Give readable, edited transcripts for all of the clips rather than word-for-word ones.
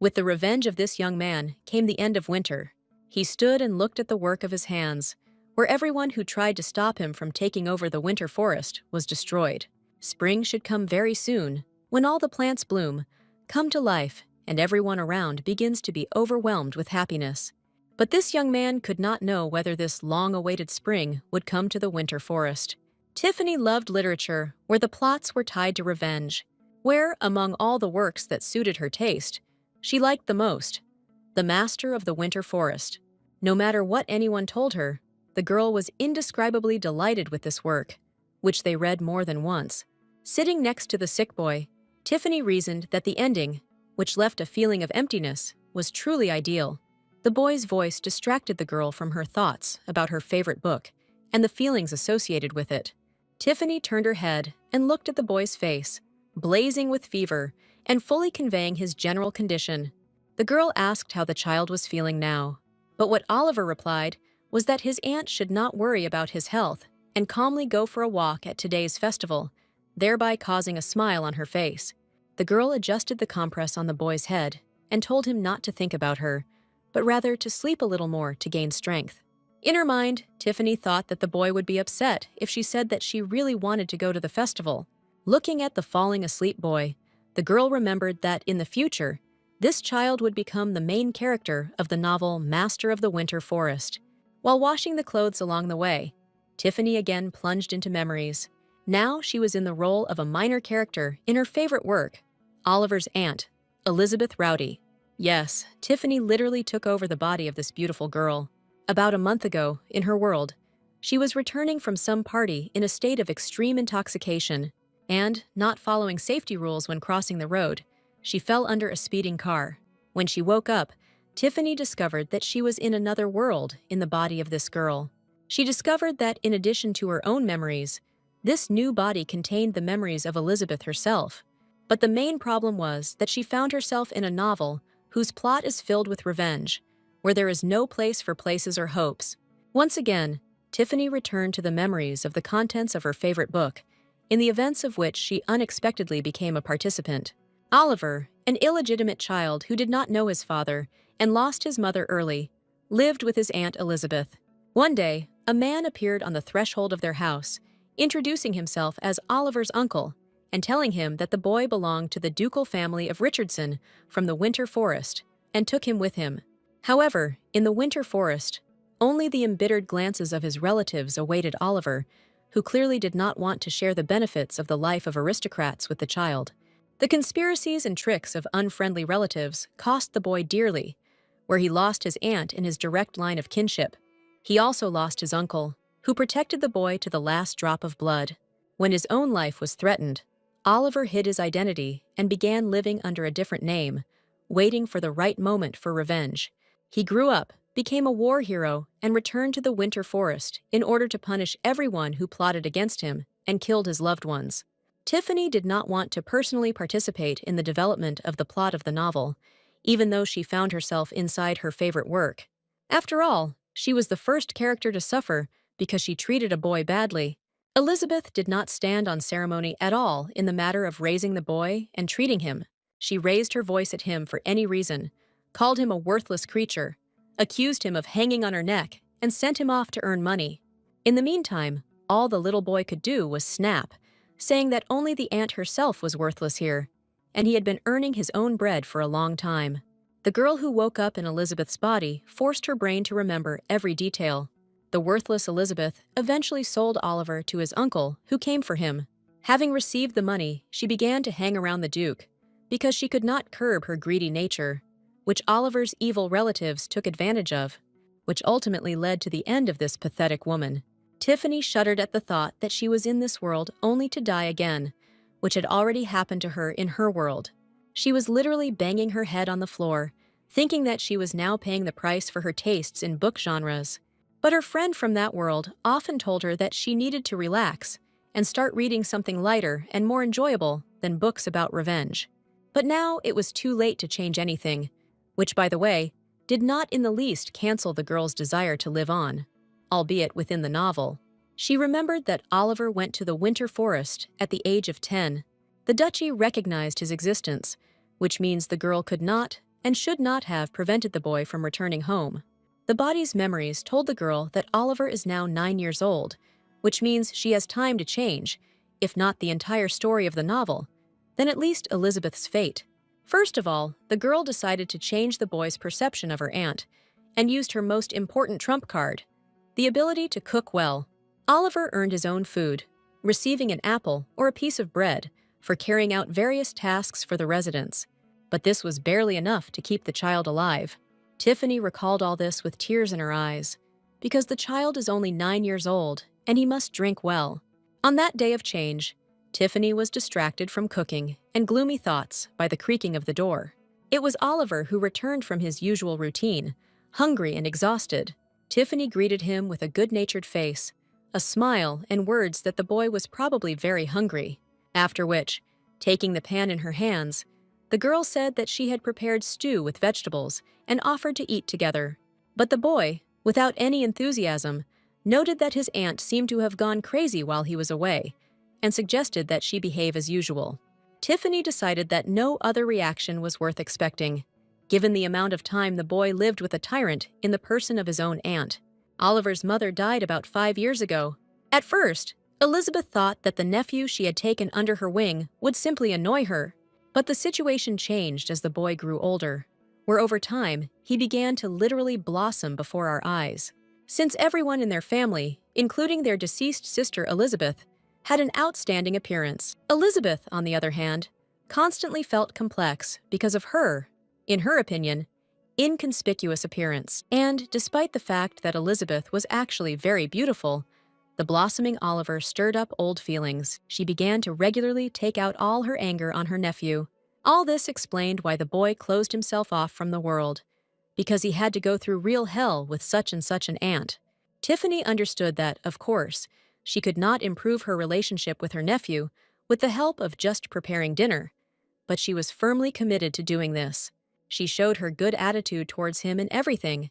With the revenge of this young man came the end of winter. He stood and looked at the work of his hands, where everyone who tried to stop him from taking over the winter forest was destroyed. Spring should come very soon, when all the plants bloom, come to life, and everyone around begins to be overwhelmed with happiness. But this young man could not know whether this long-awaited spring would come to the winter forest. Tiffany loved literature where the plots were tied to revenge, where, among all the works that suited her taste, she liked the most The Master of the Winter Forest. No matter what anyone told her, the girl was indescribably delighted with this work, which they read more than once. Sitting next to the sick boy, Tiffany reasoned that the ending, which left a feeling of emptiness, was truly ideal. The boy's voice distracted the girl from her thoughts about her favorite book and the feelings associated with it. Tiffany turned her head and looked at the boy's face, blazing with fever and fully conveying his general condition. The girl asked how the child was feeling now, but what Oliver replied was that his aunt should not worry about his health and calmly go for a walk at today's festival, thereby causing a smile on her face. The girl adjusted the compress on the boy's head and told him not to think about her, but rather to sleep a little more to gain strength. In her mind, Tiffany thought that the boy would be upset if she said that she really wanted to go to the festival. Looking at the falling asleep boy, the girl remembered that in the future, this child would become the main character of the novel Master of the Winter Forest. While washing the clothes along the way, Tiffany again plunged into memories. Now she was in the role of a minor character in her favorite work, Oliver's aunt, Elizabeth Rowdy. Yes, Tiffany literally took over the body of this beautiful girl. About a month ago, in her world, she was returning from some party in a state of extreme intoxication, and, not following safety rules when crossing the road, she fell under a speeding car. When she woke up, Tiffany discovered that she was in another world in the body of this girl. She discovered that in addition to her own memories, this new body contained the memories of Elizabeth herself. But the main problem was that she found herself in a novel whose plot is filled with revenge, where there is no place for places or hopes. Once again, Tiffany returned to the memories of the contents of her favorite book, in the events of which she unexpectedly became a participant. Oliver, an illegitimate child who did not know his father and lost his mother early, lived with his aunt Elizabeth. One day, a man appeared on the threshold of their house, introducing himself as Oliver's uncle and telling him that the boy belonged to the ducal family of Richardson from the Winter Forest and took him with him. However, in the Winter Forest, only the embittered glances of his relatives awaited Oliver, who clearly did not want to share the benefits of the life of aristocrats with the child. The conspiracies and tricks of unfriendly relatives cost the boy dearly, where he lost his aunt in his direct line of kinship. He also lost his uncle, who protected the boy to the last drop of blood. When his own life was threatened, Oliver hid his identity and began living under a different name, waiting for the right moment for revenge. He grew up, became a war hero, and returned to the Winter Forest in order to punish everyone who plotted against him and killed his loved ones. Tiffany did not want to personally participate in the development of the plot of the novel, even though she found herself inside her favorite work. After all, she was the first character to suffer because she treated a boy badly. Elizabeth did not stand on ceremony at all in the matter of raising the boy and treating him. She raised her voice at him for any reason, called him a worthless creature, accused him of hanging on her neck, and sent him off to earn money. In the meantime, all the little boy could do was snap, saying that only the aunt herself was worthless here, and he had been earning his own bread for a long time. The girl who woke up in Elizabeth's body forced her brain to remember every detail. The worthless Elizabeth eventually sold Oliver to his uncle, who came for him. Having received the money, she began to hang around the Duke, because she could not curb her greedy nature, which Oliver's evil relatives took advantage of, which ultimately led to the end of this pathetic woman. Tiffany shuddered at the thought that she was in this world only to die again, which had already happened to her in her world. She was literally banging her head on the floor, thinking that she was now paying the price for her tastes in book genres. But her friend from that world often told her that she needed to relax and start reading something lighter and more enjoyable than books about revenge. But now it was too late to change anything, which, by the way, did not in the least cancel the girl's desire to live on, albeit within the novel. She remembered that Oliver went to the Winter Forest at the age of 10. The duchy recognized his existence, which means the girl could not, and should not have prevented the boy from returning home. The body's memories told the girl that Oliver is now 9 years old, which means she has time to change, if not the entire story of the novel, then at least Elizabeth's fate. First of all, the girl decided to change the boy's perception of her aunt, and used her most important trump card, the ability to cook well. Oliver earned his own food, receiving an apple or a piece of bread for carrying out various tasks for the residents. But this was barely enough to keep the child alive. Tiffany recalled all this with tears in her eyes, because the child is only 9 years old and he must drink well. On that day of change, Tiffany was distracted from cooking and gloomy thoughts by the creaking of the door. It was Oliver who returned from his usual routine, hungry and exhausted. Tiffany greeted him with a good-natured face, a smile, and words that the boy was probably very hungry. After which, taking the pan in her hands, the girl said that she had prepared stew with vegetables and offered to eat together. But the boy, without any enthusiasm, noted that his aunt seemed to have gone crazy while he was away, and suggested that she behave as usual. Tiffany decided that no other reaction was worth expecting, given the amount of time the boy lived with a tyrant in the person of his own aunt. Oliver's mother died about 5 years ago. At first, Elizabeth thought that the nephew she had taken under her wing would simply annoy her, but the situation changed as the boy grew older, where over time, he began to literally blossom before our eyes. Since everyone in their family, including their deceased sister Elizabeth, had an outstanding appearance, Elizabeth, on the other hand, constantly felt complex because of her, in her opinion, inconspicuous appearance. And despite the fact that Elizabeth was actually very beautiful, the blossoming Oliver stirred up old feelings. She began to regularly take out all her anger on her nephew. All this explained why the boy closed himself off from the world, because he had to go through real hell with such and such an aunt. Tiffany understood that, of course, she could not improve her relationship with her nephew with the help of just preparing dinner, but she was firmly committed to doing this. She showed her good attitude towards him in everything.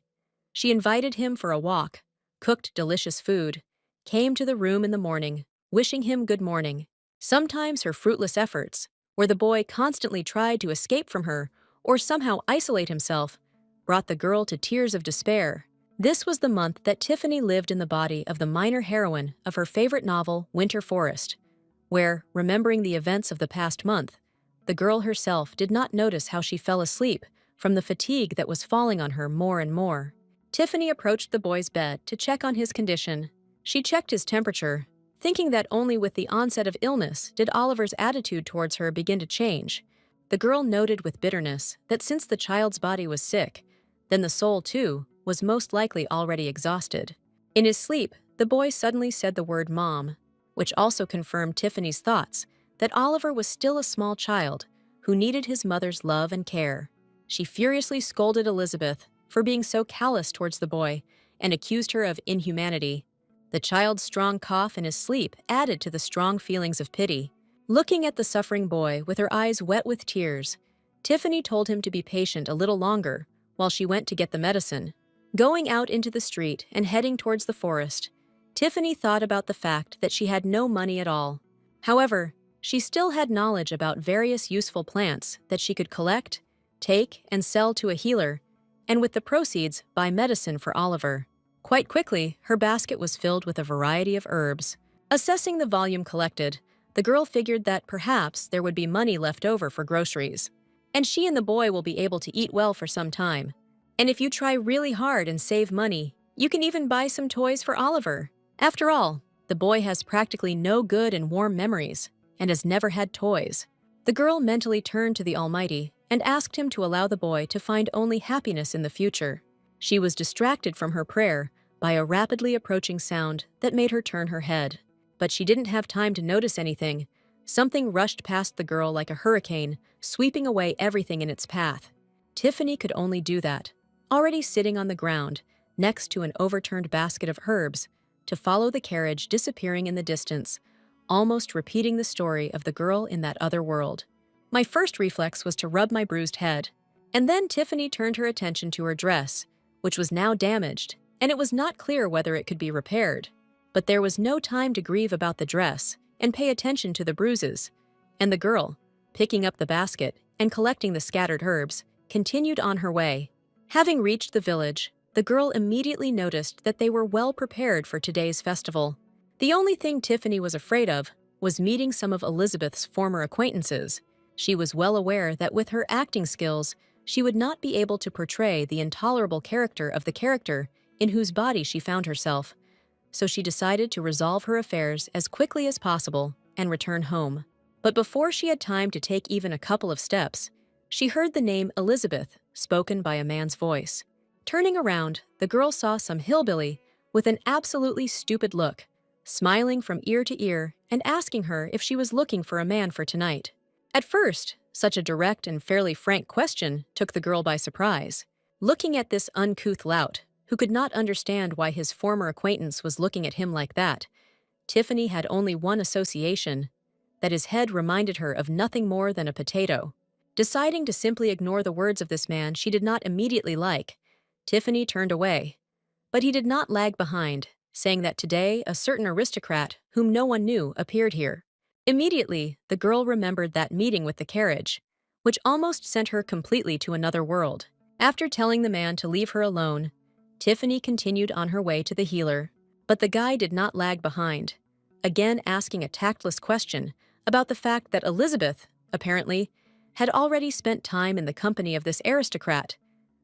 She invited him for a walk, cooked delicious food, came to the room in the morning, wishing him good morning. Sometimes her fruitless efforts, where the boy constantly tried to escape from her or somehow isolate himself, brought the girl to tears of despair. This was the month that Tiffany lived in the body of the minor heroine of her favorite novel, Winter Forest, where, remembering the events of the past month, the girl herself did not notice how she fell asleep from the fatigue that was falling on her more and more. Tiffany approached the boy's bed to check on his condition. She checked his temperature, thinking that only with the onset of illness did Oliver's attitude towards her begin to change. The girl noted with bitterness that since the child's body was sick, then the soul, too, was most likely already exhausted. In his sleep, the boy suddenly said the word mom, which also confirmed Tiffany's thoughts that Oliver was still a small child who needed his mother's love and care. She furiously scolded Elizabeth for being so callous towards the boy and accused her of inhumanity. The child's strong cough in his sleep added to the strong feelings of pity. Looking at the suffering boy with her eyes wet with tears, Tiffany told him to be patient a little longer while she went to get the medicine. Going out into the street and heading towards the forest, Tiffany thought about the fact that she had no money at all. However, she still had knowledge about various useful plants that she could collect, take, and sell to a healer, and with the proceeds, buy medicine for Oliver. Quite quickly, her basket was filled with a variety of herbs. Assessing the volume collected, the girl figured that perhaps there would be money left over for groceries, and she and the boy will be able to eat well for some time. And if you try really hard and save money, you can even buy some toys for Oliver. After all, the boy has practically no good and warm memories and has never had toys. The girl mentally turned to the Almighty and asked him to allow the boy to find only happiness in the future. She was distracted from her prayer by a rapidly approaching sound that made her turn her head. But she didn't have time to notice anything. Something rushed past the girl like a hurricane, sweeping away everything in its path. Tiffany could only do that, already sitting on the ground, next to an overturned basket of herbs, to follow the carriage disappearing in the distance, almost repeating the story of the girl in that other world. My first reflex was to rub my bruised head, and then Tiffany turned her attention to her dress, which was now damaged, and it was not clear whether it could be repaired. But there was no time to grieve about the dress and pay attention to the bruises, and the girl, picking up the basket and collecting the scattered herbs, continued on her way. Having reached the village, the girl immediately noticed that they were well prepared for today's festival. The only thing Tiffany was afraid of was meeting some of Elizabeth's former acquaintances. She was well aware that with her acting skills, she would not be able to portray the intolerable character of the character in whose body she found herself, so she decided to resolve her affairs as quickly as possible and return home. But before she had time to take even a couple of steps, she heard the name Elizabeth spoken by a man's voice. Turning around, the girl saw some hillbilly with an absolutely stupid look, smiling from ear to ear and asking her if she was looking for a man for tonight. At first, such a direct and fairly frank question took the girl by surprise. Looking at this uncouth lout, who could not understand why his former acquaintance was looking at him like that, Tiffany had only one association: that his head reminded her of nothing more than a potato. Deciding to simply ignore the words of this man she did not immediately like, Tiffany turned away. But he did not lag behind, saying that today a certain aristocrat whom no one knew appeared here. Immediately, the girl remembered that meeting with the carriage, which almost sent her completely to another world. After telling the man to leave her alone, Tiffany continued on her way to the healer, but the guy did not lag behind, again asking a tactless question about the fact that Elizabeth, apparently, had already spent time in the company of this aristocrat,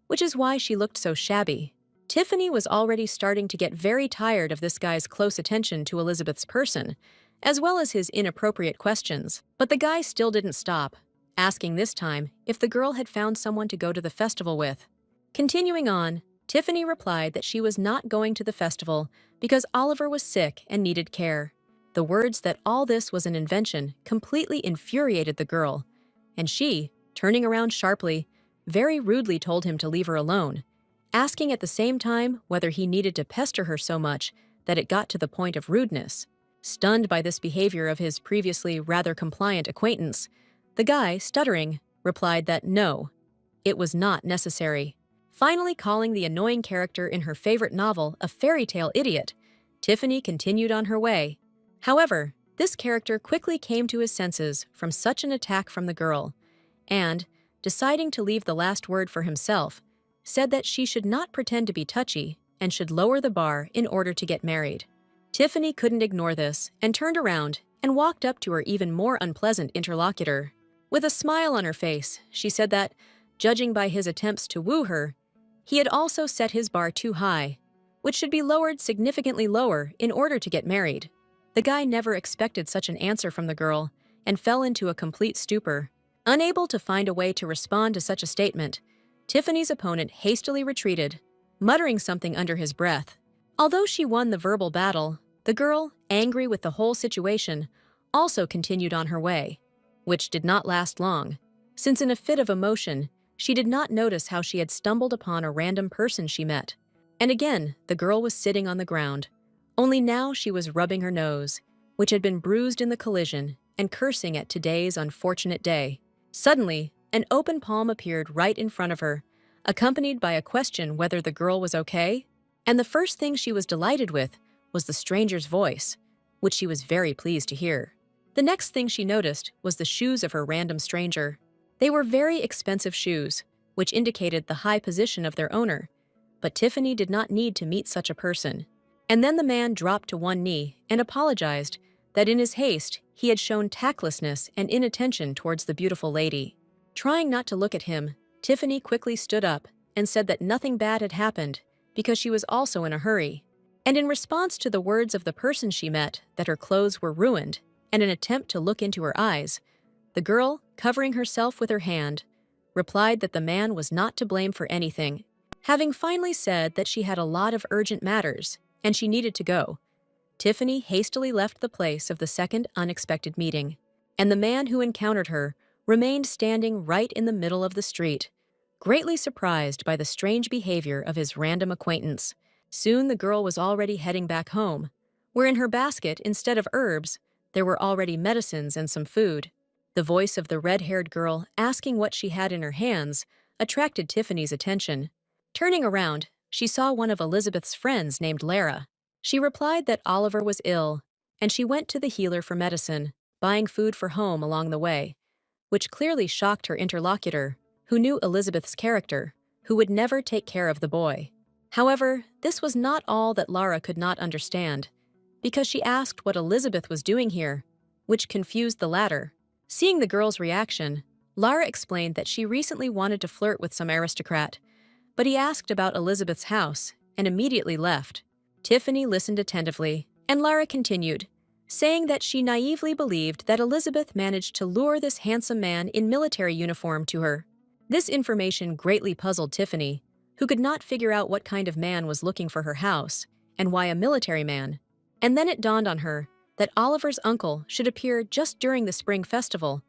which is why she looked so shabby. Tiffany was already starting to get very tired of this guy's close attention to Elizabeth's person, as well as his inappropriate questions. But the guy still didn't stop, asking this time if the girl had found someone to go to the festival with. Continuing on, Tiffany replied that she was not going to the festival because Oliver was sick and needed care. The words that all this was an invention completely infuriated the girl, and she, turning around sharply, very rudely told him to leave her alone, asking at the same time whether he needed to pester her so much that it got to the point of rudeness. Stunned by this behavior of his previously rather compliant acquaintance, the guy, stuttering, replied that no, it was not necessary. Finally calling the annoying character in her favorite novel a fairy tale idiot, Tiffany continued on her way. However, this character quickly came to his senses from such an attack from the girl, and, deciding to leave the last word for himself, said that she should not pretend to be touchy and should lower the bar in order to get married. Tiffany couldn't ignore this and turned around and walked up to her even more unpleasant interlocutor. With a smile on her face, she said that, judging by his attempts to woo her, he had also set his bar too high, which should be lowered significantly lower in order to get married. The guy never expected such an answer from the girl and fell into a complete stupor. Unable to find a way to respond to such a statement, Tiffany's opponent hastily retreated, muttering something under his breath. Although she won the verbal battle, the girl, angry with the whole situation, also continued on her way, which did not last long, since in a fit of emotion, she did not notice how she had stumbled upon a random person she met. And again, the girl was sitting on the ground, only now she was rubbing her nose, which had been bruised in the collision, and cursing at today's unfortunate day. Suddenly, an open palm appeared right in front of her, accompanied by a question whether the girl was okay, and the first thing she was delighted with was the stranger's voice, which she was very pleased to hear. The next thing she noticed was the shoes of her random stranger. They were very expensive shoes, which indicated the high position of their owner, but Tiffany did not need to meet such a person. And then the man dropped to one knee and apologized that in his haste he had shown tactlessness and inattention towards the beautiful lady. Trying not to look at him, Tiffany quickly stood up and said that nothing bad had happened because she was also in a hurry. And in response to the words of the person she met that her clothes were ruined and an attempt to look into her eyes, the girl, covering herself with her hand, replied that the man was not to blame for anything. Having finally said that she had a lot of urgent matters and she needed to go, Tiffany hastily left the place of the second unexpected meeting, and the man who encountered her remained standing right in the middle of the street, greatly surprised by the strange behavior of his random acquaintance. Soon the girl was already heading back home, where in her basket, instead of herbs, there were already medicines and some food. The voice of the red-haired girl asking what she had in her hands attracted Tiffany's attention. Turning around, she saw one of Elizabeth's friends named Lara. She replied that Oliver was ill, and she went to the healer for medicine, buying food for home along the way, which clearly shocked her interlocutor, who knew Elizabeth's character, who would never take care of the boy. However, this was not all that Lara could not understand, because she asked what Elizabeth was doing here, which confused the latter. Seeing the girl's reaction, Lara explained that she recently wanted to flirt with some aristocrat, but he asked about Elizabeth's house and immediately left. Tiffany listened attentively, and Lara continued, saying that she naively believed that Elizabeth managed to lure this handsome man in military uniform to her. This information greatly puzzled Tiffany, who could not figure out what kind of man was looking for her house and why a military man. And then it dawned on her that Oliver's uncle should appear just during the spring festival,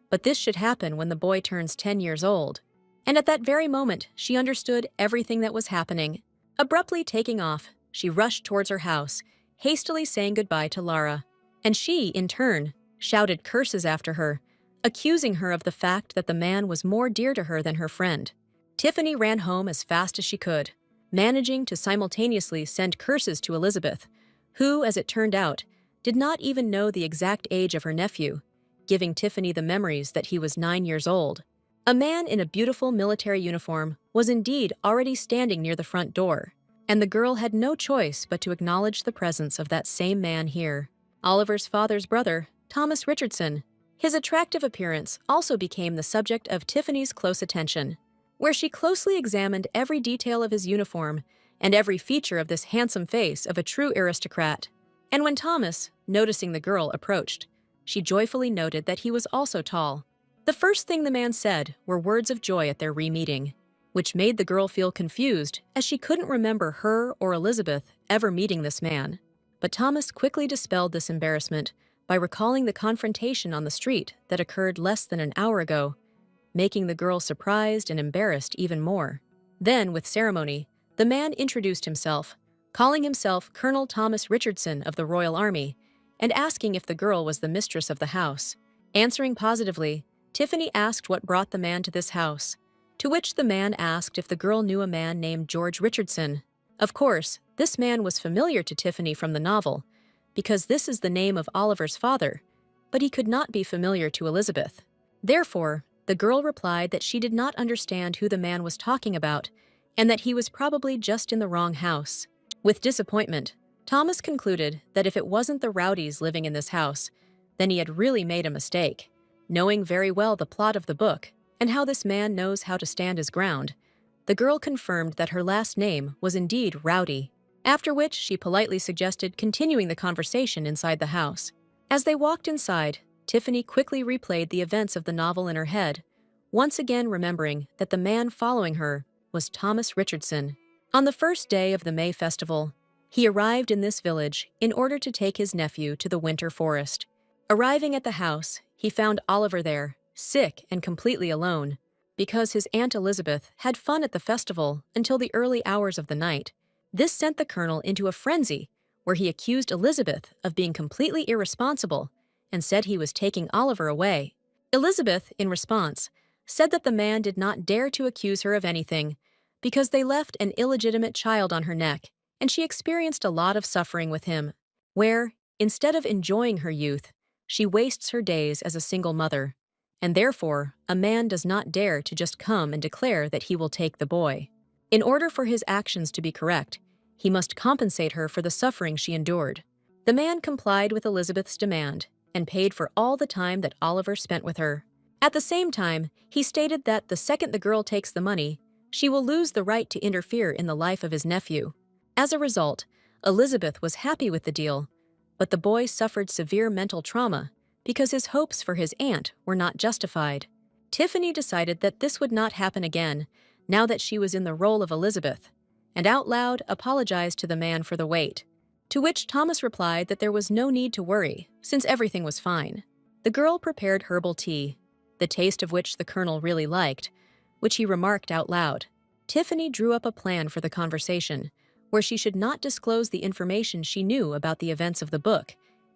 but this should happen when the boy turns 10 years old. And at that very moment, she understood everything that was happening. Abruptly taking off, she rushed towards her house, hastily saying goodbye to Lara. And she, in turn, shouted curses after her, accusing her of the fact that the man was more dear to her than her friend. Tiffany ran home as fast as she could, managing to simultaneously send curses to Elizabeth, who, as it turned out, did not even know the exact age of her nephew, giving Tiffany the memories that he was 9 years old. A man in a beautiful military uniform was indeed already standing near the front door, and the girl had no choice but to acknowledge the presence of that same man here. Oliver's father's brother, Thomas Richardson. His attractive appearance also became the subject of Tiffany's close attention, where she closely examined every detail of his uniform and every feature of this handsome face of a true aristocrat. And when Thomas, noticing the girl, approached, she joyfully noted that he was also tall. The first thing the man said were words of joy at their re-meeting, which made the girl feel confused as she couldn't remember her or Elizabeth ever meeting this man. But Thomas quickly dispelled this embarrassment by recalling the confrontation on the street that occurred less than an hour ago, making the girl surprised and embarrassed even more. Then, with ceremony, the man introduced himself, calling himself Colonel Thomas Richardson of the Royal Army, and asking if the girl was the mistress of the house. Answering positively, Tiffany asked what brought the man to this house, to which the man asked if the girl knew a man named George Richardson. Of course, this man was familiar to Tiffany from the novel, because this is the name of Oliver's father, but he could not be familiar to Elizabeth. Therefore, the girl replied that she did not understand who the man was talking about, and that he was probably just in the wrong house. With disappointment, Thomas concluded that if it wasn't the rowdies living in this house, then he had really made a mistake. Knowing very well the plot of the book and how this man knows how to stand his ground, the girl confirmed that her last name was indeed Rowdy, after which she politely suggested continuing the conversation inside the house. As they walked inside, Tiffany quickly replayed the events of the novel in her head, once again remembering that the man following her was Thomas Richardson. On the first day of the May festival, he arrived in this village in order to take his nephew to the winter forest. Arriving at the house, he found Oliver there, sick and completely alone, because his Aunt Elizabeth had fun at the festival until the early hours of the night. This sent the colonel into a frenzy, where he accused Elizabeth of being completely irresponsible and said he was taking Oliver away. Elizabeth, in response, said that the man did not dare to accuse her of anything because they left an illegitimate child on her neck, and she experienced a lot of suffering with him, where, instead of enjoying her youth, she wastes her days as a single mother, and therefore a man does not dare to just come and declare that he will take the boy. In order for his actions to be correct, he must compensate her for the suffering she endured. The man complied with Elizabeth's demand and paid for all the time that Oliver spent with her. At the same time, he stated that the second the girl takes the money, she will lose the right to interfere in the life of his nephew. As a result, Elizabeth was happy with the deal, but the boy suffered severe mental trauma because his hopes for his aunt were not justified. Tiffany decided that this would not happen again now that she was in the role of Elizabeth, and out loud apologized to the man for the wait, to which Thomas replied that there was no need to worry, since everything was fine. The girl prepared herbal tea, the taste of which the colonel really liked, which he remarked out loud. Tiffany drew up a plan for the conversation, where she should not disclose the information she knew about the events of the book,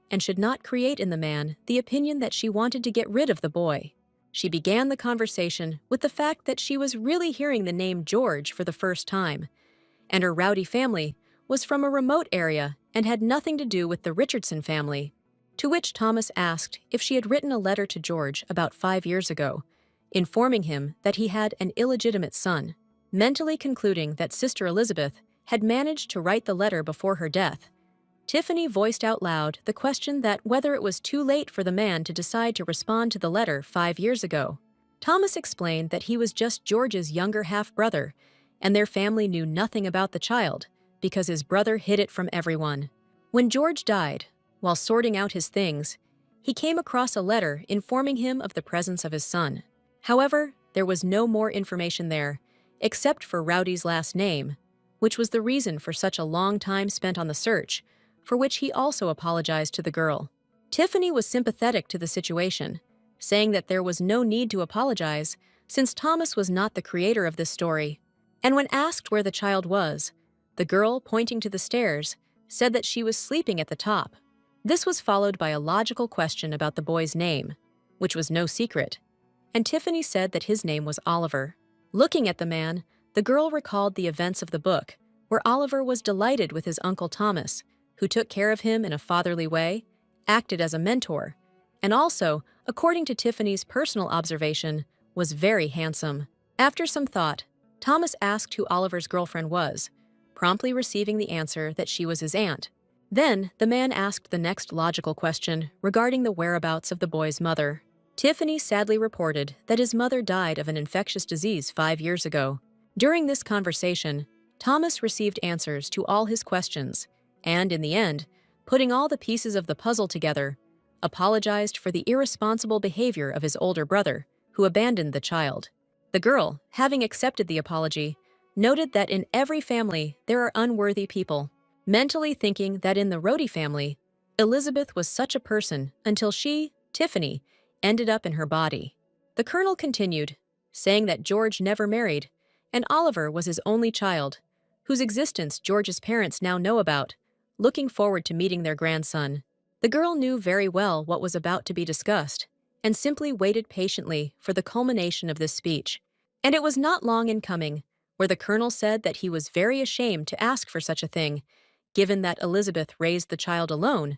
and should not create in the man the opinion that she wanted to get rid of the boy. She began the conversation with the fact that she was really hearing the name George for the first time, and her Rowdy family was from a remote area and had nothing to do with the Richardson family, to which Thomas asked if she had written a letter to George about 5 years ago, informing him that he had an illegitimate son. Mentally concluding that Sister Elizabeth had managed to write the letter before her death, Tiffany voiced out loud the question that whether it was too late for the man to decide to respond to the letter 5 years ago. Thomas explained that he was just George's younger half-brother, and their family knew nothing about the child because his brother hid it from everyone. When George died, while sorting out his things, he came across a letter informing him of the presence of his son. However, there was no more information there, except for Rowdy's last name, which was the reason for such a long time spent on the search, for which he also apologized to the girl. Tiffany was sympathetic to the situation, saying that there was no need to apologize since Thomas was not the creator of this story. And when asked where the child was, the girl, pointing to the stairs, said that she was sleeping at the top. This was followed by a logical question about the boy's name, which was no secret, and Tiffany said that his name was Oliver. Looking at the man, the girl recalled the events of the book, where Oliver was delighted with his Uncle Thomas, who took care of him in a fatherly way, acted as a mentor, and also, according to Tiffany's personal observation, was very handsome. After some thought, Thomas asked who Oliver's girlfriend was, promptly receiving the answer that she was his aunt. Then, the man asked the next logical question regarding the whereabouts of the boy's mother. Tiffany sadly reported that his mother died of an infectious disease 5 years ago. During this conversation, Thomas received answers to all his questions, and in the end, putting all the pieces of the puzzle together, apologized for the irresponsible behavior of his older brother, who abandoned the child. The girl, having accepted the apology, noted that in every family there are unworthy people, mentally thinking that in the Rhodey family, Elizabeth was such a person until she, Tiffany, ended up in her body. The colonel continued, saying that George never married, and Oliver was his only child, whose existence George's parents now know about, looking forward to meeting their grandson. The girl knew very well what was about to be discussed, and simply waited patiently for the culmination of this speech. And it was not long in coming, where the colonel said that he was very ashamed to ask for such a thing, given that Elizabeth raised the child alone,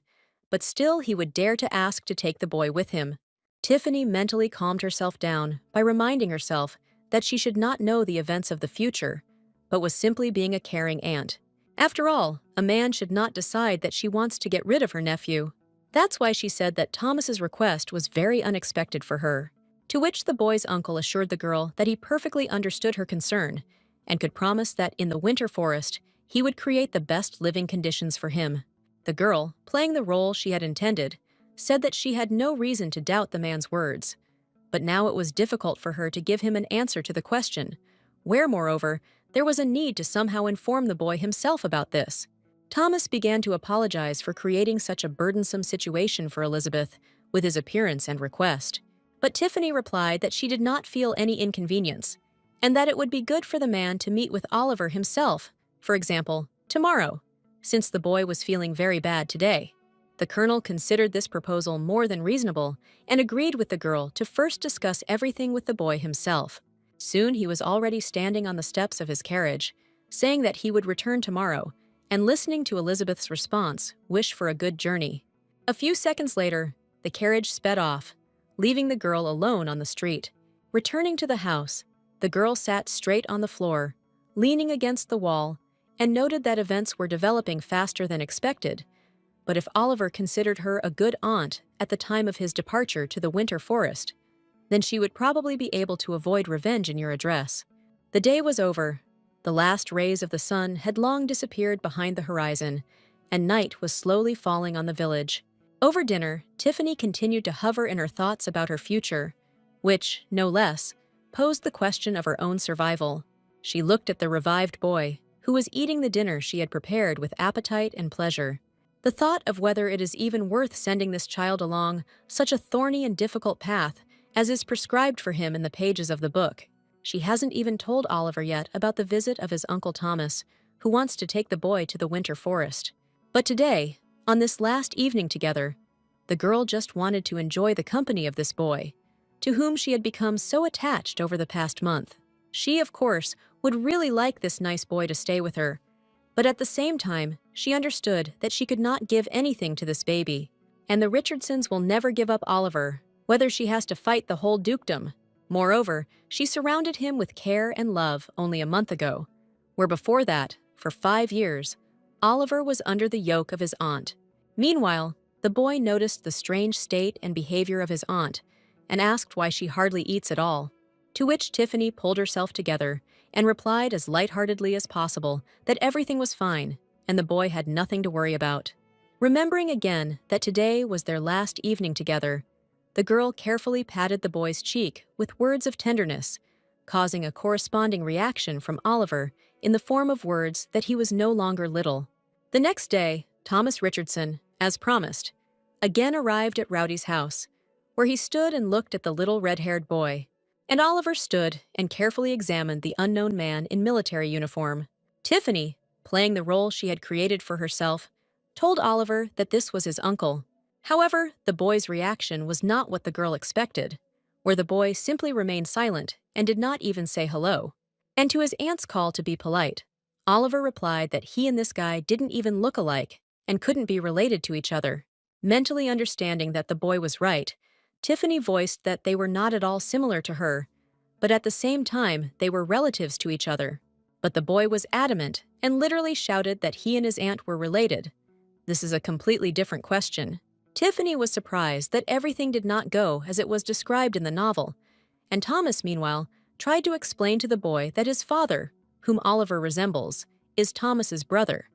but still he would dare to ask to take the boy with him. Tiffany mentally calmed herself down by reminding herself that she should not know the events of the future, but was simply being a caring aunt. After all, a man should not decide that she wants to get rid of her nephew. That's why she said that Thomas's request was very unexpected for her, to which the boy's uncle assured the girl that he perfectly understood her concern and could promise that in the winter forest, he would create the best living conditions for him. The girl, playing the role she had intended, said that she had no reason to doubt the man's words, but now it was difficult for her to give him an answer to the question, where, moreover, there was a need to somehow inform the boy himself about this. Thomas began to apologize for creating such a burdensome situation for Elizabeth with his appearance and request, but Tiffany replied that she did not feel any inconvenience, and that it would be good for the man to meet with Oliver himself, for example, tomorrow, since the boy was feeling very bad today. The colonel considered this proposal more than reasonable and agreed with the girl to first discuss everything with the boy himself. Soon he was already standing on the steps of his carriage, saying that he would return tomorrow, and listening to Elizabeth's response, wish for a good journey. A few seconds later, the carriage sped off, leaving the girl alone on the street. Returning to the house, the girl sat straight on the floor, leaning against the wall, and noted that events were developing faster than expected. But if Oliver considered her a good aunt at the time of his departure to the winter forest, then she would probably be able to avoid revenge in your address. The day was over. The last rays of the sun had long disappeared behind the horizon, and night was slowly falling on the village. Over dinner, Tiffany continued to hover in her thoughts about her future, which, no less, posed the question of her own survival. She looked at the revived boy, who was eating the dinner she had prepared with appetite and pleasure. The thought of whether it is even worth sending this child along such a thorny and difficult path as is prescribed for him in the pages of the book. She hasn't even told Oliver yet about the visit of his Uncle Thomas, who wants to take the boy to the winter forest. But today, on this last evening together, the girl just wanted to enjoy the company of this boy, to whom she had become so attached over the past month. She, of course, would really like this nice boy to stay with her, but at the same time, she understood that she could not give anything to this baby, and the Richardsons will never give up Oliver, whether she has to fight the whole dukedom. Moreover, she surrounded him with care and love only a month ago, where before that, for 5 years, Oliver was under the yoke of his aunt. Meanwhile, the boy noticed the strange state and behavior of his aunt and asked why she hardly eats at all, to which Tiffany pulled herself together and replied as lightheartedly as possible that everything was fine and the boy had nothing to worry about. Remembering again that today was their last evening together, the girl carefully patted the boy's cheek with words of tenderness, causing a corresponding reaction from Oliver in the form of words that he was no longer little. The next day, Thomas Richardson, as promised, again arrived at Rowdy's house, where he stood and looked at the little red-haired boy. And Oliver stood and carefully examined the unknown man in military uniform. Tiffany, playing the role she had created for herself, told Oliver that this was his uncle. However, the boy's reaction was not what the girl expected, where the boy simply remained silent and did not even say hello. And to his aunt's call to be polite, Oliver replied that he and this guy didn't even look alike and couldn't be related to each other. Mentally understanding that the boy was right, Tiffany voiced that they were not at all similar to her, but at the same time they were relatives to each other. But the boy was adamant and literally shouted that he and his aunt were related. This is a completely different question. Tiffany was surprised that everything did not go as it was described in the novel, and Thomas, meanwhile, tried to explain to the boy that his father, whom Oliver resembles, is Thomas's brother,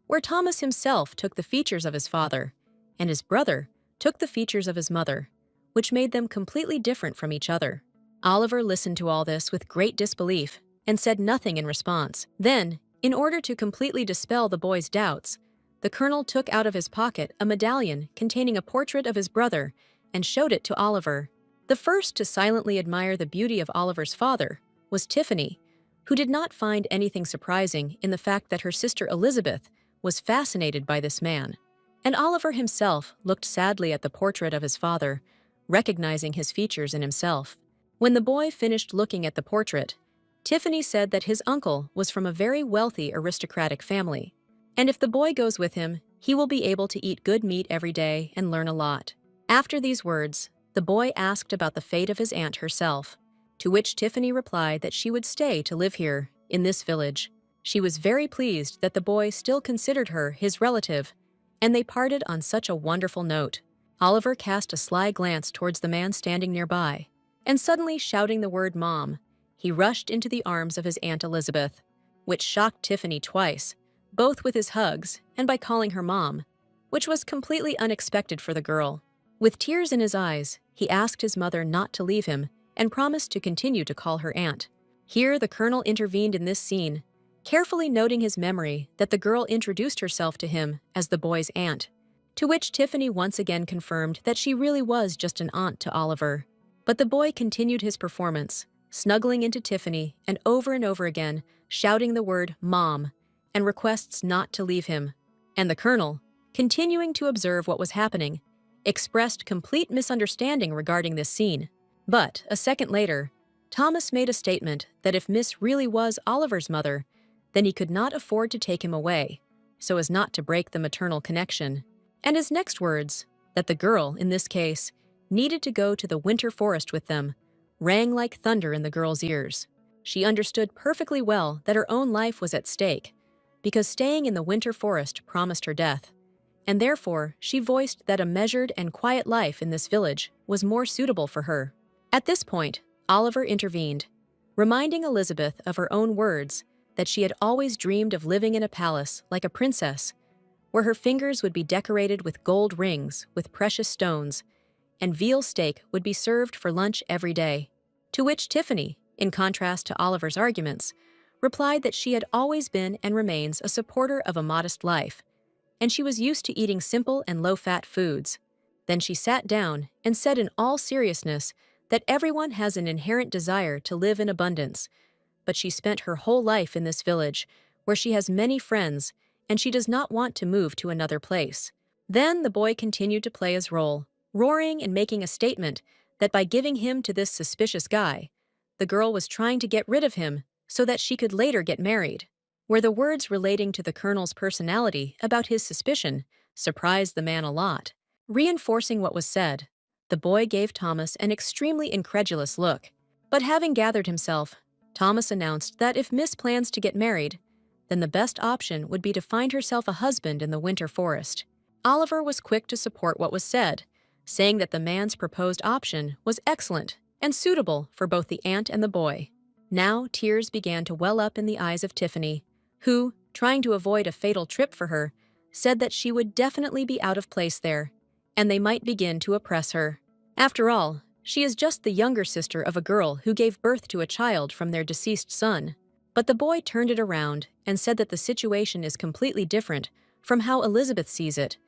where Thomas himself took the features of his father, and his brother took the features of his mother, which made them completely different from each other. Oliver listened to all this with great disbelief and said nothing in response. Then, in order to completely dispel the boy's doubts, the colonel took out of his pocket a medallion containing a portrait of his brother and showed it to Oliver. The first to silently admire the beauty of Oliver's father was Tiffany, who did not find anything surprising in the fact that her sister Elizabeth was fascinated by this man. And Oliver himself looked sadly at the portrait of his father, recognizing his features in himself. When the boy finished looking at the portrait, Tiffany said that his uncle was from a very wealthy aristocratic family, and if the boy goes with him, he will be able to eat good meat every day and learn a lot. After these words, the boy asked about the fate of his aunt herself, to which Tiffany replied that she would stay to live here, in this village. She was very pleased that the boy still considered her his relative, and they parted on such a wonderful note. Oliver cast a sly glance towards the man standing nearby, and suddenly shouting the word "Mom," he rushed into the arms of his Aunt Elizabeth, which shocked Tiffany twice, both with his hugs and by calling her Mom, which was completely unexpected for the girl. With tears in his eyes, he asked his mother not to leave him and promised to continue to call her aunt. Here, the colonel intervened in this scene, carefully noting his memory that the girl introduced herself to him as the boy's aunt, to which Tiffany once again confirmed that she really was just an aunt to Oliver. But the boy continued his performance, snuggling into Tiffany and over again, shouting the word "Mom," and requests not to leave him. And the colonel, continuing to observe what was happening, expressed complete misunderstanding regarding this scene. But, a second later, Thomas made a statement that if Miss really was Oliver's mother, then he could not afford to take him away, so as not to break the maternal connection. And his next words, that the girl, in this case, needed to go to the winter forest with them, rang like thunder in the girl's ears. She understood perfectly well that her own life was at stake, because staying in the winter forest promised her death, and therefore she voiced that a measured and quiet life in this village was more suitable for her. At this point, Oliver intervened, reminding Elizabeth of her own words that she had always dreamed of living in a palace like a princess, where her fingers would be decorated with gold rings with precious stones, and veal steak would be served for lunch every day. To which Tiffany, in contrast to Oliver's arguments, replied that she had always been and remains a supporter of a modest life, and she was used to eating simple and low-fat foods. Then she sat down and said in all seriousness that everyone has an inherent desire to live in abundance, but she spent her whole life in this village, where she has many friends, and she does not want to move to another place. Then the boy continued to play his role, roaring and making a statement that by giving him to this suspicious guy, the girl was trying to get rid of him so that she could later get married, where the words relating to the colonel's personality about his suspicion surprised the man a lot. Reinforcing what was said, the boy gave Thomas an extremely incredulous look, But having gathered himself, Thomas announced that if Miss plans to get married, then the best option would be to find herself a husband in the winter forest. Oliver was quick to support what was said, saying that the man's proposed option was excellent and suitable for both the aunt and the boy. Now tears began to well up in the eyes of Tiffany, who, trying to avoid a fatal trip for her, said that she would definitely be out of place there, and they might begin to oppress her. After all, she is just the younger sister of a girl who gave birth to a child from their deceased son. But the boy turned it around and said that the situation is completely different from how Elizabeth sees it,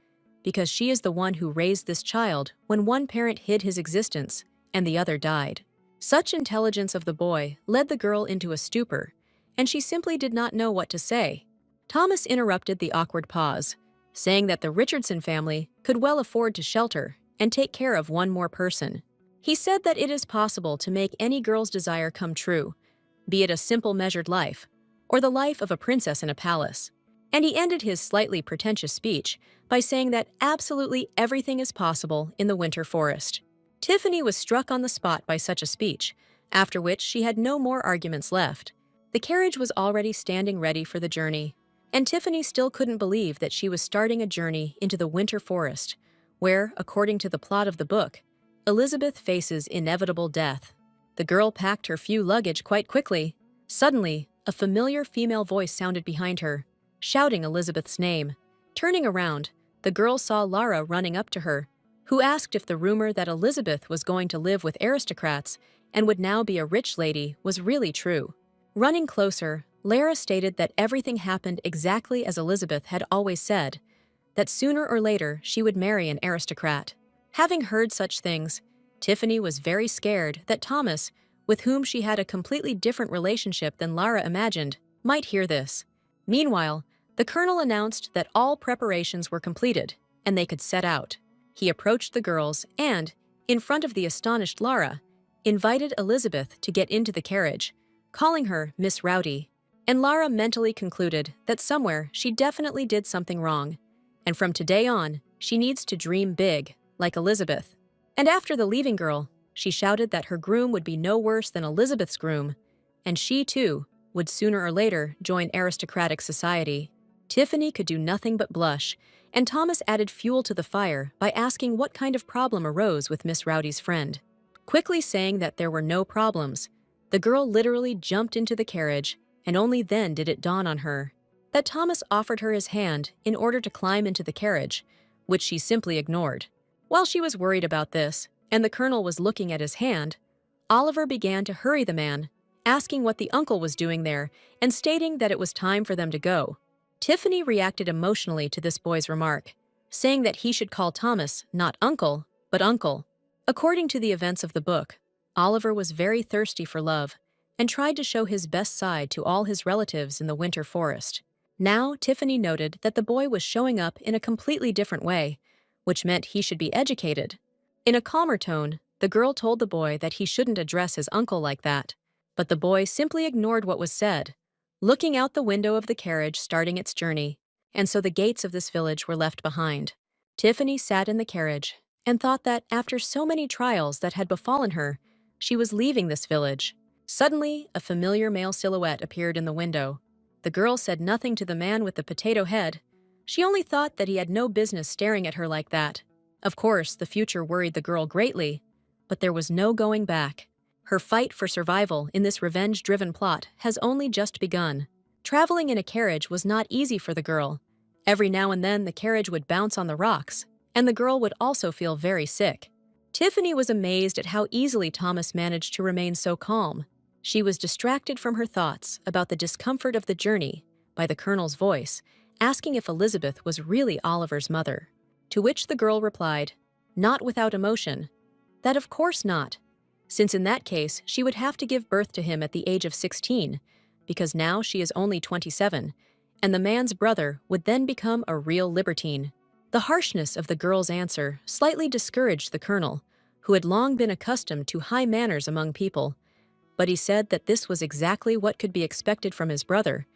because she is the one who raised this child when one parent hid his existence and the other died. Such intelligence of the boy led the girl into a stupor, and she simply did not know what to say. Thomas interrupted the awkward pause, saying that the Richardson family could well afford to shelter and take care of one more person. He said that it is possible to make any girl's desire come true, be it a simple measured life, or the life of a princess in a palace. And he ended his slightly pretentious speech by saying that absolutely everything is possible in the winter forest. Tiffany was struck on the spot by such a speech, after which she had no more arguments left. The carriage was already standing ready for the journey, and Tiffany still couldn't believe that she was starting a journey into the winter forest, where, according to the plot of the book, Elizabeth faces inevitable death. The girl packed her few luggage quite quickly. Suddenly, a familiar female voice sounded behind her, shouting Elizabeth's name. Turning around, the girl saw Lara running up to her, who asked if the rumor that Elizabeth was going to live with aristocrats and would now be a rich lady was really true. Running closer, Lara stated that everything happened exactly as Elizabeth had always said, that sooner or later she would marry an aristocrat. Having heard such things, Tiffany was very scared that Thomas, with whom she had a completely different relationship than Lara imagined, might hear this. Meanwhile, the colonel announced that all preparations were completed, and they could set out. He approached the girls and, in front of the astonished Lara, invited Elizabeth to get into the carriage, calling her Miss Rowdy. And Lara mentally concluded that somewhere she definitely did something wrong, and from today on, she needs to dream big, like Elizabeth. And after the leaving girl, she shouted that her groom would be no worse than Elizabeth's groom, and she, too, would sooner or later join aristocratic society. Tiffany could do nothing but blush, and Thomas added fuel to the fire by asking what kind of problem arose with Miss Rowdy's friend. Quickly saying that there were no problems, the girl literally jumped into the carriage, and only then did it dawn on her that Thomas offered her his hand in order to climb into the carriage, which she simply ignored. While she was worried about this, and the colonel was looking at his hand, Oliver began to hurry the man, asking what the uncle was doing there and stating that it was time for them to go. Tiffany reacted emotionally to this boy's remark, saying that he should call Thomas not uncle, but uncle. According to the events of the book, Oliver was very thirsty for love and tried to show his best side to all his relatives in the winter forest. Now, Tiffany noted that the boy was showing up in a completely different way, which meant he should be educated. In a calmer tone, the girl told the boy that he shouldn't address his uncle like that, but the boy simply ignored what was said, looking out the window of the carriage starting its journey, and so the gates of this village were left behind. Tiffany sat in the carriage and thought that after so many trials that had befallen her, she was leaving this village. Suddenly, a familiar male silhouette appeared in the window. The girl said nothing to the man with the potato head. She only thought that he had no business staring at her like that. Of course, the future worried the girl greatly, but there was no going back. Her fight for survival in this revenge-driven plot has only just begun. Traveling in a carriage was not easy for the girl. Every now and then the carriage would bounce on the rocks, and the girl would also feel very sick. Tiffany was amazed at how easily Thomas managed to remain so calm. She was distracted from her thoughts about the discomfort of the journey by the colonel's voice, asking if Elizabeth was really Oliver's mother. To which the girl replied, not without emotion, that of course not, since in that case she would have to give birth to him at the age of 16, because now she is only 27, and the man's brother would then become a real libertine. The harshness of the girl's answer slightly discouraged the colonel, who had long been accustomed to high manners among people, but he said that this was exactly what could be expected from his brother,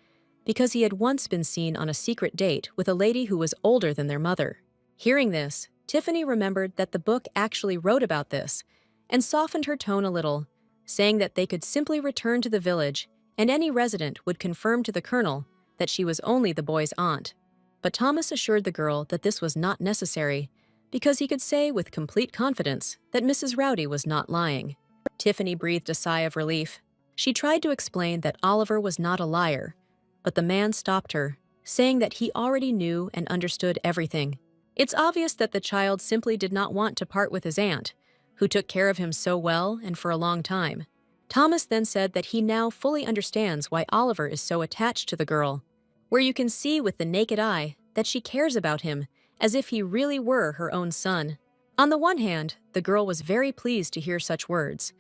because he had once been seen on a secret date with a lady who was older than their mother. Hearing this, Tiffany remembered that the book actually wrote about this, and softened her tone a little, saying that they could simply return to the village and any resident would confirm to the colonel that she was only the boy's aunt. But Thomas assured the girl that this was not necessary because he could say with complete confidence that Mrs. Rowdy was not lying. Tiffany breathed a sigh of relief. She tried to explain that Oliver was not a liar, but the man stopped her, saying that he already knew and understood everything. It's obvious that the child simply did not want to part with his aunt, who took care of him so well and for a long time. Thomas then said that he now fully understands why Oliver is so attached to the girl, where you can see with the naked eye that she cares about him as if he really were her own son. On the one hand, the girl was very pleased to hear such words.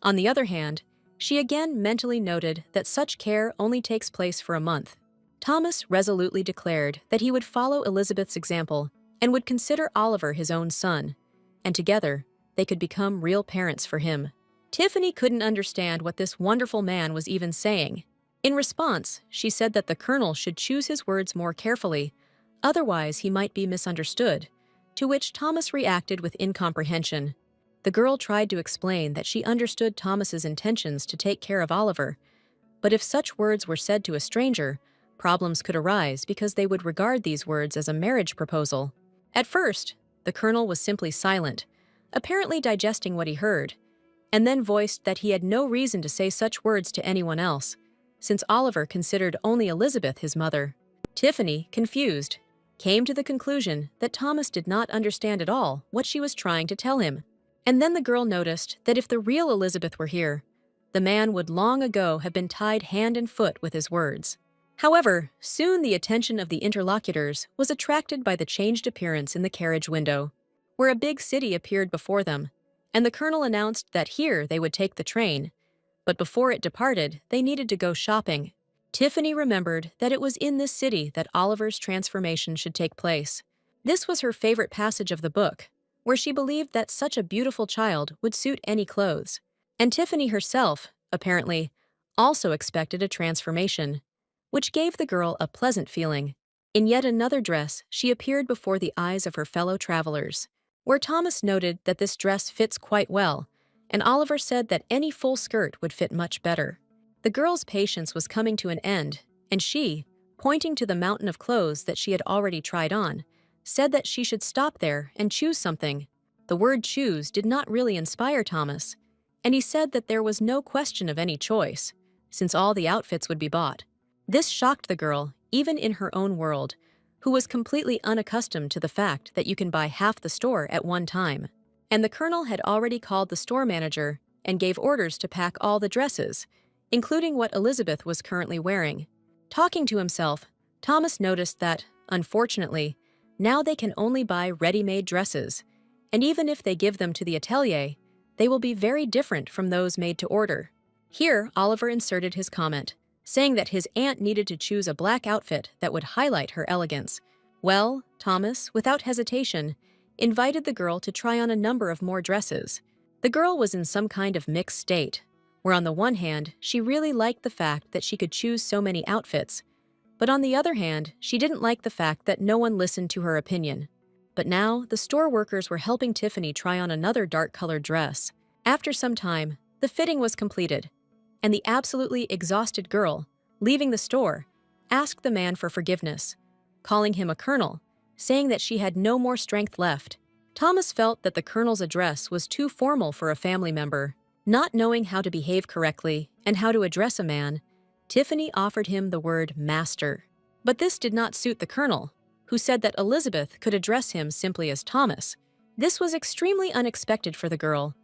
On the other hand, she again mentally noted that such care only takes place for a month. Thomas resolutely declared that he would follow Elizabeth's example and would consider Oliver his own son, and together they could become real parents for him. Tiffany couldn't understand what this wonderful man was even saying. In response, she said that the colonel should choose his words more carefully, otherwise he might be misunderstood, to which Thomas reacted with incomprehension. The girl tried to explain that she understood Thomas's intentions to take care of Oliver, but if such words were said to a stranger, problems could arise because they would regard these words as a marriage proposal. At first, the colonel was simply silent, apparently digesting what he heard, and then voiced that he had no reason to say such words to anyone else, since Oliver considered only Elizabeth his mother. Tiffany, confused, came to the conclusion that Thomas did not understand at all what she was trying to tell him. And then the girl noticed that if the real Elizabeth were here, the man would long ago have been tied hand and foot with his words. However, soon the attention of the interlocutors was attracted by the changed appearance in the carriage window, where a big city appeared before them, and the colonel announced that here they would take the train, but before it departed, they needed to go shopping. Tiffany remembered that it was in this city that Oliver's transformation should take place. This was her favorite passage of the book, where she believed that such a beautiful child would suit any clothes. And Tiffany herself, apparently, also expected a transformation, which gave the girl a pleasant feeling. In yet another dress, she appeared before the eyes of her fellow travelers, where Thomas noted that this dress fits quite well, and Oliver said that any full skirt would fit much better. The girl's patience was coming to an end, and she, pointing to the mountain of clothes that she had already tried on, said that she should stop there and choose something. The word choose did not really inspire Thomas, and he said that there was no question of any choice, since all the outfits would be bought. This shocked the girl, even in her own world, who was completely unaccustomed to the fact that you can buy half the store at one time. And the colonel had already called the store manager and gave orders to pack all the dresses, including what Elizabeth was currently wearing. Talking to himself, Thomas noticed that, unfortunately, now they can only buy ready-made dresses, and even if they give them to the atelier, they will be very different from those made to order. Here, Oliver inserted his comment, saying that his aunt needed to choose a black outfit that would highlight her elegance. Well, Thomas, without hesitation, invited the girl to try on a number of more dresses. The girl was in some kind of mixed state, where on the one hand, she really liked the fact that she could choose so many outfits, but on the other hand, she didn't like the fact that no one listened to her opinion. But now, the store workers were helping Tiffany try on another dark-colored dress. After some time, the fitting was completed, and the absolutely exhausted girl, leaving the store, asked the man for forgiveness, calling him a colonel, saying that she had no more strength left. Thomas felt that the colonel's address was too formal for a family member. Not knowing how to behave correctly and how to address a man, Tiffany offered him the word master. But this did not suit the colonel, who said that Elizabeth could address him simply as Thomas. This was extremely unexpected for the girl,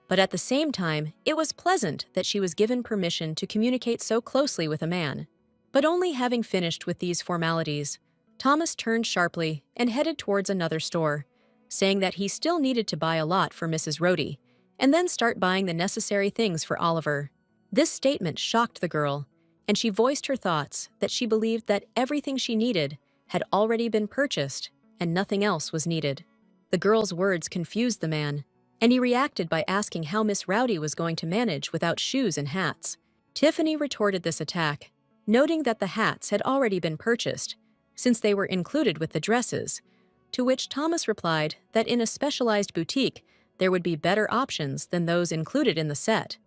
but at the same time, it was pleasant that she was given permission to communicate so closely with a man. But only having finished with these formalities, Thomas turned sharply and headed towards another store, saying that he still needed to buy a lot for Mrs. Rowdy, and then start buying the necessary things for Oliver. This statement shocked the girl, and she voiced her thoughts that she believed that everything she needed had already been purchased and nothing else was needed. The girl's words confused the man, and he reacted by asking how Miss Rowdy was going to manage without shoes and hats. Tiffany retorted this attack, noting that the hats had already been purchased, since they were included with the dresses, to which Thomas replied that in a specialized boutique, there would be better options than those included in the set.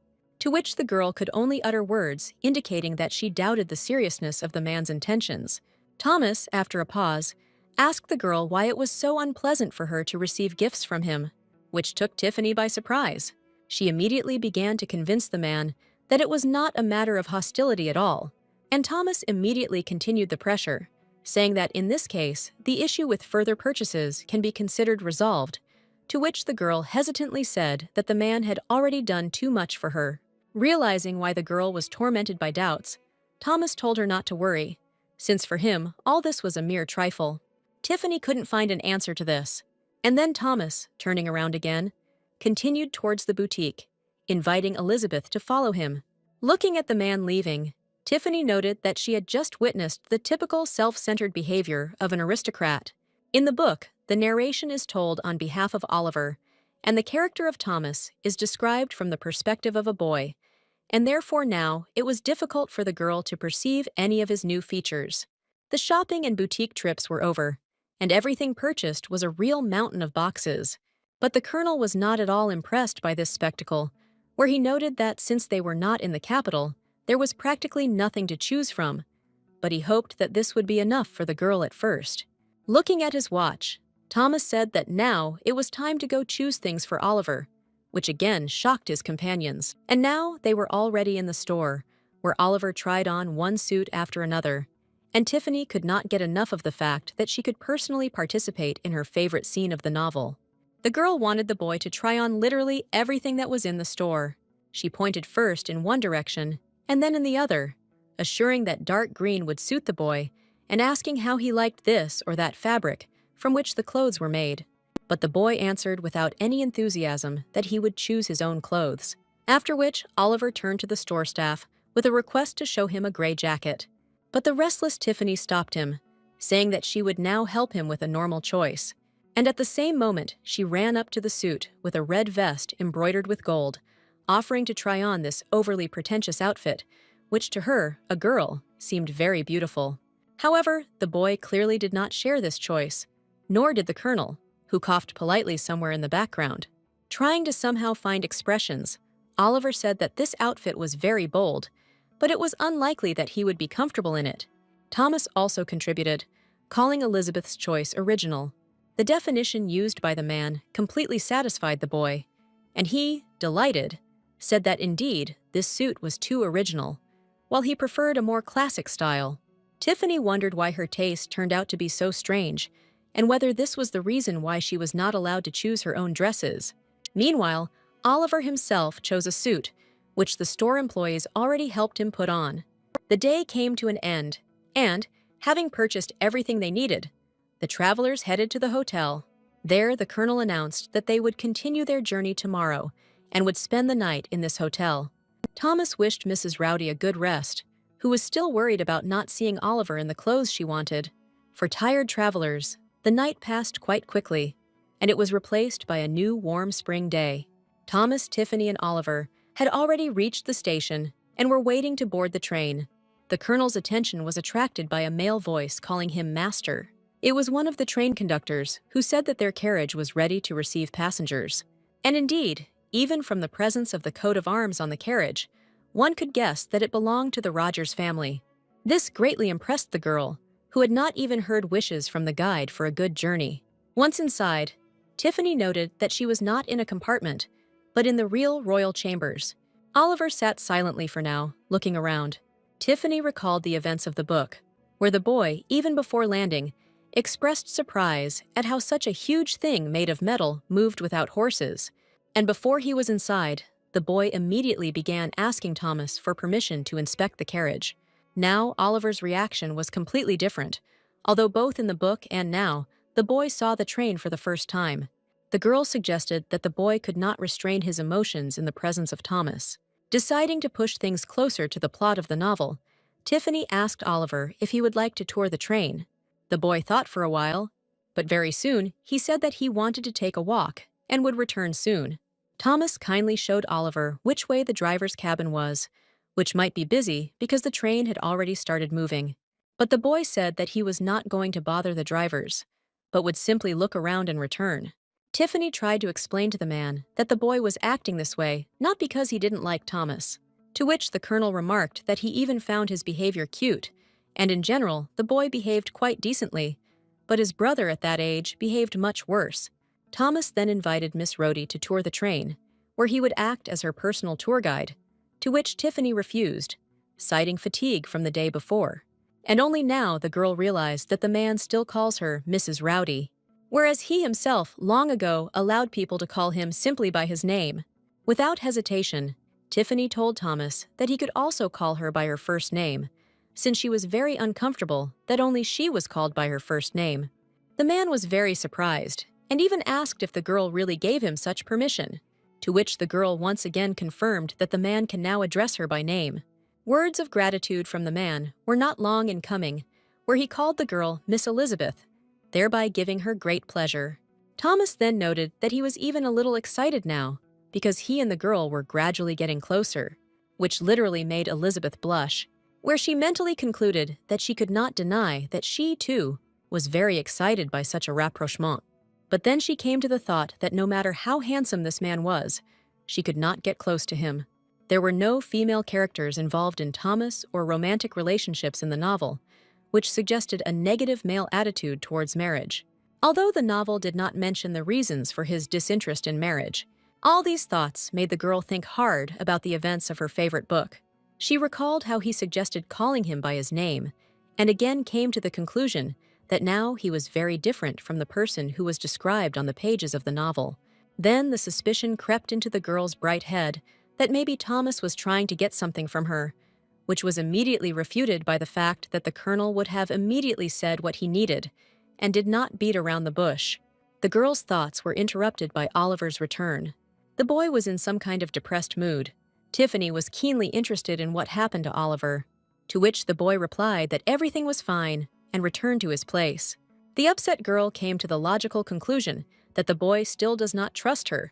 to which the girl could only utter words indicating that she doubted the seriousness of the man's intentions. Thomas, after a pause, asked the girl why it was so unpleasant for her to receive gifts from him, which took Tiffany by surprise. She immediately began to convince the man that it was not a matter of hostility at all, and Thomas immediately continued the pressure, saying that in this case, the issue with further purchases can be considered resolved, to which the girl hesitantly said that the man had already done too much for her. Realizing why the girl was tormented by doubts, Thomas told her not to worry, since for him, all this was a mere trifle. Tiffany couldn't find an answer to this, and then Thomas, turning around again, continued towards the boutique, inviting Elizabeth to follow him. Looking at the man leaving, Tiffany noted that she had just witnessed the typical self-centered behavior of an aristocrat. In the book, the narration is told on behalf of Oliver, and the character of Thomas is described from the perspective of a boy, and therefore now it was difficult for the girl to perceive any of his new features. The shopping and boutique trips were over, and everything purchased was a real mountain of boxes. But the colonel was not at all impressed by this spectacle, where he noted that since they were not in the capital, there was practically nothing to choose from, but he hoped that this would be enough for the girl at first. Looking at his watch, Thomas said that now it was time to go choose things for Oliver, which again shocked his companions. And now they were already in the store, where Oliver tried on one suit after another, and Tiffany could not get enough of the fact that she could personally participate in her favorite scene of the novel. The girl wanted the boy to try on literally everything that was in the store. She pointed first in one direction and then in the other, assuring that dark green would suit the boy and asking how he liked this or that fabric from which the clothes were made. But the boy answered without any enthusiasm that he would choose his own clothes. After which, Oliver turned to the store staff with a request to show him a gray jacket. But the restless Tiffany stopped him, saying that she would now help him with a normal choice. And at the same moment, she ran up to the suit with a red vest embroidered with gold, offering to try on this overly pretentious outfit, which to her, a girl, seemed very beautiful. However, the boy clearly did not share this choice, nor did the colonel, who coughed politely somewhere in the background. Trying to somehow find expressions, Oliver said that this outfit was very bold, but it was unlikely that he would be comfortable in it. Thomas also contributed, calling Elizabeth's choice original. The definition used by the man completely satisfied the boy, and he, delighted, said that indeed this suit was too original, while he preferred a more classic style. Tiffany wondered why her taste turned out to be so strange, and whether this was the reason why she was not allowed to choose her own dresses. Meanwhile, Oliver himself chose a suit, which the store employees already helped him put on. The day came to an end, and, having purchased everything they needed, the travelers headed to the hotel. There, the colonel announced that they would continue their journey tomorrow and would spend the night in this hotel. Thomas wished Mrs. Rowdy a good rest, who was still worried about not seeing Oliver in the clothes she wanted. For tired travelers, the night passed quite quickly, and it was replaced by a new warm spring day. Thomas, Tiffany, and Oliver had already reached the station and were waiting to board the train. The colonel's attention was attracted by a male voice calling him master. It was one of the train conductors who said that their carriage was ready to receive passengers. And indeed, even from the presence of the coat of arms on the carriage, one could guess that it belonged to the Rogers family. This greatly impressed the girl, who had not even heard wishes from the guide for a good journey. Once inside, Tiffany noted that she was not in a compartment, but in the real royal chambers. Oliver sat silently for now, looking around. Tiffany recalled the events of the book, where the boy, even before landing, expressed surprise at how such a huge thing made of metal moved without horses. And before he was inside, the boy immediately began asking Thomas for permission to inspect the carriage. Now Oliver's reaction was completely different, although both in the book and now, the boy saw the train for the first time. The girl suggested that the boy could not restrain his emotions in the presence of Thomas. Deciding to push things closer to the plot of the novel, Tiffany asked Oliver if he would like to tour the train. The boy thought for a while, but very soon he said that he wanted to take a walk and would return soon. Thomas kindly showed Oliver which way the driver's cabin was, which might be busy because the train had already started moving. But the boy said that he was not going to bother the drivers, but would simply look around and return. Tiffany tried to explain to the man that the boy was acting this way not because he didn't like Thomas, to which the colonel remarked that he even found his behavior cute, and in general, the boy behaved quite decently, but his brother at that age behaved much worse. Thomas then invited Miss Rhodey to tour the train, where he would act as her personal tour guide, to which Tiffany refused, citing fatigue from the day before. And only now the girl realized that the man still calls her Mrs. Rowdy, whereas he himself long ago allowed people to call him simply by his name. Without hesitation, Tiffany told Thomas that he could also call her by her first name, since she was very uncomfortable that only she was called by her first name. The man was very surprised, and even asked if the girl really gave him such permission, to which the girl once again confirmed that the man can now address her by name. Words of gratitude from the man were not long in coming, where he called the girl Miss Elizabeth, thereby giving her great pleasure. Thomas then noted that he was even a little excited now, because he and the girl were gradually getting closer, which literally made Elizabeth blush, where she mentally concluded that she could not deny that she, too, was very excited by such a rapprochement. But then she came to the thought that no matter how handsome this man was, she could not get close to him. There were no female characters involved in Thomas or romantic relationships in the novel, which suggested a negative male attitude towards marriage. Although the novel did not mention the reasons for his disinterest in marriage, all these thoughts made the girl think hard about the events of her favorite book. She recalled how he suggested calling him by his name, and again came to the conclusion that now he was very different from the person who was described on the pages of the novel. Then the suspicion crept into the girl's bright head that maybe Thomas was trying to get something from her, which was immediately refuted by the fact that the colonel would have immediately said what he needed and did not beat around the bush. The girl's thoughts were interrupted by Oliver's return. The boy was in some kind of depressed mood. Tiffany was keenly interested in what happened to Oliver, to which the boy replied that everything was fine and returned to his place. The upset girl came to the logical conclusion that the boy still does not trust her,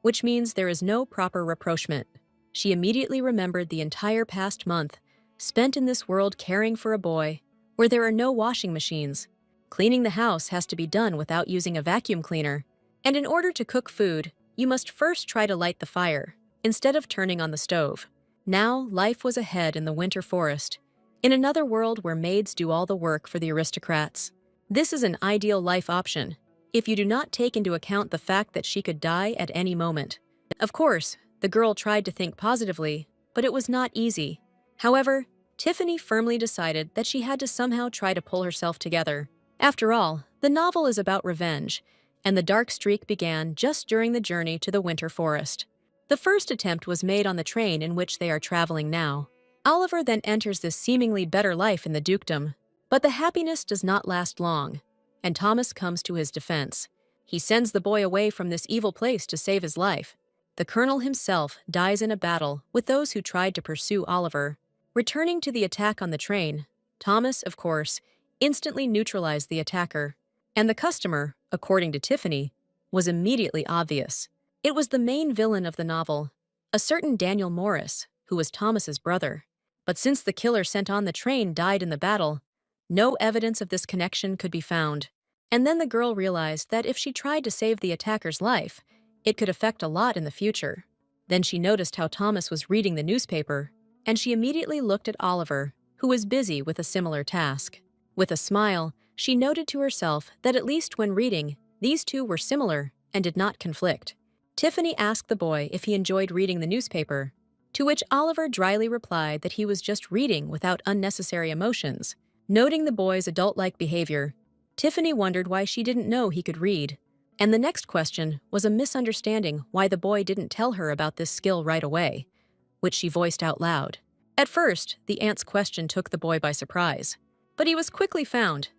which means there is no proper rapprochement. She immediately remembered the entire past month spent in this world caring for a boy, where there are no washing machines. Cleaning the house has to be done without using a vacuum cleaner, and in order to cook food, you must first try to light the fire, instead of turning on the stove. Now, life was ahead in the winter forest, in another world where maids do all the work for the aristocrats. This is an ideal life option, if you do not take into account the fact that she could die at any moment. Of course, the girl tried to think positively, but it was not easy. However, Tiffany firmly decided that she had to somehow try to pull herself together. After all, the novel is about revenge, and the dark streak began just during the journey to the winter forest. The first attempt was made on the train in which they are traveling now. Oliver then enters this seemingly better life in the dukedom, but the happiness does not last long, and Thomas comes to his defense. He sends the boy away from this evil place to save his life. The colonel himself dies in a battle with those who tried to pursue Oliver. Returning to the attack on the train, Thomas, of course, instantly neutralized the attacker, and the customer, according to Tiffany, was immediately obvious. It was the main villain of the novel, a certain Daniel Morris, who was Thomas's brother. But since the killer sent on the train died in the battle, no evidence of this connection could be found. And then the girl realized that if she tried to save the attacker's life, it could affect a lot in the future. Then she noticed how Thomas was reading the newspaper, and she immediately looked at Oliver, who was busy with a similar task. With a smile, she noted to herself that at least when reading, these two were similar and did not conflict. Tiffany asked the boy if he enjoyed reading the newspaper, to which Oliver dryly replied that he was just reading without unnecessary emotions. Noting the boy's adult-like behavior, Tiffany wondered why she didn't know he could read. And the next question was a misunderstanding why the boy didn't tell her about this skill right away, which she voiced out loud. At first, the aunt's question took the boy by surprise, but he was quickly found.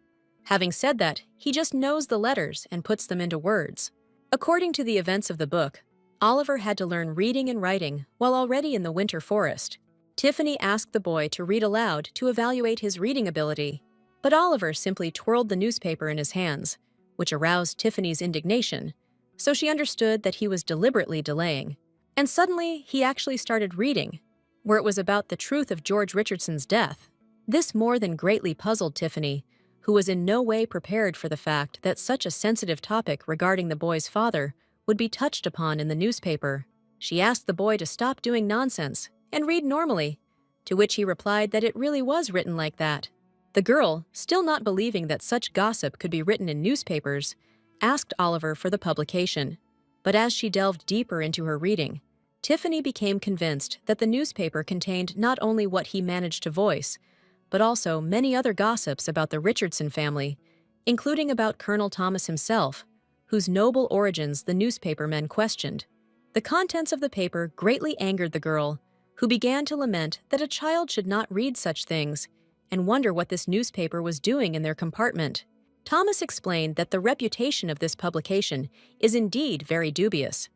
Having said that, he just knows the letters and puts them into words. According to the events of the book, Oliver had to learn reading and writing while already in the winter forest. Tiffany asked the boy to read aloud to evaluate his reading ability, but Oliver simply twirled the newspaper in his hands, which aroused Tiffany's indignation, so she understood that he was deliberately delaying. And suddenly, he actually started reading, where it was about the truth of George Richardson's death. This more than greatly puzzled Tiffany, who was in no way prepared for the fact that such a sensitive topic regarding the boy's father would be touched upon in the newspaper. She asked the boy to stop doing nonsense and read normally, to which he replied that it really was written like that. The girl, still not believing that such gossip could be written in newspapers, asked Oliver for the publication. But as she delved deeper into her reading, Tiffany became convinced that the newspaper contained not only what he managed to voice, but also many other gossips about the Richardson family, including about Colonel Thomas himself, whose noble origins the newspaper men questioned. The contents of the paper greatly angered the girl, who began to lament that a child should not read such things and wonder what this newspaper was doing in their compartment. Thomas explained that the reputation of this publication is indeed very dubious.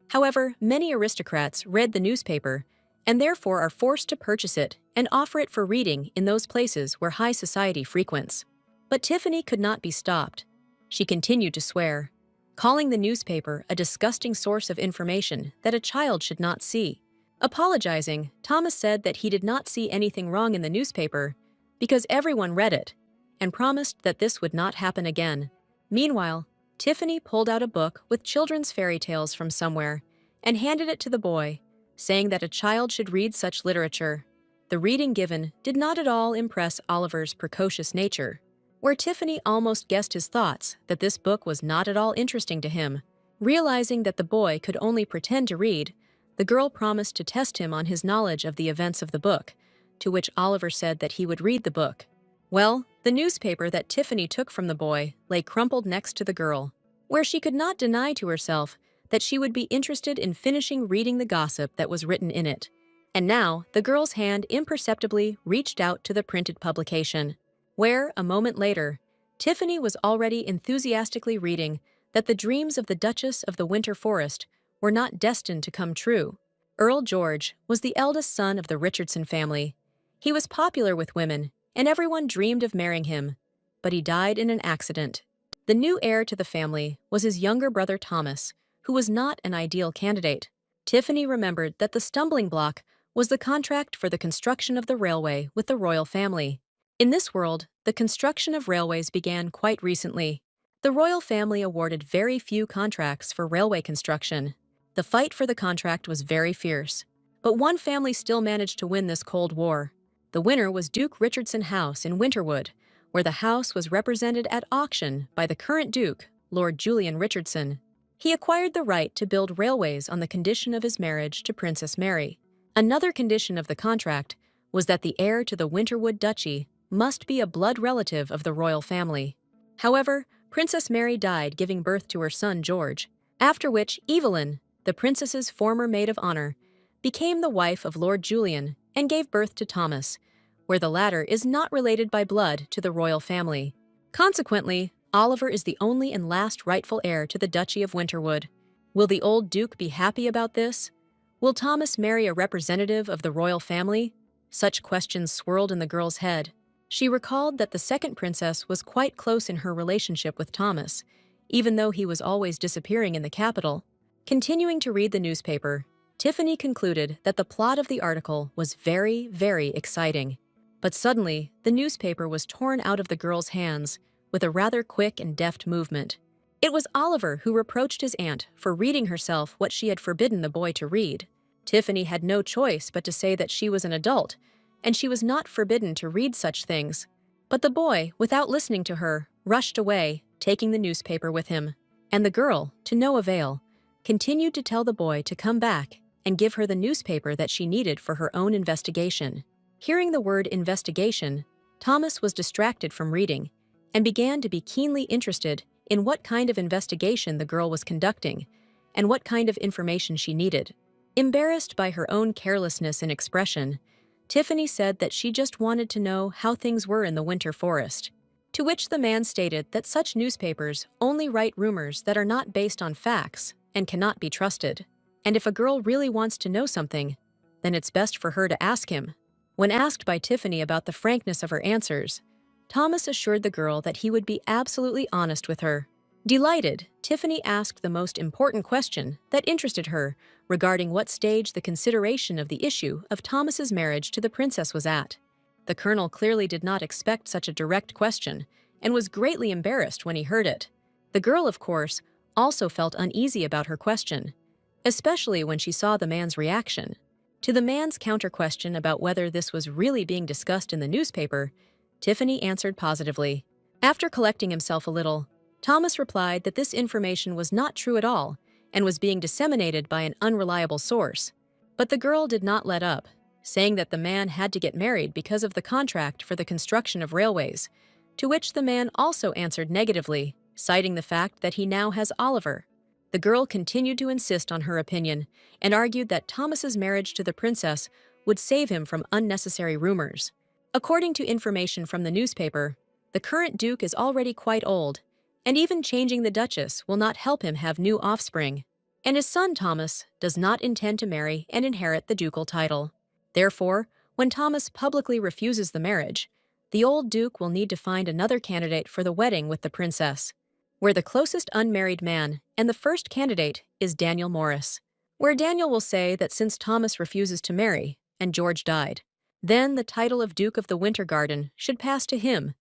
However, many aristocrats read the newspaper and therefore are forced to purchase it and offer it for reading in those places where high society frequents. But Tiffany could not be stopped. She continued to swear, calling the newspaper a disgusting source of information that a child should not see. Apologizing, Thomas said that he did not see anything wrong in the newspaper because everyone read it, and promised that this would not happen again. Meanwhile, Tiffany pulled out a book with children's fairy tales from somewhere and handed it to the boy, saying that a child should read such literature. The reading given did not at all impress Oliver's precocious nature, where Tiffany almost guessed his thoughts that this book was not at all interesting to him. Realizing that the boy could only pretend to read, the girl promised to test him on his knowledge of the events of the book, to which Oliver said that he would read the book. Well, the newspaper that Tiffany took from the boy lay crumpled next to the girl, where she could not deny to herself that she would be interested in finishing reading the gossip that was written in it. And now, the girl's hand imperceptibly reached out to the printed publication, where, a moment later, Tiffany was already enthusiastically reading that the dreams of the Duchess of the Winter Forest were not destined to come true. Earl George was the eldest son of the Richardson family. He was popular with women, and everyone dreamed of marrying him, but he died in an accident. The new heir to the family was his younger brother Thomas, who was not an ideal candidate. Tiffany remembered that the stumbling block was the contract for the construction of the railway with the royal family. In this world, the construction of railways began quite recently. The royal family awarded very few contracts for railway construction. The fight for the contract was very fierce, but one family still managed to win this Cold War. The winner was Duke Richardson House in Winterwood, where the house was represented at auction by the current Duke, Lord Julian Richardson. He acquired the right to build railways on the condition of his marriage to Princess Mary. Another condition of the contract was that the heir to the Winterwood Duchy must be a blood relative of the royal family. However, Princess Mary died giving birth to her son George, after which Evelyn, the princess's former maid of honor, became the wife of Lord Julian and gave birth to Thomas, where the latter is not related by blood to the royal family. Consequently, Oliver is the only and last rightful heir to the Duchy of Winterwood. Will the old Duke be happy about this? Will Thomas marry a representative of the royal family? Such questions swirled in the girl's head. She recalled that the second princess was quite close in her relationship with Thomas, even though he was always disappearing in the capital. Continuing to read the newspaper, Tiffany concluded that the plot of the article was very, very exciting. But suddenly, the newspaper was torn out of the girl's hands with a rather quick and deft movement. It was Oliver who reproached his aunt for reading herself what she had forbidden the boy to read. Tiffany had no choice but to say that she was an adult, and she was not forbidden to read such things. But the boy, without listening to her, rushed away, taking the newspaper with him. And the girl, to no avail, continued to tell the boy to come back and give her the newspaper that she needed for her own investigation. Hearing the word investigation, Thomas was distracted from reading and began to be keenly interested in what kind of investigation the girl was conducting and what kind of information she needed. Embarrassed by her own carelessness in expression, Tiffany said that she just wanted to know how things were in the winter forest, to which the man stated that such newspapers only write rumors that are not based on facts and cannot be trusted. And if a girl really wants to know something, then it's best for her to ask him. When asked by Tiffany about the frankness of her answers, Thomas assured the girl that he would be absolutely honest with her. Delighted, Tiffany asked the most important question that interested her regarding what stage the consideration of the issue of Thomas's marriage to the princess was at. The colonel clearly did not expect such a direct question and was greatly embarrassed when he heard it. The girl, of course, also felt uneasy about her question, especially when she saw the man's reaction. To the man's counter-question about whether this was really being discussed in the newspaper, Tiffany answered positively. After collecting himself a little, Thomas replied that this information was not true at all and was being disseminated by an unreliable source. But the girl did not let up, saying that the man had to get married because of the contract for the construction of railways, to which the man also answered negatively, citing the fact that he now has Oliver. The girl continued to insist on her opinion and argued that Thomas's marriage to the princess would save him from unnecessary rumors. According to information from the newspaper, the current duke is already quite old, and even changing the duchess will not help him have new offspring, and his son Thomas does not intend to marry and inherit the ducal title. Therefore, when Thomas publicly refuses the marriage, the old duke will need to find another candidate for the wedding with the princess, where the closest unmarried man and the first candidate is Daniel Morris, where Daniel will say that since Thomas refuses to marry and George died, then the title of Duke of the Winter Garden should pass to him,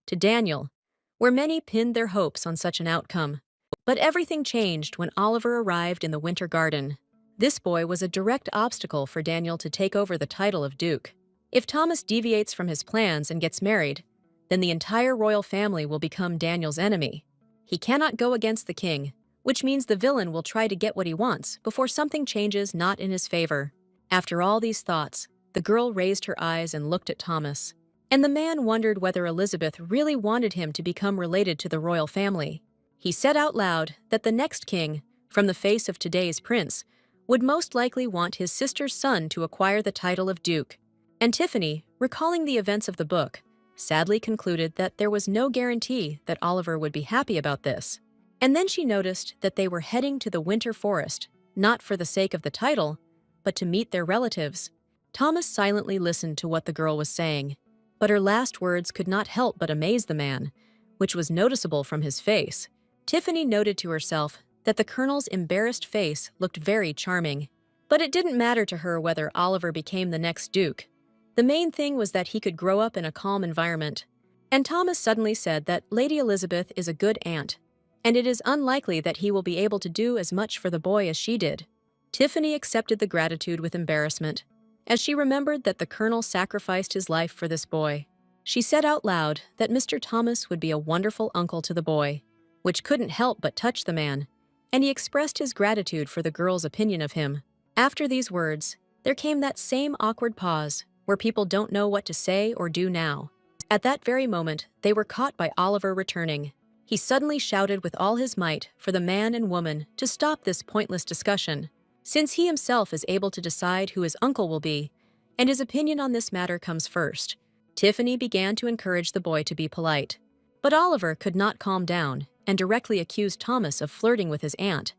to Daniel, where many pinned their hopes on such an outcome. But everything changed when Oliver arrived in the Winter Garden. This boy was a direct obstacle for Daniel to take over the title of Duke. If Thomas deviates from his plans and gets married, then the entire royal family will become Daniel's enemy. He cannot go against the king, which means the villain will try to get what he wants before something changes not in his favor. After all these thoughts, the girl raised her eyes and looked at Thomas, and the man wondered whether Elizabeth really wanted him to become related to the royal family. He said out loud that the next king, from the face of today's prince, would most likely want his sister's son to acquire the title of duke. And Tiffany, recalling the events of the book, sadly concluded that there was no guarantee that Oliver would be happy about this. And then she noticed that they were heading to the winter forest, not for the sake of the title, but to meet their relatives. Thomas silently listened to what the girl was saying, but her last words could not help but amaze the man, which was noticeable from his face. Tiffany noted to herself that the colonel's embarrassed face looked very charming, but it didn't matter to her whether Oliver became the next duke. The main thing was that he could grow up in a calm environment. And Thomas suddenly said that Lady Elizabeth is a good aunt, and it is unlikely that he will be able to do as much for the boy as she did. Tiffany accepted the gratitude with embarrassment, as she remembered that the colonel sacrificed his life for this boy. She said out loud that Mr. Thomas would be a wonderful uncle to the boy, which couldn't help but touch the man, and he expressed his gratitude for the girl's opinion of him. After these words, there came that same awkward pause, where people don't know what to say or do now. At that very moment, they were caught by Oliver returning. He suddenly shouted with all his might for the man and woman to stop this pointless discussion, since he himself is able to decide who his uncle will be, and his opinion on this matter comes first. Tiffany began to encourage the boy to be polite, but Oliver could not calm down and directly accused Thomas of flirting with his aunt,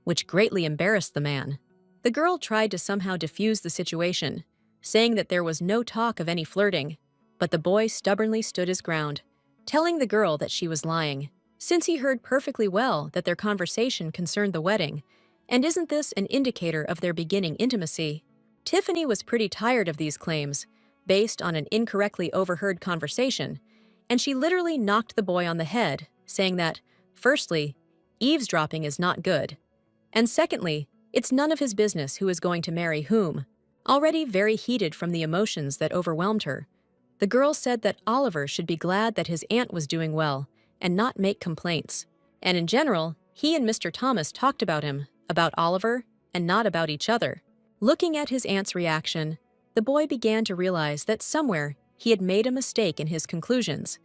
which greatly embarrassed the man. The girl tried to somehow defuse the situation, saying that there was no talk of any flirting, but the boy stubbornly stood his ground, telling the girl that she was lying, since he heard perfectly well that their conversation concerned the wedding. And isn't this an indicator of their beginning intimacy? Tiffany was pretty tired of these claims, based on an incorrectly overheard conversation, and she literally knocked the boy on the head, saying that, firstly, eavesdropping is not good, and secondly, it's none of his business who is going to marry whom. Already very heated from the emotions that overwhelmed her, the girl said that Oliver should be glad that his aunt was doing well and not make complaints. And in general, he and Mr. Thomas talked about him, about Oliver, and not about each other. Looking at his aunt's reaction, the boy began to realize that somewhere he had made a mistake in his conclusions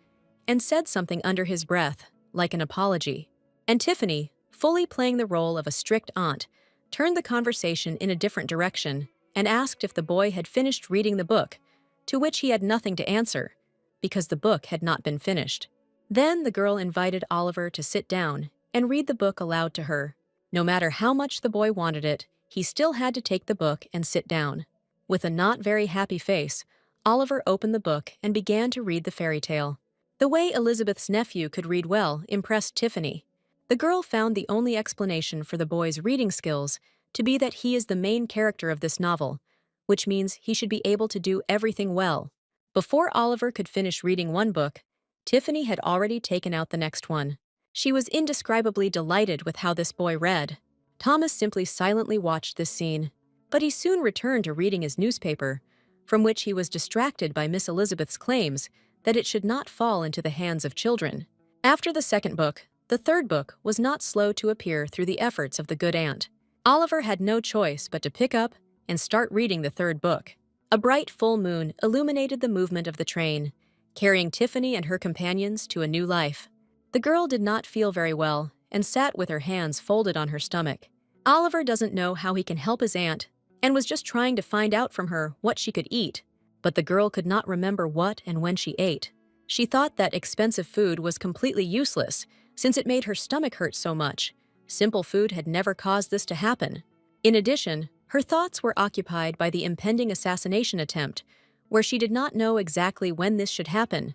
and said something under his breath, like an apology. And Tiffany, fully playing the role of a strict aunt, turned the conversation in a different direction and asked if the boy had finished reading the book, to which he had nothing to answer, because the book had not been finished. Then the girl invited Oliver to sit down and read the book aloud to her. No matter how much the boy wanted it, he still had to take the book and sit down. With a not very happy face, Oliver opened the book and began to read the fairy tale. The way Elizabeth's nephew could read well impressed Tiffany. The girl found the only explanation for the boy's reading skills to be that he is the main character of this novel, which means he should be able to do everything well. Before Oliver could finish reading one book, Tiffany had already taken out the next one. She was indescribably delighted with how this boy read. Thomas simply silently watched this scene, but he soon returned to reading his newspaper, from which he was distracted by Miss Elizabeth's claims that it should not fall into the hands of children. After the second book, the third book was not slow to appear through the efforts of the good aunt. Oliver had no choice but to pick up and start reading the third book. A bright full moon illuminated the movement of the train, carrying Tiffany and her companions to a new life. The girl did not feel very well and sat with her hands folded on her stomach. Oliver doesn't know how he can help his aunt and was just trying to find out from her what she could eat, but the girl could not remember what and when she ate. She thought that expensive food was completely useless since it made her stomach hurt so much. Simple food had never caused this to happen. In addition, her thoughts were occupied by the impending assassination attempt, where she did not know exactly when this should happen,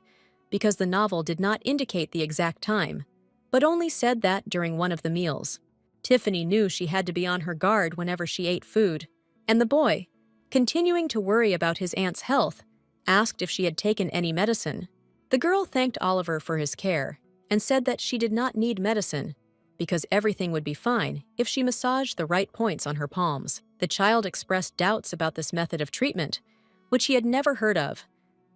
because the novel did not indicate the exact time, but only said that during one of the meals. Tiffany knew she had to be on her guard whenever she ate food, and the boy, continuing to worry about his aunt's health, asked if she had taken any medicine. The girl thanked Oliver for his care and said that she did not need medicine because everything would be fine if she massaged the right points on her palms. The child expressed doubts about this method of treatment, which he had never heard of,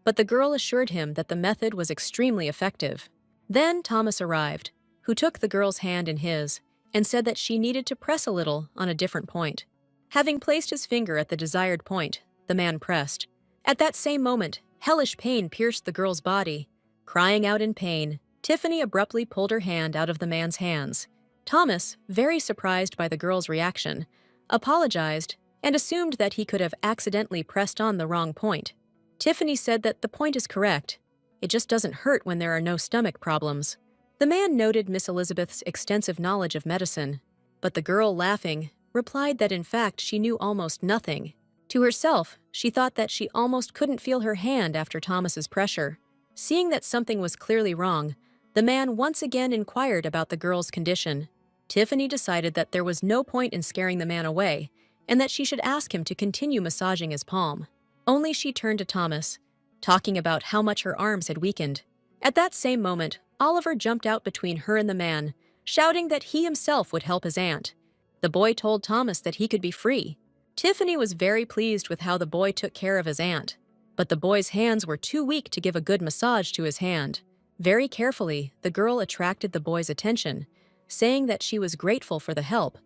but the girl assured him that the method was extremely effective. Then Thomas arrived, who took the girl's hand in his and said that she needed to press a little on a different point. Having placed his finger at the desired point, the man pressed. At that same moment, hellish pain pierced the girl's body. Crying out in pain, Tiffany abruptly pulled her hand out of the man's hands. Thomas, very surprised by the girl's reaction, apologized and assumed that he could have accidentally pressed on the wrong point. Tiffany said that the point is correct. It just doesn't hurt when there are no stomach problems. The man noted Miss Elizabeth's extensive knowledge of medicine, but the girl, laughing, replied that in fact she knew almost nothing. To herself, she thought that she almost couldn't feel her hand after Thomas's pressure. Seeing that something was clearly wrong, the man once again inquired about the girl's condition. Tiffany decided that there was no point in scaring the man away, and that she should ask him to continue massaging his palm. Only she turned to Thomas, talking about how much her arms had weakened. At that same moment, Oliver jumped out between her and the man, shouting that he himself would help his aunt. The boy told Thomas that he could be free. Tiffany was very pleased with how the boy took care of his aunt, but the boy's hands were too weak to give a good massage to his hand. Very carefully, the girl attracted the boy's attention, saying that she was grateful for the help,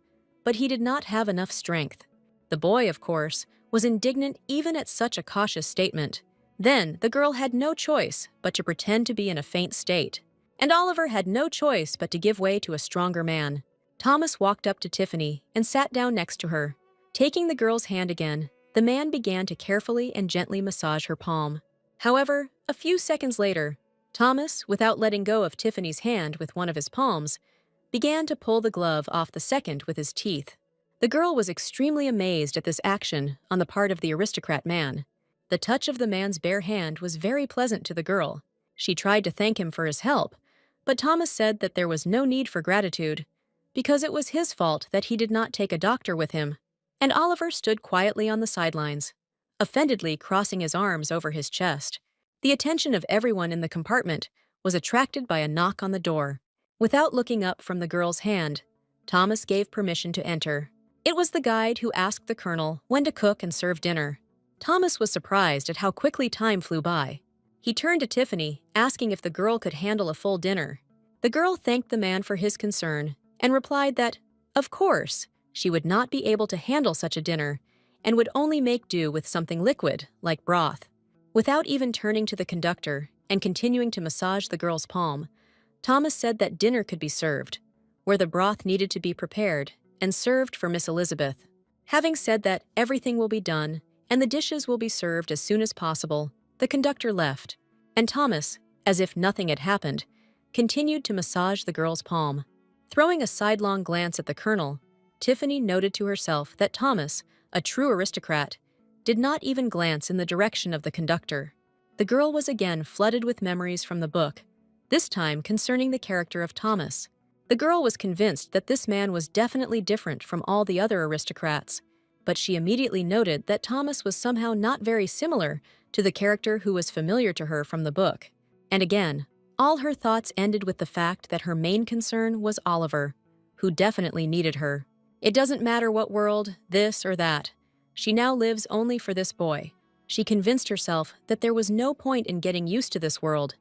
but he did not have enough strength. The boy, of course, was indignant even at such a cautious statement. Then, the girl had no choice but to pretend to be in a faint state, and Oliver had no choice but to give way to a stronger man. Thomas walked up to Tiffany and sat down next to her. Taking the girl's hand again, the man began to carefully and gently massage her palm. However, a few seconds later, Thomas, without letting go of Tiffany's hand with one of his palms, began to pull the glove off the second with his teeth. The girl was extremely amazed at this action on the part of the aristocrat man. The touch of the man's bare hand was very pleasant to the girl. She tried to thank him for his help, but Thomas said that there was no need for gratitude, because it was his fault that he did not take a doctor with him. And Oliver stood quietly on the sidelines, offendedly crossing his arms over his chest. The attention of everyone in the compartment was attracted by a knock on the door. Without looking up from the girl's hand, Thomas gave permission to enter. It was the guide who asked the colonel when to cook and serve dinner. Thomas was surprised at how quickly time flew by. He turned to Tiffany, asking if the girl could handle a full dinner. The girl thanked the man for his concern and replied that, of course, she would not be able to handle such a dinner and would only make do with something liquid, like broth. Without even turning to the conductor and continuing to massage the girl's palm, Thomas said that dinner could be served, where the broth needed to be prepared and served for Miss Elizabeth. Having said that everything will be done and the dishes will be served as soon as possible, the conductor left, and Thomas, as if nothing had happened, continued to massage the girl's palm. Throwing a sidelong glance at the colonel, Tiffany noted to herself that Thomas, a true aristocrat, did not even glance in the direction of the conductor. The girl was again flooded with memories from the book, this time concerning the character of Thomas. The girl was convinced that this man was definitely different from all the other aristocrats, but she immediately noted that Thomas was somehow not very similar to the character who was familiar to her from the book. And again, All her thoughts ended with the fact that her main concern was Oliver, who definitely needed her. It doesn't matter what world, this or that. She now lives only for this boy. She convinced herself that there was no point in getting used to this world,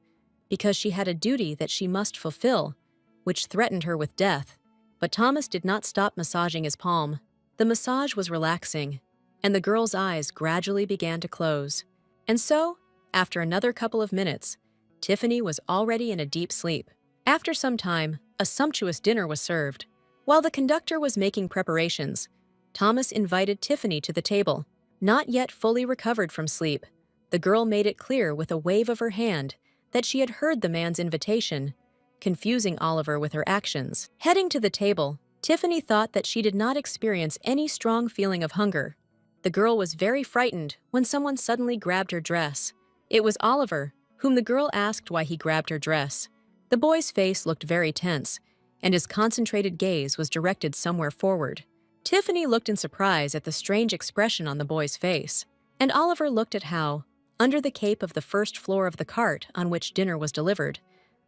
because she had a duty that she must fulfill, which threatened her with death. But Thomas did not stop massaging his palm. The massage was relaxing, and the girl's eyes gradually began to close. And so, after another couple of minutes, Tiffany was already in a deep sleep. After some time, a sumptuous dinner was served. While the conductor was making preparations, Thomas invited Tiffany to the table. Not yet fully recovered from sleep, the girl made it clear with a wave of her hand that she had heard the man's invitation, confusing Oliver with her actions. Heading to the table, Tiffany thought that she did not experience any strong feeling of hunger. The girl was very frightened when someone suddenly grabbed her dress. It was Oliver, whom the girl asked why he grabbed her dress. The boy's face looked very tense, and his concentrated gaze was directed somewhere forward. Tiffany looked in surprise at the strange expression on the boy's face, and Oliver looked at how, under the cape of the first floor of the cart on which dinner was delivered,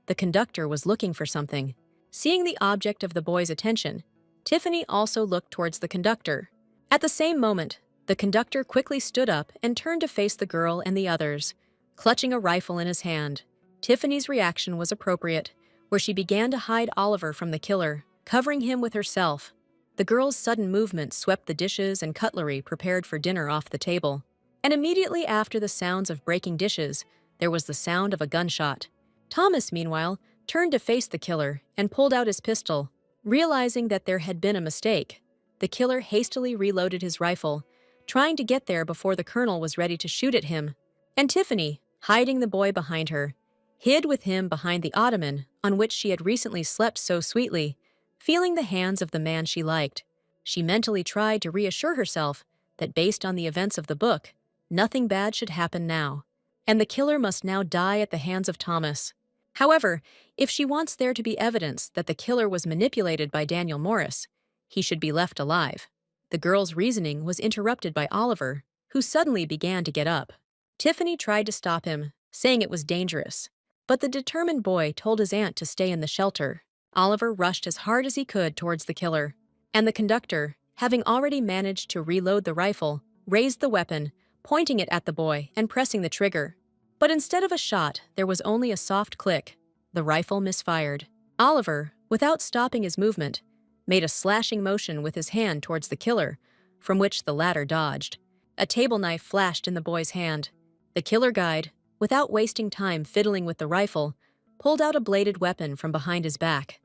the conductor was looking for something. Seeing the object of the boy's attention, Tiffany also looked towards the conductor. At the same moment, the conductor quickly stood up and turned to face the girl and the others, clutching a rifle in his hand. Tiffany's reaction was appropriate, where she began to hide Oliver from the killer, covering him with herself. The girl's sudden movement swept the dishes and cutlery prepared for dinner off the table. And immediately after the sounds of breaking dishes, there was the sound of a gunshot. Thomas, meanwhile, turned to face the killer and pulled out his pistol. Realizing that there had been a mistake, the killer hastily reloaded his rifle, trying to get there before the colonel was ready to shoot at him. And Tiffany, hiding the boy behind her, hid with him behind the ottoman on which she had recently slept so sweetly, feeling the hands of the man she liked. She mentally tried to reassure herself that based on the events of the book, nothing bad should happen now, and the killer must now die at the hands of Thomas. However, if she wants there to be evidence that the killer was manipulated by Daniel Morris, he should be left alive. The girl's reasoning was interrupted by Oliver, who suddenly began to get up. Tiffany tried to stop him, saying it was dangerous, but the determined boy told his aunt to stay in the shelter. Oliver rushed as hard as he could towards the killer, and the conductor, having already managed to reload the rifle, raised the weapon, pointing it at the boy and pressing the trigger. But instead of a shot, there was only a soft click. The rifle misfired. Oliver, without stopping his movement, made a slashing motion with his hand towards the killer, from which the latter dodged. A table knife flashed in the boy's hand. The killer guide, without wasting time fiddling with the rifle, pulled out a bladed weapon from behind his back.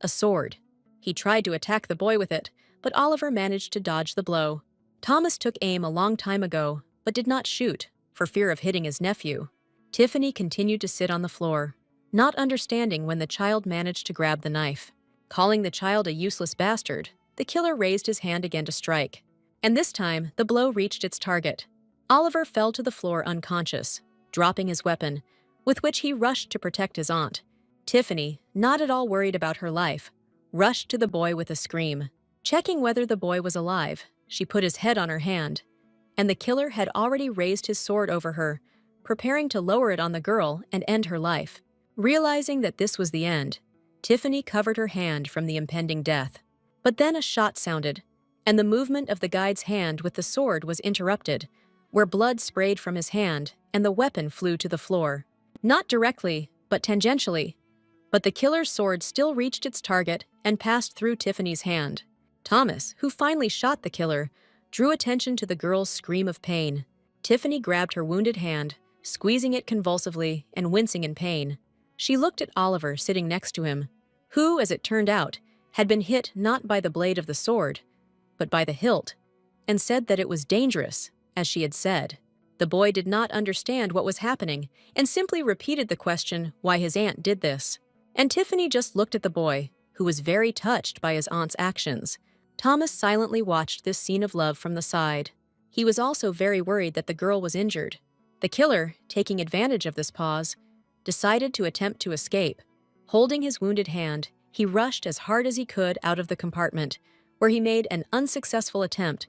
A sword. He tried to attack the boy with it, but Oliver managed to dodge the blow. Thomas took aim a long time ago, but did not shoot, for fear of hitting his nephew. Tiffany continued to sit on the floor, not understanding when the child managed to grab the knife. Calling the child a useless bastard, the killer raised his hand again to strike. And this time, the blow reached its target. Oliver fell to the floor unconscious, dropping his weapon, with which he rushed to protect his aunt. Tiffany, not at all worried about her life, rushed to the boy with a scream. Checking whether the boy was alive, she put his head on her hand, and the killer had already raised his sword over her, preparing to lower it on the girl and end her life. Realizing that this was the end, Tiffany covered her hand from the impending death. But then a shot sounded, and the movement of the guide's hand with the sword was interrupted, where blood sprayed from his hand and the weapon flew to the floor. Not directly, but tangentially. But the killer's sword still reached its target and passed through Tiffany's hand. Thomas, who finally shot the killer, drew attention to the girl's scream of pain. Tiffany grabbed her wounded hand, squeezing it convulsively and wincing in pain. She looked at Oliver sitting next to him, who, as it turned out, had been hit not by the blade of the sword, but by the hilt, and said that it was dangerous, as she had said. The boy did not understand what was happening and simply repeated the question why his aunt did this. And Tiffany just looked at the boy, who was very touched by his aunt's actions. Thomas silently watched this scene of love from the side. He was also very worried that the girl was injured. The killer, taking advantage of this pause, decided to attempt to escape. Holding his wounded hand, he rushed as hard as he could out of the compartment, where he made an unsuccessful attempt,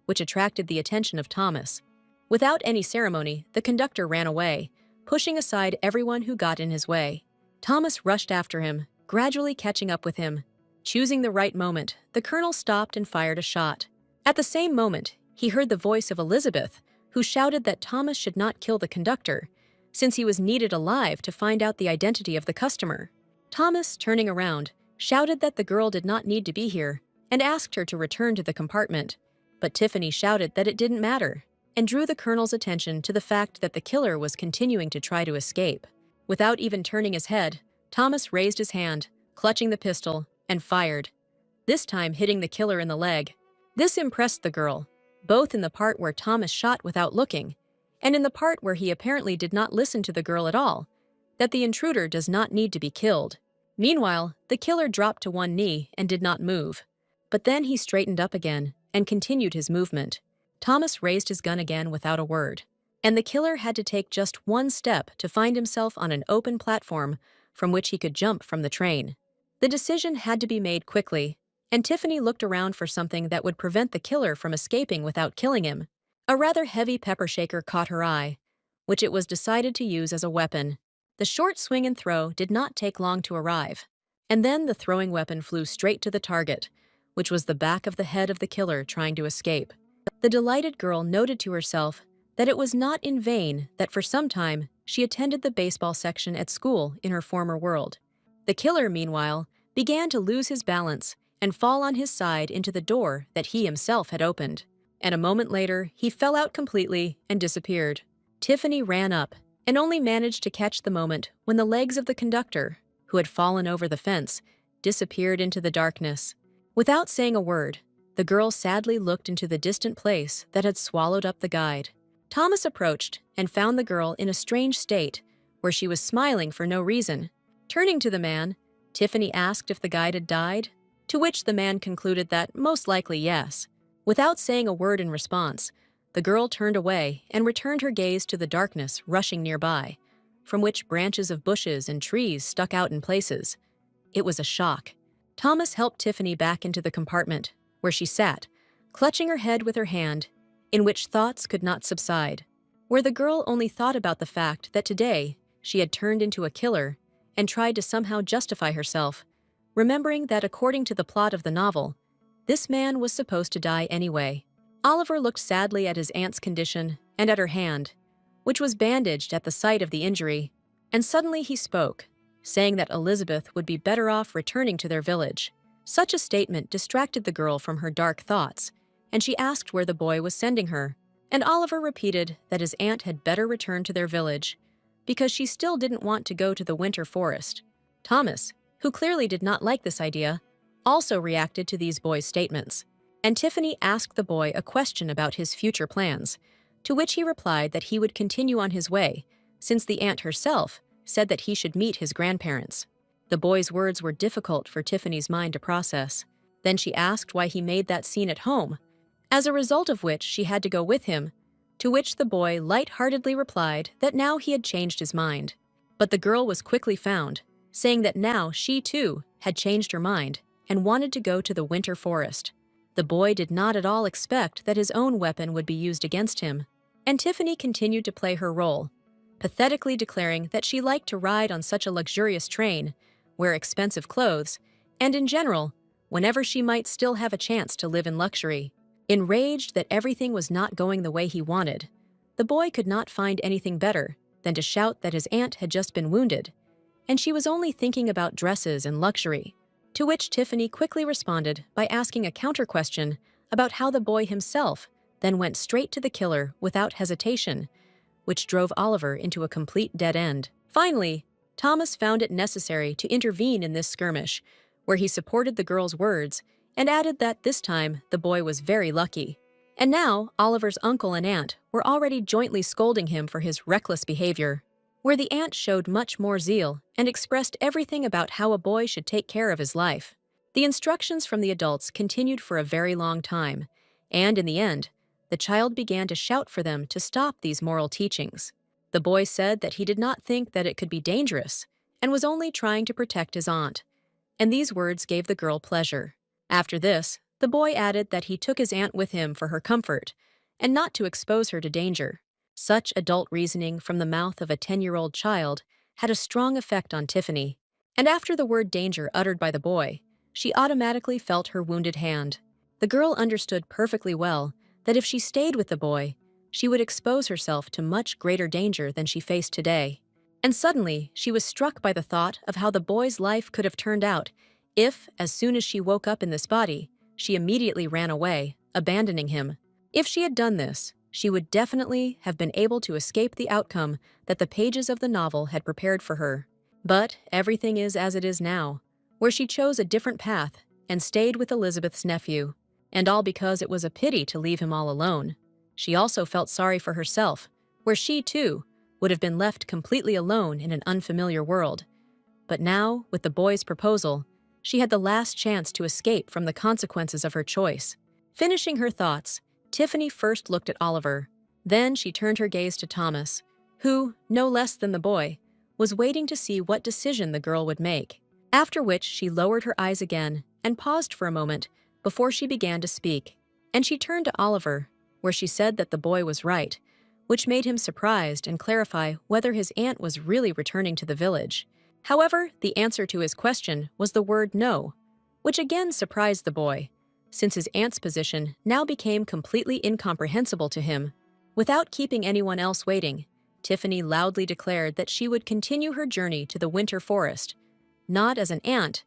which attracted the attention of Thomas. Without any ceremony, the conductor ran away, pushing aside everyone who got in his way. Thomas rushed after him, gradually catching up with him. Choosing the right moment, the colonel stopped and fired a shot. At the same moment, he heard the voice of Elizabeth, who shouted that Thomas should not kill the conductor, since he was needed alive to find out the identity of the customer. Thomas, turning around, shouted that the girl did not need to be here and asked her to return to the compartment. But Tiffany shouted that it didn't matter and drew the colonel's attention to the fact that the killer was continuing to try to escape. Without even turning his head, Thomas raised his hand, clutching the pistol, and fired, this time hitting the killer in the leg. This impressed the girl, both in the part where Thomas shot without looking and in the part where he apparently did not listen to the girl at all, that the intruder does not need to be killed. Meanwhile, the killer dropped to one knee and did not move. But then he straightened up again and continued his movement. Thomas raised his gun again without a word, and the killer had to take just one step to find himself on an open platform from which he could jump from the train. The decision had to be made quickly, and Tiffany looked around for something that would prevent the killer from escaping without killing him. A rather heavy pepper shaker caught her eye, which it was decided to use as a weapon. The short swing and throw did not take long to arrive, and then the throwing weapon flew straight to the target, which was the back of the head of the killer trying to escape. The delighted girl noted to herself that it was not in vain that for some time she attended the baseball section at school in her former world. The killer, meanwhile, began to lose his balance and fall on his side into the door that he himself had opened. And a moment later, he fell out completely and disappeared. Tiffany ran up and only managed to catch the moment when the legs of the conductor, who had fallen over the fence, disappeared into the darkness. Without saying a word, the girl sadly looked into the distant place that had swallowed up the guide. Thomas approached and found the girl in a strange state, where she was smiling for no reason. Turning to the man, Tiffany asked if the guide had died, to which the man concluded that most likely yes. Without saying a word in response, the girl turned away and returned her gaze to the darkness rushing nearby, from which branches of bushes and trees stuck out in places. It was a shock. Thomas helped Tiffany back into the compartment, where she sat, clutching her head with her hand, in which thoughts could not subside, where the girl only thought about the fact that today she had turned into a killer and tried to somehow justify herself, remembering that according to the plot of the novel, this man was supposed to die anyway. Oliver looked sadly at his aunt's condition and at her hand, which was bandaged at the site of the injury, and suddenly he spoke, saying that Elizabeth would be better off returning to their village. Such a statement distracted the girl from her dark thoughts, and she asked where the boy was sending her, and Oliver repeated that his aunt had better return to their village, because she still didn't want to go to the winter forest. Thomas, who clearly did not like this idea, also reacted to these boys' statements, and Tiffany asked the boy a question about his future plans, to which he replied that he would continue on his way, since the aunt herself said that he should meet his grandparents. The boy's words were difficult for Tiffany's mind to process. Then she asked why he made that scene at home, as a result of which she had to go with him, to which the boy light-heartedly replied that now he had changed his mind. But the girl was quickly found, saying that now she too had changed her mind and wanted to go to the winter forest. The boy did not at all expect that his own weapon would be used against him, and Tiffany continued to play her role, pathetically declaring that she liked to ride on such a luxurious train, wear expensive clothes, and in general, whenever she might still have a chance to live in luxury. Enraged that everything was not going the way he wanted, the boy could not find anything better than to shout that his aunt had just been wounded, and she was only thinking about dresses and luxury, to which Tiffany quickly responded by asking a counter-question about how the boy himself then went straight to the killer without hesitation, which drove Oliver into a complete dead end. Finally, Thomas found it necessary to intervene in this skirmish, where he supported the girl's words and added that this time the boy was very lucky. And now Oliver's uncle and aunt were already jointly scolding him for his reckless behavior, where the aunt showed much more zeal and expressed everything about how a boy should take care of his life. The instructions from the adults continued for a very long time, and in the end, the child began to shout for them to stop these moral teachings. The boy said that he did not think that it could be dangerous and was only trying to protect his aunt, and these words gave the girl pleasure. After this, the boy added that he took his aunt with him for her comfort and not to expose her to danger. Such adult reasoning from the mouth of a 10-year-old child had a strong effect on Tiffany. And after the word danger uttered by the boy, she automatically felt her wounded hand. The girl understood perfectly well that if she stayed with the boy, she would expose herself to much greater danger than she faced today. And suddenly, she was struck by the thought of how the boy's life could have turned out if, as soon as she woke up in this body, she immediately ran away, abandoning him. If she had done this, she would definitely have been able to escape the outcome that the pages of the novel had prepared for her. But everything is as it is now, where she chose a different path and stayed with Elizabeth's nephew, and all because it was a pity to leave him all alone. She also felt sorry for herself, where she, too, would have been left completely alone in an unfamiliar world. But now, with the boy's proposal, she had the last chance to escape from the consequences of her choice. Finishing her thoughts, Tiffany first looked at Oliver. Then she turned her gaze to Thomas, who, no less than the boy, was waiting to see what decision the girl would make. After which she lowered her eyes again and paused for a moment before she began to speak. And she turned to Oliver, where she said that the boy was right, which made him surprised and clarify whether his aunt was really returning to the village. However, the answer to his question was the word no, which again surprised the boy, since his aunt's position now became completely incomprehensible to him. Without keeping anyone else waiting, Tiffany loudly declared that she would continue her journey to the winter forest, not as an aunt,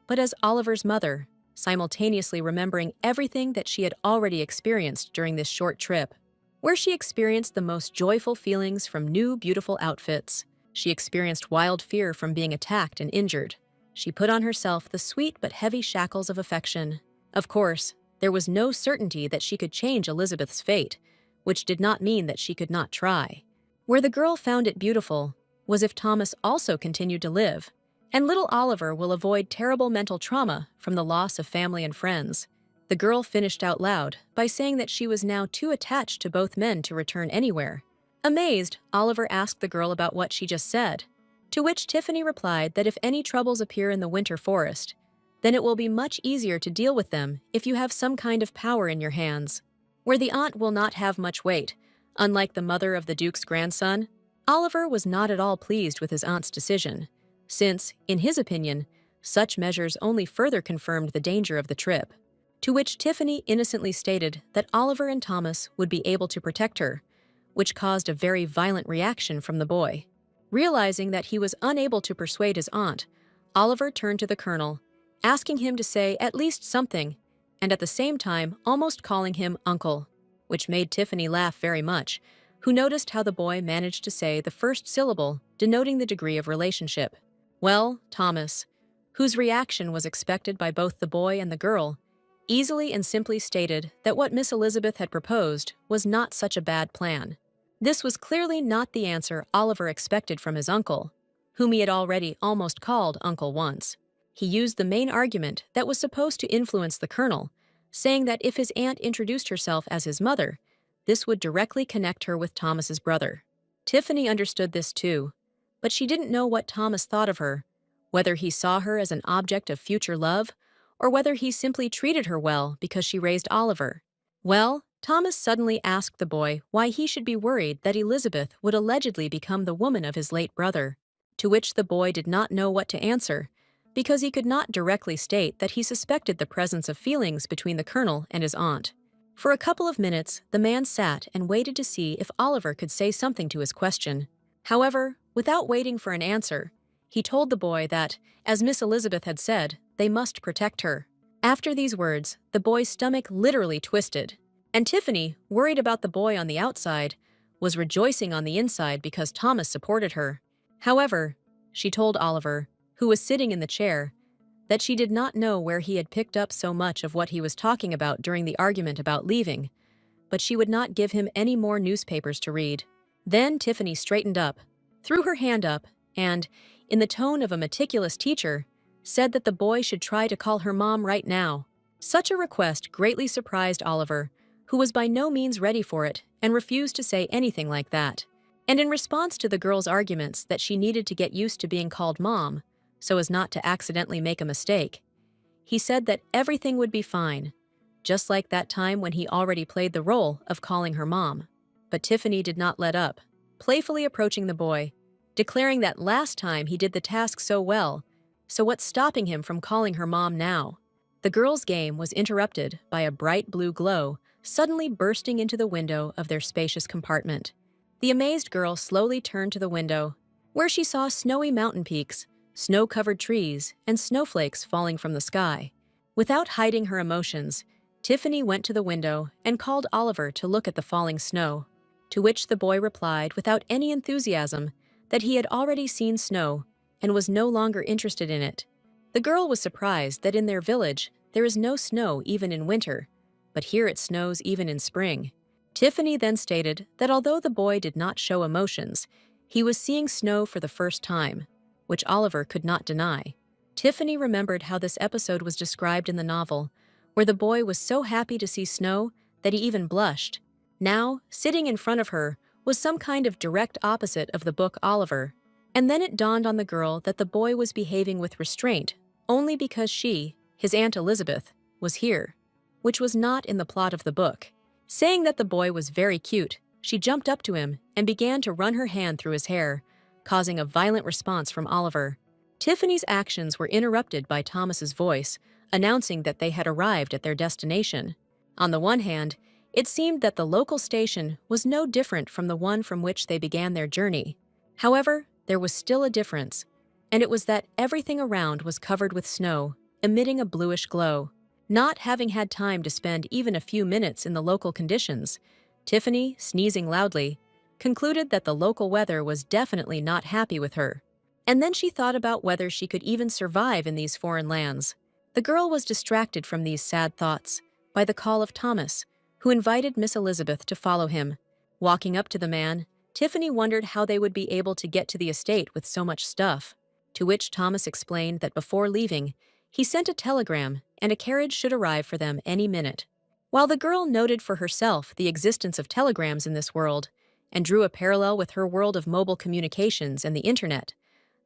but as Oliver's mother, simultaneously remembering everything that she had already experienced during this short trip, where she experienced the most joyful feelings from new, beautiful outfits. She experienced wild fear from being attacked and injured. She put on herself the sweet but heavy shackles of affection. Of course, there was no certainty that she could change Elizabeth's fate, which did not mean that she could not try. Where the girl found it beautiful was if Thomas also continued to live, and little Oliver will avoid terrible mental trauma from the loss of family and friends. The girl finished out loud by saying that she was now too attached to both men to return anywhere. Amazed, Oliver asked the girl about what she just said, to which Tiffany replied that if any troubles appear in the winter forest, then it will be much easier to deal with them if you have some kind of power in your hands. Where the aunt will not have much weight, unlike the mother of the Duke's grandson, Oliver was not at all pleased with his aunt's decision, since, in his opinion, such measures only further confirmed the danger of the trip. To which Tiffany innocently stated that Oliver and Thomas would be able to protect her, which caused a very violent reaction from the boy. Realizing that he was unable to persuade his aunt, Oliver turned to the colonel, asking him to say at least something, and at the same time almost calling him uncle, which made Tiffany laugh very much, who noticed how the boy managed to say the first syllable, denoting the degree of relationship. Well, Thomas, whose reaction was expected by both the boy and the girl, easily and simply stated that what Miss Elizabeth had proposed was not such a bad plan. This was clearly not the answer Oliver expected from his uncle, whom he had already almost called uncle once. He used the main argument that was supposed to influence the colonel, saying that if his aunt introduced herself as his mother, this would directly connect her with Thomas's brother. Tiffany understood this too, but she didn't know what Thomas thought of her, whether he saw her as an object of future love, or whether he simply treated her well because she raised Oliver. Well, Thomas suddenly asked the boy why he should be worried that Elizabeth would allegedly become the woman of his late brother, to which the boy did not know what to answer, because he could not directly state that he suspected the presence of feelings between the colonel and his aunt. For a couple of minutes, the man sat and waited to see if Oliver could say something to his question. However, without waiting for an answer, he told the boy that, as Miss Elizabeth had said, they must protect her. After these words, the boy's stomach literally twisted, and Tiffany, worried about the boy on the outside, was rejoicing on the inside because Thomas supported her. However, she told Oliver, who was sitting in the chair, that she did not know where he had picked up so much of what he was talking about during the argument about leaving, but she would not give him any more newspapers to read. Then Tiffany straightened up, threw her hand up, and, in the tone of a meticulous teacher, said that the boy should try to call her mom right now. Such a request greatly surprised Oliver, who was by no means ready for it and refused to say anything like that. And in response to the girl's arguments that she needed to get used to being called mom, so as not to accidentally make a mistake, he said that everything would be fine, just like that time when he already played the role of calling her mom. But Tiffany did not let up, playfully approaching the boy, declaring that last time he did the task so well, so what's stopping him from calling her mom now? The girl's game was interrupted by a bright blue glow suddenly bursting into the window of their spacious compartment. The amazed girl slowly turned to the window, where she saw snowy mountain peaks, snow-covered trees, and snowflakes falling from the sky. Without hiding her emotions, Tiffany went to the window and called Oliver to look at the falling snow, to which the boy replied without any enthusiasm that he had already seen snow and was no longer interested in it. The girl was surprised that in their village there is no snow even in winter, but here it snows even in spring. Tiffany then stated that although the boy did not show emotions, he was seeing snow for the first time, which Oliver could not deny. Tiffany remembered how this episode was described in the novel, where the boy was so happy to see snow that he even blushed. Now, sitting in front of her was some kind of direct opposite of the book Oliver. And then it dawned on the girl that the boy was behaving with restraint only because she, his Aunt Elizabeth, was here, which was not in the plot of the book. Saying that the boy was very cute, she jumped up to him and began to run her hand through his hair, causing a violent response from Oliver. Tiffany's actions were interrupted by Thomas's voice, announcing that they had arrived at their destination. On the one hand, it seemed that the local station was no different from the one from which they began their journey. However, there was still a difference, and it was that everything around was covered with snow, emitting a bluish glow. Not having had time to spend even a few minutes in the local conditions, Tiffany, sneezing loudly, concluded that the local weather was definitely not happy with her. And then she thought about whether she could even survive in these foreign lands. The girl was distracted from these sad thoughts by the call of Thomas, who invited Miss Elizabeth to follow him. Walking up to the man, Tiffany wondered how they would be able to get to the estate with so much stuff, to which Thomas explained that before leaving, he sent a telegram and a carriage should arrive for them any minute. While the girl noted for herself the existence of telegrams in this world and drew a parallel with her world of mobile communications and the internet,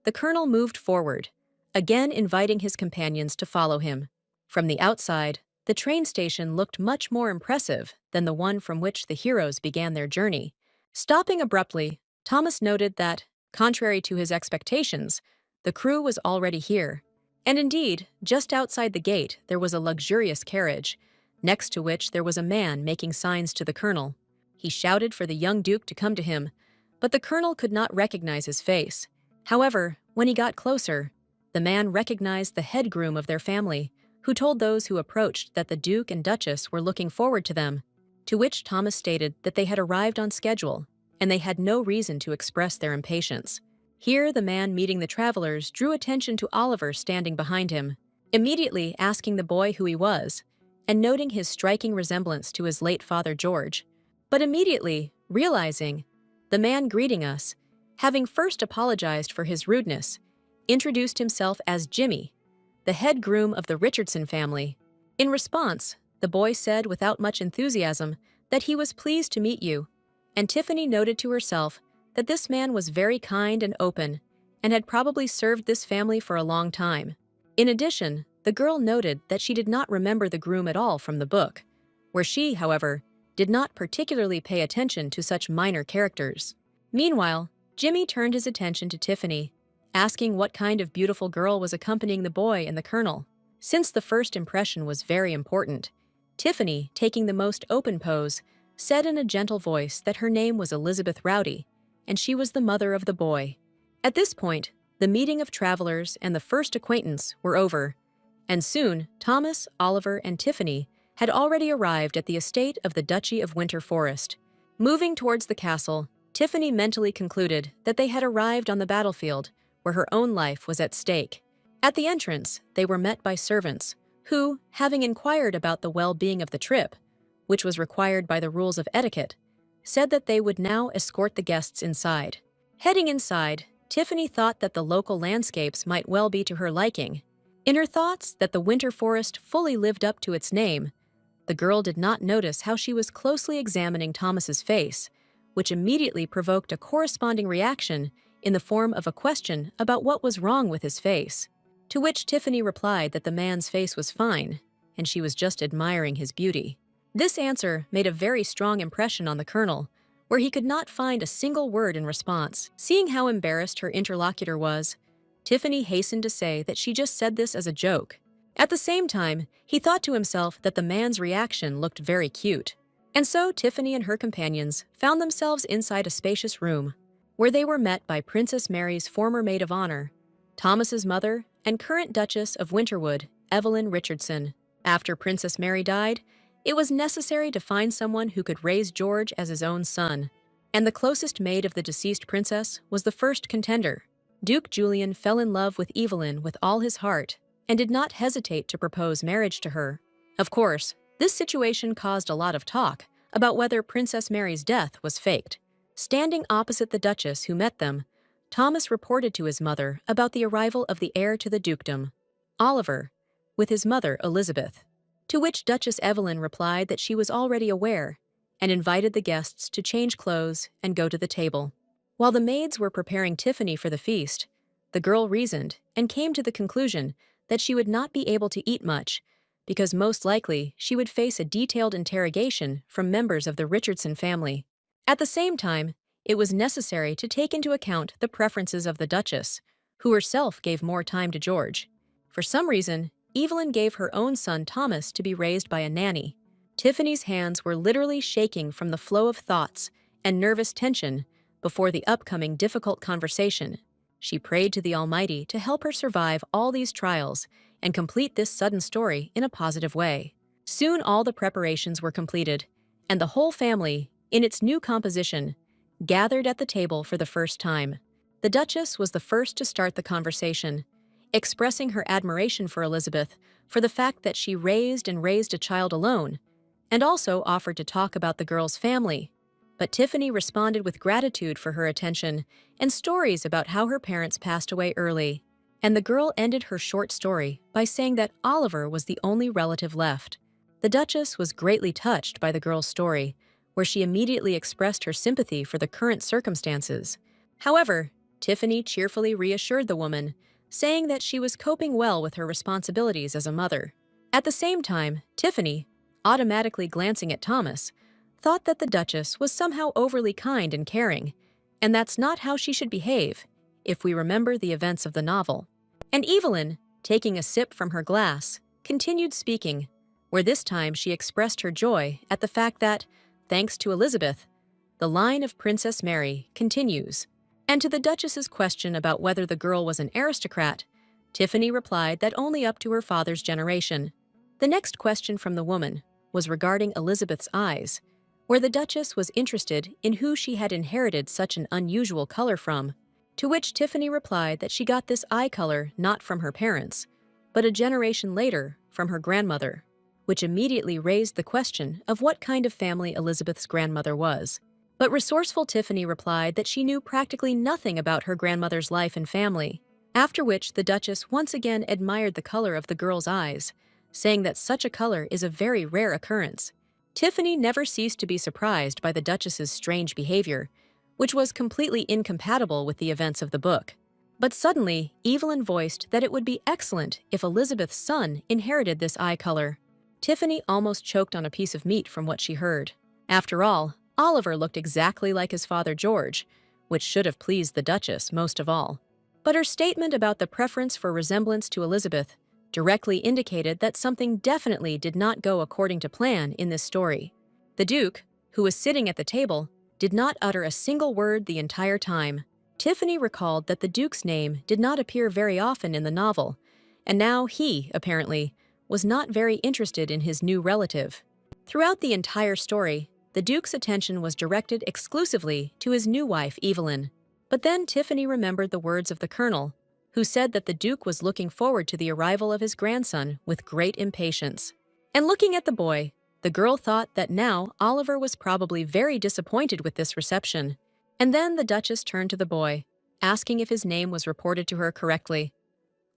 the colonel moved forward, again inviting his companions to follow him. From the outside, the train station looked much more impressive than the one from which the heroes began their journey. Stopping abruptly, Thomas noted that, contrary to his expectations, the crew was already here. And indeed, just outside the gate there was a luxurious carriage, next to which there was a man making signs to the colonel. He shouted for the young duke to come to him, but the colonel could not recognize his face. However, when he got closer, the man recognized the head groom of their family, who told those who approached that the duke and duchess were looking forward to them, to which Thomas stated that they had arrived on schedule, and they had no reason to express their impatience. Here, the man meeting the travelers drew attention to Oliver standing behind him, immediately asking the boy who he was, and noting his striking resemblance to his late father George, but immediately realizing the man greeting us, having first apologized for his rudeness, introduced himself as Jimmy, the head groom of the Richardson family. In response, the boy said without much enthusiasm that he was pleased to meet you, and Tiffany noted to herself that this man was very kind and open and had probably served this family for a long time. In addition, the girl noted that she did not remember the groom at all from the book, where she, however, did not particularly pay attention to such minor characters. Meanwhile, Jimmy turned his attention to Tiffany, asking what kind of beautiful girl was accompanying the boy and the colonel. Since the first impression was very important, Tiffany, taking the most open pose, said in a gentle voice that her name was Elizabeth Rowdy, and she was the mother of the boy. At this point, the meeting of travelers and the first acquaintance were over, and soon Thomas, Oliver, and Tiffany had already arrived at the estate of the Duchy of Winter Forest. Moving towards the castle, Tiffany mentally concluded that they had arrived on the battlefield, where her own life was at stake. At the entrance, they were met by servants, who, having inquired about the well-being of the trip, which was required by the rules of etiquette, said that they would now escort the guests inside. Heading inside, Tiffany thought that the local landscapes might well be to her liking. In her thoughts that the Winter Forest fully lived up to its name, the girl did not notice how she was closely examining Thomas's face, which immediately provoked a corresponding reaction in the form of a question about what was wrong with his face, to which Tiffany replied that the man's face was fine, and she was just admiring his beauty. This answer made a very strong impression on the colonel, where he could not find a single word in response. Seeing how embarrassed her interlocutor was, Tiffany hastened to say that she just said this as a joke. At the same time, he thought to himself that the man's reaction looked very cute. And so Tiffany and her companions found themselves inside a spacious room, where they were met by Princess Mary's former maid of honor, Thomas's mother, and current Duchess of Winterwood, Evelyn Richardson. After Princess Mary died, it was necessary to find someone who could raise George as his own son, and the closest maid of the deceased princess was the first contender. Duke Julian fell in love with Evelyn with all his heart and did not hesitate to propose marriage to her. Of course, this situation caused a lot of talk about whether Princess Mary's death was faked. Standing opposite the Duchess who met them, Thomas reported to his mother about the arrival of the heir to the dukedom, Oliver, with his mother Elizabeth, to which Duchess Evelyn replied that she was already aware and invited the guests to change clothes and go to the table. While the maids were preparing Tiffany for the feast, the girl reasoned and came to the conclusion that she would not be able to eat much because most likely she would face a detailed interrogation from members of the Richardson family. At the same time, it was necessary to take into account the preferences of the Duchess, who herself gave more time to George. For some reason, Evelyn gave her own son Thomas to be raised by a nanny. Tiffany's hands were literally shaking from the flow of thoughts and nervous tension before the upcoming difficult conversation. She prayed to the Almighty to help her survive all these trials and complete this sudden story in a positive way. Soon all the preparations were completed, and the whole family, in its new composition, gathered at the table for the first time. The Duchess was the first to start the conversation, expressing her admiration for Elizabeth for the fact that she raised a child alone, and also offered to talk about the girl's family. But Tiffany responded with gratitude for her attention and stories about how her parents passed away early. And the girl ended her short story by saying that Oliver was the only relative left. The Duchess was greatly touched by the girl's story, where she immediately expressed her sympathy for the current circumstances. However, Tiffany cheerfully reassured the woman, saying that she was coping well with her responsibilities as a mother. At the same time, Tiffany, automatically glancing at Thomas, thought that the Duchess was somehow overly kind and caring, and that's not how she should behave, if we remember the events of the novel. And Evelyn, taking a sip from her glass, continued speaking, where this time she expressed her joy at the fact that, thanks to Elizabeth, the line of Princess Mary continues. And to the Duchess's question about whether the girl was an aristocrat, Tiffany replied that only up to her father's generation. The next question from the woman was regarding Elizabeth's eyes, where the Duchess was interested in who she had inherited such an unusual color from, to which Tiffany replied that she got this eye color not from her parents, but a generation later from her grandmother, which immediately raised the question of what kind of family Elizabeth's grandmother was. But resourceful Tiffany replied that she knew practically nothing about her grandmother's life and family, after which the Duchess once again admired the color of the girl's eyes, saying that such a color is a very rare occurrence. Tiffany never ceased to be surprised by the Duchess's strange behavior, which was completely incompatible with the events of the book. But suddenly, Evelyn voiced that it would be excellent if Elizabeth's son inherited this eye color. Tiffany almost choked on a piece of meat from what she heard. After all, Oliver looked exactly like his father George, which should have pleased the Duchess most of all. But her statement about the preference for resemblance to Elizabeth directly indicated that something definitely did not go according to plan in this story. The Duke, who was sitting at the table, did not utter a single word the entire time. Tiffany recalled that the Duke's name did not appear very often in the novel, and now he, apparently, was not very interested in his new relative. Throughout the entire story, the Duke's attention was directed exclusively to his new wife, Evelyn. But then Tiffany remembered the words of the Colonel, who said that the Duke was looking forward to the arrival of his grandson with great impatience. And looking at the boy, the girl thought that now Oliver was probably very disappointed with this reception. And then the Duchess turned to the boy, asking if his name was reported to her correctly.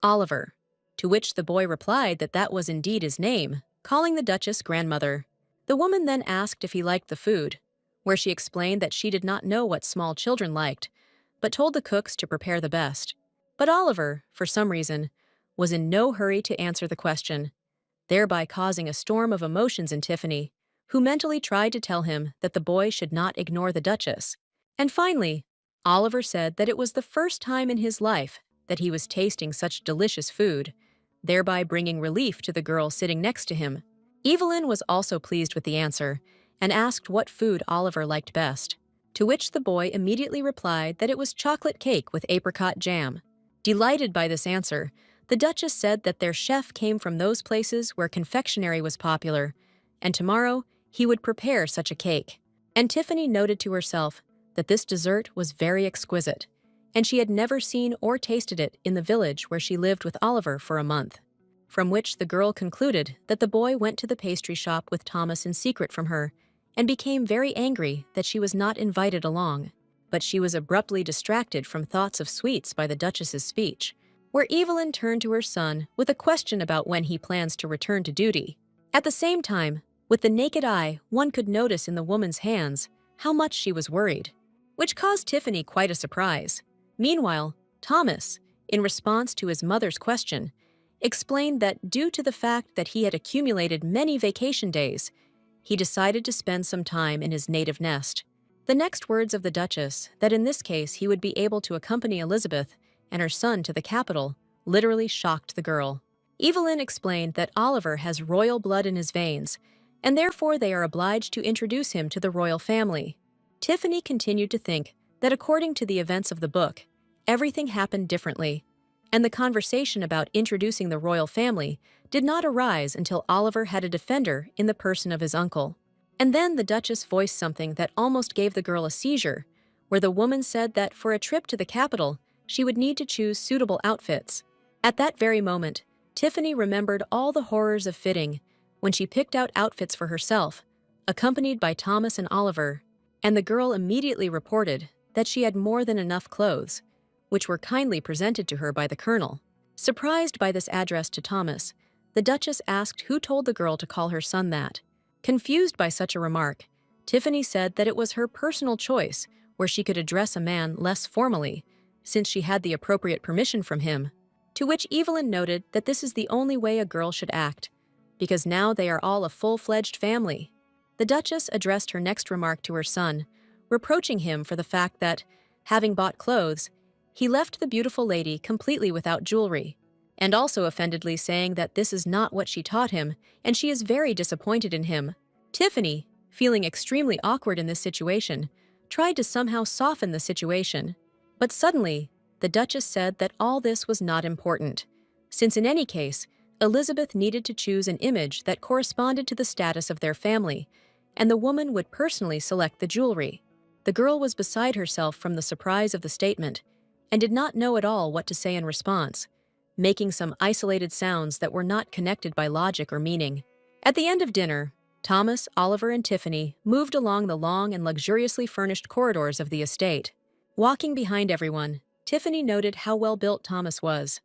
Oliver, to which the boy replied that that was indeed his name, calling the Duchess grandmother. The woman then asked if he liked the food, where she explained that she did not know what small children liked, but told the cooks to prepare the best. But Oliver, for some reason, was in no hurry to answer the question, thereby causing a storm of emotions in Tiffany, who mentally tried to tell him that the boy should not ignore the Duchess. And finally, Oliver said that it was the first time in his life that he was tasting such delicious food, thereby bringing relief to the girl sitting next to him. Evelyn was also pleased with the answer and asked what food Oliver liked best, to which the boy immediately replied that it was chocolate cake with apricot jam. Delighted by this answer, the Duchess said that their chef came from those places where confectionery was popular, and tomorrow he would prepare such a cake. And Tiffany noted to herself that this dessert was very exquisite, and she had never seen or tasted it in the village where she lived with Oliver for a month. From which the girl concluded that the boy went to the pastry shop with Thomas in secret from her and became very angry that she was not invited along. But she was abruptly distracted from thoughts of sweets by the Duchess's speech, where Evelyn turned to her son with a question about when he plans to return to duty. At the same time, with the naked eye, one could notice in the woman's hands how much she was worried, which caused Tiffany quite a surprise. Meanwhile, Thomas, in response to his mother's question, explained that due to the fact that he had accumulated many vacation days, he decided to spend some time in his native nest. The next words of the Duchess, that in this case he would be able to accompany Elizabeth and her son to the capital, literally shocked the girl. Evelyn explained that Oliver has royal blood in his veins, and therefore they are obliged to introduce him to the royal family. Tiffany continued to think that according to the events of the book, everything happened differently, and the conversation about introducing the royal family did not arise until Oliver had a defender in the person of his uncle. And then the Duchess voiced something that almost gave the girl a seizure, where the woman said that for a trip to the capital, she would need to choose suitable outfits. At that very moment, Tiffany remembered all the horrors of fitting when she picked out outfits for herself, accompanied by Thomas and Oliver, and the girl immediately reported that she had more than enough clothes, which were kindly presented to her by the colonel. Surprised by this address to Thomas, the Duchess asked who told the girl to call her son that. Confused by such a remark, Tiffany said that it was her personal choice where she could address a man less formally, since she had the appropriate permission from him, to which Evelyn noted that this is the only way a girl should act, because now they are all a full-fledged family. The Duchess addressed her next remark to her son, reproaching him for the fact that, having bought clothes, he left the beautiful lady completely without jewelry, and also offendedly saying that this is not what she taught him, and she is very disappointed in him. Tiffany, feeling extremely awkward in this situation, tried to somehow soften the situation, but suddenly, the Duchess said that all this was not important, since in any case, Elizabeth needed to choose an image that corresponded to the status of their family, and the woman would personally select the jewelry. The girl was beside herself from the surprise of the statement, and did not know at all what to say in response, making some isolated sounds that were not connected by logic or meaning. At the end of dinner, Thomas, Oliver, and Tiffany moved along the long and luxuriously furnished corridors of the estate. Walking behind everyone, Tiffany noted how well-built Thomas was,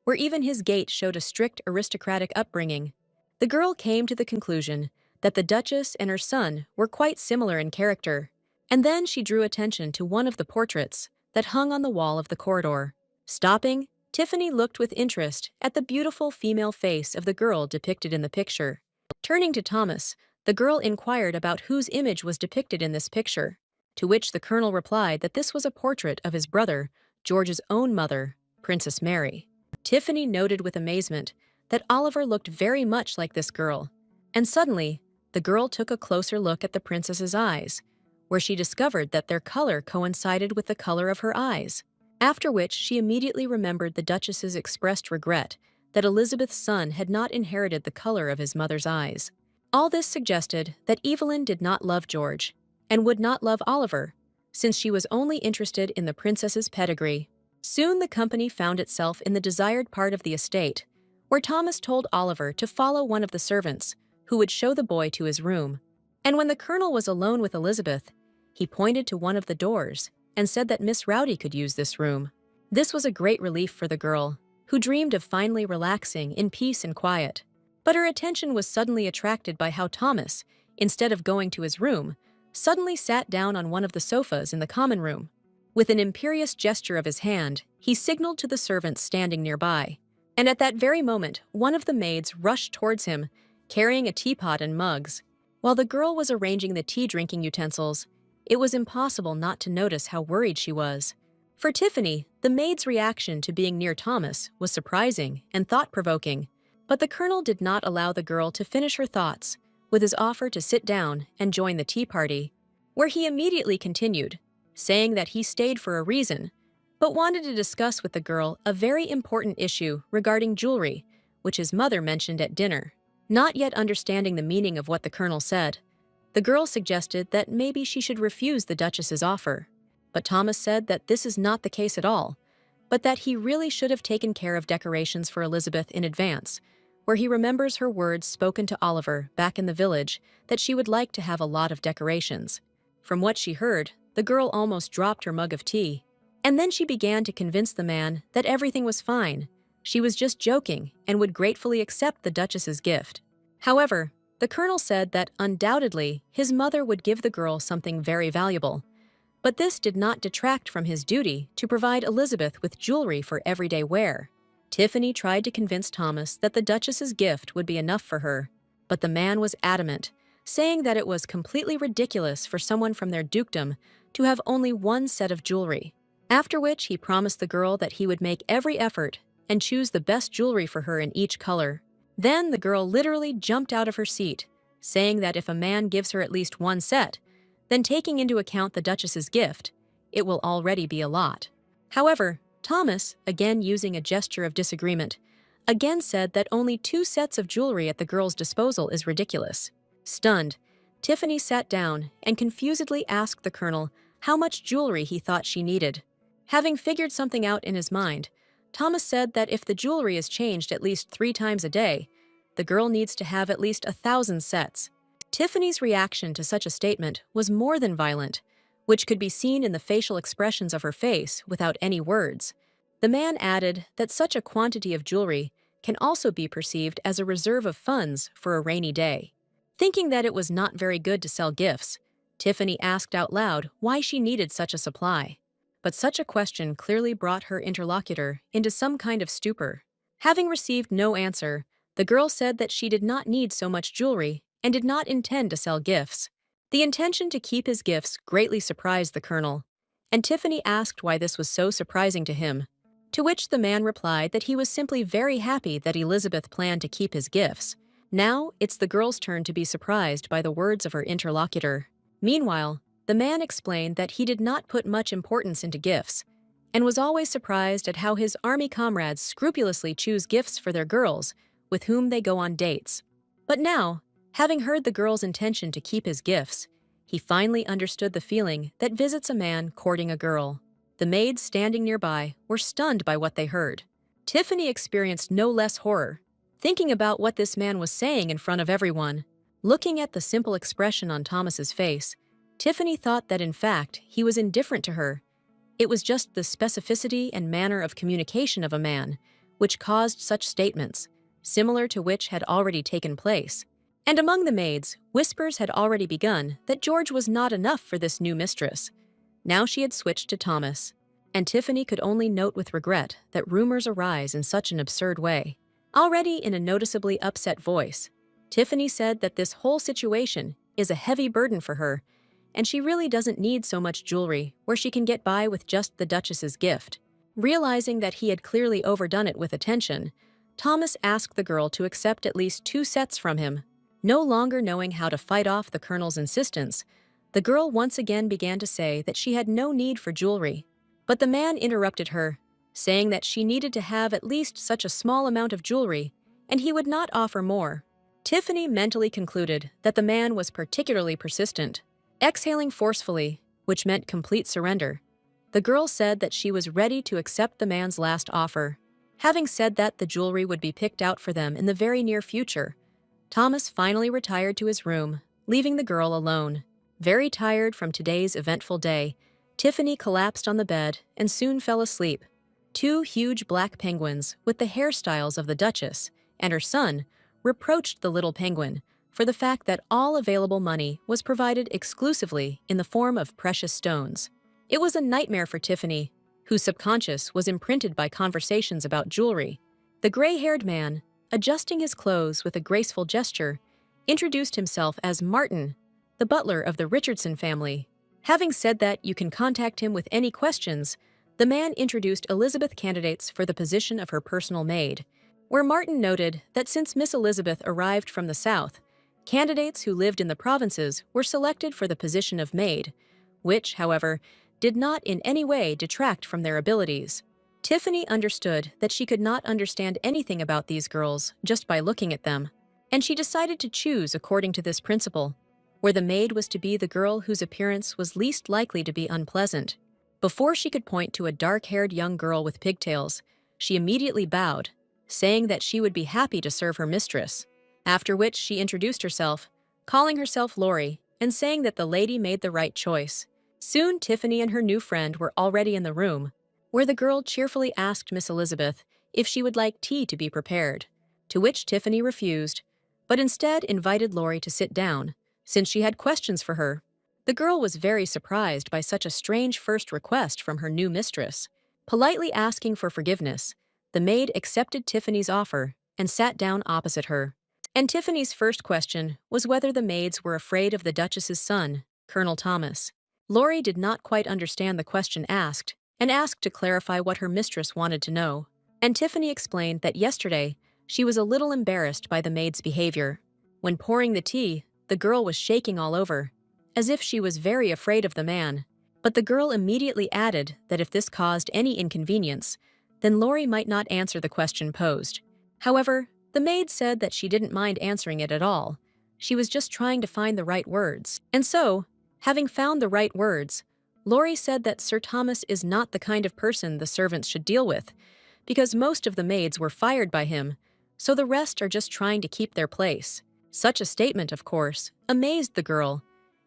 where even his gait showed a strict aristocratic upbringing. The girl came to the conclusion that the Duchess and her son were quite similar in character, and then she drew attention to one of the portraits that hung on the wall of the corridor. Stopping, Tiffany looked with interest at the beautiful female face of the girl depicted in the picture. Turning to Thomas, the girl inquired about whose image was depicted in this picture, to which the colonel replied that this was a portrait of his brother, George's own mother, Princess Mary. Tiffany noted with amazement that Oliver looked very much like this girl, and suddenly, the girl took a closer look at the princess's eyes, where she discovered that their color coincided with the color of her eyes, after which she immediately remembered the Duchess's expressed regret that Elizabeth's son had not inherited the color of his mother's eyes. All this suggested that Evelyn did not love George, and would not love Oliver, since she was only interested in the princess's pedigree. Soon the company found itself in the desired part of the estate, where Thomas told Oliver to follow one of the servants, who would show the boy to his room. And when the colonel was alone with Elizabeth, he pointed to one of the doors and said that Miss Rowdy could use this room. This was a great relief for the girl, who dreamed of finally relaxing in peace and quiet. But her attention was suddenly attracted by how Thomas, instead of going to his room, suddenly sat down on one of the sofas in the common room. With an imperious gesture of his hand, he signaled to the servants standing nearby. And at that very moment, one of the maids rushed towards him, carrying a teapot and mugs. While the girl was arranging the tea-drinking utensils, it was impossible not to notice how worried she was. For Tiffany, the maid's reaction to being near Thomas was surprising and thought-provoking, but the colonel did not allow the girl to finish her thoughts with his offer to sit down and join the tea party, where he immediately continued, saying that he stayed for a reason, but wanted to discuss with the girl a very important issue regarding jewelry, which his mother mentioned at dinner. Not yet understanding the meaning of what the colonel said, the girl suggested that maybe she should refuse the Duchess's offer. But Thomas said that this is not the case at all, but that he really should have taken care of decorations for Elizabeth in advance, where he remembers her words spoken to Oliver back in the village that she would like to have a lot of decorations. From what she heard, the girl almost dropped her mug of tea. And then she began to convince the man that everything was fine. She was just joking and would gratefully accept the Duchess's gift. However, the colonel said that undoubtedly his mother would give the girl something very valuable. But this did not detract from his duty to provide Elizabeth with jewelry for everyday wear. Tiffany tried to convince Thomas that the Duchess's gift would be enough for her, but the man was adamant, saying that it was completely ridiculous for someone from their dukedom to have only one set of jewelry. After which he promised the girl that he would make every effort and choose the best jewelry for her in each color. Then the girl literally jumped out of her seat, saying that if a man gives her at least one set, then taking into account the Duchess's gift, it will already be a lot. However, Thomas, again using a gesture of disagreement, again said that only 2 sets of jewelry at the girl's disposal is ridiculous. Stunned, Tiffany sat down and confusedly asked the colonel how much jewelry he thought she needed. Having figured something out in his mind, Thomas said that if the jewelry is changed at least 3 times a day, the girl needs to have at least 1,000 sets. Tiffany's reaction to such a statement was more than violent, which could be seen in the facial expressions of her face without any words. The man added that such a quantity of jewelry can also be perceived as a reserve of funds for a rainy day. Thinking that it was not very good to sell gifts, Tiffany asked out loud why she needed such a supply. But such a question clearly brought her interlocutor into some kind of stupor. Having received no answer, the girl said that she did not need so much jewelry and did not intend to sell gifts. The intention to keep his gifts greatly surprised the colonel, and Tiffany asked why this was so surprising to him, to which the man replied that he was simply very happy that Elizabeth planned to keep his gifts. Now it's the girl's turn to be surprised by the words of her interlocutor. Meanwhile, the man explained that he did not put much importance into gifts, and was always surprised at how his army comrades scrupulously choose gifts for their girls with whom they go on dates. But now, having heard the girl's intention to keep his gifts, he finally understood the feeling that visits a man courting a girl. The maids standing nearby were stunned by what they heard. Tiffany experienced no less horror, thinking about what this man was saying in front of everyone. Looking at the simple expression on Thomas's face, Tiffany thought that in fact he was indifferent to her. It was just the specificity and manner of communication of a man which caused such statements, similar to which had already taken place. And among the maids, whispers had already begun that George was not enough for this new mistress. Now she had switched to Thomas, and Tiffany could only note with regret that rumors arise in such an absurd way. Already in a noticeably upset voice, Tiffany said that this whole situation is a heavy burden for her, and she really doesn't need so much jewelry where she can get by with just the Duchess's gift. Realizing that he had clearly overdone it with attention, Thomas asked the girl to accept at least 2 sets from him. No longer knowing how to fight off the colonel's insistence, the girl once again began to say that she had no need for jewelry. But the man interrupted her, saying that she needed to have at least such a small amount of jewelry, and he would not offer more. Tiffany mentally concluded that the man was particularly persistent. Exhaling forcefully, which meant complete surrender, the girl said that she was ready to accept the man's last offer. Having said that the jewelry would be picked out for them in the very near future, Thomas finally retired to his room, leaving the girl alone. Very tired from today's eventful day, Tiffany collapsed on the bed and soon fell asleep. 2 huge black penguins with the hairstyles of the Duchess and her son reproached the little penguin for the fact that all available money was provided exclusively in the form of precious stones. It was a nightmare for Tiffany, whose subconscious was imprinted by conversations about jewelry. The gray-haired man, adjusting his clothes with a graceful gesture, introduced himself as Martin, the butler of the Richardson family. Having said that you can contact him with any questions, the man introduced Elizabeth candidates for the position of her personal maid, where Martin noted that since Miss Elizabeth arrived from the South, candidates who lived in the provinces were selected for the position of maid, which, however, did not in any way detract from their abilities. Tiffany understood that she could not understand anything about these girls just by looking at them, and she decided to choose according to this principle, where the maid was to be the girl whose appearance was least likely to be unpleasant. Before she could point to a dark-haired young girl with pigtails, she immediately bowed, saying that she would be happy to serve her mistress, after which she introduced herself, calling herself Lori, and saying that the lady made the right choice. Soon Tiffany and her new friend were already in the room, where the girl cheerfully asked Miss Elizabeth if she would like tea to be prepared, to which Tiffany refused, but instead invited Lori to sit down, since she had questions for her. The girl was very surprised by such a strange first request from her new mistress. Politely asking for forgiveness, the maid accepted Tiffany's offer and sat down opposite her. And Tiffany's first question was whether the maids were afraid of the Duchess's son, Colonel Thomas. Lori did not quite understand the question asked and asked to clarify what her mistress wanted to know. And Tiffany explained that yesterday she was a little embarrassed by the maid's behavior. When pouring the tea, the girl was shaking all over, as if she was very afraid of the man. But the girl immediately added that if this caused any inconvenience, then Lori might not answer the question posed. However, the maid said that she didn't mind answering it at all. She was just trying to find the right words. And so, having found the right words, Lori said that Sir Thomas is not the kind of person the servants should deal with, because most of the maids were fired by him, so the rest are just trying to keep their place. Such a statement, of course, amazed the girl,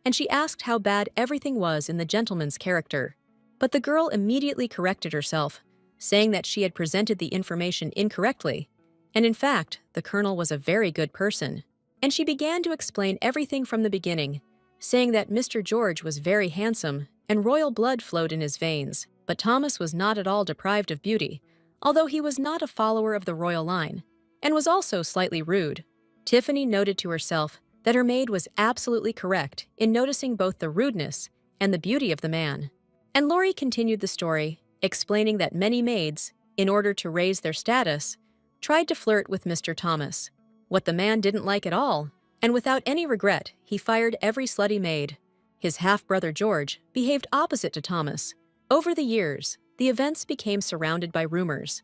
and she asked how bad everything was in the gentleman's character. But the girl immediately corrected herself, saying that she had presented the information incorrectly, and in fact, the colonel was a very good person. And she began to explain everything from the beginning, saying that Mr. George was very handsome and royal blood flowed in his veins, but Thomas was not at all deprived of beauty, although he was not a follower of the royal line, and was also slightly rude. Tiffany noted to herself that her maid was absolutely correct in noticing both the rudeness and the beauty of the man. And Lori continued the story, explaining that many maids, in order to raise their status, tried to flirt with Mr. Thomas, what the man didn't like at all, and without any regret, he fired every slutty maid. His half-brother George behaved opposite to Thomas. Over the years, the events became surrounded by rumors.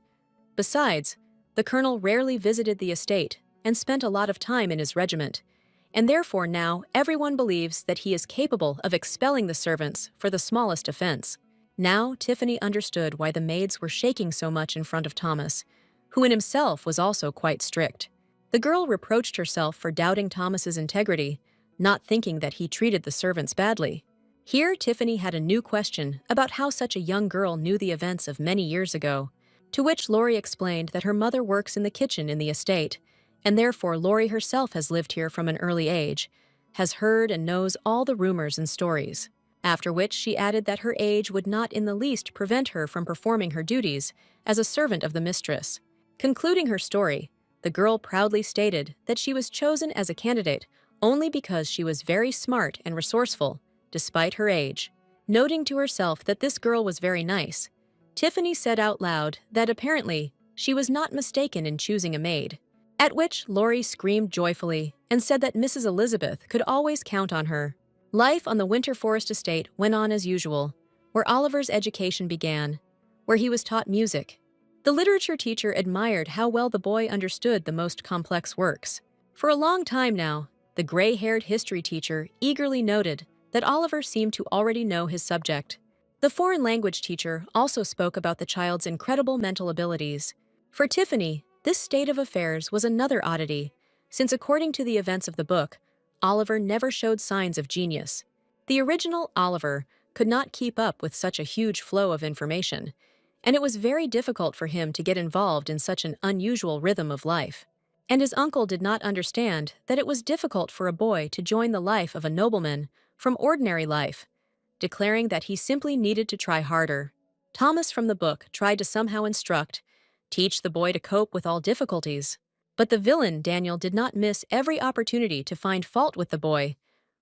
Besides, the colonel rarely visited the estate and spent a lot of time in his regiment, and therefore now everyone believes that he is capable of expelling the servants for the smallest offense. Now Tiffany understood why the maids were shaking so much in front of Thomas, who in himself was also quite strict. The girl reproached herself for doubting Thomas's integrity, not thinking that he treated the servants badly. Here Tiffany had a new question about how such a young girl knew the events of many years ago, to which Lori explained that her mother works in the kitchen in the estate, and therefore Lori herself has lived here from an early age, has heard and knows all the rumors and stories. After which she added that her age would not in the least prevent her from performing her duties as a servant of the mistress. Concluding her story, the girl proudly stated that she was chosen as a candidate only because she was very smart and resourceful, despite her age. Noting to herself that this girl was very nice, Tiffany said out loud that apparently she was not mistaken in choosing a maid, at which Lori screamed joyfully and said that Mrs. Elizabeth could always count on her. Life on the Winter Forest estate went on as usual, where Oliver's education began, where he was taught music. The literature teacher admired how well the boy understood the most complex works. For a long time now, the gray-haired history teacher eagerly noted that Oliver seemed to already know his subject. The foreign language teacher also spoke about the child's incredible mental abilities. For Tiffany, this state of affairs was another oddity, since according to the events of the book, Oliver never showed signs of genius. The original Oliver could not keep up with such a huge flow of information, and it was very difficult for him to get involved in such an unusual rhythm of life. And his uncle did not understand that it was difficult for a boy to join the life of a nobleman from ordinary life, declaring that he simply needed to try harder. Thomas from the book tried to somehow teach the boy to cope with all difficulties. But the villain, Daniel, did not miss every opportunity to find fault with the boy,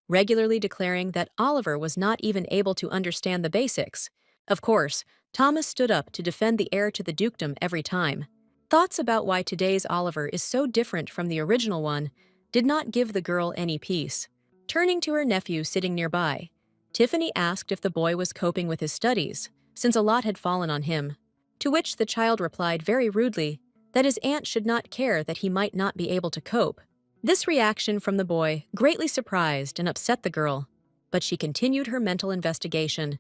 regularly declaring that Oliver was not even able to understand the basics. Of course, Thomas stood up to defend the heir to the dukedom every time. Thoughts about why today's Oliver is so different from the original one did not give the girl any peace. Turning to her nephew sitting nearby, Tiffany asked if the boy was coping with his studies, since a lot had fallen on him. To which the child replied very rudely that his aunt should not care that he might not be able to cope. This reaction from the boy greatly surprised and upset the girl, but she continued her mental investigation,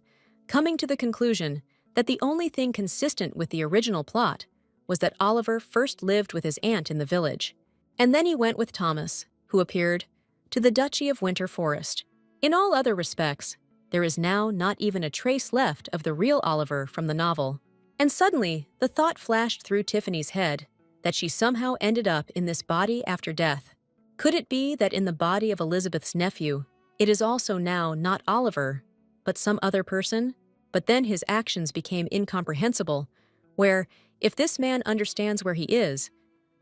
coming to the conclusion that the only thing consistent with the original plot was that Oliver first lived with his aunt in the village, and then he went with Thomas, who appeared, to the Duchy of Winter Forest. In all other respects, there is now not even a trace left of the real Oliver from the novel. And suddenly, the thought flashed through Tiffany's head that she somehow ended up in this body after death. Could it be that in the body of Elizabeth's nephew, it is also now not Oliver, but some other person? But then his actions became incomprehensible, where, if this man understands where he is,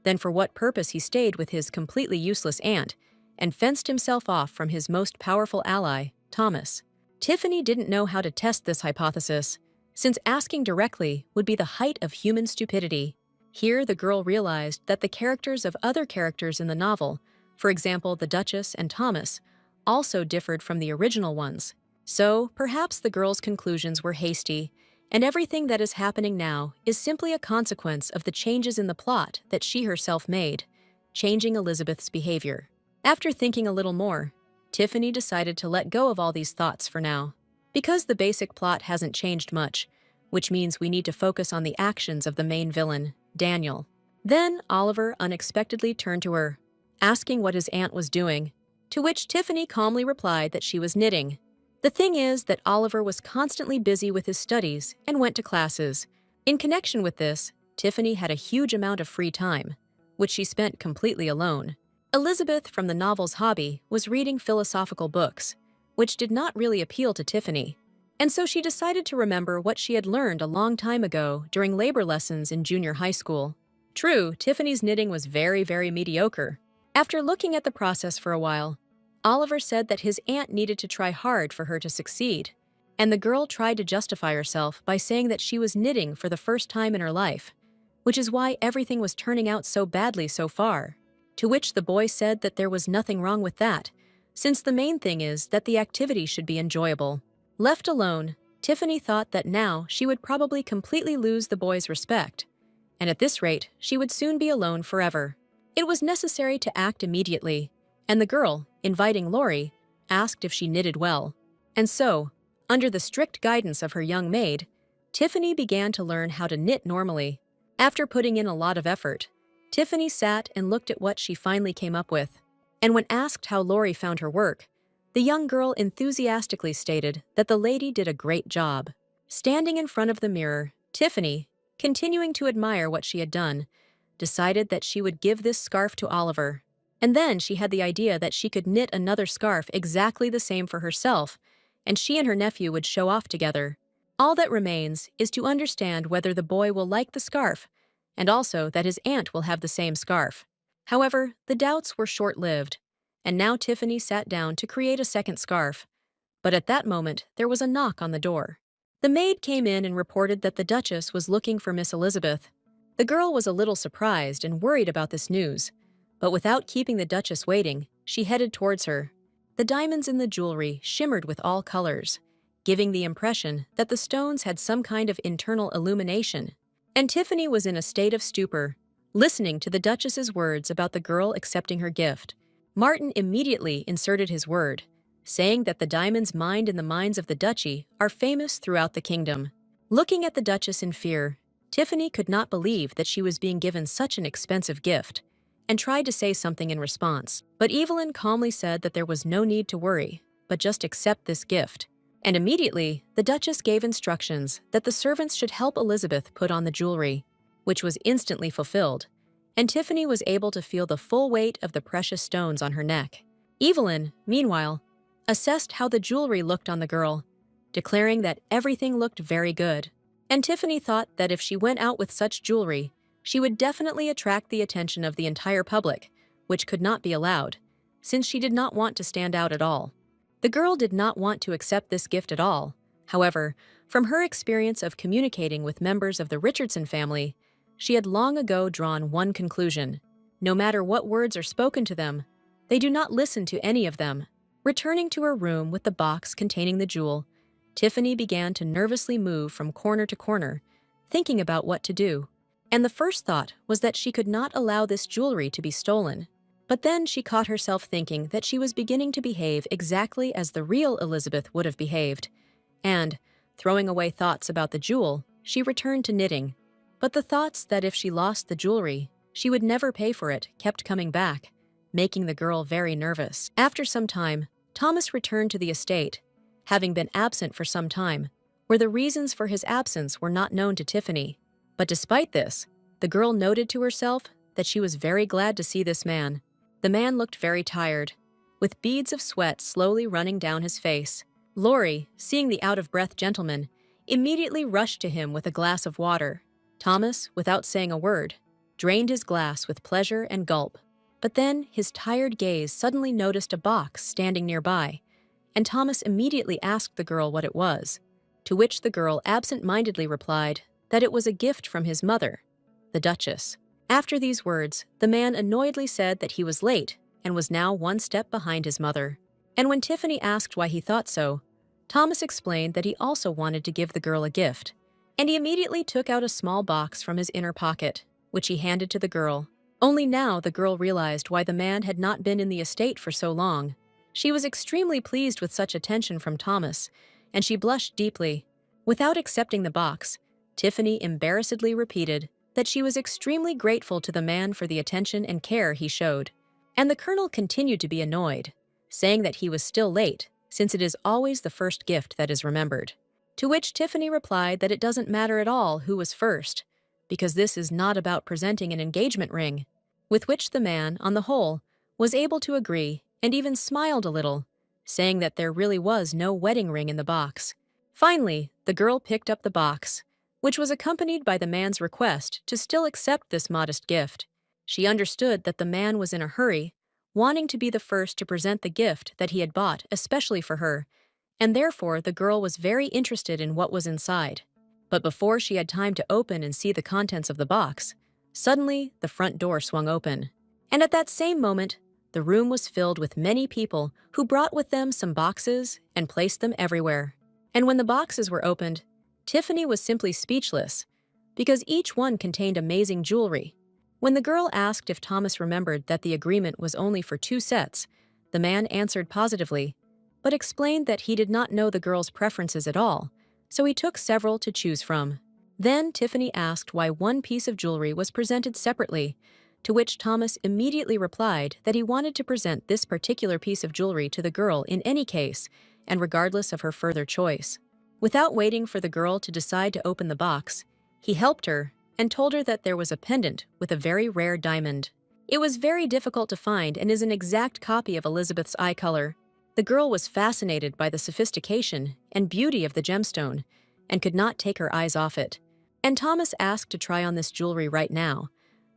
then for what purpose he stayed with his completely useless aunt and fenced himself off from his most powerful ally, Thomas. Tiffany didn't know how to test this hypothesis, since asking directly would be the height of human stupidity. Here the girl realized that the characters of other characters in the novel, for example the Duchess and Thomas, also differed from the original ones. So perhaps the girl's conclusions were hasty, and everything that is happening now is simply a consequence of the changes in the plot that she herself made, changing Elizabeth's behavior. After thinking a little more, Tiffany decided to let go of all these thoughts for now. Because the basic plot hasn't changed much, which means we need to focus on the actions of the main villain, Daniel. Then Oliver unexpectedly turned to her, asking what his aunt was doing, to which Tiffany calmly replied that she was knitting. The thing is that Oliver was constantly busy with his studies and went to classes. In connection with this, Tiffany had a huge amount of free time, which she spent completely alone. Elizabeth, from the novel's hobby, was reading philosophical books, which did not really appeal to Tiffany, and so she decided to remember what she had learned a long time ago during labor lessons in junior high school. True, Tiffany's knitting was very, very mediocre. After looking at the process for a while, Oliver said that his aunt needed to try hard for her to succeed, and the girl tried to justify herself by saying that she was knitting for the first time in her life, which is why everything was turning out so badly so far. To which the boy said that there was nothing wrong with that, since the main thing is that the activity should be enjoyable. Left alone, Tiffany thought that now she would probably completely lose the boy's respect, and at this rate, she would soon be alone forever. It was necessary to act immediately, and the girl, inviting Lori, asked if she knitted well. And so, under the strict guidance of her young maid, Tiffany began to learn how to knit normally. After putting in a lot of effort, Tiffany sat and looked at what she finally came up with. And when asked how Lori found her work, the young girl enthusiastically stated that the lady did a great job. Standing in front of the mirror, Tiffany, continuing to admire what she had done, decided that she would give this scarf to Oliver. And then she had the idea that she could knit another scarf exactly the same for herself, and she and her nephew would show off together. All that remains is to understand whether the boy will like the scarf, and also that his aunt will have the same scarf. However, the doubts were short-lived, and now Tiffany sat down to create a second scarf. But at that moment, there was a knock on the door. The maid came in and reported that the Duchess was looking for Miss Elizabeth. The girl was a little surprised and worried about this news, but without keeping the Duchess waiting, she headed towards her. The diamonds in the jewelry shimmered with all colors, giving the impression that the stones had some kind of internal illumination. And Tiffany was in a state of stupor, listening to the Duchess's words about the girl accepting her gift. Martin immediately inserted his word, saying that the diamonds mined in the mines of the duchy are famous throughout the kingdom. Looking at the Duchess in fear, Tiffany could not believe that she was being given such an expensive gift, and tried to say something in response. But Evelyn calmly said that there was no need to worry, but just accept this gift. And immediately, the Duchess gave instructions that the servants should help Elizabeth put on the jewelry, which was instantly fulfilled, and Tiffany was able to feel the full weight of the precious stones on her neck. Evelyn, meanwhile, assessed how the jewelry looked on the girl, declaring that everything looked very good. And Tiffany thought that if she went out with such jewelry, she would definitely attract the attention of the entire public, which could not be allowed, since she did not want to stand out at all. The girl did not want to accept this gift at all. However, from her experience of communicating with members of the Richardson family, she had long ago drawn one conclusion. No matter what words are spoken to them, they do not listen to any of them. Returning to her room with the box containing the jewel, Tiffany began to nervously move from corner to corner, thinking about what to do. And the first thought was that she could not allow this jewelry to be stolen. But then she caught herself thinking that she was beginning to behave exactly as the real Elizabeth would have behaved. And, throwing away thoughts about the jewel, she returned to knitting. But the thoughts that if she lost the jewelry, she would never pay for it kept coming back, making the girl very nervous. After some time, Thomas returned to the estate, having been absent for some time, where the reasons for his absence were not known to Tiffany. But despite this, the girl noted to herself that she was very glad to see this man. The man looked very tired, with beads of sweat slowly running down his face. Laurie, seeing the out-of-breath gentleman, immediately rushed to him with a glass of water. Thomas, without saying a word, drained his glass with pleasure and gulp. But then his tired gaze suddenly noticed a box standing nearby, and Thomas immediately asked the girl what it was, to which the girl absent-mindedly replied that it was a gift from his mother, the Duchess. After these words, the man annoyedly said that he was late and was now one step behind his mother. And when Tiffany asked why he thought so, Thomas explained that he also wanted to give the girl a gift, and he immediately took out a small box from his inner pocket, which he handed to the girl. Only now the girl realized why the man had not been in the estate for so long. She was extremely pleased with such attention from Thomas, and she blushed deeply. Without accepting the box, Tiffany embarrassedly repeated that she was extremely grateful to the man for the attention and care he showed. And the colonel continued to be annoyed, saying that he was still late, since it is always the first gift that is remembered. To which Tiffany replied that it doesn't matter at all who was first, because this is not about presenting an engagement ring, with which the man, on the whole, was able to agree and even smiled a little, saying that there really was no wedding ring in the box. Finally, the girl picked up the box, which was accompanied by the man's request to still accept this modest gift. She understood that the man was in a hurry, wanting to be the first to present the gift that he had bought especially for her, and therefore the girl was very interested in what was inside. But before she had time to open and see the contents of the box, suddenly the front door swung open. And at that same moment, the room was filled with many people who brought with them some boxes and placed them everywhere. And when the boxes were opened, Tiffany was simply speechless, because each one contained amazing jewelry. When the girl asked if Thomas remembered that the agreement was only for 2 sets, the man answered positively, but explained that he did not know the girl's preferences at all, so he took several to choose from. Then Tiffany asked why one piece of jewelry was presented separately, to which Thomas immediately replied that he wanted to present this particular piece of jewelry to the girl in any case, and regardless of her further choice. Without waiting for the girl to decide to open the box, he helped her and told her that there was a pendant with a very rare diamond. It was very difficult to find and is an exact copy of Elizabeth's eye color. The girl was fascinated by the sophistication and beauty of the gemstone and could not take her eyes off it. And Thomas asked to try on this jewelry right now,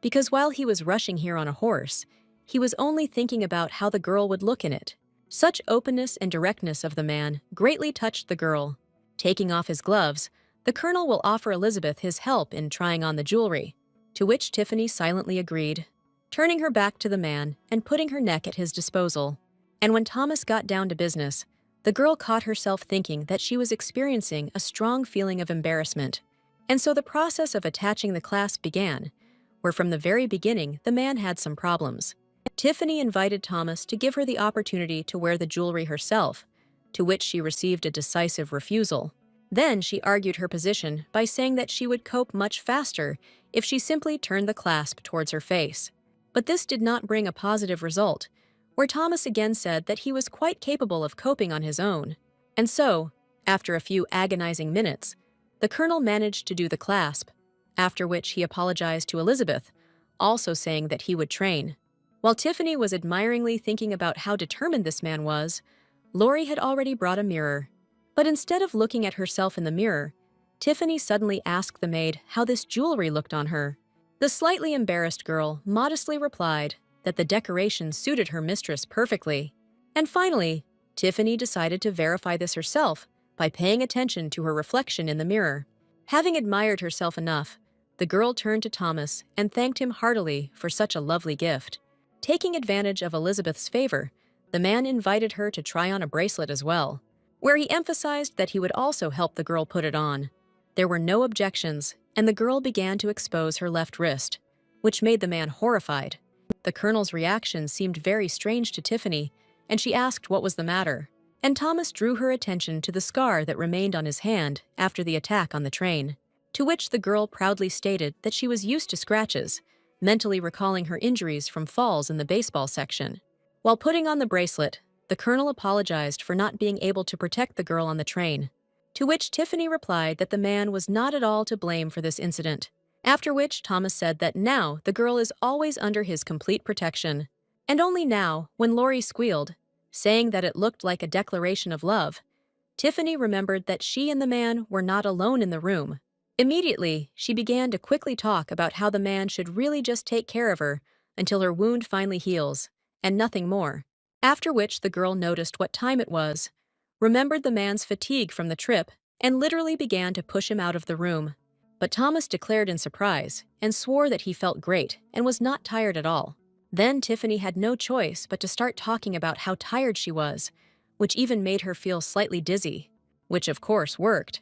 because while he was rushing here on a horse, he was only thinking about how the girl would look in it. Such openness and directness of the man greatly touched the girl. Taking off his gloves, the colonel will offer Elizabeth his help in trying on the jewelry, to which Tiffany silently agreed, turning her back to the man and putting her neck at his disposal. And when Thomas got down to business, the girl caught herself thinking that she was experiencing a strong feeling of embarrassment. And so the process of attaching the clasp began, where from the very beginning the man had some problems. Tiffany invited Thomas to give her the opportunity to wear the jewelry herself, to which she received a decisive refusal. Then she argued her position by saying that she would cope much faster if she simply turned the clasp towards her face. But this did not bring a positive result, where Thomas again said that he was quite capable of coping on his own. And so, after a few agonizing minutes, the colonel managed to do the clasp, after which he apologized to Elizabeth, also saying that he would train. While Tiffany was admiringly thinking about how determined this man was, Laurie had already brought a mirror. But instead of looking at herself in the mirror, Tiffany suddenly asked the maid how this jewelry looked on her. The slightly embarrassed girl modestly replied that the decorations suited her mistress perfectly. And finally, Tiffany decided to verify this herself by paying attention to her reflection in the mirror. Having admired herself enough, the girl turned to Thomas and thanked him heartily for such a lovely gift. Taking advantage of Elizabeth's favor, the man invited her to try on a bracelet as well, where he emphasized that he would also help the girl put it on. There were no objections, and the girl began to expose her left wrist, which made the man horrified. The colonel's reaction seemed very strange to Tiffany, and she asked what was the matter. And Thomas drew her attention to the scar that remained on his hand after the attack on the train, to which the girl proudly stated that she was used to scratches, mentally recalling her injuries from falls in the baseball section. While putting on the bracelet, the colonel apologized for not being able to protect the girl on the train, to which Tiffany replied that the man was not at all to blame for this incident, after which Thomas said that now the girl is always under his complete protection. And only now, when Lori squealed, saying that it looked like a declaration of love, Tiffany remembered that she and the man were not alone in the room. Immediately, she began to quickly talk about how the man should really just take care of her until her wound finally heals, and nothing more. After which the girl noticed what time it was, remembered the man's fatigue from the trip, and literally began to push him out of the room. But Thomas declared in surprise and swore that he felt great and was not tired at all. Then Tiffany had no choice but to start talking about how tired she was, which even made her feel slightly dizzy, which of course worked.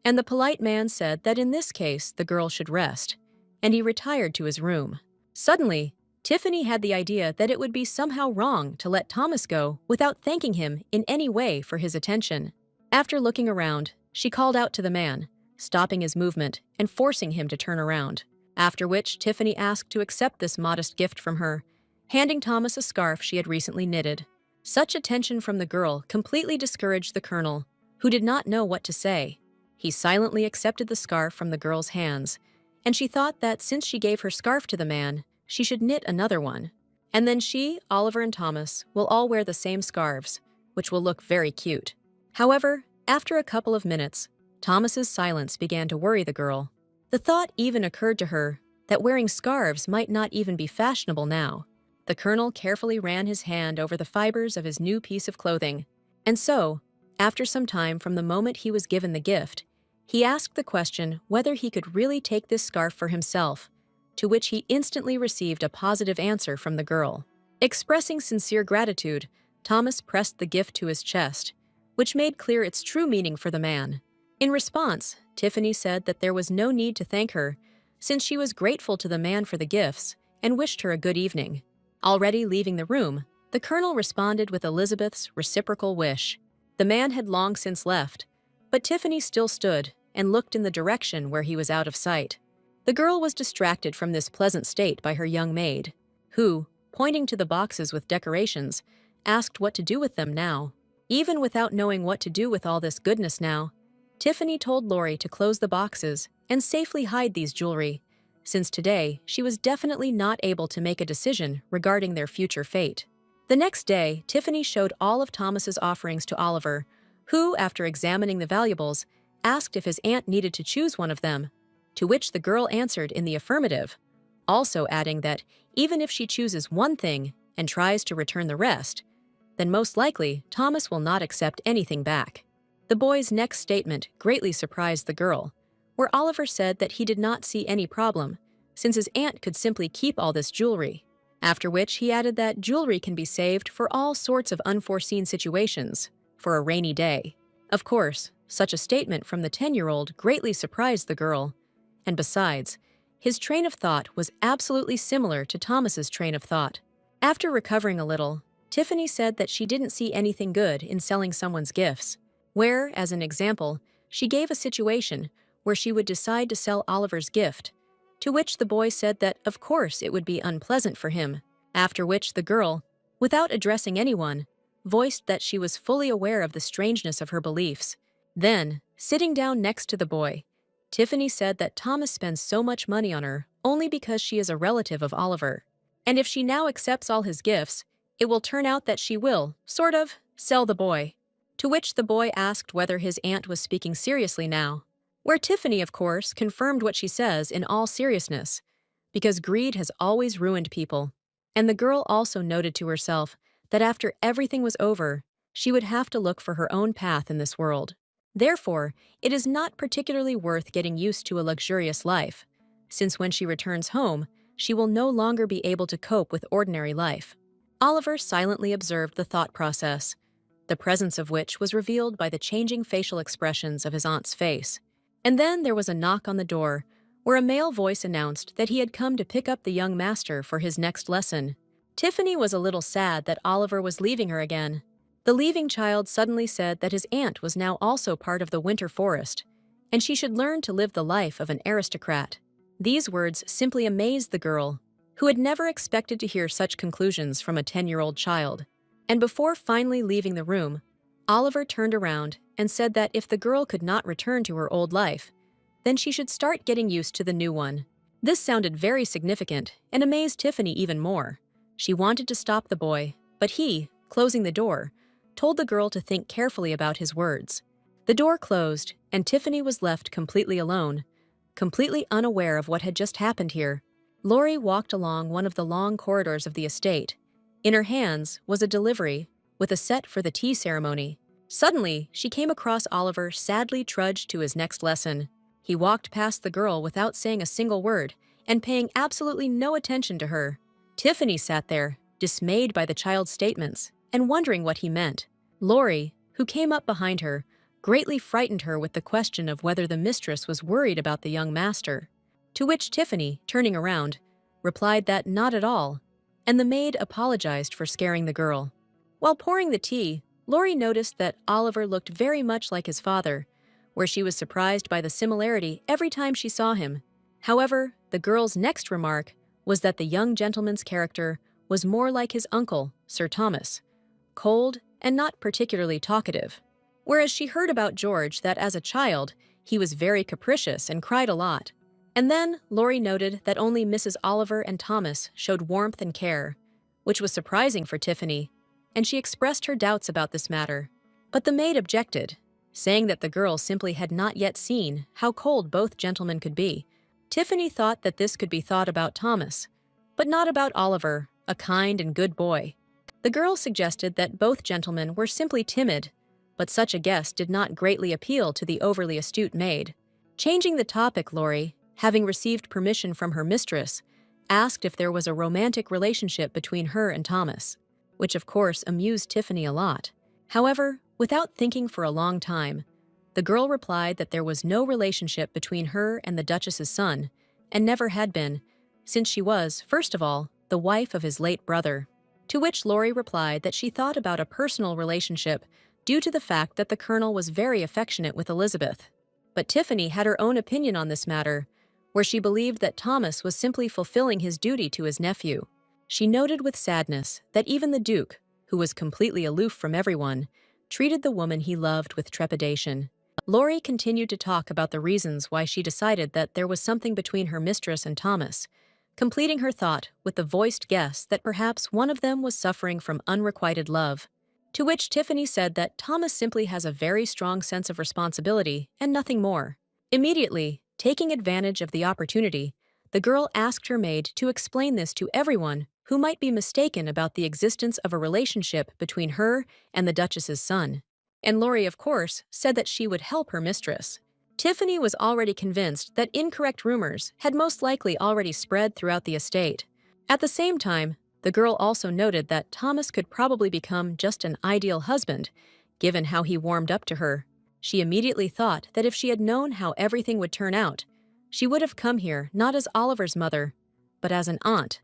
And the polite man said that in this case the girl should rest, and he retired to his room. Suddenly, Tiffany had the idea that it would be somehow wrong to let Thomas go without thanking him in any way for his attention. After looking around, she called out to the man, stopping his movement and forcing him to turn around. After which Tiffany asked to accept this modest gift from her, handing Thomas a scarf she had recently knitted. Such attention from the girl completely discouraged the colonel, who did not know what to say. He silently accepted the scarf from the girl's hands, and she thought that since she gave her scarf to the man, she should knit another one. And then she, Oliver, and Thomas will all wear the same scarves, which will look very cute. However, after a couple of minutes, Thomas's silence began to worry the girl. The thought even occurred to her that wearing scarves might not even be fashionable now. The colonel carefully ran his hand over the fibers of his new piece of clothing, and so, after some time from the moment he was given the gift, he asked the question whether he could really take this scarf for himself, to which he instantly received a positive answer from the girl. Expressing sincere gratitude, Thomas pressed the gift to his chest, which made clear its true meaning for the man. In response, Tiffany said that there was no need to thank her, since she was grateful to the man for the gifts and wished her a good evening. Already leaving the room, the colonel responded with Elizabeth's reciprocal wish. The man had long since left, but Tiffany still stood and looked in the direction where he was out of sight. The girl was distracted from this pleasant state by her young maid, who, pointing to the boxes with decorations, asked what to do with them now. Even without knowing what to do with all this goodness now, Tiffany told Lori to close the boxes and safely hide these jewelry, since today she was definitely not able to make a decision regarding their future fate. The next day, Tiffany showed all of Thomas's offerings to Oliver, who, after examining the valuables, asked if his aunt needed to choose one of them, to which the girl answered in the affirmative, also adding that even if she chooses one thing and tries to return the rest, then most likely Thomas will not accept anything back. The boy's next statement greatly surprised the girl, where Oliver said that he did not see any problem, since his aunt could simply keep all this jewelry. After which he added that jewelry can be saved for all sorts of unforeseen situations, for a rainy day. Of course, such a statement from the 10-year-old greatly surprised the girl, and besides, his train of thought was absolutely similar to Thomas's train of thought. After recovering a little, Tiffany said that she didn't see anything good in selling someone's gifts, where, as an example, she gave a situation where she would decide to sell Oliver's gift, to which the boy said that of course it would be unpleasant for him, after which the girl, without addressing anyone, voiced that she was fully aware of the strangeness of her beliefs. Then, sitting down next to the boy, Tiffany said that Thomas spends so much money on her only because she is a relative of Oliver, and if she now accepts all his gifts, it will turn out that she will, sort of, sell the boy. To which the boy asked whether his aunt was speaking seriously now, where Tiffany, of course, confirmed what she says in all seriousness, because greed has always ruined people. And the girl also noted to herself that after everything was over, she would have to look for her own path in this world. Therefore, it is not particularly worth getting used to a luxurious life, since when she returns home, she will no longer be able to cope with ordinary life. Oliver silently observed the thought process, the presence of which was revealed by the changing facial expressions of his aunt's face. And then there was a knock on the door, where a male voice announced that he had come to pick up the young master for his next lesson. Tiffany was a little sad that Oliver was leaving her again. The leaving child suddenly said that his aunt was now also part of the winter forest, and she should learn to live the life of an aristocrat. These words simply amazed the girl, who had never expected to hear such conclusions from a 10-year-old child. And before finally leaving the room, Oliver turned around and said that if the girl could not return to her old life, then she should start getting used to the new one. This sounded very significant and amazed Tiffany even more. She wanted to stop the boy, but he, closing the door, told the girl to think carefully about his words. The door closed, and Tiffany was left completely alone, completely unaware of what had just happened here. Lori walked along one of the long corridors of the estate. In her hands was a delivery with a set for the tea ceremony. Suddenly, she came across Oliver sadly trudged to his next lesson. He walked past the girl without saying a single word and paying absolutely no attention to her. Tiffany sat there, dismayed by the child's statements and wondering what he meant. Lori, who came up behind her, greatly frightened her with the question of whether the mistress was worried about the young master. To which Tiffany, turning around, replied that not at all, and the maid apologized for scaring the girl. While pouring the tea, Lori noticed that Oliver looked very much like his father, where she was surprised by the similarity every time she saw him. However, the girl's next remark was that the young gentleman's character was more like his uncle, Sir Thomas, cold and not particularly talkative. Whereas she heard about George that as a child, he was very capricious and cried a lot. And then Lori noted that only Mrs. Oliver and Thomas showed warmth and care, which was surprising for Tiffany, and she expressed her doubts about this matter. But the maid objected, saying that the girl simply had not yet seen how cold both gentlemen could be. Tiffany thought that this could be thought about Thomas, but not about Oliver, a kind and good boy. The girl suggested that both gentlemen were simply timid, but such a guess did not greatly appeal to the overly astute maid. Changing the topic, Lori, having received permission from her mistress, asked if there was a romantic relationship between her and Thomas, which of course amused Tiffany a lot. However, without thinking for a long time, the girl replied that there was no relationship between her and the Duchess's son, and never had been, since she was, first of all, the wife of his late brother. To which Lori replied that she thought about a personal relationship due to the fact that the colonel was very affectionate with Elizabeth. But Tiffany had her own opinion on this matter, where she believed that Thomas was simply fulfilling his duty to his nephew. She noted with sadness that even the Duke, who was completely aloof from everyone, treated the woman he loved with trepidation. Lori continued to talk about the reasons why she decided that there was something between her mistress and Thomas, completing her thought with the voiced guess that perhaps one of them was suffering from unrequited love. To which Tiffany said that Thomas simply has a very strong sense of responsibility and nothing more. Immediately, taking advantage of the opportunity, the girl asked her maid to explain this to everyone who might be mistaken about the existence of a relationship between her and the Duchess's son. And Lori, of course, said that she would help her mistress. Tiffany was already convinced that incorrect rumors had most likely already spread throughout the estate. At the same time, the girl also noted that Thomas could probably become just an ideal husband, given how he warmed up to her. She immediately thought that if she had known how everything would turn out, she would have come here not as Oliver's mother, but as an aunt,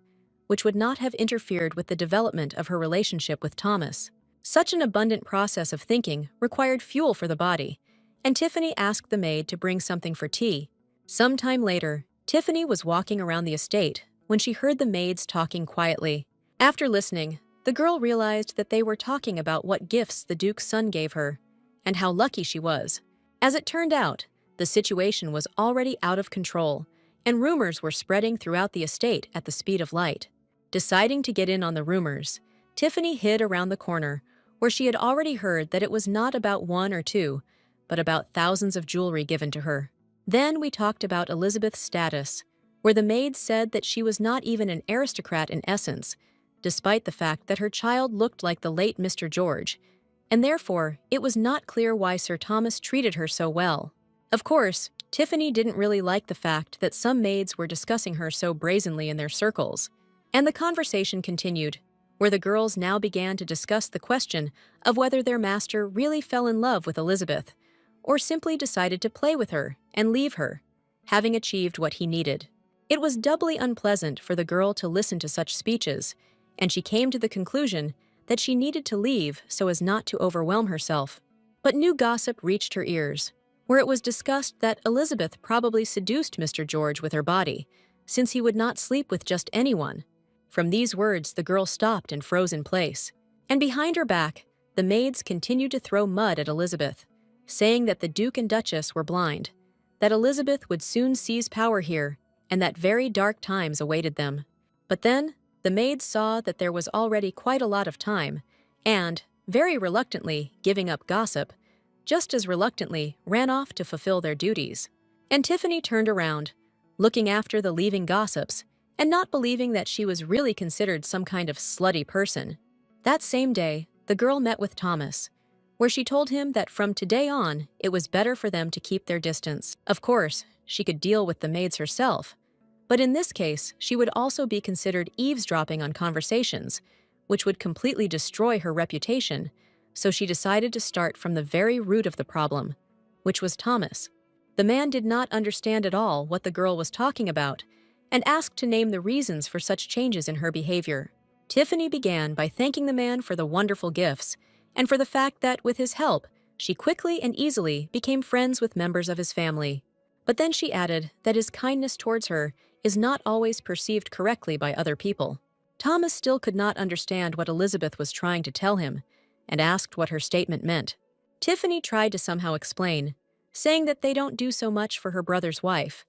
which would not have interfered with the development of her relationship with Thomas. Such an abundant process of thinking required fuel for the body, and Tiffany asked the maid to bring something for tea. Some time later, Tiffany was walking around the estate when she heard the maids talking quietly. After listening, the girl realized that they were talking about what gifts the Duke's son gave her, and how lucky she was. As it turned out, the situation was already out of control, and rumors were spreading throughout the estate at the speed of light. Deciding to get in on the rumors, Tiffany hid around the corner, where she had already heard that it was not about one or two, but about thousands of jewelry given to her. Then we talked about Elizabeth's status, where the maid said that she was not even an aristocrat in essence, despite the fact that her child looked like the late Mr. George, and therefore it was not clear why Sir Thomas treated her so well. Of course, Tiffany didn't really like the fact that some maids were discussing her so brazenly in their circles, and the conversation continued, where the girls now began to discuss the question of whether their master really fell in love with Elizabeth, or simply decided to play with her and leave her, having achieved what he needed. It was doubly unpleasant for the girl to listen to such speeches, and she came to the conclusion that she needed to leave so as not to overwhelm herself. But new gossip reached her ears, where it was discussed that Elizabeth probably seduced Mr. George with her body, since he would not sleep with just anyone. From these words, the girl stopped and froze in place, and behind her back, the maids continued to throw mud at Elizabeth, saying that the Duke and Duchess were blind, that Elizabeth would soon seize power here, and that very dark times awaited them. But then, the maids saw that there was already quite a lot of time, and, very reluctantly giving up gossip, just as reluctantly ran off to fulfill their duties. And Tiffany turned around, looking after the leaving gossips, and not believing that she was really considered some kind of slutty person. That same day, the girl met with Thomas, where she told him that from today on, it was better for them to keep their distance. Of course, she could deal with the maids herself, but in this case, she would also be considered eavesdropping on conversations, which would completely destroy her reputation, so she decided to start from the very root of the problem, which was Thomas. The man did not understand at all what the girl was talking about, and asked to name the reasons for such changes in her behavior. Tiffany began by thanking the man for the wonderful gifts, and for the fact that, with his help, she quickly and easily became friends with members of his family. But then she added that his kindness towards her is not always perceived correctly by other people. Thomas still could not understand what Elizabeth was trying to tell him, and asked what her statement meant. Tiffany tried to somehow explain, saying that they don't do so much for her brother's wife,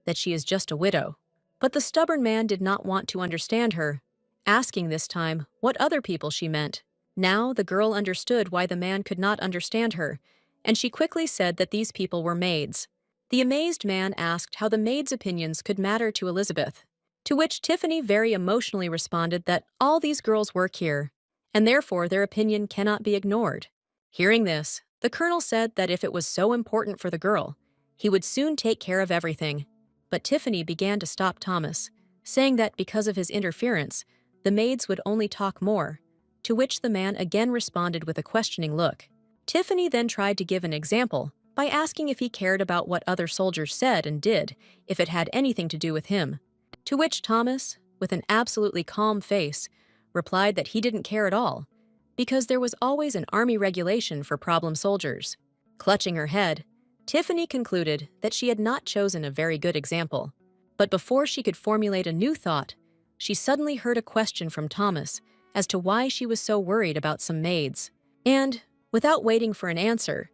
that she is just a widow. But the stubborn man did not want to understand her, asking this time what other people she meant. Now the girl understood why the man could not understand her, and she quickly said that these people were maids. The amazed man asked how the maids' opinions could matter to Elizabeth, to which Tiffany very emotionally responded that all these girls work here, and therefore their opinion cannot be ignored. Hearing this, the colonel said that if it was so important for the girl, he would soon take care of everything. But Tiffany began to stop Thomas, saying that because of his interference, the maids would only talk more, to which the man again responded with a questioning look. Tiffany then tried to give an example by asking if he cared about what other soldiers said and did, if it had anything to do with him. To which Thomas, with an absolutely calm face, replied that he didn't care at all, because there was always an army regulation for problem soldiers. Clutching her head, Tiffany concluded that she had not chosen a very good example. But before she could formulate a new thought, she suddenly heard a question from Thomas as to why she was so worried about some maids. And, without waiting for an answer,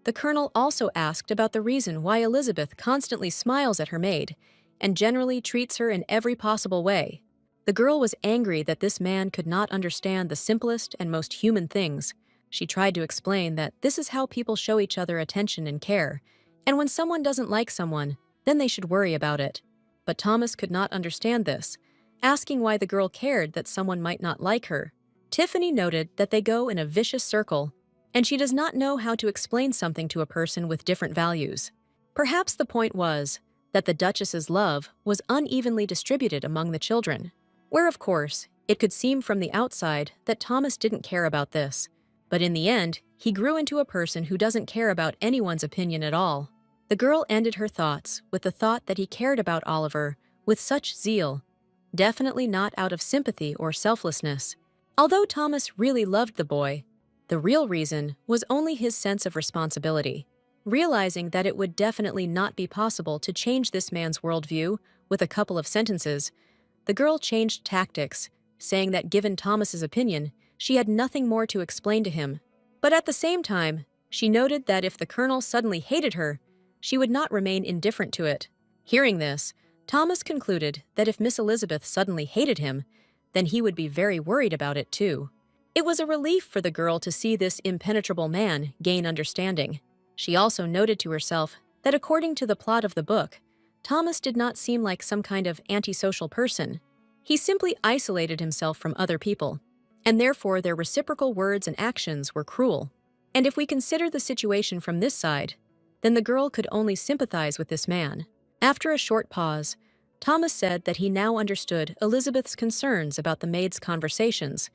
the colonel also asked about the reason why Elizabeth constantly smiles at her maid and generally treats her in every possible way. The girl was angry that this man could not understand the simplest and most human things. She tried to explain that this is how people show each other attention and care, and when someone doesn't like someone, then they should worry about it. But Thomas could not understand this, asking why the girl cared that someone might not like her. Tiffany noted that they go in a vicious circle, and she does not know how to explain something to a person with different values. Perhaps the point was that the Duchess's love was unevenly distributed among the children, where, of course, it could seem from the outside that Thomas didn't care about this. But in the end, he grew into a person who doesn't care about anyone's opinion at all. The girl ended her thoughts with the thought that he cared about Oliver with such zeal, definitely not out of sympathy or selflessness. Although Thomas really loved the boy, the real reason was only his sense of responsibility. Realizing that it would definitely not be possible to change this man's worldview with a couple of sentences, the girl changed tactics, saying that given Thomas's opinion, she had nothing more to explain to him. But at the same time, she noted that if the colonel suddenly hated her, she would not remain indifferent to it. Hearing this, Thomas concluded that if Miss Elizabeth suddenly hated him, then he would be very worried about it too. It was a relief for the girl to see this impenetrable man gain understanding. She also noted to herself that according to the plot of the book, Thomas did not seem like some kind of antisocial person. He simply isolated himself from other people, and therefore their reciprocal words and actions were cruel. And if we consider the situation from this side, then the girl could only sympathize with this man. After a short pause, Thomas said that he now understood Elizabeth's concerns about the maid's conversations,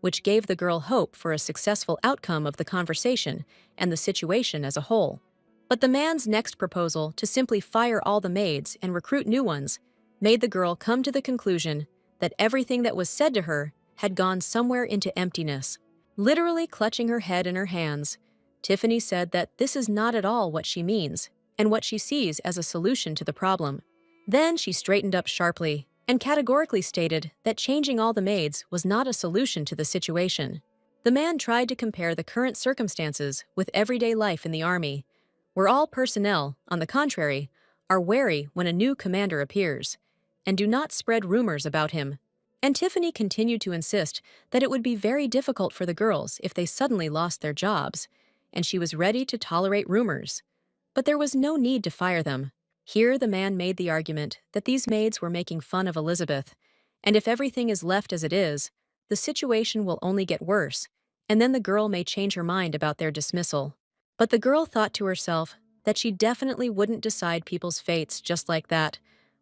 which gave the girl hope for a successful outcome of the conversation and the situation as a whole. But the man's next proposal to simply fire all the maids and recruit new ones made the girl come to the conclusion that everything that was said to her had gone somewhere into emptiness. Literally clutching her head in her hands, Tiffany said that this is not at all what she means and what she sees as a solution to the problem. Then she straightened up sharply and categorically stated that changing all the maids was not a solution to the situation. The man tried to compare the current circumstances with everyday life in the army, where all personnel, on the contrary, are wary when a new commander appears, and do not spread rumors about him. And Tiffany continued to insist that it would be very difficult for the girls if they suddenly lost their jobs, and she was ready to tolerate rumors. But there was no need to fire them. Here the man made the argument that these maids were making fun of Elizabeth, and if everything is left as it is, the situation will only get worse, and then the girl may change her mind about their dismissal. But the girl thought to herself that she definitely wouldn't decide people's fates just like that,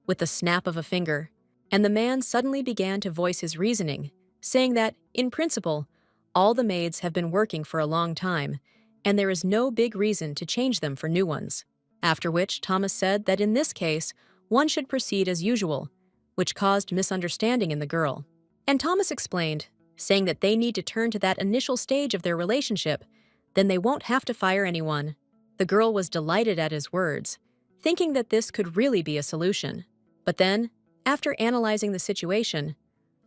with the snap of a finger. And the man suddenly began to voice his reasoning, saying that, in principle, all the maids have been working for a long time, and there is no big reason to change them for new ones. After which Thomas said that in this case, one should proceed as usual, which caused misunderstanding in the girl. And Thomas explained, saying that they need to turn to that initial stage of their relationship, then they won't have to fire anyone. The girl was delighted at his words, thinking that this could really be a solution. But then, after analyzing the situation,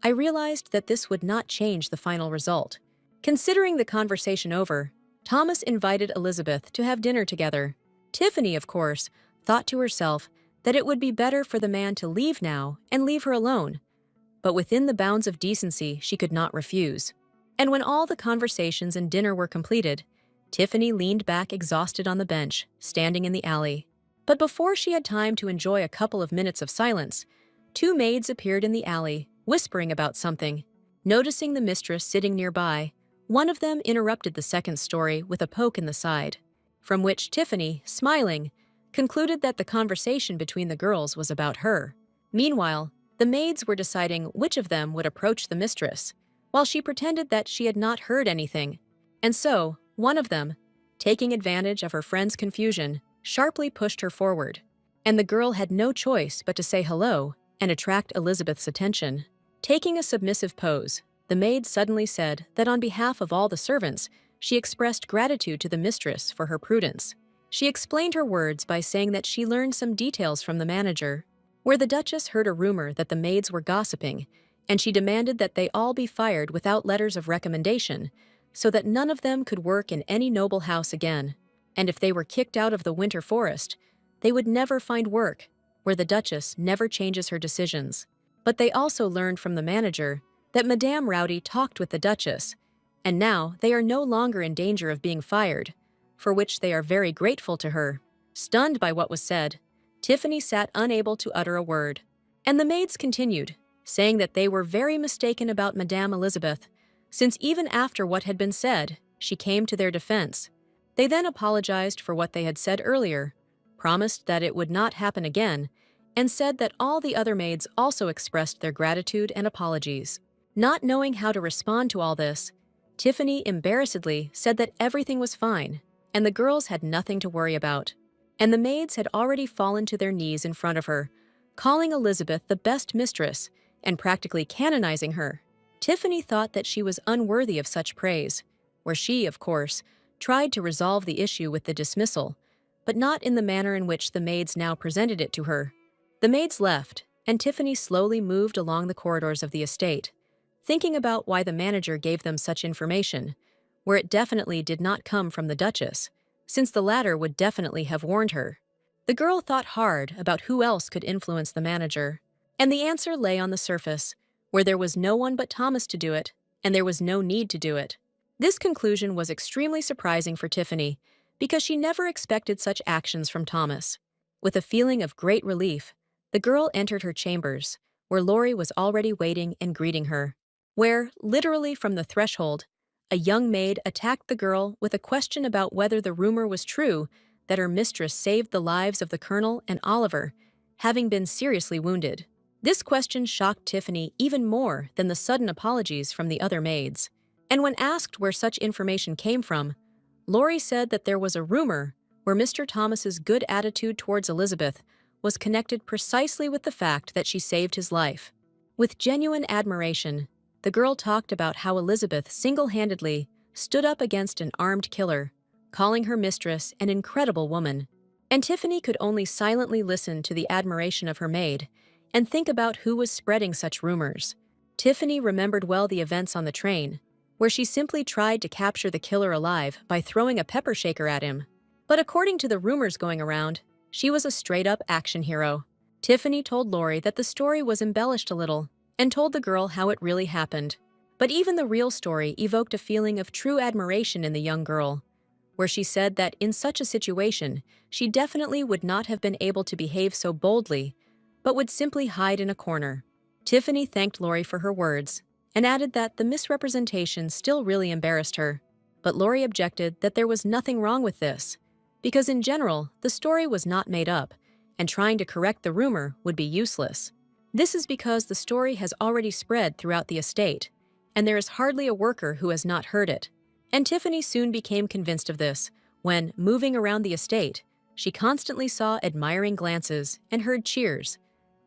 I realized that this would not change the final result. Considering the conversation over, Thomas invited Elizabeth to have dinner together. Tiffany, of course, thought to herself that it would be better for the man to leave now and leave her alone, but within the bounds of decency she could not refuse. And when all the conversations and dinner were completed, Tiffany leaned back exhausted on the bench, standing in the alley. But before she had time to enjoy a couple of minutes of silence, two maids appeared in the alley, whispering about something. Noticing the mistress sitting nearby, one of them interrupted the second story with a poke in the side, from which Tiffany, smiling, concluded that the conversation between the girls was about her. Meanwhile, the maids were deciding which of them would approach the mistress, while she pretended that she had not heard anything. And so, one of them, taking advantage of her friend's confusion, sharply pushed her forward. And the girl had no choice but to say hello and attract Elizabeth's attention. Taking a submissive pose, the maid suddenly said that on behalf of all the servants, she expressed gratitude to the mistress for her prudence. She explained her words by saying that she learned some details from the manager, where the Duchess heard a rumor that the maids were gossiping, and she demanded that they all be fired without letters of recommendation, so that none of them could work in any noble house again. And if they were kicked out of the winter forest, they would never find work, where the Duchess never changes her decisions. But they also learned from the manager that Madame Rowdy talked with the Duchess, and now they are no longer in danger of being fired, for which they are very grateful to her. Stunned by what was said, Tiffany sat unable to utter a word. And the maids continued, saying that they were very mistaken about Madame Elizabeth, since even after what had been said, she came to their defense. They then apologized for what they had said earlier, promised that it would not happen again, and said that all the other maids also expressed their gratitude and apologies. Not knowing how to respond to all this, Tiffany embarrassedly said that everything was fine, and the girls had nothing to worry about. And the maids had already fallen to their knees in front of her, calling Elizabeth the best mistress and practically canonizing her. Tiffany thought that she was unworthy of such praise, where she, of course, tried to resolve the issue with the dismissal, but not in the manner in which the maids now presented it to her. The maids left, and Tiffany slowly moved along the corridors of the estate, thinking about why the manager gave them such information, where it definitely did not come from the Duchess, since the latter would definitely have warned her. The girl thought hard about who else could influence the manager, and the answer lay on the surface, where there was no one but Thomas to do it, and there was no need to do it. This conclusion was extremely surprising for Tiffany, because she never expected such actions from Thomas. With a feeling of great relief, the girl entered her chambers, where Lori was already waiting and greeting her. Where, literally from the threshold, a young maid attacked the girl with a question about whether the rumor was true that her mistress saved the lives of the Colonel and Oliver, having been seriously wounded. This question shocked Tiffany even more than the sudden apologies from the other maids. And when asked where such information came from, Lori said that there was a rumor where Mr. Thomas's good attitude towards Elizabeth was connected precisely with the fact that she saved his life. With genuine admiration, the girl talked about how Elizabeth single-handedly stood up against an armed killer, calling her mistress an incredible woman. And Tiffany could only silently listen to the admiration of her maid and think about who was spreading such rumors. Tiffany remembered well the events on the train, where she simply tried to capture the killer alive by throwing a pepper shaker at him. But according to the rumors going around, she was a straight-up action hero. Tiffany told Lori that the story was embellished a little and told the girl how it really happened. But even the real story evoked a feeling of true admiration in the young girl, where she said that in such a situation, she definitely would not have been able to behave so boldly, but would simply hide in a corner. Tiffany thanked Lori for her words and added that the misrepresentation still really embarrassed her. But Lori objected that there was nothing wrong with this, because in general, the story was not made up, and trying to correct the rumor would be useless. This is because the story has already spread throughout the estate, and there is hardly a worker who has not heard it. And Tiffany soon became convinced of this when, moving around the estate, she constantly saw admiring glances and heard cheers,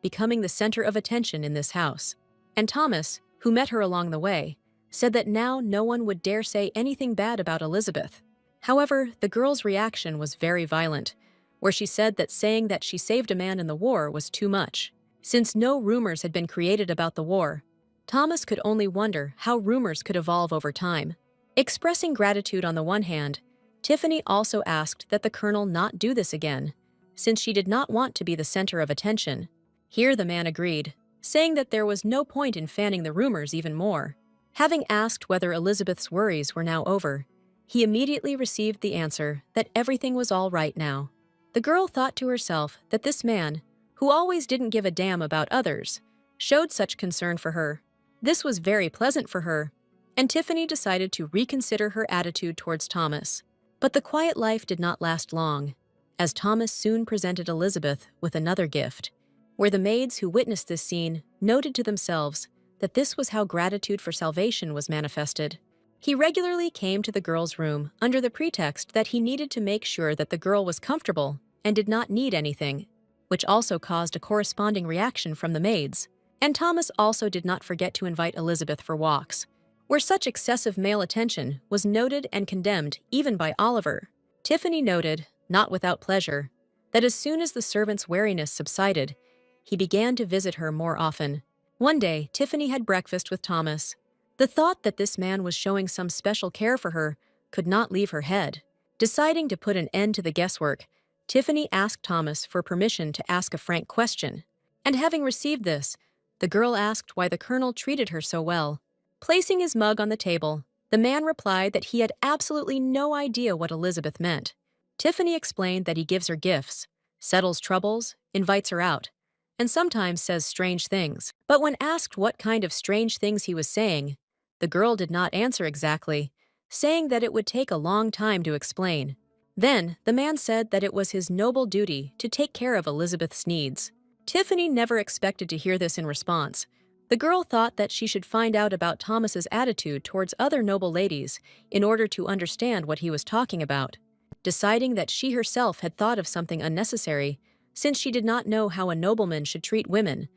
becoming the center of attention in this house. And Thomas, who met her along the way, said that now no one would dare say anything bad about Elizabeth. However, the girl's reaction was very violent, where she said that saying that she saved a man in the war was too much. Since no rumors had been created about the war, Thomas could only wonder how rumors could evolve over time. Expressing gratitude on the one hand, Tiffany also asked that the Colonel not do this again, since she did not want to be the center of attention. Here the man agreed, saying that there was no point in fanning the rumors even more. Having asked whether Elizabeth's worries were now over, he immediately received the answer that everything was all right now. The girl thought to herself that this man, who always didn't give a damn about others, showed such concern for her. This was very pleasant for her, and Tiffany decided to reconsider her attitude towards Thomas. But the quiet life did not last long, as Thomas soon presented Elizabeth with another gift, where the maids who witnessed this scene noted to themselves that this was how gratitude for salvation was manifested. He regularly came to the girl's room under the pretext that he needed to make sure that the girl was comfortable and did not need anything, which also caused a corresponding reaction from the maids. And Thomas also did not forget to invite Elizabeth for walks, where such excessive male attention was noted and condemned even by Oliver. Tiffany noted, not without pleasure, that as soon as the servant's wariness subsided, he began to visit her more often. One day, Tiffany had breakfast with Thomas. The thought that this man was showing some special care for her could not leave her head. Deciding to put an end to the guesswork, Tiffany asked Thomas for permission to ask a frank question. And having received this, the girl asked why the Colonel treated her so well. Placing his mug on the table, the man replied that he had absolutely no idea what Elizabeth meant. Tiffany explained that he gives her gifts, settles troubles, invites her out, and sometimes says strange things. But when asked what kind of strange things he was saying, the girl did not answer exactly, saying that it would take a long time to explain. Then, the man said that it was his noble duty to take care of Elizabeth's needs. Tiffany never expected to hear this in response. The girl thought that she should find out about Thomas's attitude towards other noble ladies in order to understand what he was talking about. Deciding that she herself had thought of something unnecessary, since she did not know how a nobleman should treat women,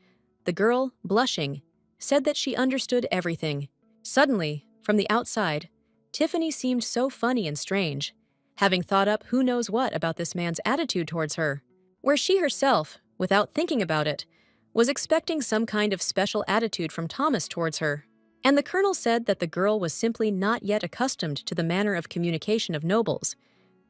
the girl, blushing, said that she understood everything. Suddenly, from the outside, Tiffany seemed so funny and strange, having thought up who knows what about this man's attitude towards her, where she herself, without thinking about it, was expecting some kind of special attitude from Thomas towards her. And the Colonel said that the girl was simply not yet accustomed to the manner of communication of nobles,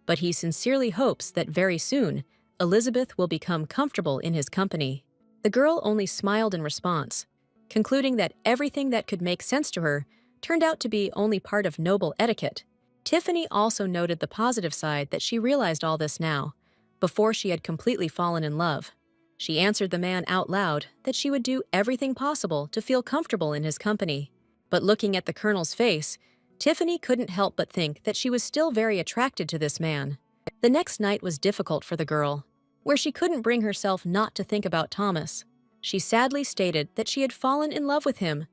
but he sincerely hopes that very soon Elizabeth will become comfortable in his company. The girl only smiled in response, concluding that everything that could make sense to her turned out to be only part of noble etiquette. Tiffany also noted the positive side that she realized all this now, before she had completely fallen in love. She answered the man out loud that she would do everything possible to feel comfortable in his company. But looking at the Colonel's face, Tiffany couldn't help but think that she was still very attracted to this man. The next night was difficult for the girl, where she couldn't bring herself not to think about Thomas. She sadly stated that she had fallen in love with him,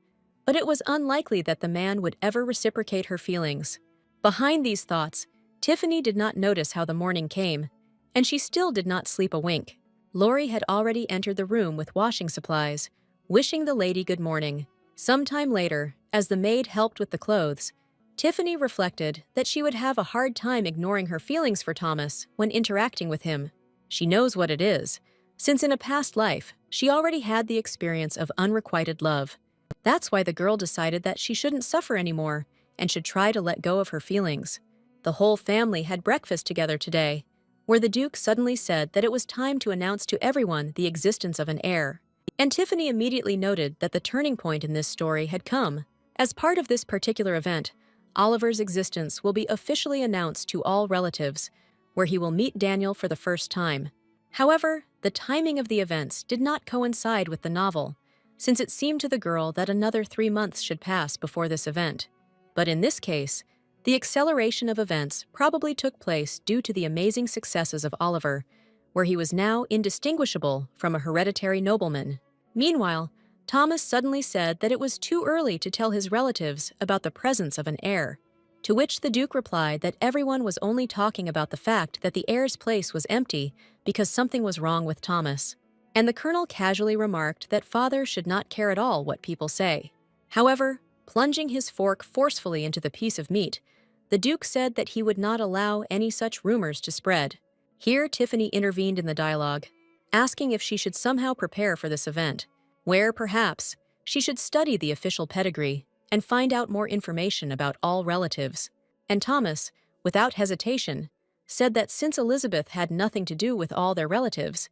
but it was unlikely that the man would ever reciprocate her feelings. Behind these thoughts, Tiffany did not notice how the morning came, and she still did not sleep a wink. Lori had already entered the room with washing supplies, wishing the lady good morning. Sometime later, as the maid helped with the clothes, Tiffany reflected that she would have a hard time ignoring her feelings for Thomas when interacting with him. She knows what it is, since in a past life, she already had the experience of unrequited love. That's why the girl decided that she shouldn't suffer anymore and should try to let go of her feelings. The whole family had breakfast together today, where the Duke suddenly said that it was time to announce to everyone the existence of an heir. And Tiffany immediately noted that the turning point in this story had come. As part of this particular event, Oliver's existence will be officially announced to all relatives, where he will meet Daniel for the first time. However, the timing of the events did not coincide with the novel, since it seemed to the girl that another 3 months should pass before this event. But in this case, the acceleration of events probably took place due to the amazing successes of Oliver, where he was now indistinguishable from a hereditary nobleman. Meanwhile, Thomas suddenly said that it was too early to tell his relatives about the presence of an heir, to which the Duke replied that everyone was only talking about the fact that the heir's place was empty because something was wrong with Thomas. And the Colonel casually remarked that father should not care at all what people say. However, plunging his fork forcefully into the piece of meat, the Duke said that he would not allow any such rumors to spread. Here Tiffany intervened in the dialogue, asking if she should somehow prepare for this event, where, perhaps, she should study the official pedigree and find out more information about all relatives. And Thomas, without hesitation, said that since Elizabeth had nothing to do with all their relatives,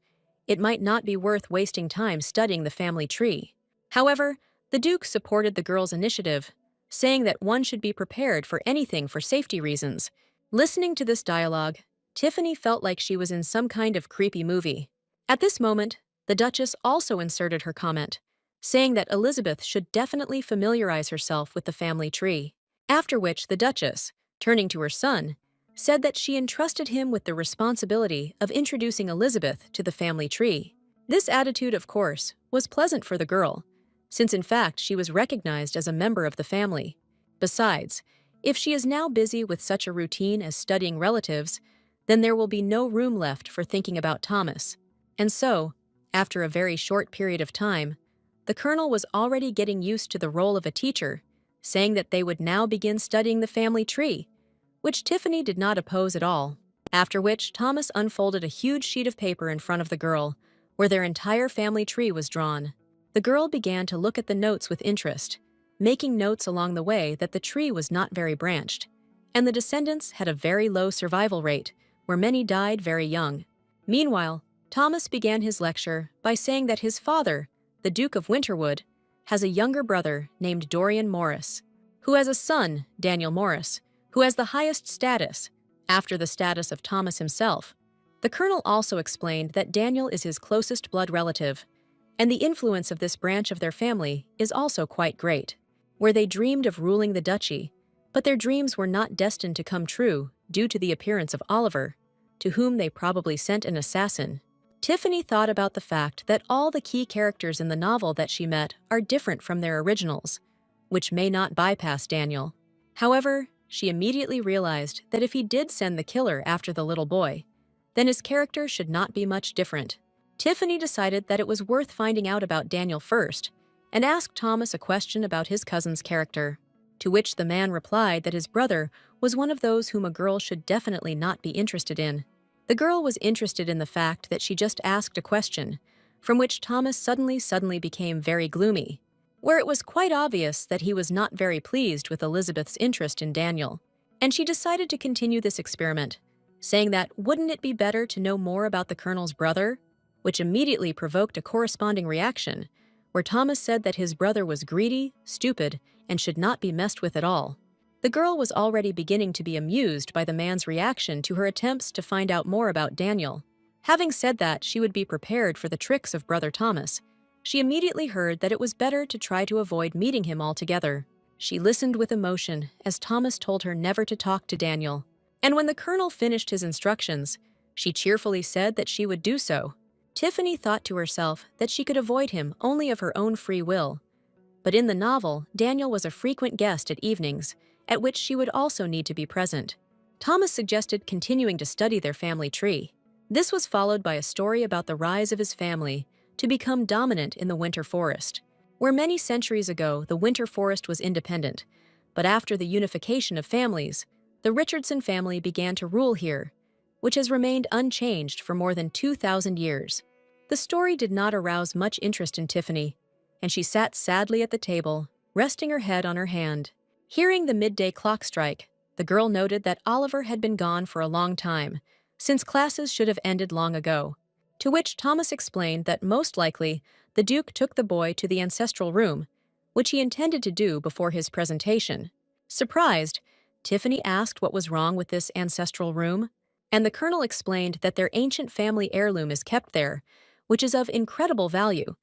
it might not be worth wasting time studying the family tree. However, the Duke supported the girl's initiative, saying that one should be prepared for anything for safety reasons. Listening to this dialogue, Tiffany felt like she was in some kind of creepy movie. At this moment, the Duchess also inserted her comment, saying that Elizabeth should definitely familiarize herself with the family tree. After which the Duchess, turning to her son, said that she entrusted him with the responsibility of introducing Elizabeth to the family tree. This attitude, of course, was pleasant for the girl, since in fact she was recognized as a member of the family. Besides, if she is now busy with such a routine as studying relatives, then there will be no room left for thinking about Thomas. And so, after a very short period of time, the Colonel was already getting used to the role of a teacher, saying that they would now begin studying the family tree, which Tiffany did not oppose at all. After which, Thomas unfolded a huge sheet of paper in front of the girl, where their entire family tree was drawn. The girl began to look at the notes with interest, making notes along the way that the tree was not very branched, and the descendants had a very low survival rate, where many died very young. Meanwhile, Thomas began his lecture by saying that his father, the Duke of Winterwood, has a younger brother named Dorian Morris, who has a son, Daniel Morris, who has the highest status, after the status of Thomas himself. The Colonel also explained that Daniel is his closest blood relative, and the influence of this branch of their family is also quite great, where they dreamed of ruling the duchy, but their dreams were not destined to come true due to the appearance of Oliver, to whom they probably sent an assassin. Tiffany thought about the fact that all the key characters in the novel that she met are different from their originals, which may not bypass Daniel. However, she immediately realized that if he did send the killer after the little boy, then his character should not be much different. Tiffany decided that it was worth finding out about Daniel first, and asked Thomas a question about his cousin's character, to which the man replied that his brother was one of those whom a girl should definitely not be interested in. The girl was interested in the fact that she just asked a question, from which Thomas suddenly became very gloomy, where it was quite obvious that he was not very pleased with Elizabeth's interest in Daniel, and she decided to continue this experiment, saying that wouldn't it be better to know more about the Colonel's brother, which immediately provoked a corresponding reaction, where Thomas said that his brother was greedy, stupid, and should not be messed with at all. The girl was already beginning to be amused by the man's reaction to her attempts to find out more about Daniel, Having said that she would be prepared for the tricks of Brother Thomas, she immediately heard that it was better to try to avoid meeting him altogether. She listened with emotion as Thomas told her never to talk to Daniel. And when the colonel finished his instructions, she cheerfully said that she would do so. Tiffany thought to herself that she could avoid him only of her own free will. But in the novel, Daniel was a frequent guest at evenings, at which she would also need to be present. Thomas suggested continuing to study their family tree. This was followed by a story about the rise of his family to become dominant in the winter forest, where many centuries ago the winter forest was independent, but after the unification of families, the Richardson family began to rule here, which has remained unchanged for more than 2,000 years. The story did not arouse much interest in Tiffany, and she sat sadly at the table, resting her head on her hand. Hearing the midday clock strike, the girl noted that Oliver had been gone for a long time, since classes should have ended long ago. To which Thomas explained that most likely the Duke took the boy to the ancestral room, which he intended to do before his presentation. Surprised, Tiffany asked what was wrong with this ancestral room, and the colonel explained that their ancient family heirloom is kept there, which is of incredible value,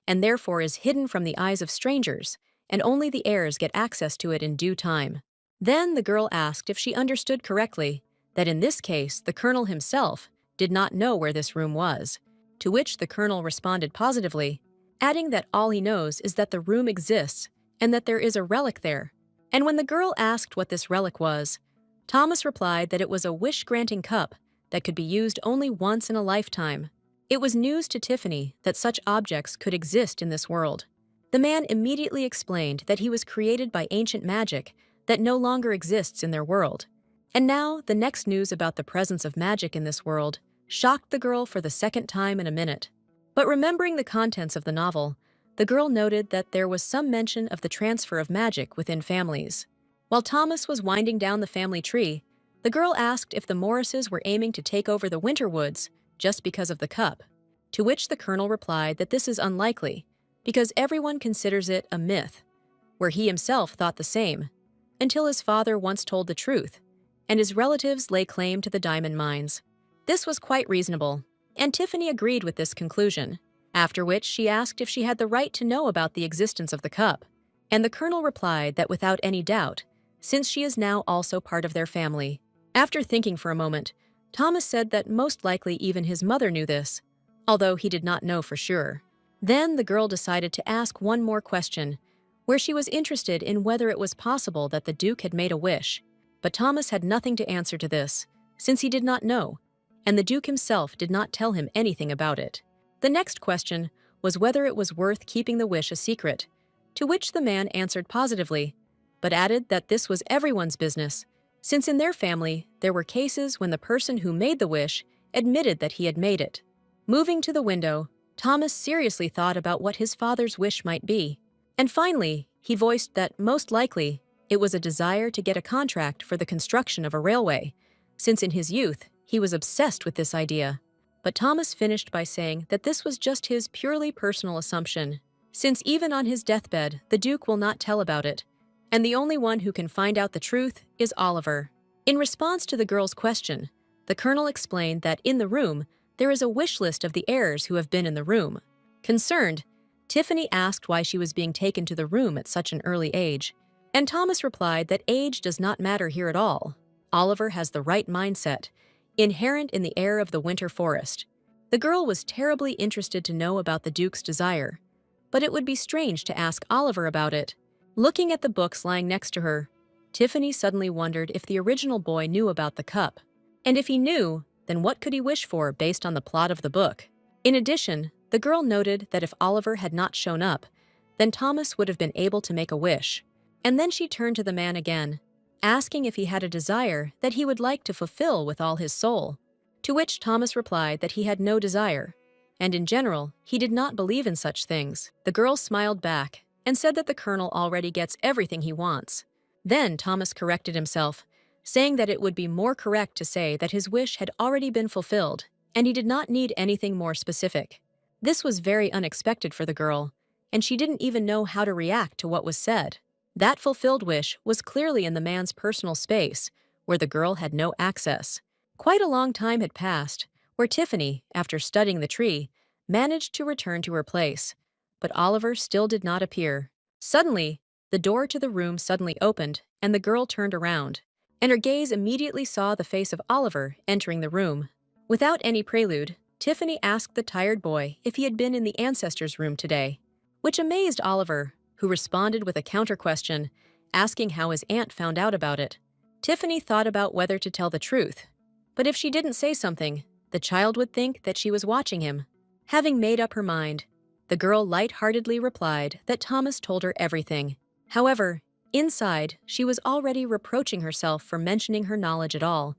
and therefore is hidden from the eyes of strangers, and only the heirs get access to it in due time. Then the girl asked if she understood correctly that in this case the colonel himself did not know where this room was, to which the colonel responded positively, adding that all he knows is that the room exists and that there is a relic there. And when the girl asked what this relic was, Thomas replied that it was a wish-granting cup that could be used only once in a lifetime. It was news to Tiffany that such objects could exist in this world. The man immediately explained that he was created by ancient magic that no longer exists in their world. And now, the next news about the presence of magic in this world shocked the girl for the second time in a minute. But remembering the contents of the novel, the girl noted that there was some mention of the transfer of magic within families. While Thomas was winding down the family tree, the girl asked if the Morrises were aiming to take over the Winterwoods just because of the cup, to which the colonel replied that this is unlikely, because everyone considers it a myth, where he himself thought the same, until his father once told the truth, and his relatives lay claim to the diamond mines. This was quite reasonable, and Tiffany agreed with this conclusion, after which she asked if she had the right to know about the existence of the cup, and the colonel replied that without any doubt, since she is now also part of their family. After thinking for a moment, Thomas said that most likely even his mother knew this, although he did not know for sure. Then the girl decided to ask one more question, where she was interested in whether it was possible that the Duke had made a wish, but Thomas had nothing to answer to this, since he did not know, and the Duke himself did not tell him anything about it. The next question was whether it was worth keeping the wish a secret, to which the man answered positively, but added that this was everyone's business, since in their family there were cases when the person who made the wish admitted that he had made it. Moving to the window, Thomas seriously thought about what his father's wish might be, and finally he voiced that most likely it was a desire to get a contract for the construction of a railway, since in his youth he was obsessed with this idea. But Thomas finished by saying that this was just his purely personal assumption, since even on his deathbed the Duke will not tell about it, and the only one who can find out the truth is Oliver. In response to the girl's question, the colonel explained that in the room there is a wish list of the heirs who have been in the room. Concerned, Tiffany asked why she was being taken to the room at such an early age, and Thomas replied that age does not matter here at all. Oliver has the right mindset, inherent in the air of the winter forest. The girl was terribly interested to know about the Duke's desire, but it would be strange to ask Oliver about it. Looking at the books lying next to her, Tiffany suddenly wondered if the original boy knew about the cup. And if he knew, then what could he wish for based on the plot of the book? In addition, the girl noted that if Oliver had not shown up, then Thomas would have been able to make a wish. And then she turned to the man again, asking if he had a desire that he would like to fulfill with all his soul. To which Thomas replied that he had no desire, and in general, he did not believe in such things. The girl smiled back and said that the colonel already gets everything he wants. Then Thomas corrected himself, saying that it would be more correct to say that his wish had already been fulfilled, and he did not need anything more specific. This was very unexpected for the girl, and she didn't even know how to react to what was said. That fulfilled wish was clearly in the man's personal space, where the girl had no access. Quite a long time had passed, where Tiffany, after studying the tree, managed to return to her place. But Oliver still did not appear. Suddenly, the door to the room suddenly opened, and the girl turned around, and her gaze immediately saw the face of Oliver entering the room. Without any prelude, Tiffany asked the tired boy if he had been in the ancestors' room today, which amazed Oliver, who responded with a counter-question, asking how his aunt found out about it. Tiffany thought about whether to tell the truth, but if she didn't say something, the child would think that she was watching him. Having made up her mind, the girl light-heartedly replied that Thomas told her everything. However, inside, she was already reproaching herself for mentioning her knowledge at all,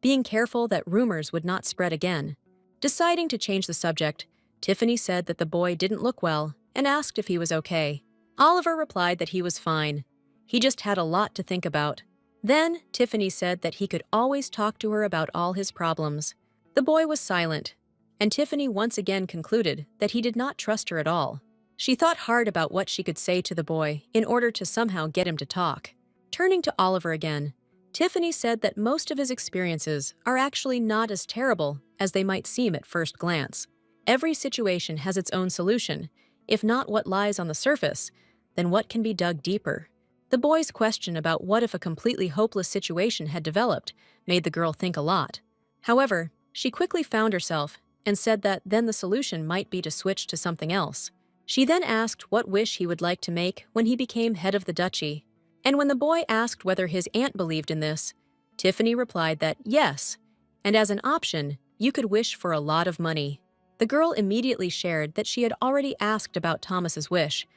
being careful that rumors would not spread again. Deciding to change the subject, Tiffany said that the boy didn't look well and asked if he was okay. Oliver replied that he was fine. He just had a lot to think about. Then, Tiffany said that he could always talk to her about all his problems. The boy was silent, and Tiffany once again concluded that he did not trust her at all. She thought hard about what she could say to the boy in order to somehow get him to talk. Turning to Oliver again, Tiffany said that most of his experiences are actually not as terrible as they might seem at first glance. Every situation has its own solution. If not what lies on the surface, then what can be dug deeper? The boy's question about what if a completely hopeless situation had developed made the girl think a lot. However, she quickly found herself and said that then the solution might be to switch to something else. She then asked what wish he would like to make when he became head of the duchy. And when the boy asked whether his aunt believed in this, Tiffany replied that yes, and as an option, you could wish for a lot of money. The girl immediately shared that she had already asked about Thomas's wish,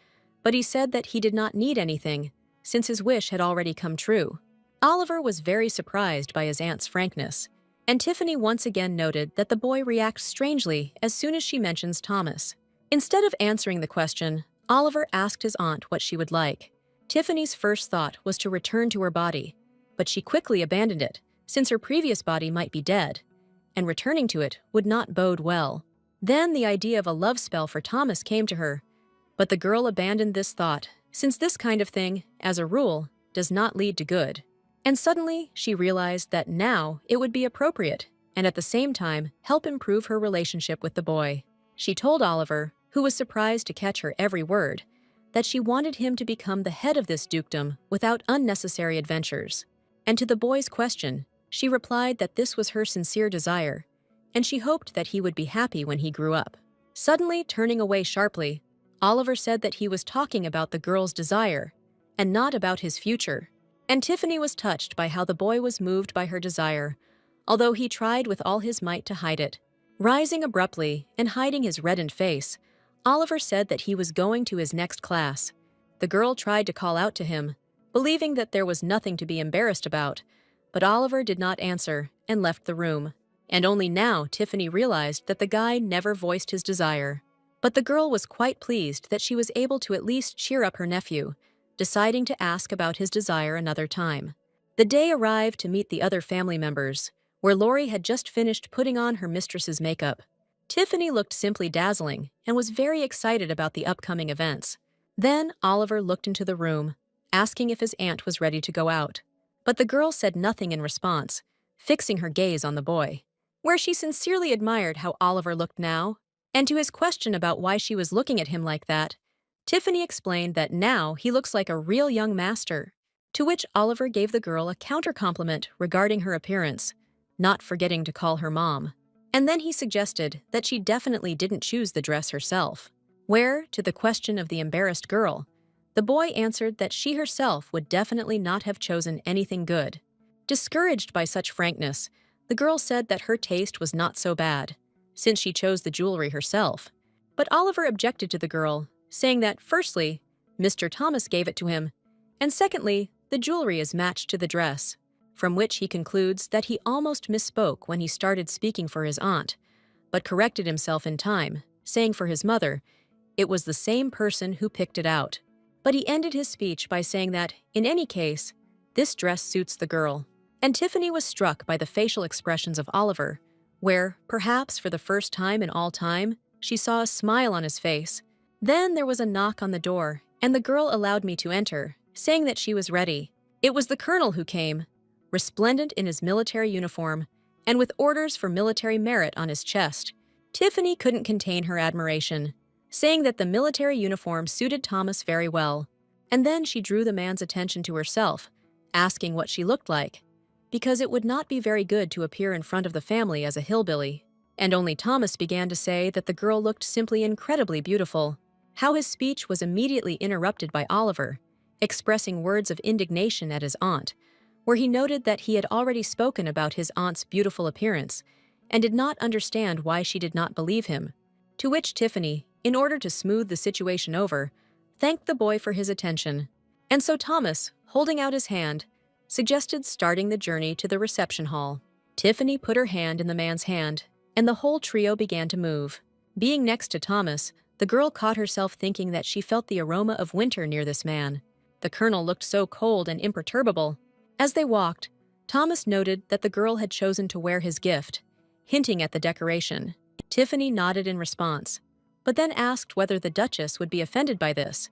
but he said that he did not need anything, since his wish had already come true. Oliver was very surprised by his aunt's frankness, and Tiffany once again noted that the boy reacts strangely as soon as she mentions Thomas. Instead of answering the question, Oliver asked his aunt what she would like. Tiffany's first thought was to return to her body, but she quickly abandoned it, since her previous body might be dead, and returning to it would not bode well. Then the idea of a love spell for Thomas came to her, but the girl abandoned this thought, since this kind of thing, as a rule, does not lead to good. And suddenly, she realized that now it would be appropriate, and at the same time, help improve her relationship with the boy. She told Oliver, who was surprised to catch her every word, that she wanted him to become the head of this dukedom without unnecessary adventures. And to the boy's question, she replied that this was her sincere desire, and she hoped that he would be happy when he grew up. Suddenly turning away sharply, Oliver said that he was talking about the girl's desire, and not about his future. And Tiffany was touched by how the boy was moved by her desire, although he tried with all his might to hide it. Rising abruptly and hiding his reddened face, Oliver said that he was going to his next class. The girl tried to call out to him, believing that there was nothing to be embarrassed about, but Oliver did not answer and left the room. And only now Tiffany realized that the guy never voiced his desire. But the girl was quite pleased that she was able to at least cheer up her nephew, deciding to ask about his desire another time. The day arrived to meet the other family members, where Lori had just finished putting on her mistress's makeup. Tiffany looked simply dazzling and was very excited about the upcoming events. Then Oliver looked into the room, asking if his aunt was ready to go out. But the girl said nothing in response, fixing her gaze on the boy, where she sincerely admired how Oliver looked now. And to his question about why she was looking at him like that, Tiffany explained that now he looks like a real young master, to which Oliver gave the girl a counter-compliment regarding her appearance, not forgetting to call her mom. And then he suggested that she definitely didn't choose the dress herself, where, to the question of the embarrassed girl, the boy answered that she herself would definitely not have chosen anything good. Discouraged by such frankness, the girl said that her taste was not so bad, since she chose the jewelry herself. But Oliver objected to the girl, saying that, firstly, Mr. Thomas gave it to him, and secondly, the jewelry is matched to the dress, from which he concludes that he almost misspoke when he started speaking for his aunt, but corrected himself in time, saying for his mother, it was the same person who picked it out. But he ended his speech by saying that, in any case, this dress suits the girl. And Tiffany was struck by the facial expressions of Oliver, where, perhaps for the first time in all time, she saw a smile on his face. Then there was a knock on the door, and the girl allowed me to enter, saying that she was ready. It was the colonel who came, resplendent in his military uniform, and with orders for military merit on his chest. Tiffany couldn't contain her admiration, saying that the military uniform suited Thomas very well. And then she drew the man's attention to herself, asking what she looked like, because it would not be very good to appear in front of the family as a hillbilly. And only Thomas began to say that the girl looked simply incredibly beautiful. How his speech was immediately interrupted by Oliver, expressing words of indignation at his aunt, where he noted that he had already spoken about his aunt's beautiful appearance and did not understand why she did not believe him. To which Tiffany, in order to smooth the situation over, thanked the boy for his attention. And so Thomas, holding out his hand, suggested starting the journey to the reception hall. Tiffany put her hand in the man's hand, and the whole trio began to move. Being next to Thomas, the girl caught herself thinking that she felt the aroma of winter near this man. The colonel looked so cold and imperturbable. As they walked, Thomas noted that the girl had chosen to wear his gift, hinting at the decoration. Tiffany nodded in response, but then asked whether the Duchess would be offended by this,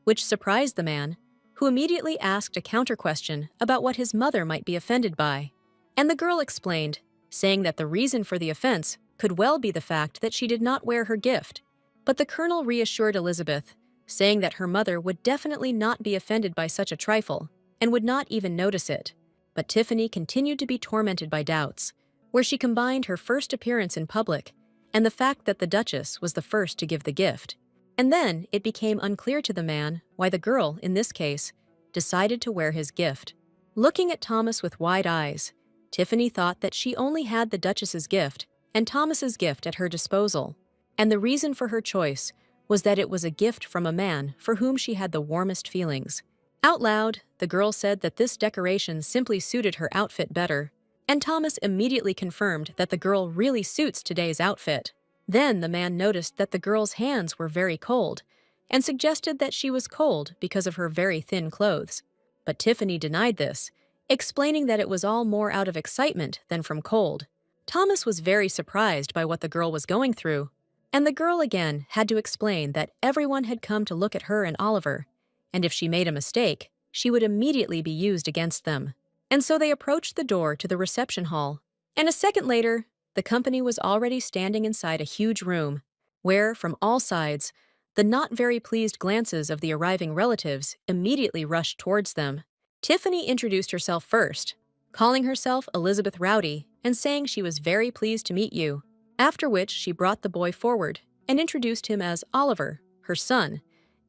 which surprised the man, who immediately asked a counter-question about what his mother might be offended by. And the girl explained, saying that the reason for the offense could well be the fact that she did not wear her gift. But the colonel reassured Elizabeth, saying that her mother would definitely not be offended by such a trifle and would not even notice it. But Tiffany continued to be tormented by doubts, where she combined her first appearance in public and the fact that the Duchess was the first to give the gift. And then it became unclear to the man why the girl, in this case, decided to wear his gift. Looking at Thomas with wide eyes, Tiffany thought that she only had the Duchess's gift and Thomas's gift at her disposal, and the reason for her choice was that it was a gift from a man for whom she had the warmest feelings. Out loud, the girl said that this decoration simply suited her outfit better, and Thomas immediately confirmed that the girl really suits today's outfit. Then the man noticed that the girl's hands were very cold and suggested that she was cold because of her very thin clothes. But Tiffany denied this, explaining that it was all more out of excitement than from cold. Thomas was very surprised by what the girl was going through, and the girl again had to explain that everyone had come to look at her and Oliver, and if she made a mistake, she would immediately be used against them. And so they approached the door to the reception hall, and a second later, the company was already standing inside a huge room, where, from all sides, the not very pleased glances of the arriving relatives immediately rushed towards them. Tiffany introduced herself first, calling herself Elizabeth Rowdy and saying she was very pleased to meet you, after which she brought the boy forward and introduced him as Oliver, her son,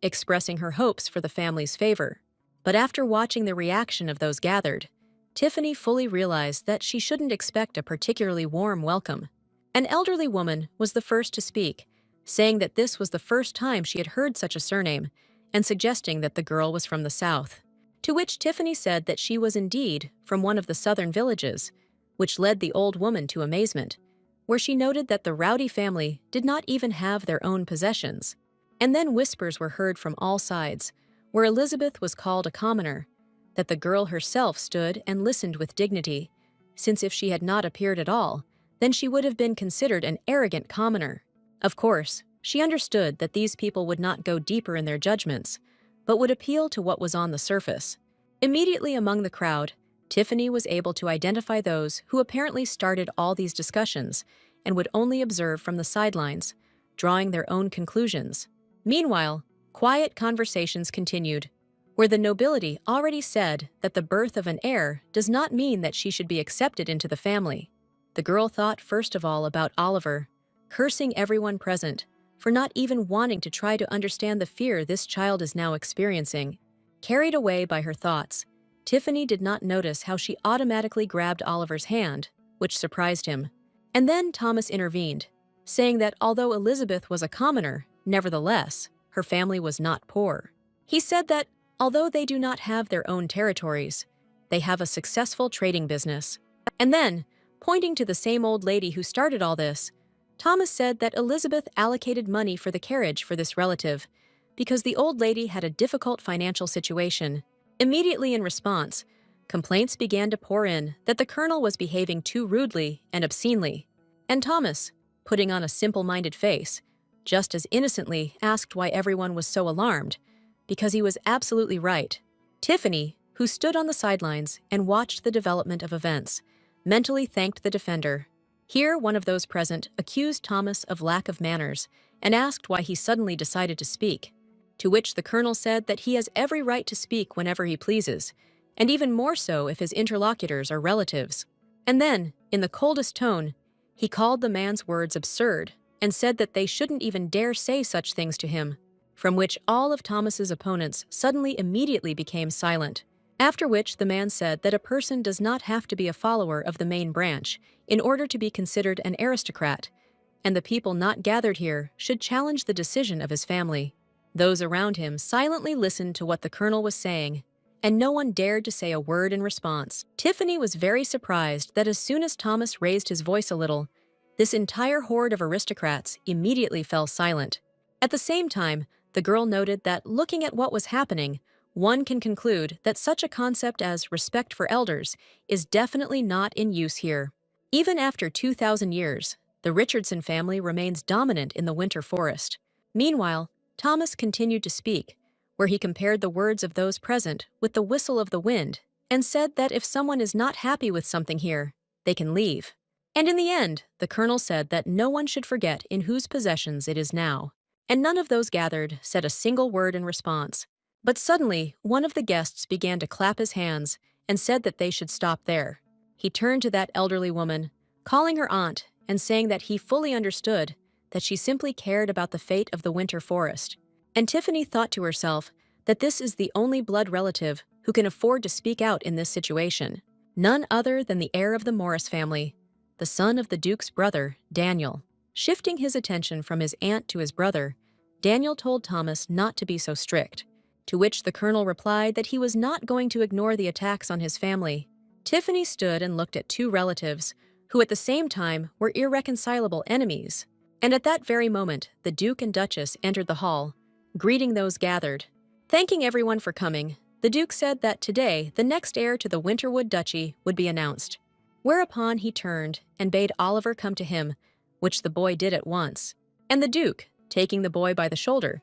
expressing her hopes for the family's favor. But after watching the reaction of those gathered, Tiffany fully realized that she shouldn't expect a particularly warm welcome. An elderly woman was the first to speak, saying that this was the first time she had heard such a surname, and suggesting that the girl was from the south. To which Tiffany said that she was indeed from one of the southern villages, which led the old woman to amazement, where she noted that the Rowdy family did not even have their own possessions. And then whispers were heard from all sides, where Elizabeth was called a commoner, that the girl herself stood and listened with dignity, since if she had not appeared at all, then she would have been considered an arrogant commoner. Of course, she understood that these people would not go deeper in their judgments, but would appeal to what was on the surface. Immediately among the crowd, Tiffany was able to identify those who apparently started all these discussions and would only observe from the sidelines, drawing their own conclusions. Meanwhile, quiet conversations continued, where the nobility already said that the birth of an heir does not mean that she should be accepted into the family. The girl thought first of all about Oliver, cursing everyone present for not even wanting to try to understand the fear this child is now experiencing. Carried away by her thoughts, Tiffany did not notice how she automatically grabbed Oliver's hand, which surprised him. And then Thomas intervened, saying that although Elizabeth was a commoner, nevertheless, her family was not poor. He said that although they do not have their own territories, they have a successful trading business. And then, pointing to the same old lady who started all this, Thomas said that Elizabeth allocated money for the carriage for this relative because the old lady had a difficult financial situation. Immediately in response, complaints began to pour in that the colonel was behaving too rudely and obscenely, and Thomas, putting on a simple-minded face, just as innocently asked why everyone was so alarmed, because he was absolutely right. Tiffany, who stood on the sidelines and watched the development of events, mentally thanked the defender. Here, one of those present accused Thomas of lack of manners and asked why he suddenly decided to speak, to which the colonel said that he has every right to speak whenever he pleases, and even more so if his interlocutors are relatives. And then, in the coldest tone, he called the man's words absurd and said that they shouldn't even dare say such things to him, from which all of Thomas's opponents suddenly immediately became silent, after which the man said that a person does not have to be a follower of the main branch in order to be considered an aristocrat, and the people not gathered here should challenge the decision of his family. Those around him silently listened to what the colonel was saying, and no one dared to say a word in response. Tiffany was very surprised that as soon as Thomas raised his voice a little, this entire horde of aristocrats immediately fell silent. At the same time, the girl noted that looking at what was happening, one can conclude that such a concept as respect for elders is definitely not in use here. Even after 2,000 years, the Richardson family remains dominant in the winter forest. Meanwhile, Thomas continued to speak, where he compared the words of those present with the whistle of the wind and said that if someone is not happy with something here, they can leave. And in the end, the colonel said that no one should forget in whose possessions it is now. And none of those gathered said a single word in response. But suddenly, one of the guests began to clap his hands and said that they should stop there. He turned to that elderly woman, calling her aunt and saying that he fully understood that she simply cared about the fate of the winter forest. And Tiffany thought to herself that this is the only blood relative who can afford to speak out in this situation. None other than the heir of the Morris family, the son of the Duke's brother, Daniel. Shifting his attention from his aunt to his brother, Daniel told Thomas not to be so strict, to which the colonel replied that he was not going to ignore the attacks on his family. Tiffany stood and looked at two relatives, who at the same time were irreconcilable enemies. And at that very moment, the Duke and Duchess entered the hall, greeting those gathered. Thanking everyone for coming, the Duke said that today the next heir to the Winterwood Duchy would be announced, whereupon he turned and bade Oliver come to him, which the boy did at once. And the Duke, taking the boy by the shoulder,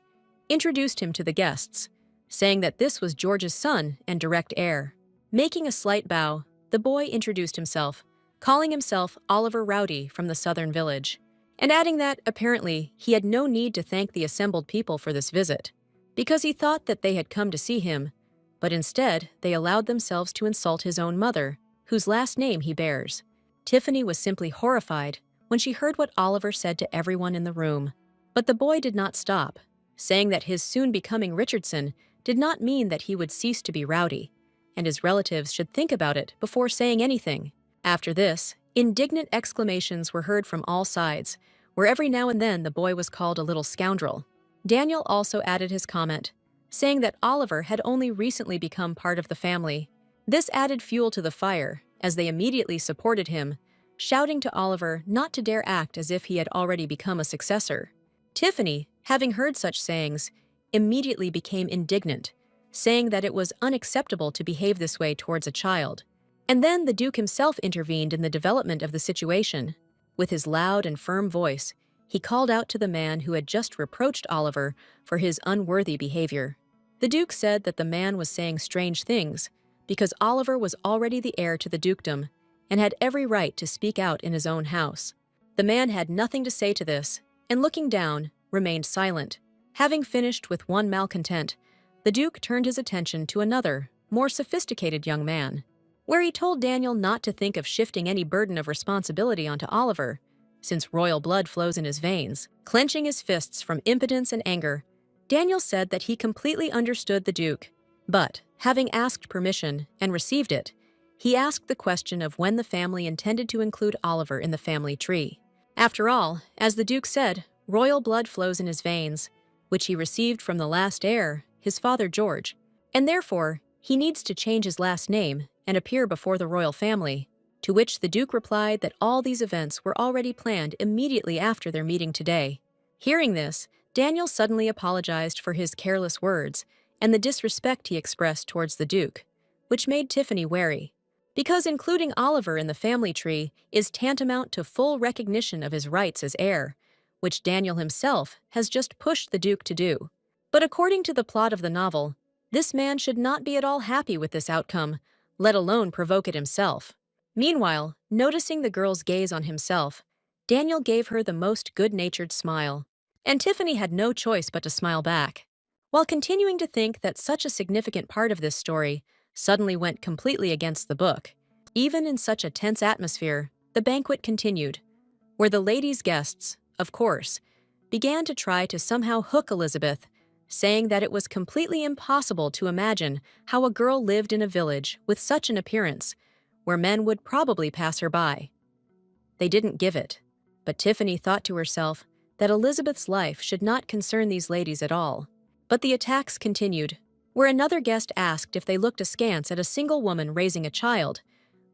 introduced him to the guests, saying that this was George's son and direct heir. Making a slight bow, the boy introduced himself, calling himself Oliver Rowdy from the southern village, and adding that, apparently, he had no need to thank the assembled people for this visit, because he thought that they had come to see him, but instead they allowed themselves to insult his own mother, whose last name he bears. Tiffany was simply horrified when she heard what Oliver said to everyone in the room. But the boy did not stop, saying that his soon-becoming Richardson did not mean that he would cease to be rowdy, and his relatives should think about it before saying anything. After this, indignant exclamations were heard from all sides, where every now and then the boy was called a little scoundrel. Daniel also added his comment, saying that Oliver had only recently become part of the family. This added fuel to the fire, as they immediately supported him, shouting to Oliver not to dare act as if he had already become a successor. Tiffany, having heard such sayings, immediately became indignant, saying that it was unacceptable to behave this way towards a child. And then the Duke himself intervened in the development of the situation. With his loud and firm voice, he called out to the man who had just reproached Oliver for his unworthy behavior. The Duke said that the man was saying strange things because Oliver was already the heir to the dukedom and had every right to speak out in his own house. The man had nothing to say to this, and looking down, remained silent. Having finished with one malcontent, the Duke turned his attention to another, more sophisticated young man, where he told Daniel not to think of shifting any burden of responsibility onto Oliver, since royal blood flows in his veins. Clenching his fists from impotence and anger, Daniel said that he completely understood the Duke, but, having asked permission and received it, he asked the question of when the family intended to include Oliver in the family tree. After all, as the Duke said, royal blood flows in his veins, which he received from the last heir, his father George, and therefore he needs to change his last name and appear before the royal family, to which the Duke replied that all these events were already planned immediately after their meeting today. Hearing this, Daniel suddenly apologized for his careless words and the disrespect he expressed towards the Duke, which made Tiffany wary, because including Oliver in the family tree is tantamount to full recognition of his rights as heir, which Daniel himself has just pushed the Duke to do. But according to the plot of the novel, this man should not be at all happy with this outcome, let alone provoke it himself. Meanwhile, noticing the girl's gaze on himself, Daniel gave her the most good-natured smile. And Tiffany had no choice but to smile back. While continuing to think that such a significant part of this story suddenly went completely against the book, even in such a tense atmosphere, the banquet continued, where the ladies' guests, of course, began to try to somehow hook Elizabeth, saying that it was completely impossible to imagine how a girl lived in a village with such an appearance, where men would probably pass her by. They didn't give it, but Tiffany thought to herself that Elizabeth's life should not concern these ladies at all. But the attacks continued, where another guest asked if they looked askance at a single woman raising a child,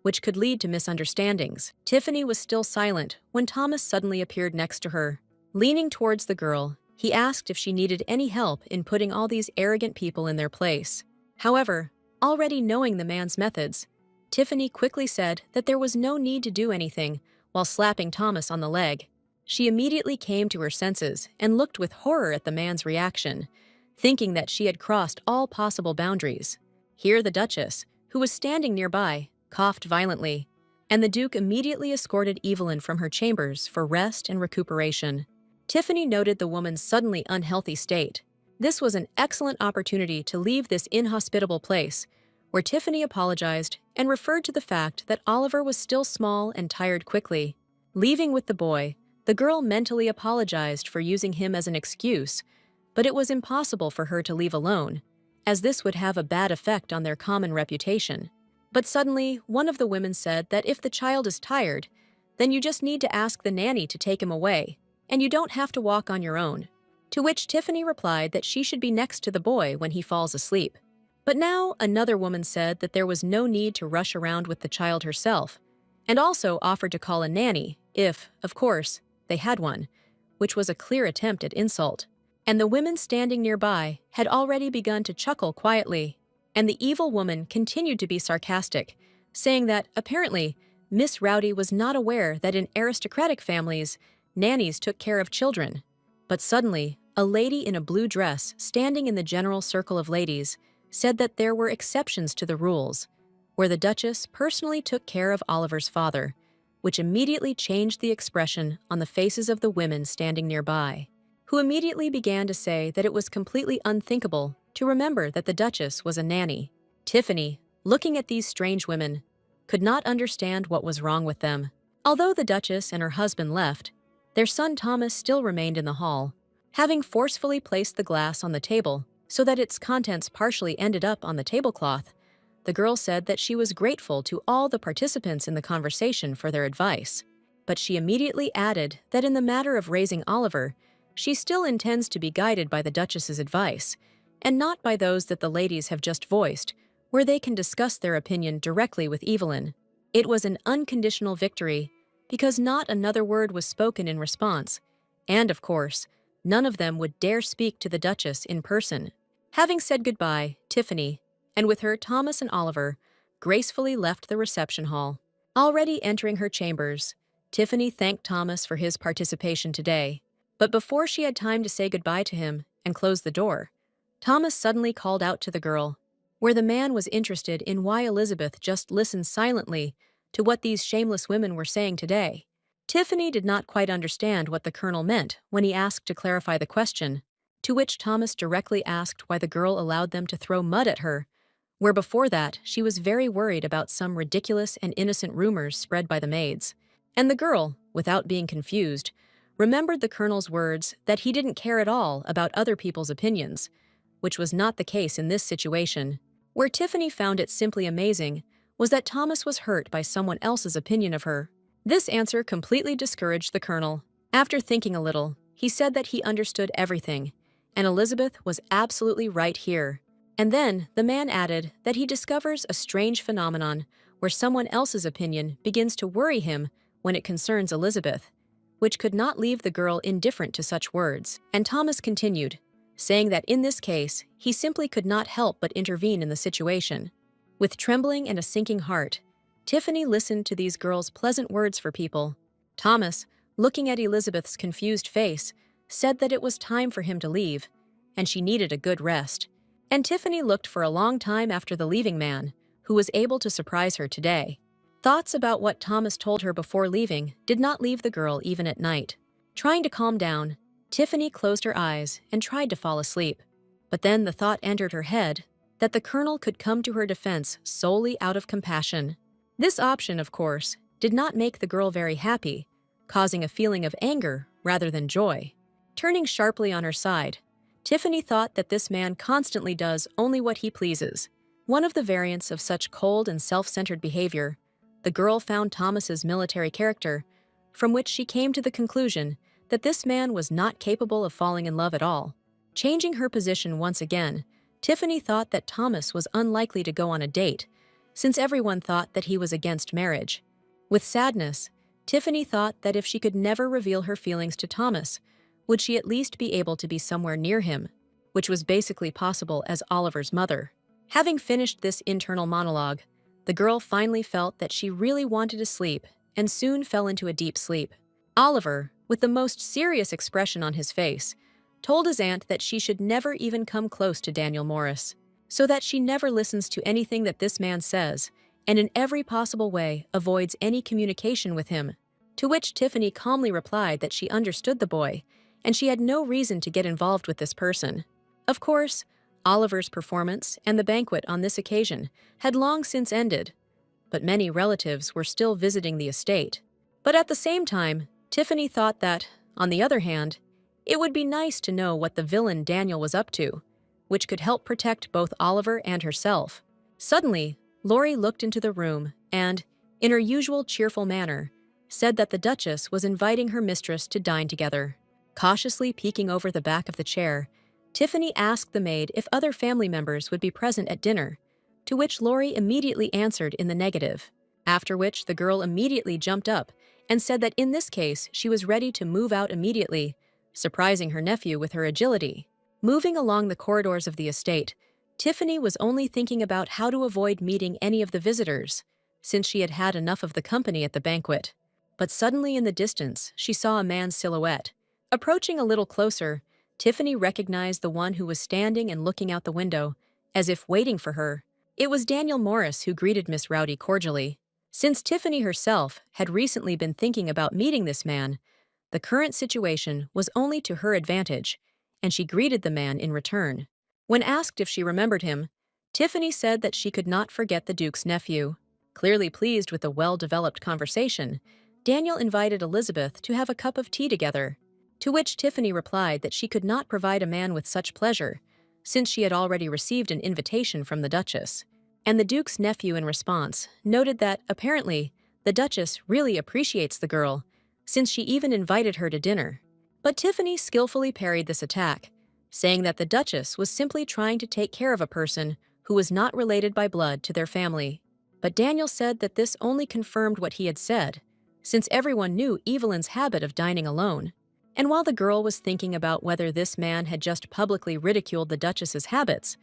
which could lead to misunderstandings. Tiffany was still silent when Thomas suddenly appeared next to her. Leaning towards the girl, he asked if she needed any help in putting all these arrogant people in their place. However, already knowing the man's methods, Tiffany quickly said that there was no need to do anything while slapping Thomas on the leg. She immediately came to her senses and looked with horror at the man's reaction, thinking that she had crossed all possible boundaries. Here the Duchess, who was standing nearby, coughed violently, and the Duke immediately escorted Evelyn from her chambers for rest and recuperation. Tiffany noted the woman's suddenly unhealthy state. This was an excellent opportunity to leave this inhospitable place, where Tiffany apologized and referred to the fact that Oliver was still small and tired quickly. Leaving with the boy, the girl mentally apologized for using him as an excuse, but it was impossible for her to leave alone, as this would have a bad effect on their common reputation. But suddenly, one of the women said that if the child is tired, then you just need to ask the nanny to take him away, and you don't have to walk on your own. To which Tiffany replied that she should be next to the boy when he falls asleep. But now another woman said that there was no need to rush around with the child herself, and also offered to call a nanny if, of course, they had one, which was a clear attempt at insult. And the women standing nearby had already begun to chuckle quietly, and the evil woman continued to be sarcastic, saying that, apparently, Miss Rowdy was not aware that in aristocratic families, nannies took care of children. But suddenly, a lady in a blue dress standing in the general circle of ladies said that there were exceptions to the rules, where the Duchess personally took care of Oliver's father, which immediately changed the expression on the faces of the women standing nearby, who immediately began to say that it was completely unthinkable to remember that the Duchess was a nanny. Tiffany, looking at these strange women, could not understand what was wrong with them. Although the Duchess and her husband left, their son Thomas still remained in the hall. Having forcefully placed the glass on the table so that its contents partially ended up on the tablecloth, the girl said that she was grateful to all the participants in the conversation for their advice. But she immediately added that in the matter of raising Oliver, she still intends to be guided by the Duchess's advice, and not by those that the ladies have just voiced, where they can discuss their opinion directly with Evelyn. It was an unconditional victory, because not another word was spoken in response, and of course, none of them would dare speak to the Duchess in person. Having said goodbye, Tiffany, and with her Thomas and Oliver, gracefully left the reception hall. Already entering her chambers, Tiffany thanked Thomas for his participation today. But before she had time to say goodbye to him and close the door, Thomas suddenly called out to the girl, where the man was interested in why Elizabeth just listened silently to what these shameless women were saying today. Tiffany did not quite understand what the colonel meant when he asked to clarify the question, to which Thomas directly asked why the girl allowed them to throw mud at her, where before that she was very worried about some ridiculous and innocent rumors spread by the maids. And the girl, without being confused, remembered the colonel's words that he didn't care at all about other people's opinions, which was not the case in this situation. Where Tiffany found it simply amazing was that Thomas was hurt by someone else's opinion of her. This answer completely discouraged the colonel. After thinking a little, he said that he understood everything, and Elizabeth was absolutely right here. And then the man added that he discovers a strange phenomenon where someone else's opinion begins to worry him when it concerns Elizabeth, which could not leave the girl indifferent to such words. And Thomas continued, saying that in this case, he simply could not help but intervene in the situation. With trembling and a sinking heart, Tiffany listened to these girls' pleasant words for people. Thomas, looking at Elizabeth's confused face, said that it was time for him to leave, and she needed a good rest. And Tiffany looked for a long time after the leaving man, who was able to surprise her today. Thoughts about what Thomas told her before leaving did not leave the girl even at night. Trying to calm down, Tiffany closed her eyes and tried to fall asleep. But then the thought entered her head that the colonel could come to her defense solely out of compassion. This option, of course, did not make the girl very happy, causing a feeling of anger rather than joy. Turning sharply on her side, Tiffany thought that this man constantly does only what he pleases. One of the variants of such cold and self-centered behavior, the girl found Thomas's military character, from which she came to the conclusion that this man was not capable of falling in love at all. Changing her position once again, Tiffany thought that Thomas was unlikely to go on a date, since everyone thought that he was against marriage. With sadness, Tiffany thought that if she could never reveal her feelings to Thomas, would she at least be able to be somewhere near him, which was basically possible as Oliver's mother. Having finished this internal monologue, the girl finally felt that she really wanted to sleep and soon fell into a deep sleep. Oliver, with the most serious expression on his face, told his aunt that she should never even come close to Daniel Morris, so that she never listens to anything that this man says, and in every possible way avoids any communication with him. To which Tiffany calmly replied that she understood the boy, and she had no reason to get involved with this person. Of course, Oliver's performance and the banquet on this occasion had long since ended, but many relatives were still visiting the estate. But at the same time, Tiffany thought that, on the other hand, it would be nice to know what the villain Daniel was up to, which could help protect both Oliver and herself. Suddenly, Lori looked into the room and, in her usual cheerful manner, said that the Duchess was inviting her mistress to dine together. Cautiously peeking over the back of the chair, Tiffany asked the maid if other family members would be present at dinner, to which Lori immediately answered in the negative, after which the girl immediately jumped up and said that in this case she was ready to move out immediately, surprising her nephew with her agility. Moving along the corridors of the estate, Tiffany was only thinking about how to avoid meeting any of the visitors, since she had had enough of the company at the banquet. But suddenly in the distance, she saw a man's silhouette. Approaching a little closer, Tiffany recognized the one who was standing and looking out the window, as if waiting for her. It was Daniel Morris who greeted Miss Rowdy cordially. Since Tiffany herself had recently been thinking about meeting this man, the current situation was only to her advantage, and she greeted the man in return. When asked if she remembered him, Tiffany said that she could not forget the Duke's nephew. Clearly pleased with the well-developed conversation, Daniel invited Elizabeth to have a cup of tea together, to which Tiffany replied that she could not provide a man with such pleasure, since she had already received an invitation from the Duchess. And the Duke's nephew in response noted that, apparently, the Duchess really appreciates the girl, since she even invited her to dinner. But Tiffany skillfully parried this attack, saying that the Duchess was simply trying to take care of a person who was not related by blood to their family. But Daniel said that this only confirmed what he had said, since everyone knew Evelyn's habit of dining alone. And while the girl was thinking about whether this man had just publicly ridiculed the Duchess's habits,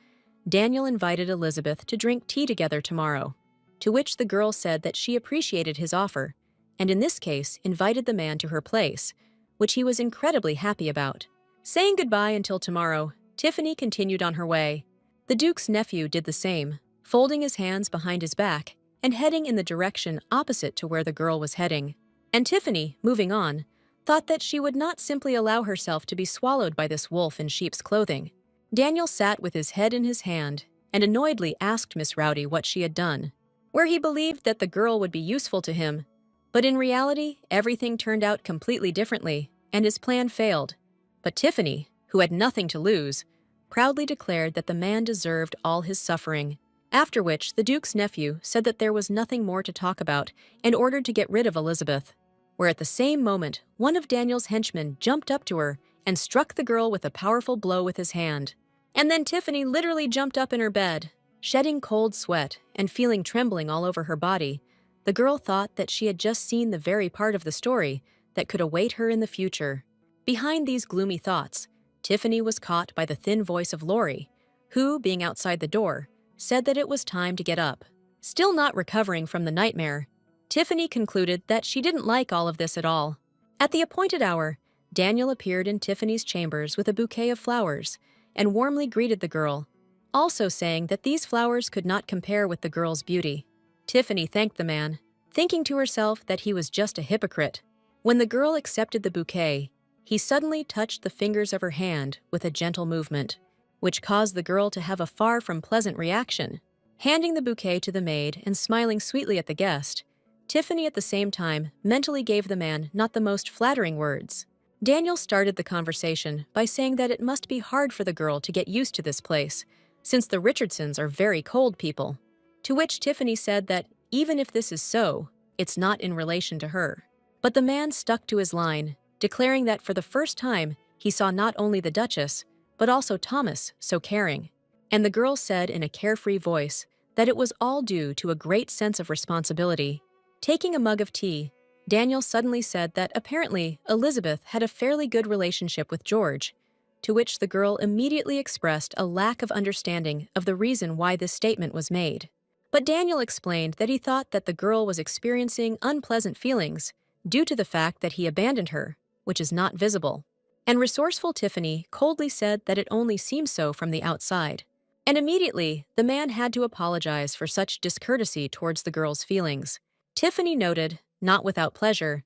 Daniel invited Elizabeth to drink tea together tomorrow, to which the girl said that she appreciated his offer, and in this case invited the man to her place, which he was incredibly happy about. Saying goodbye until tomorrow, Tiffany continued on her way. The Duke's nephew did the same, folding his hands behind his back and heading in the direction opposite to where the girl was heading. And Tiffany, moving on, thought that she would not simply allow herself to be swallowed by this wolf in sheep's clothing. Daniel sat with his head in his hand and annoyedly asked Miss Rowdy what she had done, where he believed that the girl would be useful to him. But in reality, everything turned out completely differently, and his plan failed. But Tiffany, who had nothing to lose, proudly declared that the man deserved all his suffering. After which, the Duke's nephew said that there was nothing more to talk about and ordered to get rid of Elizabeth, where at the same moment, one of Daniel's henchmen jumped up to her and struck the girl with a powerful blow with his hand. And then Tiffany literally jumped up in her bed, shedding cold sweat and feeling trembling all over her body. The girl thought that she had just seen the very part of the story that could await her in the future. Behind these gloomy thoughts, Tiffany was caught by the thin voice of Lori, who, being outside the door, said that it was time to get up. Still not recovering from the nightmare, Tiffany concluded that she didn't like all of this at all. At the appointed hour, Daniel appeared in Tiffany's chambers with a bouquet of flowers and warmly greeted the girl, also saying that these flowers could not compare with the girl's beauty. Tiffany thanked the man, thinking to herself that he was just a hypocrite. When the girl accepted the bouquet, he suddenly touched the fingers of her hand with a gentle movement, which caused the girl to have a far from pleasant reaction. Handing the bouquet to the maid and smiling sweetly at the guest, Tiffany at the same time mentally gave the man not the most flattering words. Daniel started the conversation by saying that it must be hard for the girl to get used to this place, since the Richardsons are very cold people. To which Tiffany said that even if this is so, it's not in relation to her. But the man stuck to his line, declaring that for the first time he saw not only the Duchess, but also Thomas so caring. And the girl said in a carefree voice that it was all due to a great sense of responsibility. Taking a mug of tea, Daniel suddenly said that apparently Elizabeth had a fairly good relationship with George, to which the girl immediately expressed a lack of understanding of the reason why this statement was made. But Daniel explained that he thought that the girl was experiencing unpleasant feelings due to the fact that he abandoned her, which is not visible. And resourceful Tiffany coldly said that it only seems so from the outside. And immediately, the man had to apologize for such discourtesy towards the girl's feelings. Tiffany noted, not without pleasure,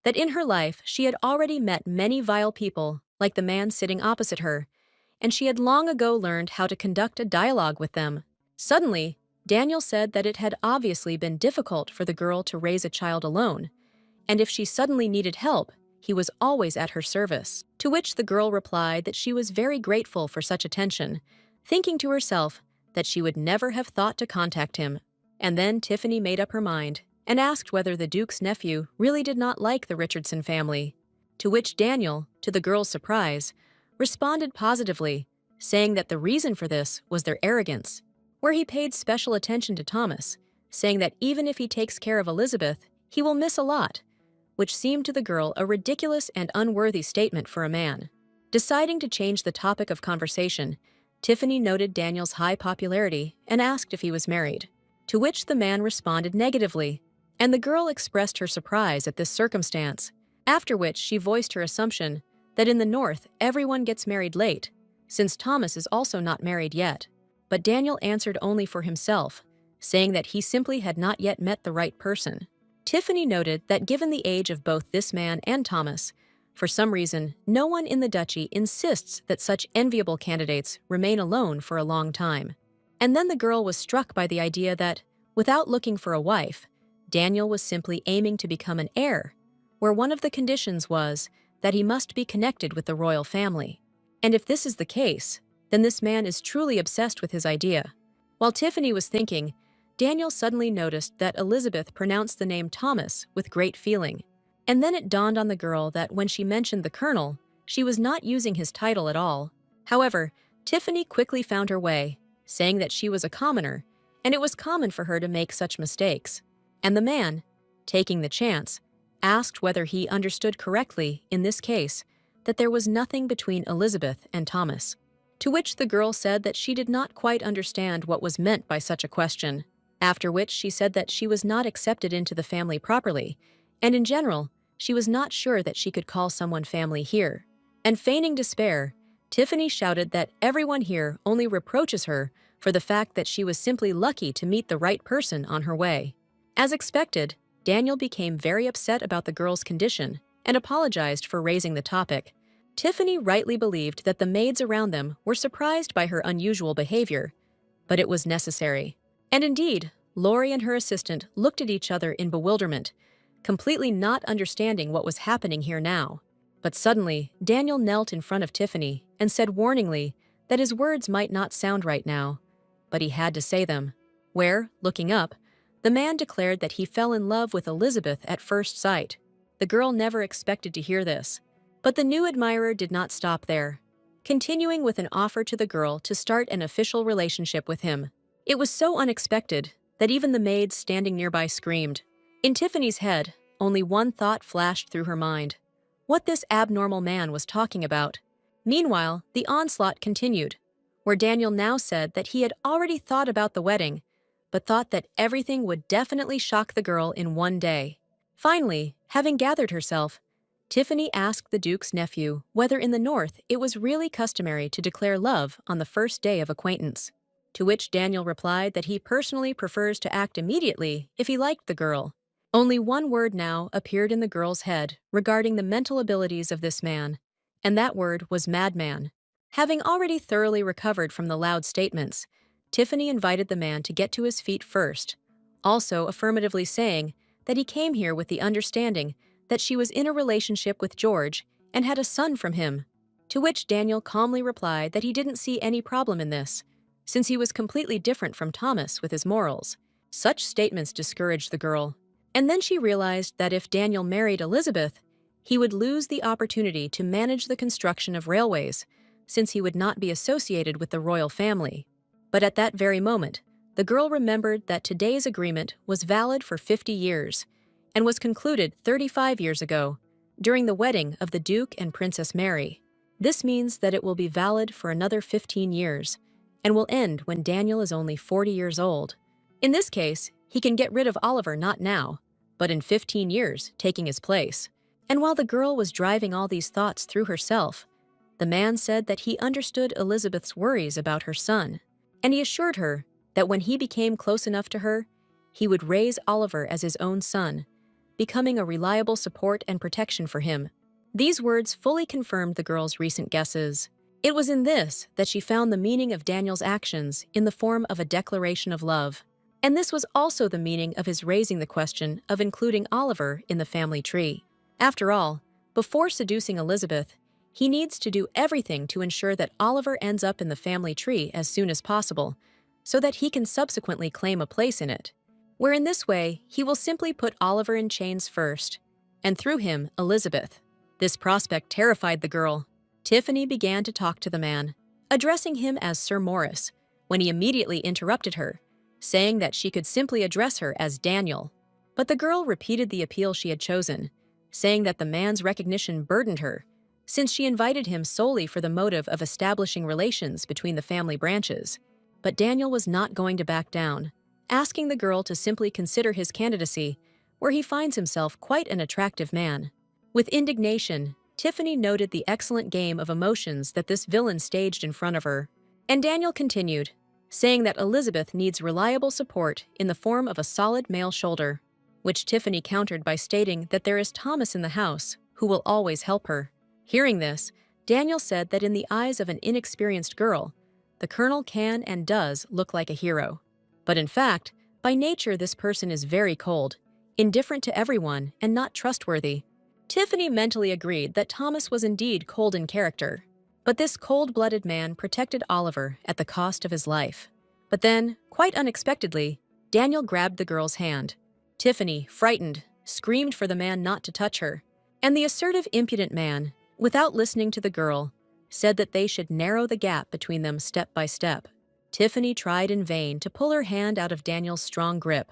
that in her life she had already met many vile people like the man sitting opposite her, and she had long ago learned how to conduct a dialogue with them. Suddenly, Daniel said that it had obviously been difficult for the girl to raise a child alone, and if she suddenly needed help, he was always at her service. To which the girl replied that she was very grateful for such attention, thinking to herself that she would never have thought to contact him. And then Tiffany made up her mind and asked whether the Duke's nephew really did not like the Richardson family, to which Daniel, to the girl's surprise, responded positively, saying that the reason for this was their arrogance, where he paid special attention to Thomas, saying that even if he takes care of Elizabeth, he will miss a lot, which seemed to the girl a ridiculous and unworthy statement for a man. Deciding to change the topic of conversation, Tiffany noted Daniel's high popularity and asked if he was married, to which the man responded negatively, and the girl expressed her surprise at this circumstance, after which she voiced her assumption that in the North everyone gets married late, since Thomas is also not married yet. But Daniel answered only for himself, saying that he simply had not yet met the right person. Tiffany noted that given the age of both this man and Thomas, for some reason, no one in the duchy insists that such enviable candidates remain alone for a long time. And then the girl was struck by the idea that, without looking for a wife, Daniel was simply aiming to become an heir, where one of the conditions was that he must be connected with the royal family. And if this is the case, then this man is truly obsessed with his idea. While Tiffany was thinking, Daniel suddenly noticed that Elizabeth pronounced the name Thomas with great feeling. And then it dawned on the girl that when she mentioned the colonel, she was not using his title at all. However, Tiffany quickly found her way, saying that she was a commoner, and it was common for her to make such mistakes. And the man, taking the chance, asked whether he understood correctly, in this case, that there was nothing between Elizabeth and Thomas. To which the girl said that she did not quite understand what was meant by such a question, after which she said that she was not accepted into the family properly, and in general, she was not sure that she could call someone family here. And feigning despair, Tiffany shouted that everyone here only reproaches her for the fact that she was simply lucky to meet the right person on her way. As expected, Daniel became very upset about the girl's condition and apologized for raising the topic. Tiffany rightly believed that the maids around them were surprised by her unusual behavior, but it was necessary. And indeed, Lori and her assistant looked at each other in bewilderment, completely not understanding what was happening here now. But suddenly, Daniel knelt in front of Tiffany and said warningly that his words might not sound right now, but he had to say them, where, looking up, the man declared that he fell in love with Elizabeth at first sight. The girl never expected to hear this, but the new admirer did not stop there, continuing with an offer to the girl to start an official relationship with him. It was so unexpected that even the maids standing nearby screamed. In Tiffany's head, only one thought flashed through her mind: what this abnormal man was talking about. Meanwhile, the onslaught continued, where Daniel now said that he had already thought about the wedding, but thought that everything would definitely shock the girl in one day. Finally, having gathered herself, Tiffany asked the Duke's nephew whether in the North it was really customary to declare love on the first day of acquaintance, to which Daniel replied that he personally prefers to act immediately if he liked the girl, Only one word now appeared in the girl's head regarding the mental abilities of this man, and that word was madman. Having already thoroughly recovered from the loud statements, Tiffany invited the man to get to his feet first, also affirmatively saying that he came here with the understanding that she was in a relationship with George and had a son from him, to which Daniel calmly replied that he didn't see any problem in this, since he was completely different from Thomas with his morals. Such statements discouraged the girl, and then she realized that if Daniel married Elizabeth, he would lose the opportunity to manage the construction of railways, since he would not be associated with the royal family. But at that very moment, the girl remembered that today's agreement was valid for 50 years and was concluded 35 years ago, during the wedding of the Duke and Princess Mary. This means that it will be valid for another 15 years and will end when Daniel is only 40 years old. In this case, he can get rid of Oliver not now, but in 15 years, taking his place. And while the girl was driving all these thoughts through herself, the man said that he understood Elizabeth's worries about her son, and he assured her that when he became close enough to her, he would raise Oliver as his own son, becoming a reliable support and protection for him. These words fully confirmed the girl's recent guesses. It was in this that she found the meaning of Daniel's actions in the form of a declaration of love. And this was also the meaning of his raising the question of including Oliver in the family tree. After all, before seducing Elizabeth, he needs to do everything to ensure that Oliver ends up in the family tree as soon as possible, so that he can subsequently claim a place in it. Where in this way, he will simply put Oliver in chains first, and through him, Elizabeth. This prospect terrified the girl. Tiffany began to talk to the man, addressing him as Sir Morris, when he immediately interrupted her, saying that she could simply address her as Daniel. But the girl repeated the appeal she had chosen, saying that the man's recognition burdened her, since she invited him solely for the motive of establishing relations between the family branches. But Daniel was not going to back down, asking the girl to simply consider his candidacy, where he finds himself quite an attractive man. With indignation, Tiffany noted the excellent game of emotions that this villain staged in front of her, and Daniel continued, saying that Elizabeth needs reliable support in the form of a solid male shoulder, which Tiffany countered by stating that there is Thomas in the house, who will always help her. Hearing this, Daniel said that in the eyes of an inexperienced girl, the colonel can and does look like a hero. But in fact, by nature this person is very cold, indifferent to everyone, and not trustworthy. Tiffany mentally agreed that Thomas was indeed cold in character, but this cold-blooded man protected Oliver at the cost of his life. But then, quite unexpectedly, Daniel grabbed the girl's hand. Tiffany, frightened, screamed for the man not to touch her, and the assertive, impudent man, without listening to the girl, said that they should narrow the gap between them step by step. Tiffany tried in vain to pull her hand out of Daniel's strong grip,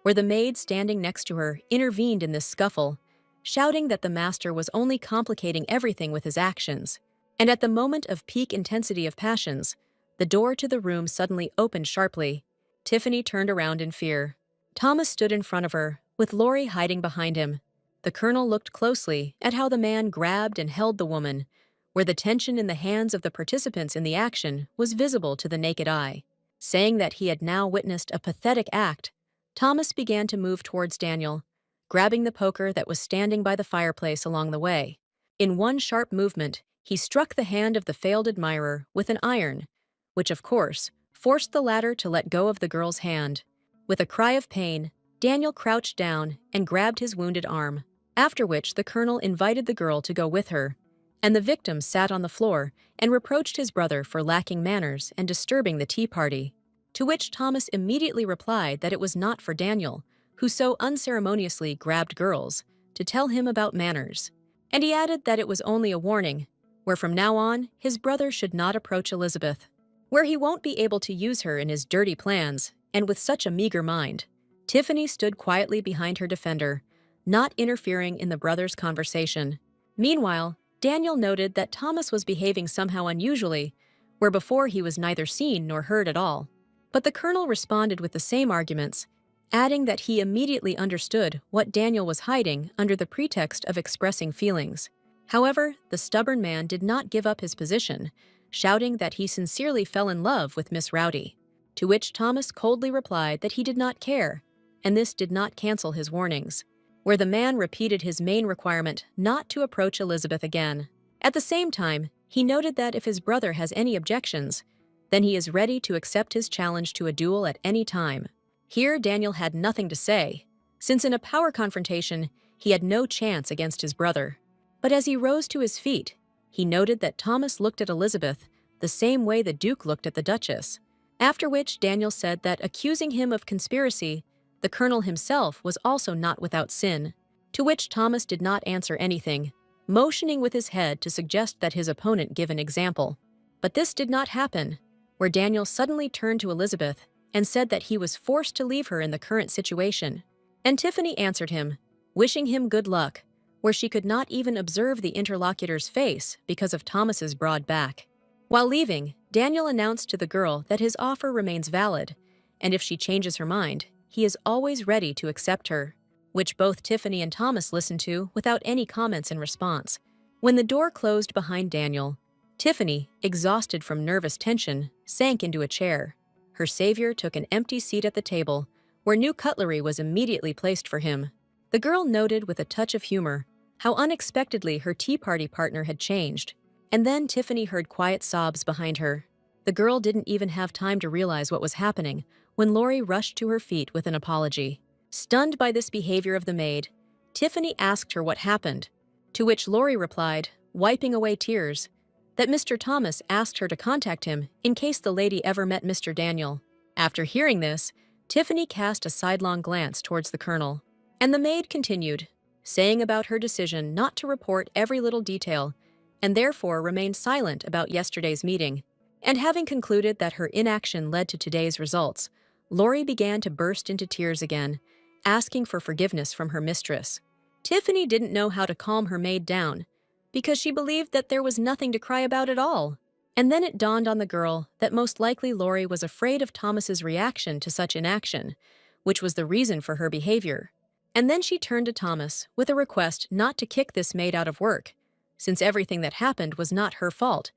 where the maid standing next to her intervened in this scuffle, shouting that the master was only complicating everything with his actions. And at the moment of peak intensity of passions, the door to the room suddenly opened sharply. Tiffany turned around in fear. Thomas stood in front of her, with Laurie hiding behind him. The colonel looked closely at how the man grabbed and held the woman, where the tension in the hands of the participants in the action was visible to the naked eye. Saying that he had now witnessed a pathetic act, Thomas began to move towards Daniel, grabbing the poker that was standing by the fireplace along the way. In one sharp movement, he struck the hand of the failed admirer with an iron, which of course forced the latter to let go of the girl's hand. With a cry of pain, Daniel crouched down and grabbed his wounded arm, after which the colonel invited the girl to go with her, and the victim sat on the floor and reproached his brother for lacking manners and disturbing the tea party, to which Thomas immediately replied that it was not for Daniel, who so unceremoniously grabbed girls, to tell him about manners. And he added that it was only a warning, where from now on his brother should not approach Elizabeth, where he won't be able to use her in his dirty plans, and with such a meager mind. Tiffany stood quietly behind her defender, not interfering in the brothers' conversation. Meanwhile, Daniel noted that Thomas was behaving somehow unusually, where before he was neither seen nor heard at all. But the colonel responded with the same arguments, adding that he immediately understood what Daniel was hiding under the pretext of expressing feelings. However, the stubborn man did not give up his position, shouting that he sincerely fell in love with Miss Rowdy, to which Thomas coldly replied that he did not care, and this did not cancel his warnings, where the man repeated his main requirement not to approach Elizabeth again. At the same time, he noted that if his brother has any objections, then he is ready to accept his challenge to a duel at any time. Here, Daniel had nothing to say, since in a power confrontation, he had no chance against his brother. But as he rose to his feet, he noted that Thomas looked at Elizabeth the same way the Duke looked at the Duchess, after which Daniel said that accusing him of conspiracy, the colonel himself was also not without sin, to which Thomas did not answer anything, motioning with his head to suggest that his opponent give an example. But this did not happen, where Daniel suddenly turned to Elizabeth and said that he was forced to leave her in the current situation. And Tiffany answered him, wishing him good luck, where she could not even observe the interlocutor's face because of Thomas's broad back. While leaving, Daniel announced to the girl that his offer remains valid, and if she changes her mind, he is always ready to accept her, which both Tiffany and Thomas listened to without any comments in response. When the door closed behind Daniel, Tiffany, exhausted from nervous tension, sank into a chair. Her savior took an empty seat at the table, where new cutlery was immediately placed for him. The girl noted with a touch of humor how unexpectedly her tea party partner had changed, and then Tiffany heard quiet sobs behind her. The girl didn't even have time to realize what was happening when Lori rushed to her feet with an apology. Stunned by this behavior of the maid, Tiffany asked her what happened, to which Lori replied, wiping away tears, that Mr. Thomas asked her to contact him in case the lady ever met Mr. Daniel. After hearing this, Tiffany cast a sidelong glance towards the colonel, and the maid continued, saying about her decision not to report every little detail, and therefore remained silent about yesterday's meeting. And having concluded that her inaction led to today's results, Lori began to burst into tears again, asking for forgiveness from her mistress. Tiffany didn't know how to calm her maid down, because she believed that there was nothing to cry about at all. And then it dawned on the girl that most likely Lori was afraid of Thomas's reaction to such inaction, which was the reason for her behavior. And then she turned to Thomas with a request not to kick this maid out of work, since everything that happened was not her fault,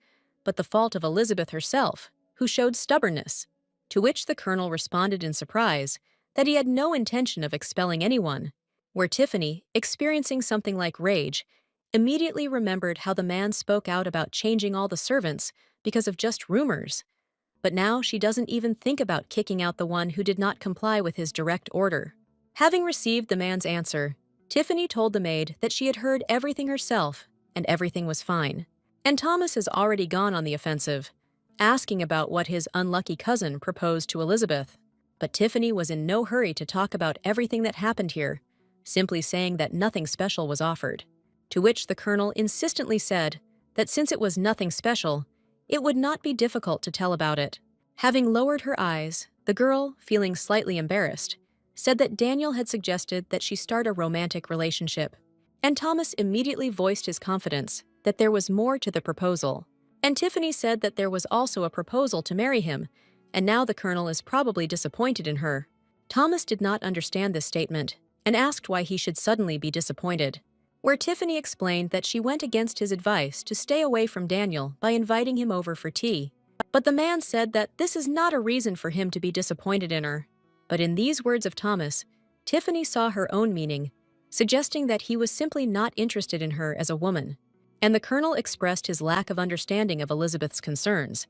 but the fault of Elizabeth herself, who showed stubbornness, to which the colonel responded in surprise that he had no intention of expelling anyone, where Tiffany, experiencing something like rage, immediately remembered how the man spoke out about changing all the servants because of just rumors. But now she doesn't even think about kicking out the one who did not comply with his direct order. Having received the man's answer, Tiffany told the maid that she had heard everything herself and everything was fine. And Thomas has already gone on the offensive, asking about what his unlucky cousin proposed to Elizabeth. But Tiffany was in no hurry to talk about everything that happened here, simply saying that nothing special was offered. To which the colonel insistently said that since it was nothing special, it would not be difficult to tell about it. Having lowered her eyes, the girl, feeling slightly embarrassed, said that Daniel had suggested that she start a romantic relationship. And Thomas immediately voiced his confidence that there was more to the proposal. And Tiffany said that there was also a proposal to marry him, and now the colonel is probably disappointed in her. Thomas did not understand this statement and asked why he should suddenly be disappointed, where Tiffany explained that she went against his advice to stay away from Daniel by inviting him over for tea. But the man said that this is not a reason for him to be disappointed in her. But in these words of Thomas, Tiffany saw her own meaning, suggesting that he was simply not interested in her as a woman. And the colonel expressed his lack of understanding of Elizabeth's concerns,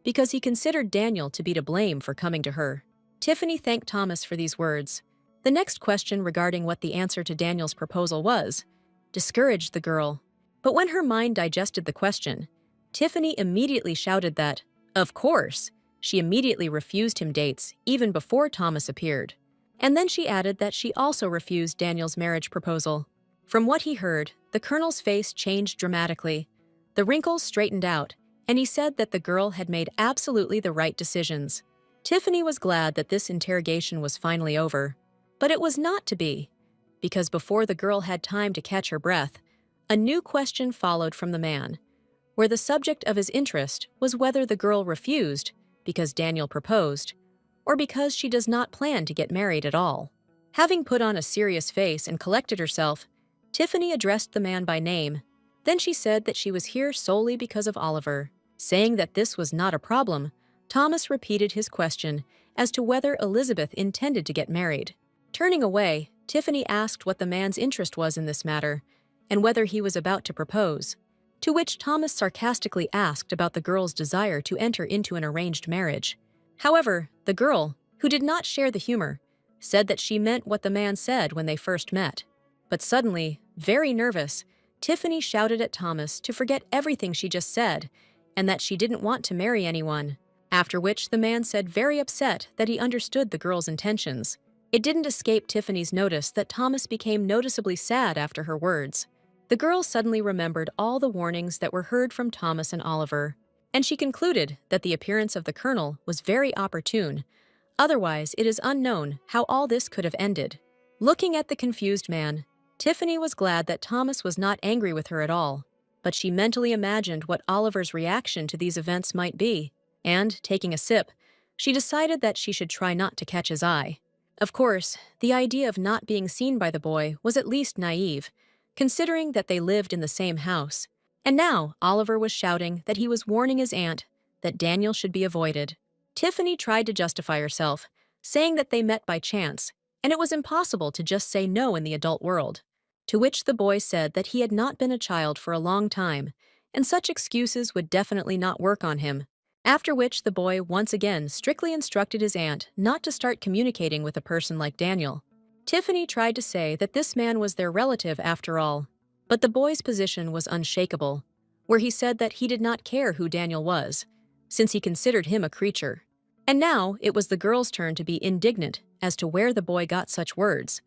because he considered Daniel to be to blame for coming to her. Tiffany thanked Thomas for these words. The next question regarding what the answer to Daniel's proposal was discouraged the girl. But when her mind digested the question, Tiffany immediately shouted that, of course, she immediately refused him dates even before Thomas appeared. And then she added that she also refused Daniel's marriage proposal. From what he heard, the colonel's face changed dramatically. The wrinkles straightened out, and he said that the girl had made absolutely the right decisions. Tiffany was glad that this interrogation was finally over, but it was not to be, because before the girl had time to catch her breath, a new question followed from the man, where the subject of his interest was whether the girl refused because Daniel proposed, or because she does not plan to get married at all. Having put on a serious face and collected herself, Tiffany addressed the man by name. Then she said that she was here solely because of Oliver. Saying that this was not a problem, Thomas repeated his question as to whether Elizabeth intended to get married. Turning away, Tiffany asked what the man's interest was in this matter, and whether he was about to propose. To which Thomas sarcastically asked about the girl's desire to enter into an arranged marriage. However, the girl, who did not share the humor, said that she meant what the man said when they first met. But suddenly, very nervous, Tiffany shouted at Thomas to forget everything she just said and that she didn't want to marry anyone. After which the man said very upset that he understood the girl's intentions. It didn't escape Tiffany's notice that Thomas became noticeably sad after her words. The girl suddenly remembered all the warnings that were heard from Thomas and Oliver, and she concluded that the appearance of the colonel was very opportune. Otherwise, it is unknown how all this could have ended. Looking at the confused man, Tiffany was glad that Thomas was not angry with her at all, but she mentally imagined what Oliver's reaction to these events might be, and, taking a sip, she decided that she should try not to catch his eye. Of course, the idea of not being seen by the boy was at least naive, considering that they lived in the same house. And now Oliver was shouting that he was warning his aunt that Daniel should be avoided. Tiffany tried to justify herself, saying that they met by chance, and it was impossible to just say no in the adult world. To which the boy said that he had not been a child for a long time, and such excuses would definitely not work on him. After which the boy once again strictly instructed his aunt not to start communicating with a person like Daniel. Tiffany tried to say that this man was their relative after all, but the boy's position was unshakable, where he said that he did not care who Daniel was, since he considered him a creature. And now it was the girl's turn to be indignant as to where the boy got such words,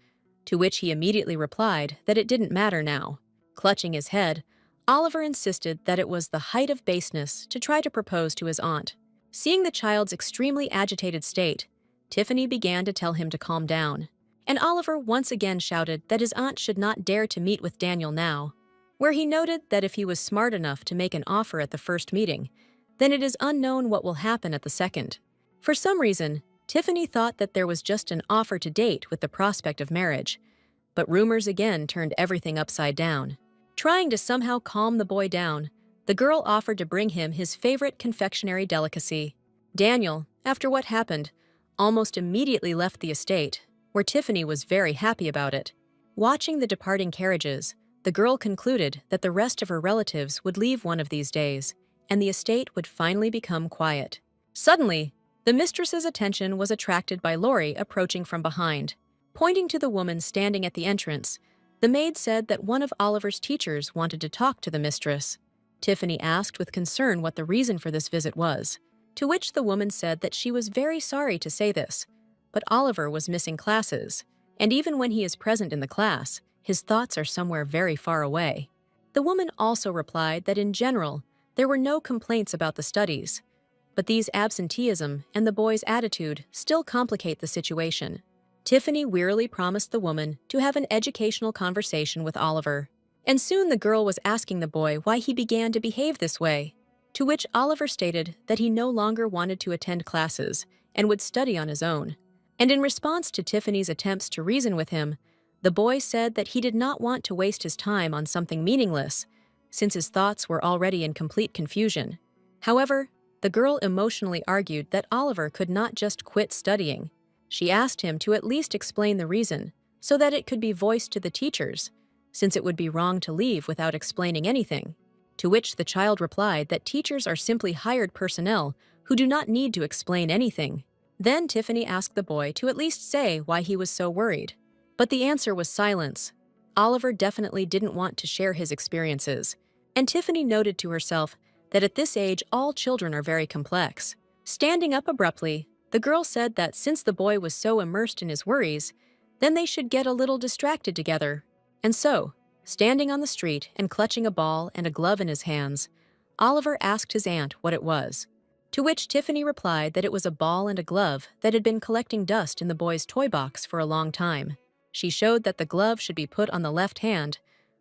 to which he immediately replied that it didn't matter now. Clutching his head, Oliver insisted that it was the height of baseness to try to propose to his aunt. Seeing the child's extremely agitated state, Tiffany began to tell him to calm down, and Oliver once again shouted that his aunt should not dare to meet with Daniel now, where he noted that if he was smart enough to make an offer at the first meeting, then it is unknown what will happen at the second. For some reason, Tiffany thought that there was just an offer to date with the prospect of marriage, but rumors again turned everything upside down. Trying to somehow calm the boy down, the girl offered to bring him his favorite confectionery delicacy. Daniel, after what happened, almost immediately left the estate, where Tiffany was very happy about it. Watching the departing carriages, the girl concluded that the rest of her relatives would leave one of these days, and the estate would finally become quiet. Suddenly, the mistress's attention was attracted by Lori approaching from behind. Pointing to the woman standing at the entrance, the maid said that one of Oliver's teachers wanted to talk to the mistress. Tiffany asked with concern what the reason for this visit was, to which the woman said that she was very sorry to say this, but Oliver was missing classes, and even when he is present in the class, his thoughts are somewhere very far away. The woman also replied that in general, there were no complaints about the studies, but these absenteeism and the boy's attitude still complicate the situation. Tiffany wearily promised the woman to have an educational conversation with Oliver, and soon the girl was asking the boy why he began to behave this way, to which Oliver stated that he no longer wanted to attend classes and would study on his own. And in response to Tiffany's attempts to reason with him, the boy said that he did not want to waste his time on something meaningless, since his thoughts were already in complete confusion. However, the girl emotionally argued that Oliver could not just quit studying. She asked him to at least explain the reason, so that it could be voiced to the teachers, since it would be wrong to leave without explaining anything. To which the child replied that teachers are simply hired personnel who do not need to explain anything. Then Tiffany asked the boy to at least say why he was so worried. But the answer was silence. Oliver definitely didn't want to share his experiences, and Tiffany noted to herself that at this age all children are very complex. Standing up abruptly, the girl said that since the boy was so immersed in his worries, then they should get a little distracted together. And so, standing on the street and clutching a ball and a glove in his hands, Oliver asked his aunt what it was, to which Tiffany replied that it was a ball and a glove that had been collecting dust in the boy's toy box for a long time. She showed that the glove should be put on the left hand,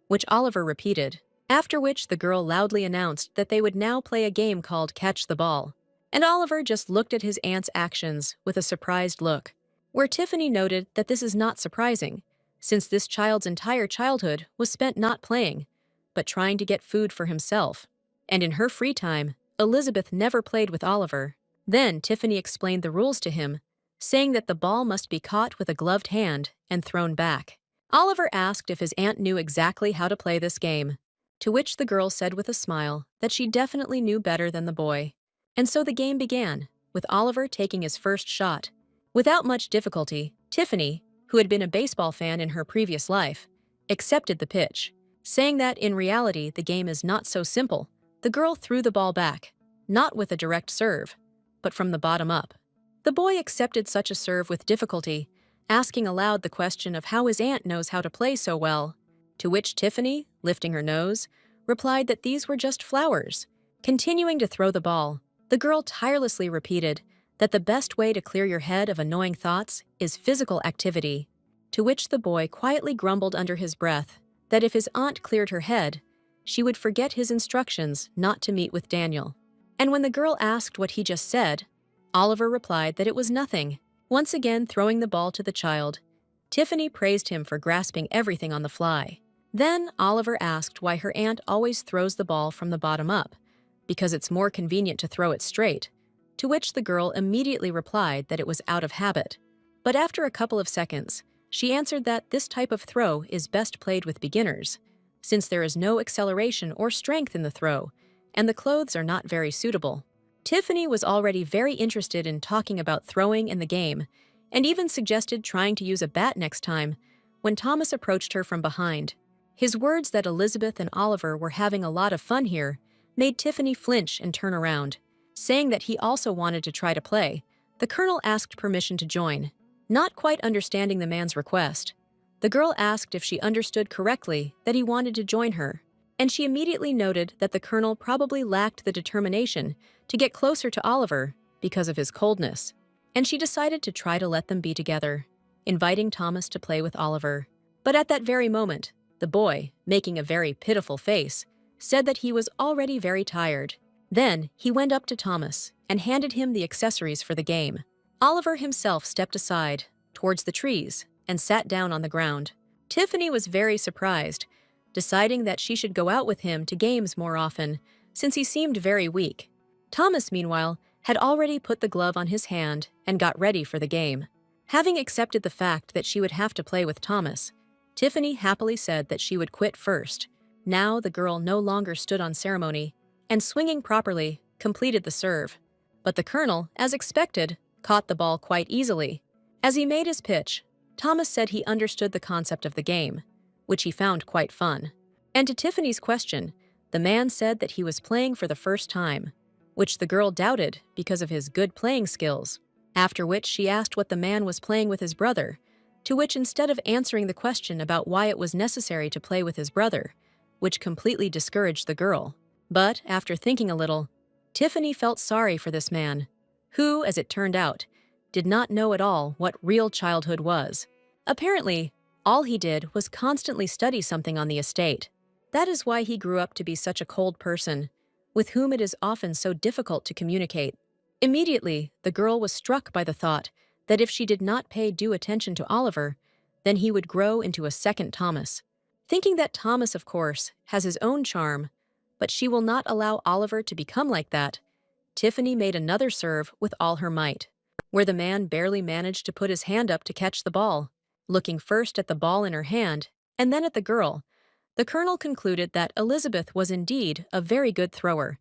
which Oliver repeated, after which the girl loudly announced that they would now play a game called Catch the Ball. And Oliver just looked at his aunt's actions with a surprised look, where Tiffany noted that this is not surprising, since this child's entire childhood was spent not playing, but trying to get food for himself. And in her free time, Elizabeth never played with Oliver. Then Tiffany explained the rules to him, saying that the ball must be caught with a gloved hand and thrown back. Oliver asked if his aunt knew exactly how to play this game, to which the girl said with a smile that she definitely knew better than the boy. And so the game began, with Oliver taking his first shot. Without much difficulty, Tiffany, who had been a baseball fan in her previous life, accepted the pitch, saying that in reality the game is not so simple. The girl threw the ball back, not with a direct serve, but from the bottom up. The boy accepted such a serve with difficulty, asking aloud the question of how his aunt knows how to play so well, to which Tiffany, lifting her nose, replied that these were just flowers. Continuing to throw the ball, the girl tirelessly repeated that the best way to clear your head of annoying thoughts is physical activity, to which the boy quietly grumbled under his breath that if his aunt cleared her head, she would forget his instructions not to meet with Daniel. And when the girl asked what he just said, Oliver replied that it was nothing. Once again throwing the ball to the child, Tiffany praised him for grasping everything on the fly. Then Oliver asked why her aunt always throws the ball from the bottom up, because it's more convenient to throw it straight, to which the girl immediately replied that it was out of habit. But after a couple of seconds, she answered that this type of throw is best played with beginners, since there is no acceleration or strength in the throw, and the clothes are not very suitable. Tiffany was already very interested in talking about throwing in the game, and even suggested trying to use a bat next time, when Thomas approached her from behind. His words that Elizabeth and Oliver were having a lot of fun here made Tiffany flinch and turn around. Saying that he also wanted to try to play, the colonel asked permission to join. Not quite understanding the man's request, the girl asked if she understood correctly that he wanted to join her, and she immediately noted that the colonel probably lacked the determination to get closer to Oliver because of his coldness, and she decided to try to let them be together, inviting Thomas to play with Oliver. But at that very moment, the boy, making a very pitiful face, said that he was already very tired. Then he went up to Thomas and handed him the accessories for the game. Oliver himself stepped aside, towards the trees, and sat down on the ground. Tiffany was very surprised, deciding that she should go out with him to games more often, since he seemed very weak. Thomas, meanwhile, had already put the glove on his hand and got ready for the game. Having accepted the fact that she would have to play with Thomas, Tiffany happily said that she would quit first. Now the girl no longer stood on ceremony, and swinging properly, completed the serve. But the colonel, as expected, caught the ball quite easily. As he made his pitch, Thomas said he understood the concept of the game, which he found quite fun. And to Tiffany's question, the man said that he was playing for the first time, which the girl doubted because of his good playing skills, after which she asked what the man was playing with his brother, to which instead of answering the question about why it was necessary to play with his brother, which completely discouraged the girl. But after thinking a little, Tiffany felt sorry for this man, who, as it turned out, did not know at all what real childhood was. Apparently, all he did was constantly study something on the estate. That is why he grew up to be such a cold person, with whom it is often so difficult to communicate. Immediately, the girl was struck by the thought that if she did not pay due attention to Oliver, then he would grow into a second Thomas. Thinking that Thomas, of course, has his own charm, but she will not allow Oliver to become like that, Tiffany made another serve with all her might, where the man barely managed to put his hand up to catch the ball. Looking first at the ball in her hand and then at the girl, the colonel concluded that Elizabeth was indeed a very good thrower,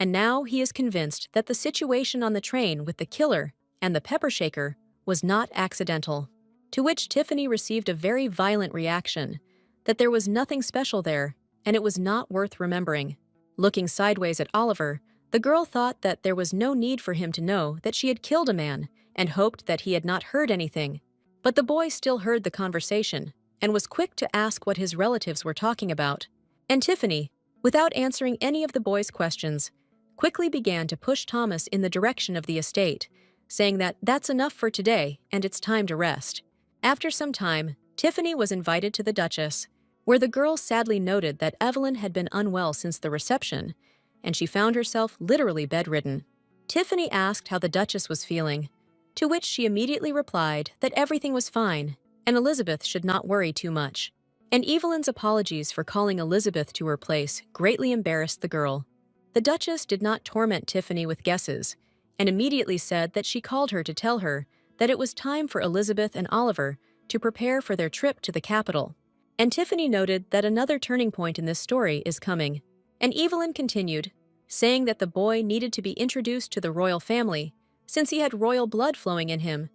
and now he is convinced that the situation on the train with the killer and the pepper shaker was not accidental. To which Tiffany received a very violent reaction, that there was nothing special there, and it was not worth remembering. Looking sideways at Oliver, the girl thought that there was no need for him to know that she had killed a man, and hoped that he had not heard anything. But the boy still heard the conversation, and was quick to ask what his relatives were talking about. And Tiffany, without answering any of the boy's questions, quickly began to push Thomas in the direction of the estate, saying that that's enough for today and it's time to rest. After some time, Tiffany was invited to the Duchess, where the girl sadly noted that Evelyn had been unwell since the reception, and she found herself literally bedridden. Tiffany asked how the Duchess was feeling, to which she immediately replied that everything was fine, and Elizabeth should not worry too much. And Evelyn's apologies for calling Elizabeth to her place greatly embarrassed the girl. The Duchess did not torment Tiffany with guesses, and immediately said that she called her to tell her that it was time for Elizabeth and Oliver to prepare for their trip to the capital. And Tiffany noted that another turning point in this story is coming. And Evelyn continued, saying that the boy needed to be introduced to the royal family since he had royal blood flowing in him,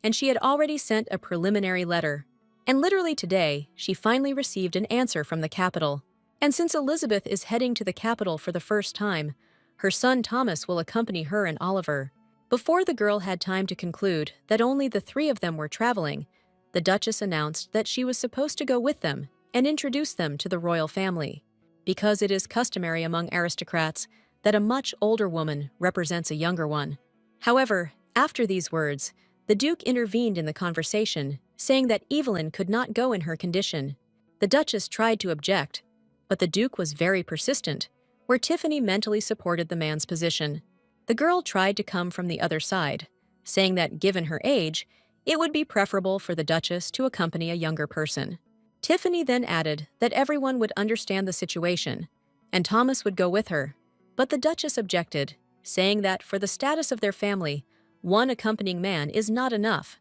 and she had already sent a preliminary letter. And literally today, she finally received an answer from the capital. And since Elizabeth is heading to the capital for the first time, her son Thomas will accompany her and Oliver. Before the girl had time to conclude that only the three of them were traveling, the Duchess announced that she was supposed to go with them and introduce them to the royal family, because it is customary among aristocrats that a much older woman represents a younger one. However, after these words, the Duke intervened in the conversation, saying that Evelyn could not go in her condition. The Duchess tried to object, but the Duke was very persistent, where Tiffany mentally supported the man's position. The girl tried to come from the other side, saying that given her age, it would be preferable for the Duchess to accompany a younger person. Tiffany then added that everyone would understand the situation, and Thomas would go with her, but the Duchess objected, saying that for the status of their family, one accompanying man is not enough.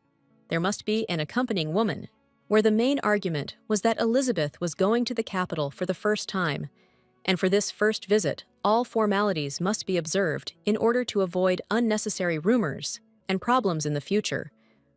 There must be an accompanying woman, where the main argument was that Elizabeth was going to the capital for the first time, and for this first visit, all formalities must be observed in order to avoid unnecessary rumors and problems in the future,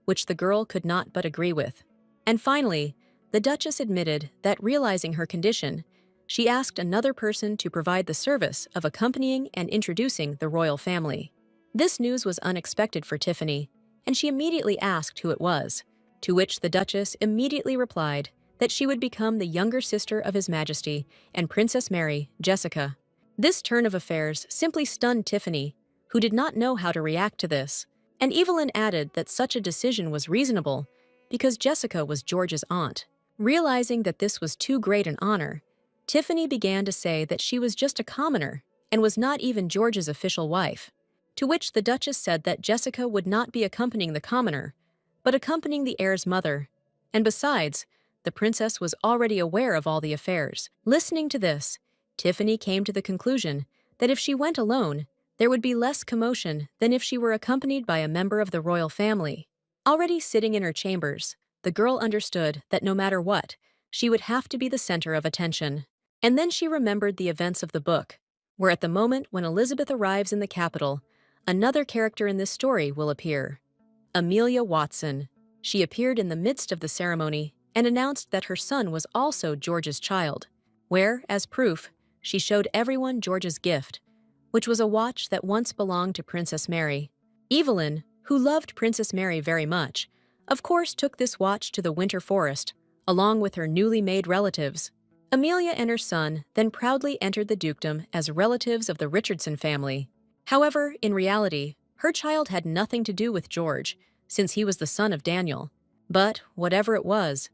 which the girl could not but agree with. And finally, the Duchess admitted that realizing her condition, she asked another person to provide the service of accompanying and introducing the royal family. This news was unexpected for Tiffany, and she immediately asked who it was, to which the Duchess immediately replied that she would become the younger sister of His Majesty and Princess Mary, Jessica. This turn of affairs simply stunned Tiffany, who did not know how to react to this, and Evelyn added that such a decision was reasonable because Jessica was George's aunt. Realizing that this was too great an honor, Tiffany began to say that she was just a commoner and was not even George's official wife, to which the Duchess said that Jessica would not be accompanying the commoner, but accompanying the heir's mother, and besides, the princess was already aware of all the affairs. Listening to this, Tiffany came to the conclusion that if she went alone, there would be less commotion than if she were accompanied by a member of the royal family. Already sitting in her chambers, the girl understood that no matter what, she would have to be the center of attention. And then she remembered the events of the book, where at the moment when Elizabeth arrives in the capital, another character in this story will appear. Amelia Watson. She appeared in the midst of the ceremony and announced that her son was also George's child, where, as proof, she showed everyone George's gift, which was a watch that once belonged to Princess Mary. Evelyn, who loved Princess Mary very much, of course took this watch to the Winter Forest, along with her newly made relatives. Amelia and her son then proudly entered the dukedom as relatives of the Richardson family. However, in reality, her child had nothing to do with George, since he was the son of Daniel. But, whatever it was,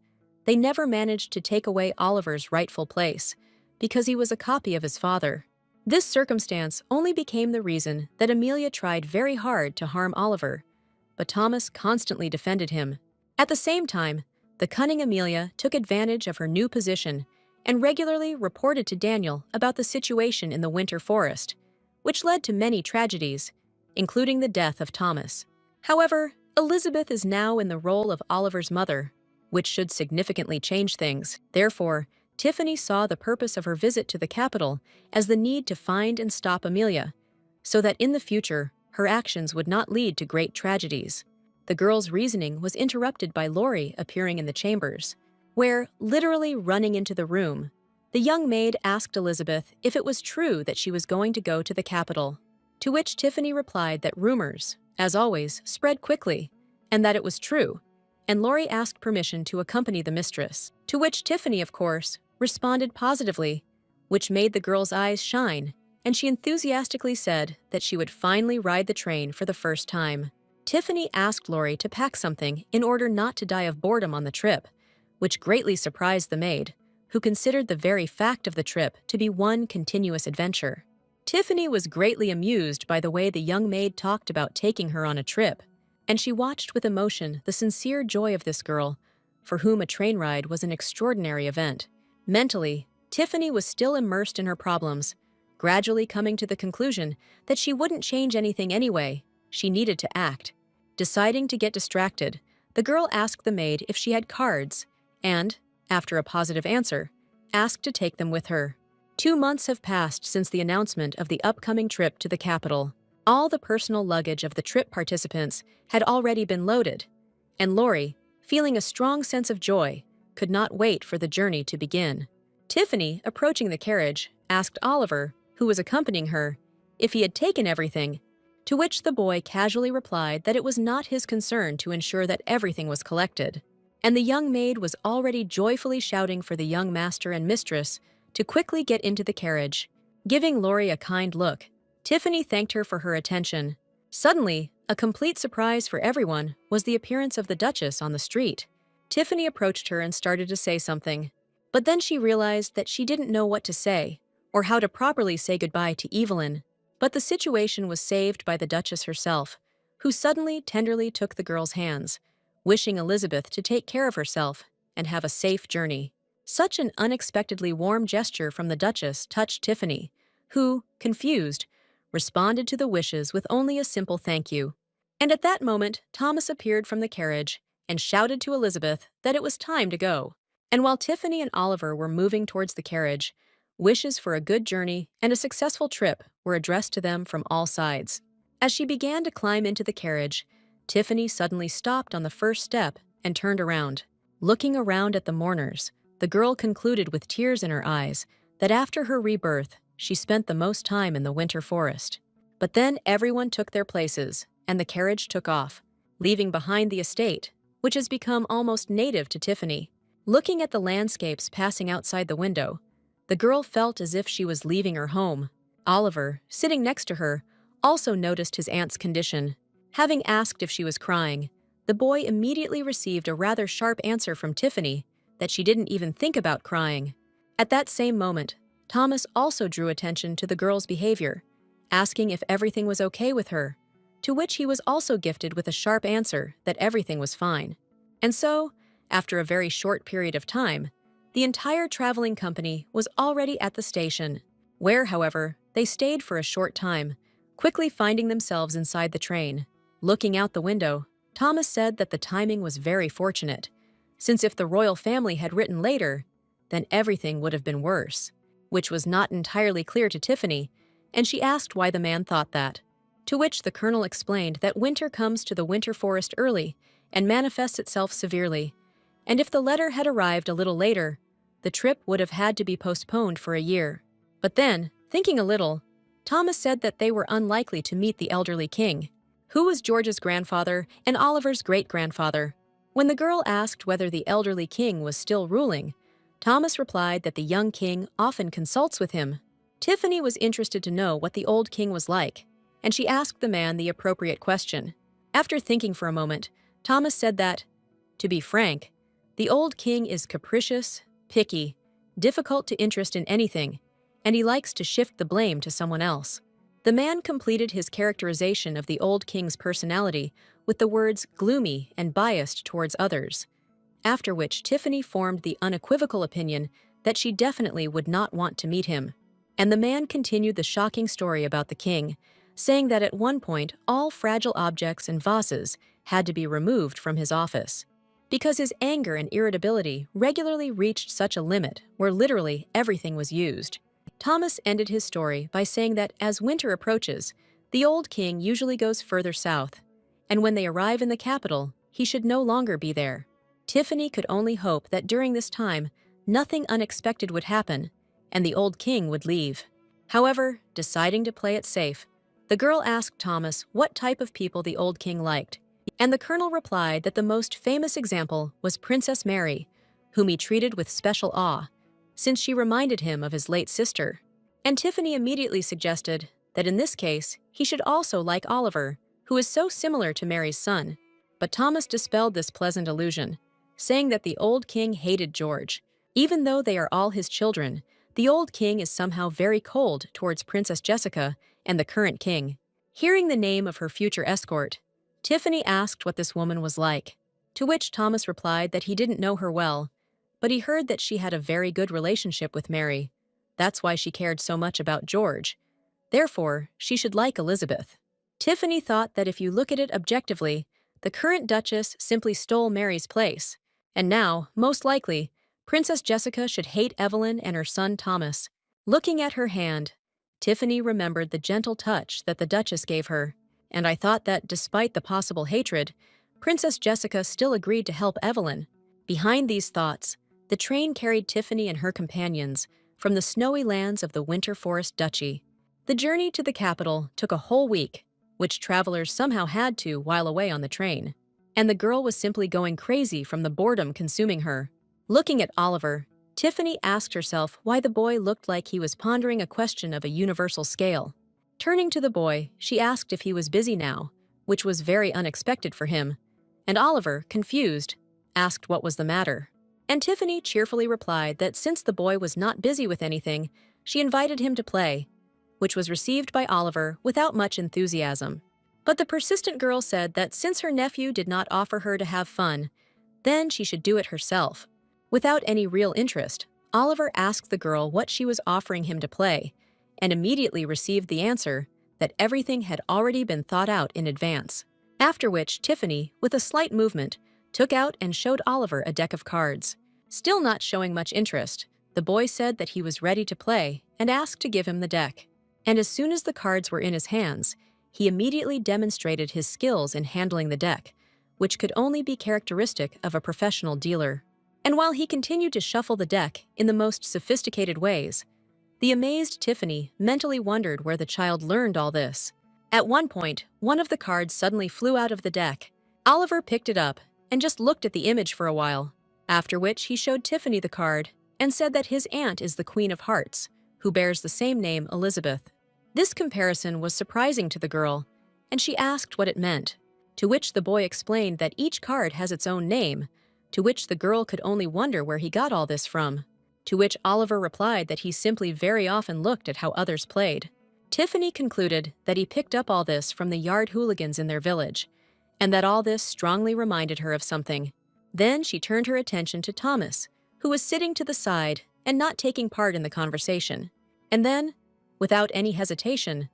they never managed to take away Oliver's rightful place, because he was a copy of his father. This circumstance only became the reason that Amelia tried very hard to harm Oliver, but Thomas constantly defended him. At the same time, the cunning Amelia took advantage of her new position and regularly reported to Daniel about the situation in the Winter Forest, which led to many tragedies, including the death of Thomas. However, Elizabeth is now in the role of Oliver's mother, which should significantly change things. Therefore, Tiffany saw the purpose of her visit to the capital as the need to find and stop Amelia, so that in the future, her actions would not lead to great tragedies. The girl's reasoning was interrupted by Laurie appearing in the chambers, where, literally running into the room, the young maid asked Elizabeth if it was true that she was going to go to the capital, to which Tiffany replied that rumors, as always, spread quickly, and that it was true, and Laurie asked permission to accompany the mistress, to which Tiffany, of course, responded positively, which made the girl's eyes shine, and she enthusiastically said that she would finally ride the train for the first time. Tiffany asked Laurie to pack something in order not to die of boredom on the trip, which greatly surprised the maid, who considered the very fact of the trip to be one continuous adventure. Tiffany was greatly amused by the way the young maid talked about taking her on a trip, and she watched with emotion the sincere joy of this girl, for whom a train ride was an extraordinary event. Mentally, Tiffany was still immersed in her problems, gradually coming to the conclusion that she wouldn't change anything anyway. She needed to act. Deciding to get distracted, the girl asked the maid if she had cards and, after a positive answer, asked to take them with her. 2 months have passed since the announcement of the upcoming trip to the capital. All the personal luggage of the trip participants had already been loaded, and Lori, feeling a strong sense of joy, could not wait for the journey to begin. Tiffany, approaching the carriage, asked Oliver, who was accompanying her, if he had taken everything, to which the boy casually replied that it was not his concern to ensure that everything was collected, and the young maid was already joyfully shouting for the young master and mistress to quickly get into the carriage. Giving Lori a kind look, Tiffany thanked her for her attention. Suddenly, a complete surprise for everyone was the appearance of the Duchess on the street. Tiffany approached her and started to say something, but then she realized that she didn't know what to say or how to properly say goodbye to Evelyn. But the situation was saved by the Duchess herself, who suddenly tenderly took the girl's hands, wishing Elizabeth to take care of herself and have a safe journey. Such an unexpectedly warm gesture from the Duchess touched Tiffany, who, confused, responded to the wishes with only a simple thank you. And at that moment, Thomas appeared from the carriage and shouted to Elizabeth that it was time to go. And while Tiffany and Oliver were moving towards the carriage, wishes for a good journey and a successful trip were addressed to them from all sides. As she began to climb into the carriage, Tiffany suddenly stopped on the first step and turned around. Looking around at the mourners, the girl concluded with tears in her eyes that after her rebirth, she spent the most time in the winter forest. But then everyone took their places, and the carriage took off, leaving behind the estate, which has become almost native to Tiffany. Looking at the landscapes passing outside the window, the girl felt as if she was leaving her home. Oliver, sitting next to her, also noticed his aunt's condition. Having asked if she was crying, the boy immediately received a rather sharp answer from Tiffany that she didn't even think about crying. At that same moment, Thomas also drew attention to the girl's behavior, asking if everything was okay with her, to which he was also gifted with a sharp answer that everything was fine. And so, after a very short period of time, the entire traveling company was already at the station, where, however, they stayed for a short time, quickly finding themselves inside the train. Looking out the window, Thomas said that the timing was very fortunate, since if the royal family had written later, then everything would have been worse, which was not entirely clear to Tiffany, and she asked why the man thought that. To which the colonel explained that winter comes to the winter forest early and manifests itself severely, and if the letter had arrived a little later, the trip would have had to be postponed for a year. But then, thinking a little, Thomas said that they were unlikely to meet the elderly king, who was George's grandfather and Oliver's great-grandfather. When the girl asked whether the elderly king was still ruling, Thomas replied that the young king often consults with him. Tiffany was interested to know what the old king was like, and she asked the man the appropriate question. After thinking for a moment, Thomas said that, to be frank, the old king is capricious, picky, difficult to interest in anything, and he likes to shift the blame to someone else. The man completed his characterization of the old king's personality with the words gloomy and biased towards others, after which Tiffany formed the unequivocal opinion that she definitely would not want to meet him. And the man continued the shocking story about the king, saying that at one point all fragile objects and vases had to be removed from his office, because his anger and irritability regularly reached such a limit where literally everything was used. Thomas ended his story by saying that as winter approaches, the old king usually goes further south, and when they arrive in the capital, he should no longer be there. Tiffany could only hope that during this time, nothing unexpected would happen, and the old king would leave. However, deciding to play it safe, the girl asked Thomas what type of people the old king liked, and the colonel replied that the most famous example was Princess Mary, whom he treated with special awe, since she reminded him of his late sister. And Tiffany immediately suggested that in this case, he should also like Oliver, who is so similar to Mary's son. But Thomas dispelled this pleasant illusion, saying that the old king hated George. Even though they are all his children, the old king is somehow very cold towards Princess Jessica and the current king. Hearing the name of her future escort, Tiffany asked what this woman was like, to which Thomas replied that he didn't know her well, but he heard that she had a very good relationship with Mary. That's why she cared so much about George. Therefore, she should like Elizabeth. Tiffany thought that if you look at it objectively, the current Duchess simply stole Mary's place. And now, most likely, Princess Jessica should hate Evelyn and her son Thomas. Looking at her hand, Tiffany remembered the gentle touch that the Duchess gave her, and I thought that despite the possible hatred, Princess Jessica still agreed to help Evelyn. Behind these thoughts, the train carried Tiffany and her companions from the snowy lands of the Winter Forest Duchy. The journey to the capital took a whole week, which travelers somehow had to while away on the train, and the girl was simply going crazy from the boredom consuming her. Looking at Oliver, Tiffany asked herself why the boy looked like he was pondering a question of a universal scale. Turning to the boy, she asked if he was busy now, which was very unexpected for him, and Oliver, confused, asked what was the matter. And Tiffany cheerfully replied that since the boy was not busy with anything, she invited him to play, which was received by Oliver without much enthusiasm. But the persistent girl said that since her nephew did not offer her to have fun, then she should do it herself. Without any real interest, Oliver asked the girl what she was offering him to play, and immediately received the answer that everything had already been thought out in advance. After which Tiffany, with a slight movement, took out and showed Oliver a deck of cards. Still not showing much interest, the boy said that he was ready to play and asked to give him the deck. And as soon as the cards were in his hands, he immediately demonstrated his skills in handling the deck, which could only be characteristic of a professional dealer. And while he continued to shuffle the deck in the most sophisticated ways, the amazed Tiffany mentally wondered where the child learned all this. At one point, one of the cards suddenly flew out of the deck. Oliver picked it up and just looked at the image for a while, after which he showed Tiffany the card and said that his aunt is the Queen of Hearts, who bears the same name, Elizabeth. This comparison was surprising to the girl, and she asked what it meant, to which the boy explained that each card has its own name, to which the girl could only wonder where he got all this from, to which Oliver replied that he simply very often looked at how others played. Tiffany concluded that he picked up all this from the yard hooligans in their village, and that all this strongly reminded her of something. Then she turned her attention to Thomas, who was sitting to the side and not taking part in the conversation. And then, without any hesitation,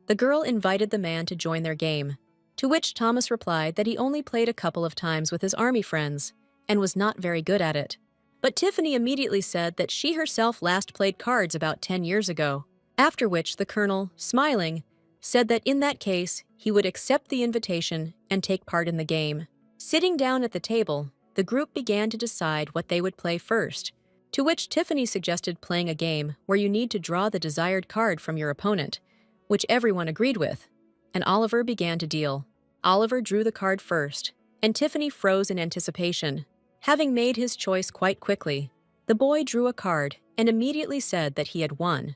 the girl invited the man to join their game, to which Thomas replied that he only played a couple of times with his army friends and was not very good at it. But Tiffany immediately said that she herself last played cards about 10 years ago, after which the colonel, smiling, said that in that case, he would accept the invitation and take part in the game. Sitting down at the table, the group began to decide what they would play first, to which Tiffany suggested playing a game where you need to draw the desired card from your opponent, which everyone agreed with, and Oliver began to deal. Oliver drew the card first, and Tiffany froze in anticipation. Having made his choice quite quickly, the boy drew a card and immediately said that he had won,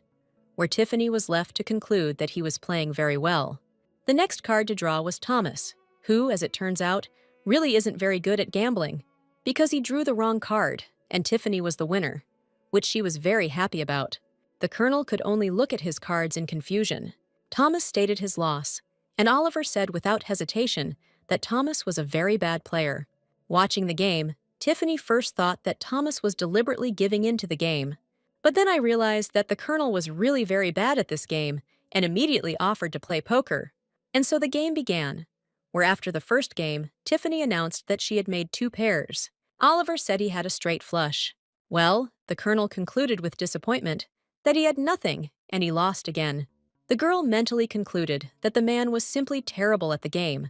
where Tiffany was left to conclude that he was playing very well. The next card to draw was Thomas, who, as it turns out, really isn't very good at gambling, because he drew the wrong card, and Tiffany was the winner, which she was very happy about. The colonel could only look at his cards in confusion. Thomas stated his loss, and Oliver said without hesitation that Thomas was a very bad player. Watching the game, Tiffany first thought that Thomas was deliberately giving in to the game. But then I realized that the colonel was really very bad at this game and immediately offered to play poker. And so the game began, where after the first game, Tiffany announced that she had made 2 pairs. Oliver said he had a straight flush. Well, the colonel concluded with disappointment that he had nothing, and he lost again. The girl mentally concluded that the man was simply terrible at the game,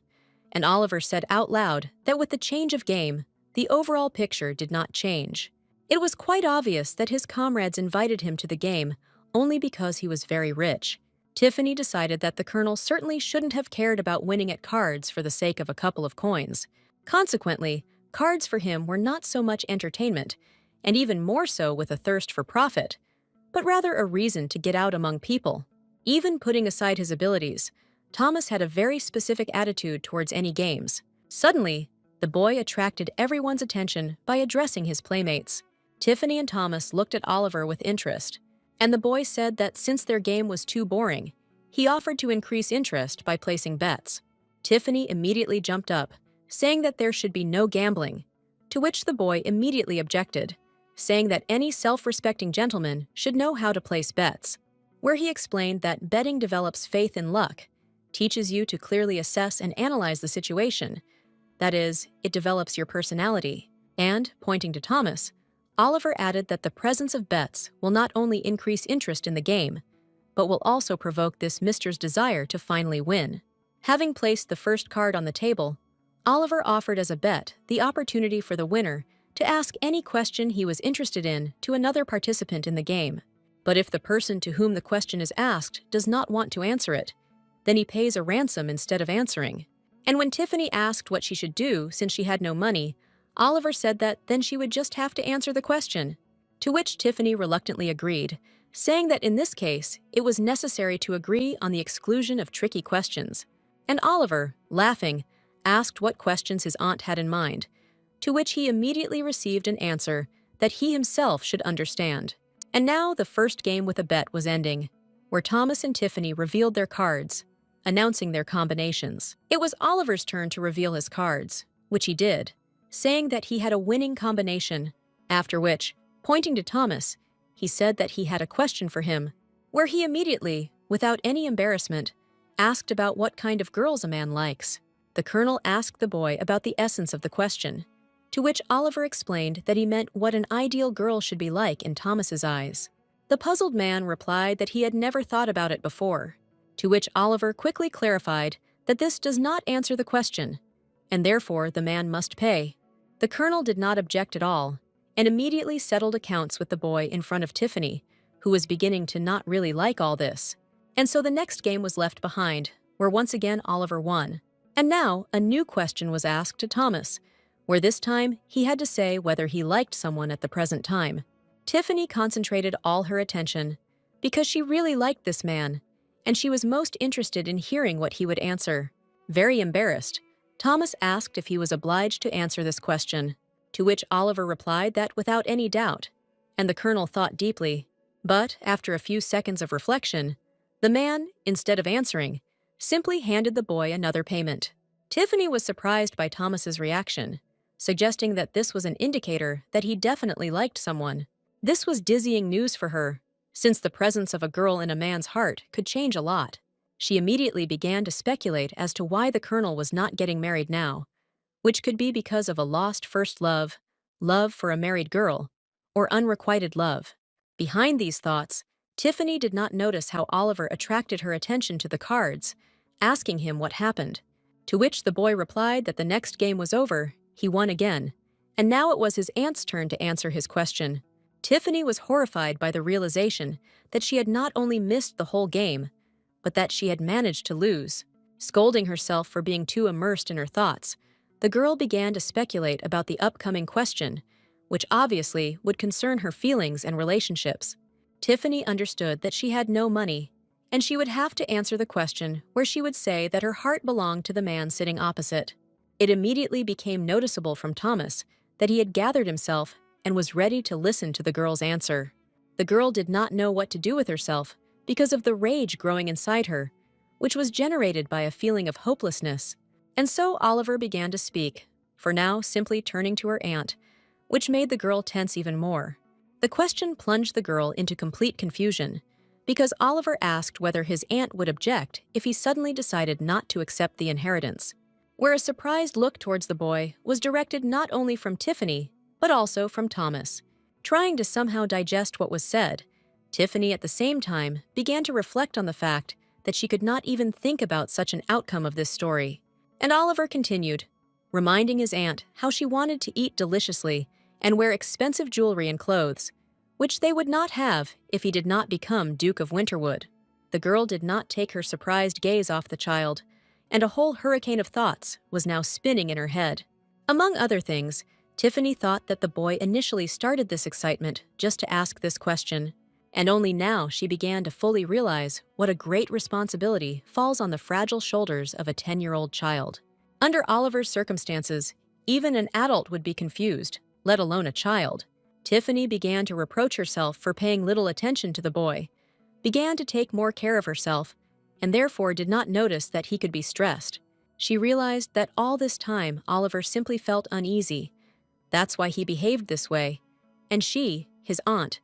and Oliver said out loud that with the change of game, the overall picture did not change. It was quite obvious that his comrades invited him to the game only because he was very rich. Tiffany decided that the colonel certainly shouldn't have cared about winning at cards for the sake of a couple of coins. Consequently, cards for him were not so much entertainment, and even more so with a thirst for profit, but rather a reason to get out among people. Even putting aside his abilities, Thomas had a very specific attitude towards any games. Suddenly, the boy attracted everyone's attention by addressing his playmates. Tiffany and Thomas looked at Oliver with interest, and the boy said that since their game was too boring, he offered to increase interest by placing bets. Tiffany immediately jumped up, saying that there should be no gambling, to which the boy immediately objected, saying that any self-respecting gentleman should know how to place bets, where he explained that betting develops faith in luck, teaches you to clearly assess and analyze the situation, That is, it develops your personality. And, pointing to Thomas, Oliver added that the presence of bets will not only increase interest in the game, but will also provoke this Mister's desire to finally win. Having placed the first card on the table, Oliver offered as a bet the opportunity for the winner to ask any question he was interested in to another participant in the game. But if the person to whom the question is asked does not want to answer it, then he pays a ransom instead of answering. And when Tiffany asked what she should do since she had no money, Oliver said that then she would just have to answer the question, to which Tiffany reluctantly agreed, saying that in this case, it was necessary to agree on the exclusion of tricky questions. And Oliver, laughing, asked what questions his aunt had in mind, to which he immediately received an answer that he himself should understand. And now the first game with a bet was ending, where Thomas and Tiffany revealed their cards, announcing their combinations. It was Oliver's turn to reveal his cards, which he did, saying that he had a winning combination, after which, pointing to Thomas, he said that he had a question for him, where he immediately, without any embarrassment, asked about what kind of girls a man likes. The colonel asked the boy about the essence of the question, to which Oliver explained that he meant what an ideal girl should be like in Thomas's eyes. The puzzled man replied that he had never thought about it before, to which Oliver quickly clarified that this does not answer the question, and therefore the man must pay. The colonel did not object at all, and immediately settled accounts with the boy in front of Tiffany, who was beginning to not really like all this. And so the next game was left behind, where once again Oliver won. And now a new question was asked to Thomas, where this time he had to say whether he liked someone at the present time. Tiffany concentrated all her attention, because she really liked this man, and she was most interested in hearing what he would answer. Very embarrassed, Thomas asked if he was obliged to answer this question, to which Oliver replied that without any doubt, and the colonel thought deeply. But, after a few seconds of reflection, the man, instead of answering, simply handed the boy another payment. Tiffany was surprised by Thomas's reaction, suggesting that this was an indicator that he definitely liked someone. This was dizzying news for her, since the presence of a girl in a man's heart could change a lot. She immediately began to speculate as to why the colonel was not getting married now, which could be because of a lost first love, love for a married girl, or unrequited love. Behind these thoughts, Tiffany did not notice how Oliver attracted her attention to the cards, asking him what happened, to which the boy replied that the next game was over, he won again, and now it was his aunt's turn to answer his question. Tiffany was horrified by the realization that she had not only missed the whole game, but that she had managed to lose. Scolding herself for being too immersed in her thoughts, the girl began to speculate about the upcoming question, which obviously would concern her feelings and relationships. Tiffany understood that she had no money, and she would have to answer the question where she would say that her heart belonged to the man sitting opposite. It immediately became noticeable from Thomas that he had gathered himself and was ready to listen to the girl's answer. The girl did not know what to do with herself because of the rage growing inside her, which was generated by a feeling of hopelessness. And so Oliver began to speak, for now simply turning to her aunt, which made the girl tense even more. The question plunged the girl into complete confusion, because Oliver asked whether his aunt would object if he suddenly decided not to accept the inheritance, where a surprised look towards the boy was directed not only from Tiffany, but also from Thomas. Trying to somehow digest what was said, Tiffany at the same time began to reflect on the fact that she could not even think about such an outcome of this story. And Oliver continued, reminding his aunt how she wanted to eat deliciously and wear expensive jewelry and clothes, which they would not have if he did not become Duke of Winterwood. The girl did not take her surprised gaze off the child, and a whole hurricane of thoughts was now spinning in her head. Among other things, Tiffany thought that the boy initially started this excitement just to ask this question, and only now she began to fully realize what a great responsibility falls on the fragile shoulders of a 10-year-old child. Under Oliver's circumstances, even an adult would be confused, let alone a child. Tiffany began to reproach herself for paying little attention to the boy, began to take more care of herself, and therefore did not notice that he could be stressed. She realized that all this time Oliver simply felt uneasy. That's why he behaved this way, and she, his aunt,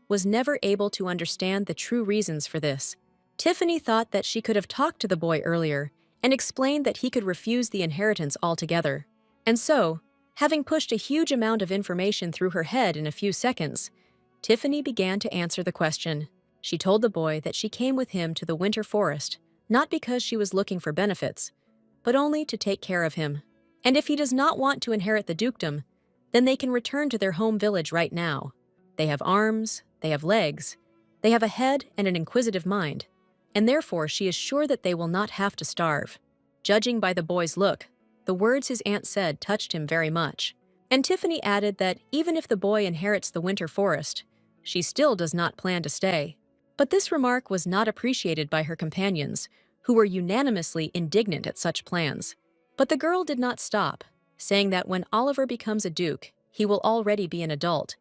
was never able to understand the true reasons for this. Tiffany thought that she could have talked to the boy earlier and explained that he could refuse the inheritance altogether, And so, having pushed a huge amount of information through her head in a few seconds, Tiffany began to answer the question. She told the boy that she came with him to the winter forest, not because she was looking for benefits, but only to take care of him. And if he does not want to inherit the dukedom, then they can return to their home village right now. They have arms, they have legs, they have a head and an inquisitive mind, and therefore she is sure that they will not have to starve. Judging by the boy's look, the words his aunt said touched him very much. And Tiffany added that even if the boy inherits the winter forest, she still does not plan to stay. But this remark was not appreciated by her companions, who were unanimously indignant at such plans. But the girl did not stop, saying that when Oliver becomes a duke, he will already be an adult,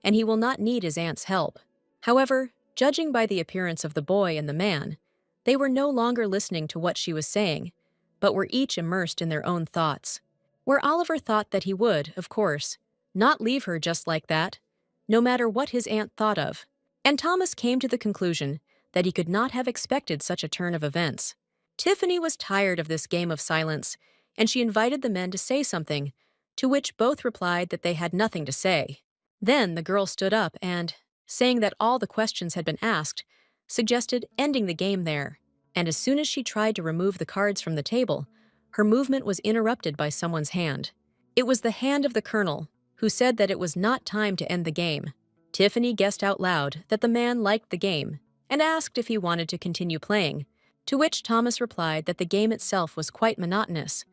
and he will not need his aunt's help. However, judging by the appearance of the boy and the man, they were no longer listening to what she was saying, but were each immersed in their own thoughts. Where Oliver thought that he would, of course, not leave her just like that, no matter what his aunt thought of. And Thomas came to the conclusion that he could not have expected such a turn of events. Tiffany was tired of this game of silence, and she invited the men to say something, to which both replied that they had nothing to say. Then the girl stood up and, saying that all the questions had been asked, suggested ending the game there. And as soon as she tried to remove the cards from the table, her movement was interrupted by someone's hand. It was the hand of the colonel, who said that it was not time to end the game. Tiffany guessed out loud that the man liked the game and asked if he wanted to continue playing, to which Thomas replied that the game itself was quite monotonous,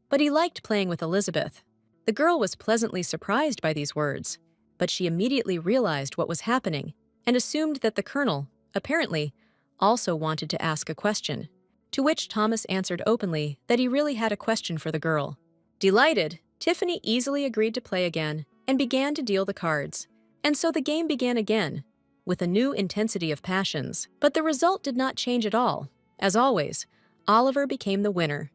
but he liked playing with Elizabeth. The girl was pleasantly surprised by these words, but she immediately realized what was happening and assumed that the colonel, apparently, also wanted to ask a question, to which Thomas answered openly that he really had a question for the girl. Delighted, Tiffany easily agreed to play again and began to deal the cards. And so the game began again, with a new intensity of passions. But the result did not change at all. As always, Oliver became the winner,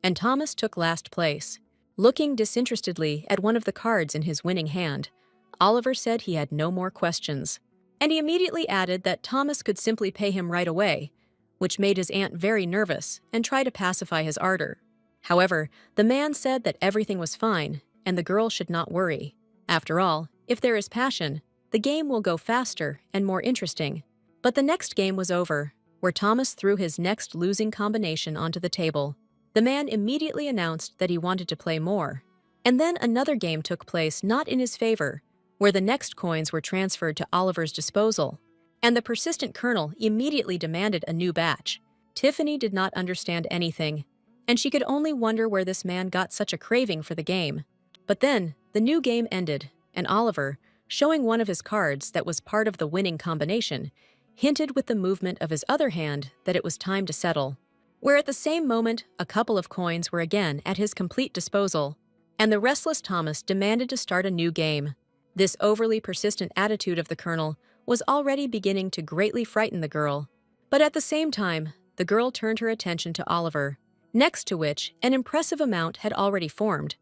and Thomas took last place. Looking disinterestedly at one of the cards in his winning hand, Oliver said he had no more questions. And he immediately added that Thomas could simply pay him right away, which made his aunt very nervous and tried to pacify his ardor. However, the man said that everything was fine and the girl should not worry. After all, if there is passion, the game will go faster and more interesting. But the next game was over, where Thomas threw his next losing combination onto the table. The man immediately announced that he wanted to play more. And then another game took place not in his favor, where the next coins were transferred to Oliver's disposal. And the persistent colonel immediately demanded a new batch. Tiffany did not understand anything, and she could only wonder where this man got such a craving for the game. But then, the new game ended, and Oliver, showing one of his cards that was part of the winning combination, hinted with the movement of his other hand that it was time to settle. Where at the same moment, a couple of coins were again at his complete disposal, and the restless Thomas demanded to start a new game. This overly persistent attitude of the colonel was already beginning to greatly frighten the girl. But at the same time, the girl turned her attention to Oliver, next to which an impressive amount had already formed,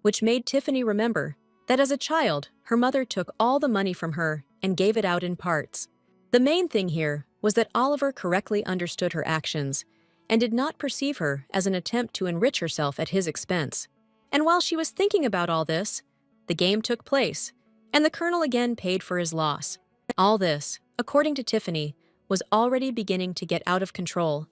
which made Tiffany remember that as a child, her mother took all the money from her and gave it out in parts. The main thing here was that Oliver correctly understood her actions and did not perceive her as an attempt to enrich herself at his expense. And while she was thinking about all this, the game took place, and the colonel again paid for his loss. All this, according to Tiffany, was already beginning to get out of control,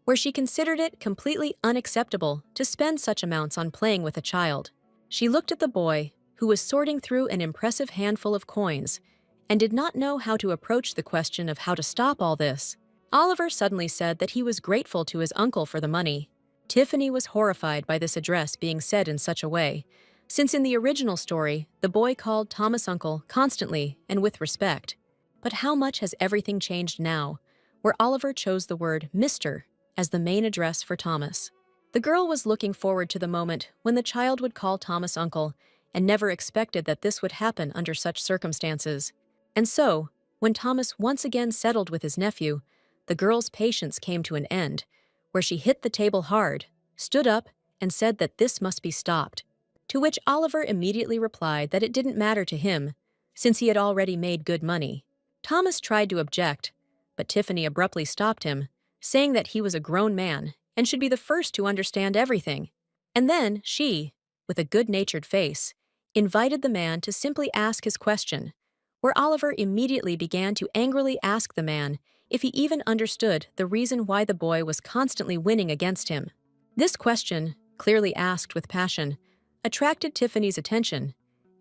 where she considered it completely unacceptable to spend such amounts on playing with a child. She looked at the boy, who was sorting through an impressive handful of coins, and did not know how to approach the question of how to stop all this. Oliver suddenly said that he was grateful to his uncle for the money. Tiffany was horrified by this address being said in such a way, since in the original story, the boy called Thomas uncle constantly and with respect. But how much has everything changed now, where Oliver chose the word Mr. as the main address for Thomas. The girl was looking forward to the moment when the child would call Thomas uncle, and never expected that this would happen under such circumstances. And so, when Thomas once again settled with his nephew, the girl's patience came to an end, where she hit the table hard, stood up, and said that this must be stopped. To which Oliver immediately replied that it didn't matter to him, since he had already made good money. Thomas tried to object, but Tiffany abruptly stopped him, saying that he was a grown man and should be the first to understand everything. And then she, with a good-natured face, invited the man to simply ask his question, where Oliver immediately began to angrily ask the man if he even understood the reason why the boy was constantly winning against him. This question, clearly asked with passion, attracted Tiffany's attention,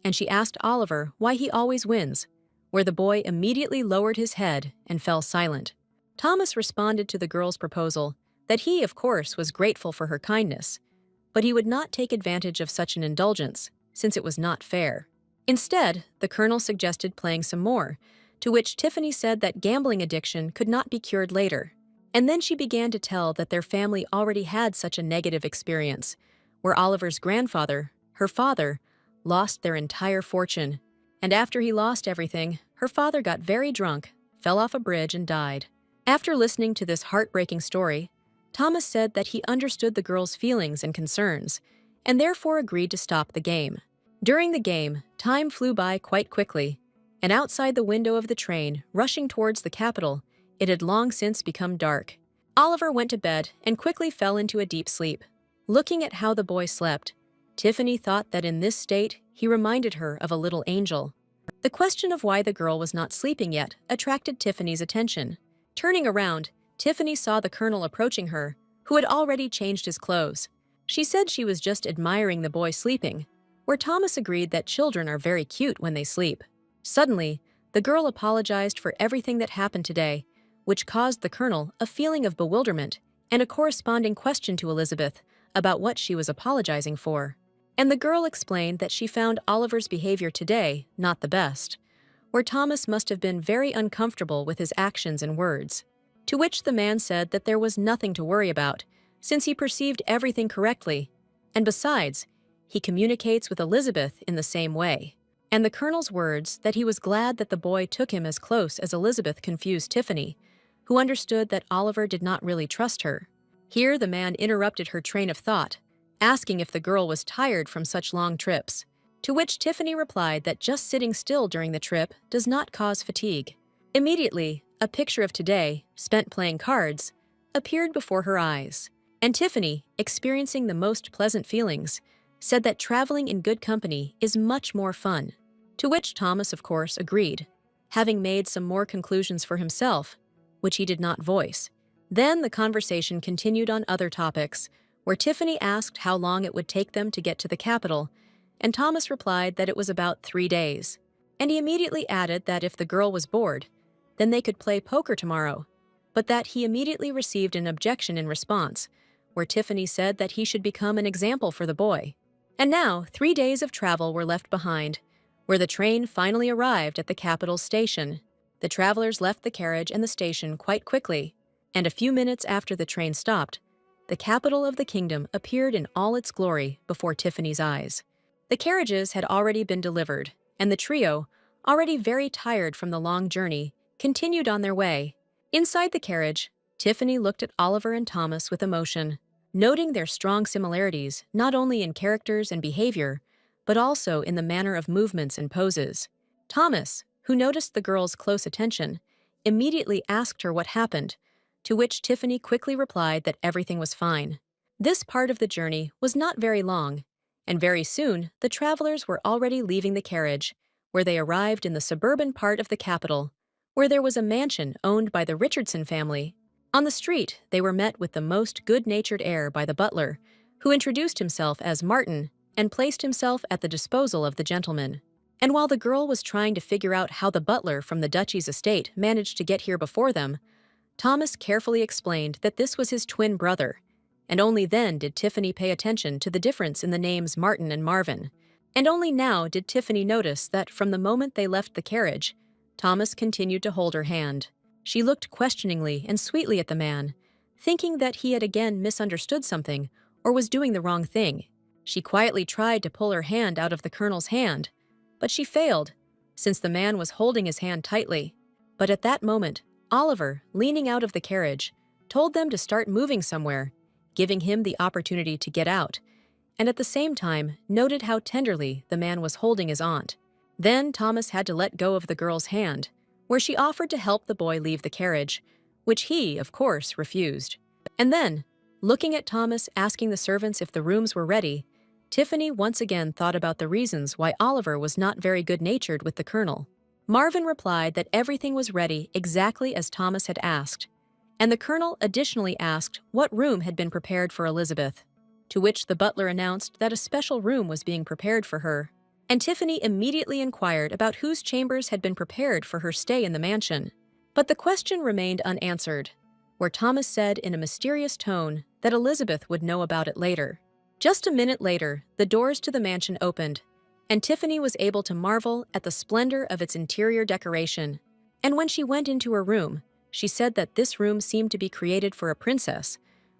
and she asked Oliver why he always wins, where the boy immediately lowered his head and fell silent. Thomas responded to the girl's proposal that he, of course, was grateful for her kindness, but he would not take advantage of such an indulgence, since it was not fair. Instead, the Colonel suggested playing some more, to which Tiffany said that gambling addiction could not be cured later. And then she began to tell that their family already had such a negative experience, where Oliver's grandfather, her father, lost their entire fortune. And after he lost everything, her father got very drunk, fell off a bridge, and died. After listening to this heartbreaking story, Thomas said that he understood the girl's feelings and concerns, and therefore agreed to stop the game. During the game, time flew by quite quickly, and outside the window of the train, rushing towards the capital, it had long since become dark. Oliver went to bed and quickly fell into a deep sleep. Looking at how the boy slept, Tiffany thought that in this state, he reminded her of a little angel. The question of why the girl was not sleeping yet attracted Tiffany's attention. Turning around, Tiffany saw the Colonel approaching her, who had already changed his clothes. She said she was just admiring the boy sleeping, where Thomas agreed that children are very cute when they sleep. Suddenly, the girl apologized for everything that happened today, which caused the Colonel a feeling of bewilderment and a corresponding question to Elizabeth about what she was apologizing for. And the girl explained that she found Oliver's behavior today not the best, where Thomas must have been very uncomfortable with his actions and words. To which the man said that there was nothing to worry about, since he perceived everything correctly, and besides, he communicates with Elizabeth in the same way. And the Colonel's words that he was glad that the boy took him as close as Elizabeth confused Tiffany, who understood that Oliver did not really trust her. Here the man interrupted her train of thought, asking if the girl was tired from such long trips, to which Tiffany replied that just sitting still during the trip does not cause fatigue. Immediately, a picture of today, spent playing cards, appeared before her eyes, and Tiffany, experiencing the most pleasant feelings, said that traveling in good company is much more fun, to which Thomas, of course, agreed, having made some more conclusions for himself, which he did not voice. Then the conversation continued on other topics, where Tiffany asked how long it would take them to get to the capital, and Thomas replied that it was about 3 days. And he immediately added that if the girl was bored, then they could play poker tomorrow, but that he immediately received an objection in response, where Tiffany said that he should become an example for the boy. And now 3 days of travel were left behind, where the train finally arrived at the capital station. The travelers left the carriage and the station quite quickly, and a few minutes after the train stopped, the capital of the kingdom appeared in all its glory before Tiffany's eyes. The carriages had already been delivered, and the trio, already very tired from the long journey, continued on their way. Inside the carriage, Tiffany looked at Oliver and Thomas with emotion, noting their strong similarities not only in characters and behavior, but also in the manner of movements and poses. Thomas, who noticed the girl's close attention, immediately asked her what happened, to which Tiffany quickly replied that everything was fine. This part of the journey was not very long, and very soon the travelers were already leaving the carriage, where they arrived in the suburban part of the capital, where there was a mansion owned by the Richardson family. On the street, they were met with the most good-natured air by the butler, who introduced himself as Martin and placed himself at the disposal of the gentleman. And while the girl was trying to figure out how the butler from the duchy's estate managed to get here before them, Thomas carefully explained that this was his twin brother, and only then did Tiffany pay attention to the difference in the names Martin and Marvin. And only now did Tiffany notice that from the moment they left the carriage, Thomas continued to hold her hand. She looked questioningly and sweetly at the man, thinking that he had again misunderstood something or was doing the wrong thing. She quietly tried to pull her hand out of the Colonel's hand, but she failed, since the man was holding his hand tightly. But at that moment, Oliver, leaning out of the carriage, told them to start moving somewhere, giving him the opportunity to get out, and at the same time noted how tenderly the man was holding his aunt. Then Thomas had to let go of the girl's hand, where she offered to help the boy leave the carriage, which he, of course, refused. And then, looking at Thomas asking the servants if the rooms were ready, Tiffany once again thought about the reasons why Oliver was not very good-natured with the Colonel. Marvin replied that everything was ready exactly as Thomas had asked, and the Colonel additionally asked what room had been prepared for Elizabeth, to which the butler announced that a special room was being prepared for her, and Tiffany immediately inquired about whose chambers had been prepared for her stay in the mansion. But the question remained unanswered, where Thomas said in a mysterious tone that Elizabeth would know about it later. Just a minute later, the doors to the mansion opened, and Tiffany was able to marvel at the splendor of its interior decoration. And when she went into her room, she said that this room seemed to be created for a princess,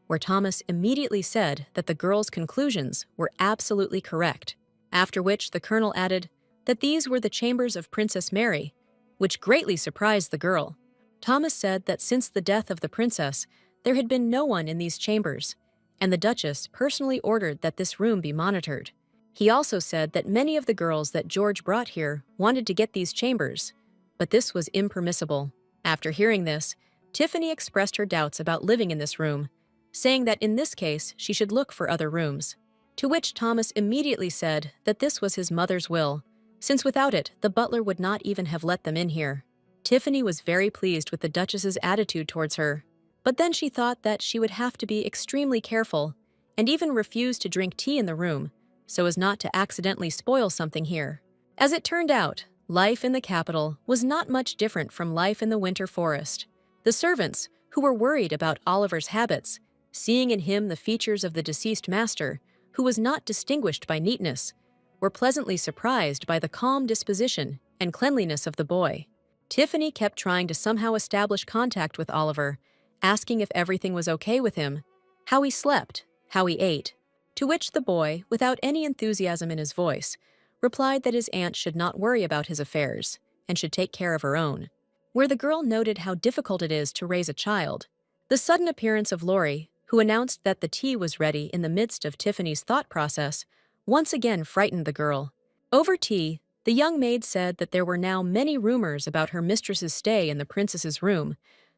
where Thomas immediately said that the girl's conclusions were absolutely correct, after which the Colonel added that these were the chambers of Princess Mary, which greatly surprised the girl. Thomas said that since the death of the princess, there had been no one in these chambers, and the Duchess personally ordered that this room be monitored. He also said that many of the girls that George brought here wanted to get these chambers, but this was impermissible. After hearing this, Tiffany expressed her doubts about living in this room, saying that in this case she should look for other rooms, to which Thomas immediately said that this was his mother's will, since without it the butler would not even have let them in here. Tiffany was very pleased with the Duchess's attitude towards her, but then she thought that she would have to be extremely careful and even refuse to drink tea in the room so as not to accidentally spoil something here. As it turned out, life in the capital was not much different from life in the winter forest. The servants, who were worried about Oliver's habits, seeing in him the features of the deceased master, who was not distinguished by neatness, were pleasantly surprised by the calm disposition and cleanliness of the boy. Tiffany kept trying to somehow establish contact with Oliver, asking if everything was okay with him, how he slept, how he ate, to which the boy, without any enthusiasm in his voice, replied that his aunt should not worry about his affairs and should take care of her own. Where the girl noted how difficult it is to raise a child, the sudden appearance of Laurie, who announced that the tea was ready in the midst of Tiffany's thought process, once again frightened the girl. Over tea, the young maid said that there were now many rumors about her mistress's stay in the princess's room,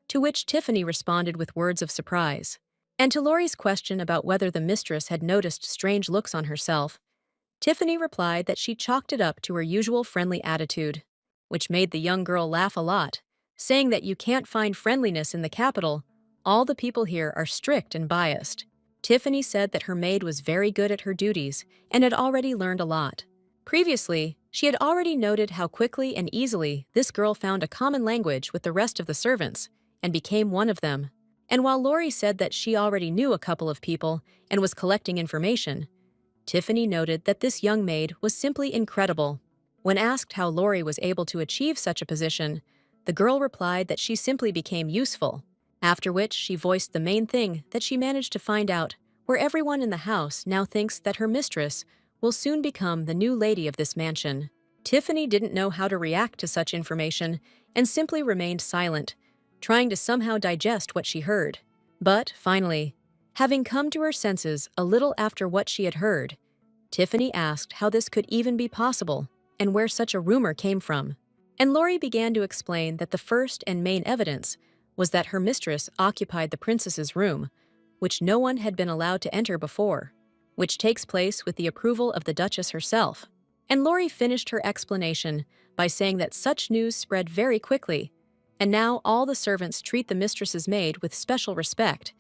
to which Tiffany responded with words of surprise. And to Laurie's question about whether the mistress had noticed strange looks on herself, Tiffany replied that she chalked it up to her usual friendly attitude, which made the young girl laugh a lot, saying that you can't find friendliness in the capital. All the people here are strict and biased. Tiffany said that her maid was very good at her duties and had already learned a lot. Previously, she had already noted how quickly and easily this girl found a common language with the rest of the servants and became one of them. And while Laurie said that she already knew a couple of people and was collecting information, Tiffany noted that this young maid was simply incredible. When asked how Laurie was able to achieve such a position, the girl replied that she simply became useful, after which she voiced the main thing that she managed to find out, where everyone in the house now thinks that her mistress will soon become the new lady of this mansion. Tiffany didn't know how to react to such information and simply remained silent, trying to somehow digest what she heard. But, finally, having come to her senses a little after what she had heard, Tiffany asked how this could even be possible and where such a rumor came from. And Laurie began to explain that the first and main evidence was that her mistress occupied the princess's room, which no one had been allowed to enter before, which takes place with the approval of the Duchess herself. And Laurie finished her explanation by saying that such news spread very quickly, and now all the servants treat the mistress's maid with special respect,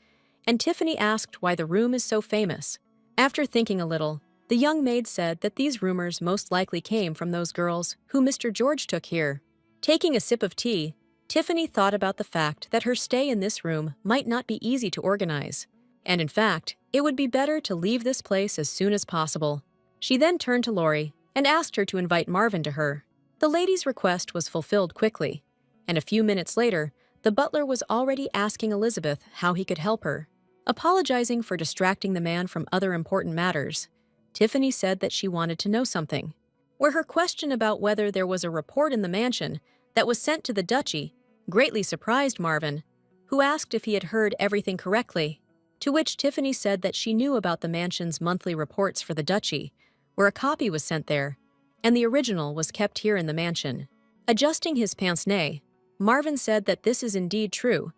and Tiffany asked why the room is so famous. After thinking a little, the young maid said that these rumors most likely came from those girls who Mr. George took here. Taking a sip of tea, Tiffany thought about the fact that her stay in this room might not be easy to organize, and in fact, it would be better to leave this place as soon as possible. She then turned to Laurie and asked her to invite Marvin to her. The lady's request was fulfilled quickly, and a few minutes later, the butler was already asking Elizabeth how he could help her. Apologizing for distracting the man from other important matters, Tiffany said that she wanted to know something, where her question about whether there was a report in the mansion that was sent to the duchy greatly surprised Marvin, who asked if he had heard everything correctly, to which Tiffany said that she knew about the mansion's monthly reports for the duchy, where a copy was sent there, and the original was kept here in the mansion. Adjusting his pince-nez, Marvin said that this is indeed true,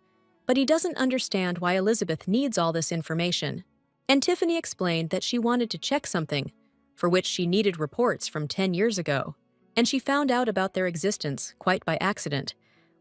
but he doesn't understand why Elizabeth needs all this information. And Tiffany explained that she wanted to check something for which she needed reports from 10 years ago, and she found out about their existence quite by accident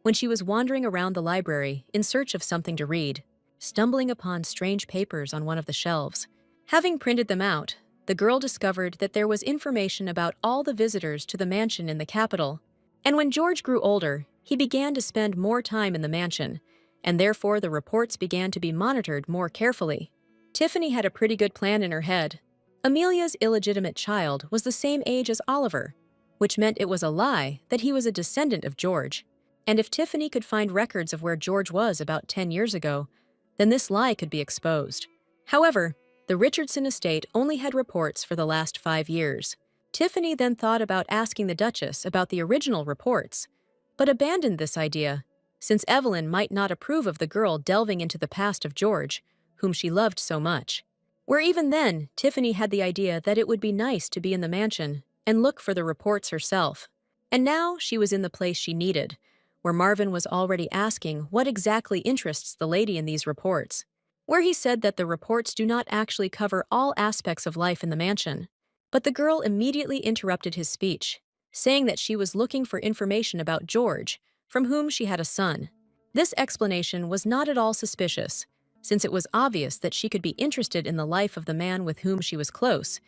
when she was wandering around the library in search of something to read, stumbling upon strange papers on one of the shelves. Having printed them out, the girl discovered that there was information about all the visitors to the mansion in the capital. And when George grew older, he began to spend more time in the mansion, and therefore the reports began to be monitored more carefully. Tiffany had a pretty good plan in her head. Amelia's illegitimate child was the same age as Oliver, which meant it was a lie that he was a descendant of George. And if Tiffany could find records of where George was about 10 years ago, then this lie could be exposed. However, the Richardson estate only had reports for the last 5 years. Tiffany then thought about asking the Duchess about the original reports, but abandoned this idea, since Evelyn might not approve of the girl delving into the past of George, whom she loved so much. Where even then, Tiffany had the idea that it would be nice to be in the mansion and look for the reports herself. And now she was in the place she needed, where Marvin was already asking what exactly interests the lady in these reports, where he said that the reports do not actually cover all aspects of life in the mansion. But the girl immediately interrupted his speech, saying that she was looking for information about George, from whom she had a son. This explanation was not at all suspicious, since it was obvious that she could be interested in the life of the man with whom she was close,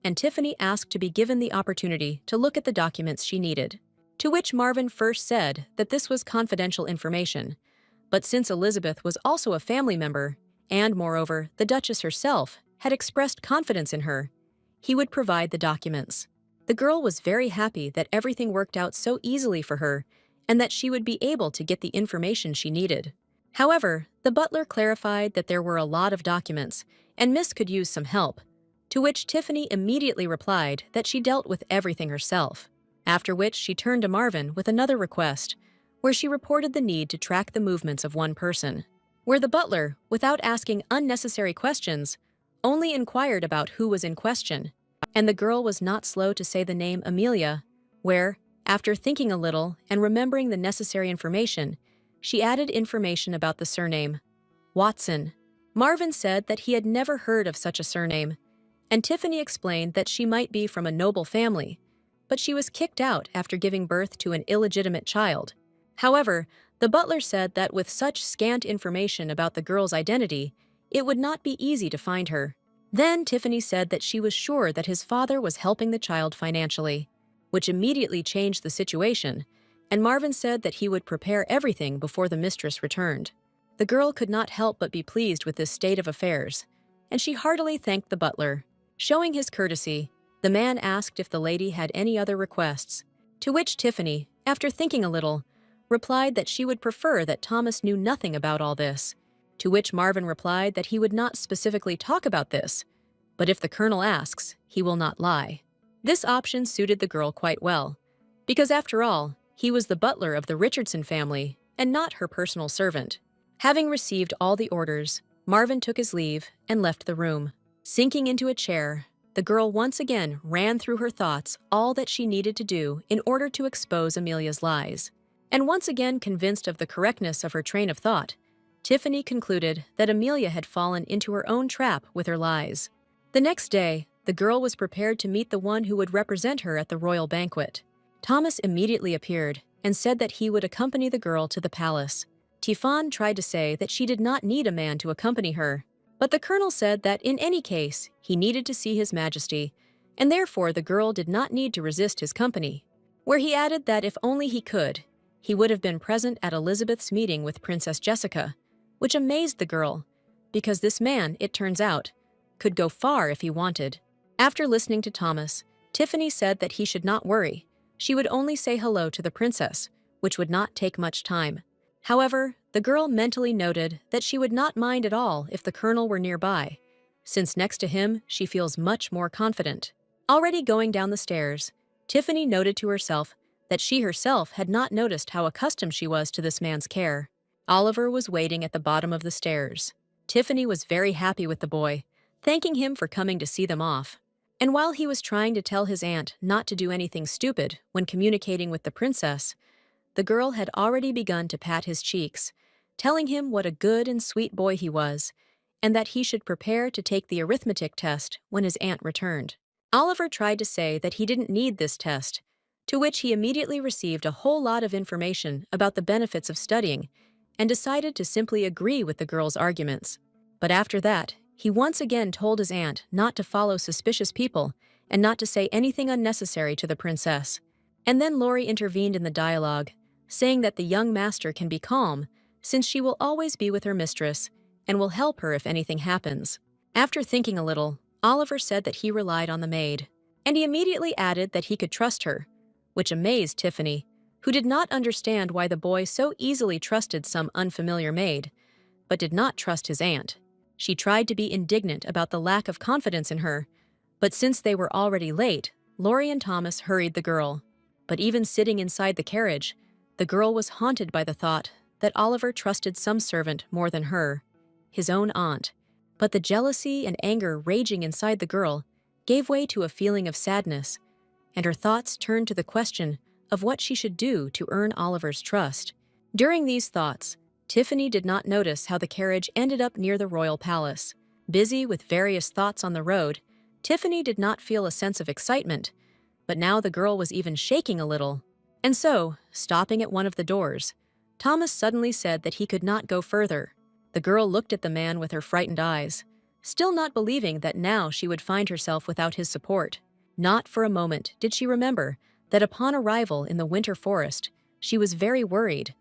and Tiffany asked to be given the opportunity to look at the documents she needed. To which Marvin first said that this was confidential information, but since Elizabeth was also a family member, and moreover, the Duchess herself had expressed confidence in her, he would provide the documents. The girl was very happy that everything worked out so easily for her and that she would be able to get the information she needed. However, the butler clarified that there were a lot of documents and Miss could use some help, to which Tiffany immediately replied that she dealt with everything herself, after which she turned to Marvin with another request, where she reported the need to track the movements of one person, where the butler, without asking unnecessary questions, only inquired about who was in question, and the girl was not slow to say the name Amelia, where, after thinking a little and remembering the necessary information, she added information about the surname, Watson. Marvin said that he had never heard of such a surname, and Tiffany explained that she might be from a noble family, but she was kicked out after giving birth to an illegitimate child. However, the butler said that with such scant information about the girl's identity, it would not be easy to find her. Then Tiffany said that she was sure that his father was helping the child financially, which immediately changed the situation, and Marvin said that he would prepare everything before the mistress returned. The girl could not help but be pleased with this state of affairs, and she heartily thanked the butler. Showing his courtesy, the man asked if the lady had any other requests, to which Tiffany, after thinking a little, replied that she would prefer that Thomas knew nothing about all this, to which Marvin replied that he would not specifically talk about this, but if the colonel asks, he will not lie. This option suited the girl quite well, because after all, he was the butler of the Richardson family and not her personal servant. Having received all the orders, Marvin took his leave and left the room. Sinking into a chair, the girl once again ran through her thoughts all that she needed to do in order to expose Amelia's lies. And once again convinced of the correctness of her train of thought, Tiffany concluded that Amelia had fallen into her own trap with her lies. The next day, the girl was prepared to meet the one who would represent her at the royal banquet. Thomas immediately appeared and said that he would accompany the girl to the palace. Tiffany tried to say that she did not need a man to accompany her, but the colonel said that in any case, he needed to see His Majesty, and therefore the girl did not need to resist his company, where he added that if only he could, he would have been present at Elizabeth's meeting with Princess Jessica, which amazed the girl, because this man, it turns out, could go far if he wanted. After listening to Thomas, Tiffany said that he should not worry. She would only say hello to the princess, which would not take much time. However, the girl mentally noted that she would not mind at all if the colonel were nearby, since next to him she feels much more confident. Already going down the stairs, Tiffany noted to herself that she herself had not noticed how accustomed she was to this man's care. Oliver was waiting at the bottom of the stairs. Tiffany was very happy with the boy, thanking him for coming to see them off. And while he was trying to tell his aunt not to do anything stupid when communicating with the princess, the girl had already begun to pat his cheeks, telling him what a good and sweet boy he was, and that he should prepare to take the arithmetic test when his aunt returned. Oliver tried to say that he didn't need this test, to which he immediately received a whole lot of information about the benefits of studying and decided to simply agree with the girl's arguments. But after that, he once again told his aunt not to follow suspicious people and not to say anything unnecessary to the princess. And then Lori intervened in the dialogue, saying that the young master can be calm since she will always be with her mistress and will help her if anything happens. After thinking a little, Oliver said that he relied on the maid, and he immediately added that he could trust her, which amazed Tiffany, who did not understand why the boy so easily trusted some unfamiliar maid, but did not trust his aunt. She tried to be indignant about the lack of confidence in her, but since they were already late, Lori and Thomas hurried the girl. But even sitting inside the carriage, the girl was haunted by the thought that Oliver trusted some servant more than her, his own aunt. But the jealousy and anger raging inside the girl gave way to a feeling of sadness, and her thoughts turned to the question of what she should do to earn Oliver's trust. During these thoughts, Tiffany did not notice how the carriage ended up near the royal palace. Busy with various thoughts on the road, Tiffany did not feel a sense of excitement, but now the girl was even shaking a little. And so, stopping at one of the doors, Thomas suddenly said that he could not go further. The girl looked at the man with her frightened eyes, still not believing that now she would find herself without his support. Not for a moment did she remember that upon arrival in the winter forest, she was very worried,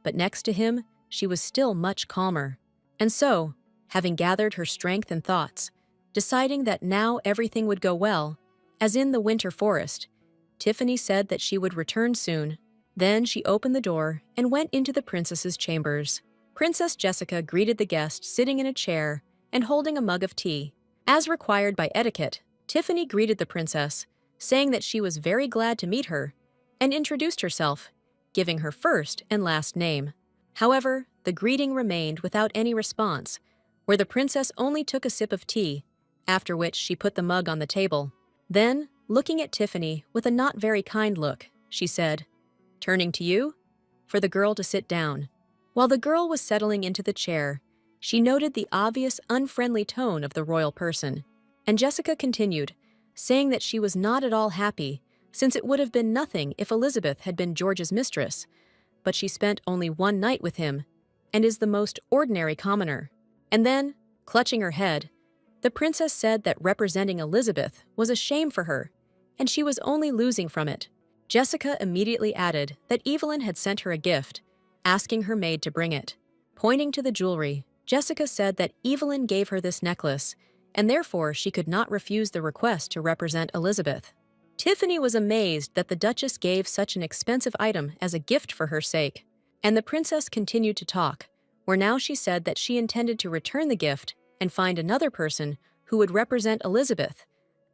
but next to him, she was still much calmer. And so, having gathered her strength and thoughts, deciding that now everything would go well, as in the winter forest, Tiffany said that she would return soon. Then she opened the door and went into the princess's chambers. Princess Jessica greeted the guest sitting in a chair and holding a mug of tea. As required by etiquette, Tiffany greeted the princess, saying that she was very glad to meet her, and introduced herself, giving her first and last name. However, the greeting remained without any response, where the princess only took a sip of tea, after which she put the mug on the table. Then, looking at Tiffany with a not very kind look, she said, turning to you, for the girl to sit down. While the girl was settling into the chair, she noted the obvious unfriendly tone of the royal person, and Jessica continued, saying that she was not at all happy, since it would have been nothing if Elizabeth had been George's mistress, but she spent only one night with him, and is the most ordinary commoner. And then, clutching her head, the princess said that representing Elizabeth was a shame for her, and she was only losing from it. Jessica immediately added that Evelyn had sent her a gift, asking her maid to bring it. Pointing to the jewelry, Jessica said that Evelyn gave her this necklace, and therefore she could not refuse the request to represent Elizabeth. Tiffany was amazed that the Duchess gave such an expensive item as a gift for her sake, and the princess continued to talk, where now she said that she intended to return the gift and find another person who would represent Elizabeth,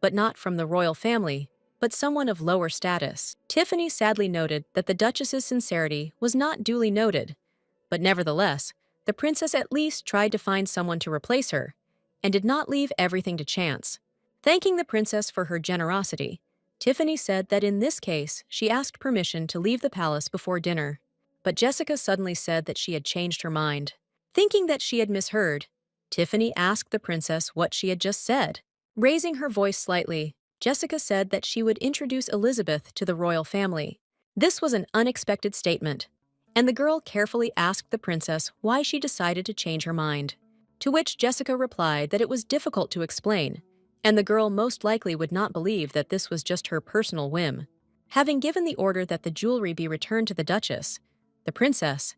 but not from the royal family, but someone of lower status. Tiffany sadly noted that the Duchess's sincerity was not duly noted, but nevertheless, the princess at least tried to find someone to replace her, and did not leave everything to chance. Thanking the princess for her generosity, Tiffany said that in this case she asked permission to leave the palace before dinner, but Jessica suddenly said that she had changed her mind. Thinking that she had misheard, Tiffany asked the princess what she had just said. Raising her voice slightly, Jessica said that she would introduce Elizabeth to the royal family. This was an unexpected statement, and the girl carefully asked the princess why she decided to change her mind, to which Jessica replied that it was difficult to explain, and the girl most likely would not believe that this was just her personal whim. Having given the order that the jewelry be returned to the Duchess, the princess,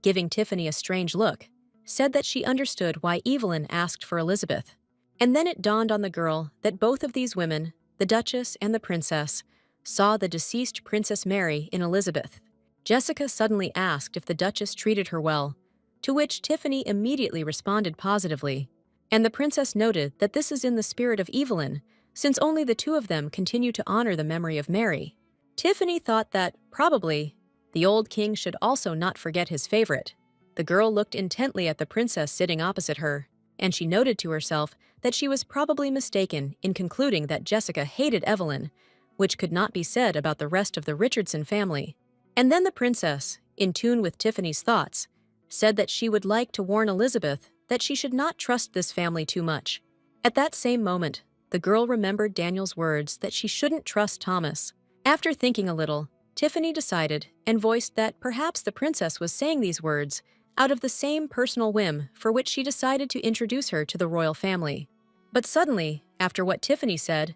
giving Tiffany a strange look, said that she understood why Evelyn asked for Elizabeth. And then it dawned on the girl that both of these women, the Duchess and the princess, saw the deceased Princess Mary in Elizabeth. Jessica suddenly asked if the Duchess treated her well, to which Tiffany immediately responded positively, and the princess noted that this is in the spirit of Evelyn, since only the two of them continue to honor the memory of Mary. Tiffany thought that, probably, the old king should also not forget his favorite. The girl looked intently at the princess sitting opposite her, and she noted to herself that she was probably mistaken in concluding that Jessica hated Evelyn, which could not be said about the rest of the Richardson family. And then the princess, in tune with Tiffany's thoughts, said that she would like to warn Elizabeth that she should not trust this family too much. At that same moment, the girl remembered Daniel's words that she shouldn't trust Thomas. After thinking a little, Tiffany decided and voiced that perhaps the princess was saying these words out of the same personal whim for which she decided to introduce her to the royal family. But suddenly, after what Tiffany said,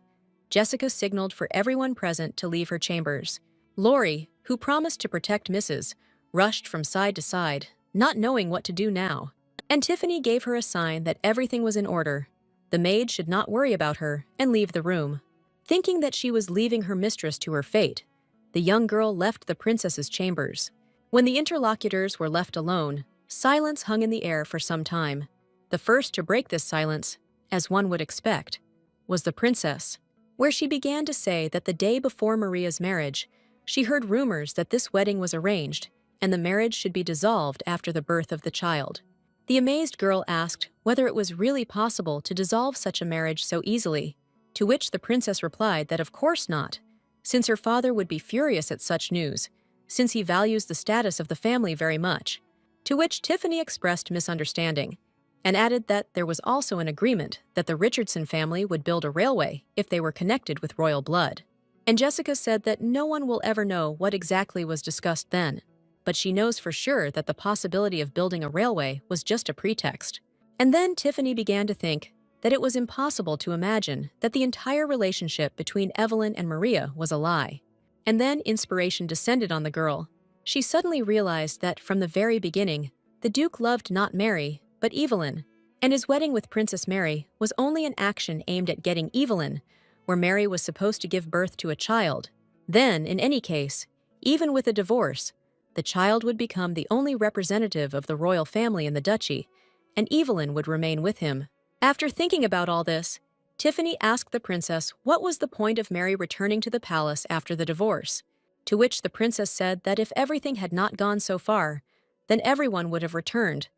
Jessica signaled for everyone present to leave her chambers. Lori, who promised to protect Mrs., rushed from side to side, not knowing what to do now. And Tiffany gave her a sign that everything was in order. The maid should not worry about her and leave the room. Thinking that she was leaving her mistress to her fate, the young girl left the princess's chambers. When the interlocutors were left alone, silence hung in the air for some time. The first to break this silence, as one would expect, was the princess, where she began to say that the day before Maria's marriage, she heard rumors that this wedding was arranged and the marriage should be dissolved after the birth of the child. The amazed girl asked whether it was really possible to dissolve such a marriage so easily, to which the princess replied that of course not, since her father would be furious at such news, since he values the status of the family very much, to which Tiffany expressed misunderstanding, and added that there was also an agreement that the Richardson family would build a railway if they were connected with royal blood. And Jessica said that no one will ever know what exactly was discussed then, but she knows for sure that the possibility of building a railway was just a pretext. And then Tiffany began to think that it was impossible to imagine that the entire relationship between Evelyn and Maria was a lie. And then inspiration descended on the girl. She suddenly realized that from the very beginning, the Duke loved not Mary, but Evelyn, and his wedding with Princess Mary was only an action aimed at getting Evelyn, where Mary was supposed to give birth to a child. Then, in any case, even with a divorce, the child would become the only representative of the royal family in the duchy, and Evelyn would remain with him. After thinking about all this, Tiffany asked the princess what was the point of Mary returning to the palace after the divorce, to which the princess said that if everything had not gone so far, then everyone would have returned,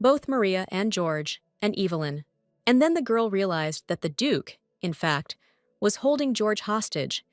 both Maria and George and Evelyn. And then the girl realized that the Duke, in fact, was holding George hostage,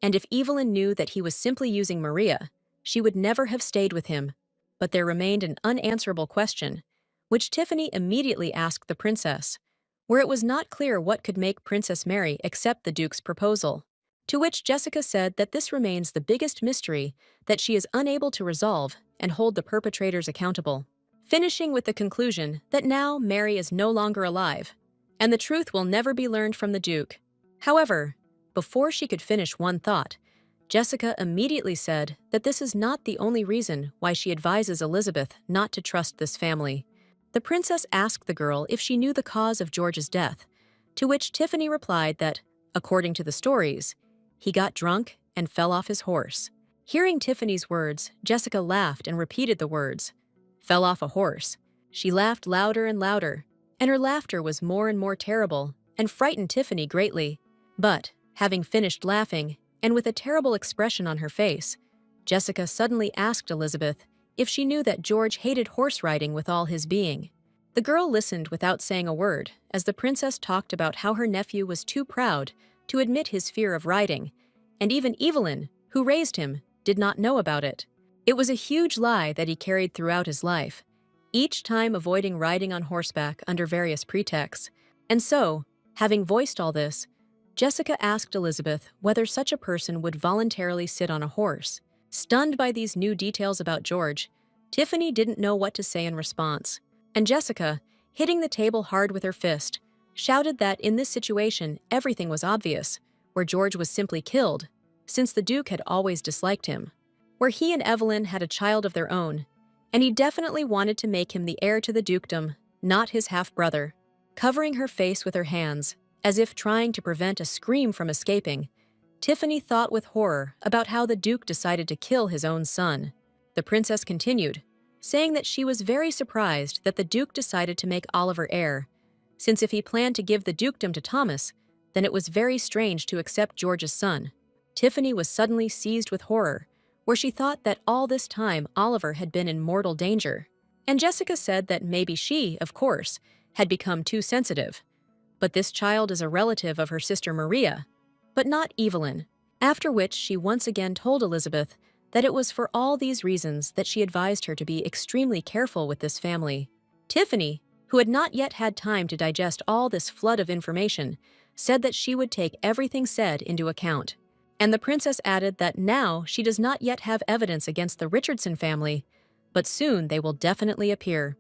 and if Evelyn knew that he was simply using Maria, she would never have stayed with him. But there remained an unanswerable question, which Tiffany immediately asked the princess, where it was not clear what could make Princess Mary accept the Duke's proposal. To which Jessica said that this remains the biggest mystery that she is unable to resolve and hold the perpetrators accountable, finishing with the conclusion that now Mary is no longer alive, and the truth will never be learned from the Duke. However, before she could finish one thought, Jessica immediately said that this is not the only reason why she advises Elizabeth not to trust this family. The princess asked the girl if she knew the cause of George's death, to which Tiffany replied that, according to the stories, he got drunk and fell off his horse. Hearing Tiffany's words, Jessica laughed and repeated the words, "Fell off a horse." She laughed louder and louder, and her laughter was more and more terrible and frightened Tiffany greatly. But, having finished laughing, and with a terrible expression on her face, Jessica suddenly asked Elizabeth if she knew that George hated horse riding with all his being. The girl listened without saying a word as the princess talked about how her nephew was too proud to admit his fear of riding, and even Evelyn, who raised him, did not know about it. It was a huge lie that he carried throughout his life, each time avoiding riding on horseback under various pretexts. And so, having voiced all this, Jessica asked Elizabeth whether such a person would voluntarily sit on a horse. Stunned by these new details about George, Tiffany didn't know what to say in response, and Jessica, hitting the table hard with her fist, shouted that in this situation everything was obvious, where George was simply killed, since the Duke had always disliked him, where he and Evelyn had a child of their own, and he definitely wanted to make him the heir to the dukedom, not his half-brother. Covering her face with her hands, as if trying to prevent a scream from escaping, Tiffany thought with horror about how the Duke decided to kill his own son. The princess continued, saying that she was very surprised that the Duke decided to make Oliver heir, since if he planned to give the dukedom to Thomas, then it was very strange to accept George's son. Tiffany was suddenly seized with horror, where she thought that all this time Oliver had been in mortal danger. And Jessica said that maybe she, of course, had become too sensitive. But this child is a relative of her sister Maria, but not Evelyn, after which she once again told Elizabeth that it was for all these reasons that she advised her to be extremely careful with this family. Tiffany, who had not yet had time to digest all this flood of information, said that she would take everything said into account. And the princess added that now she does not yet have evidence against the Richardson family, but soon they will definitely appear.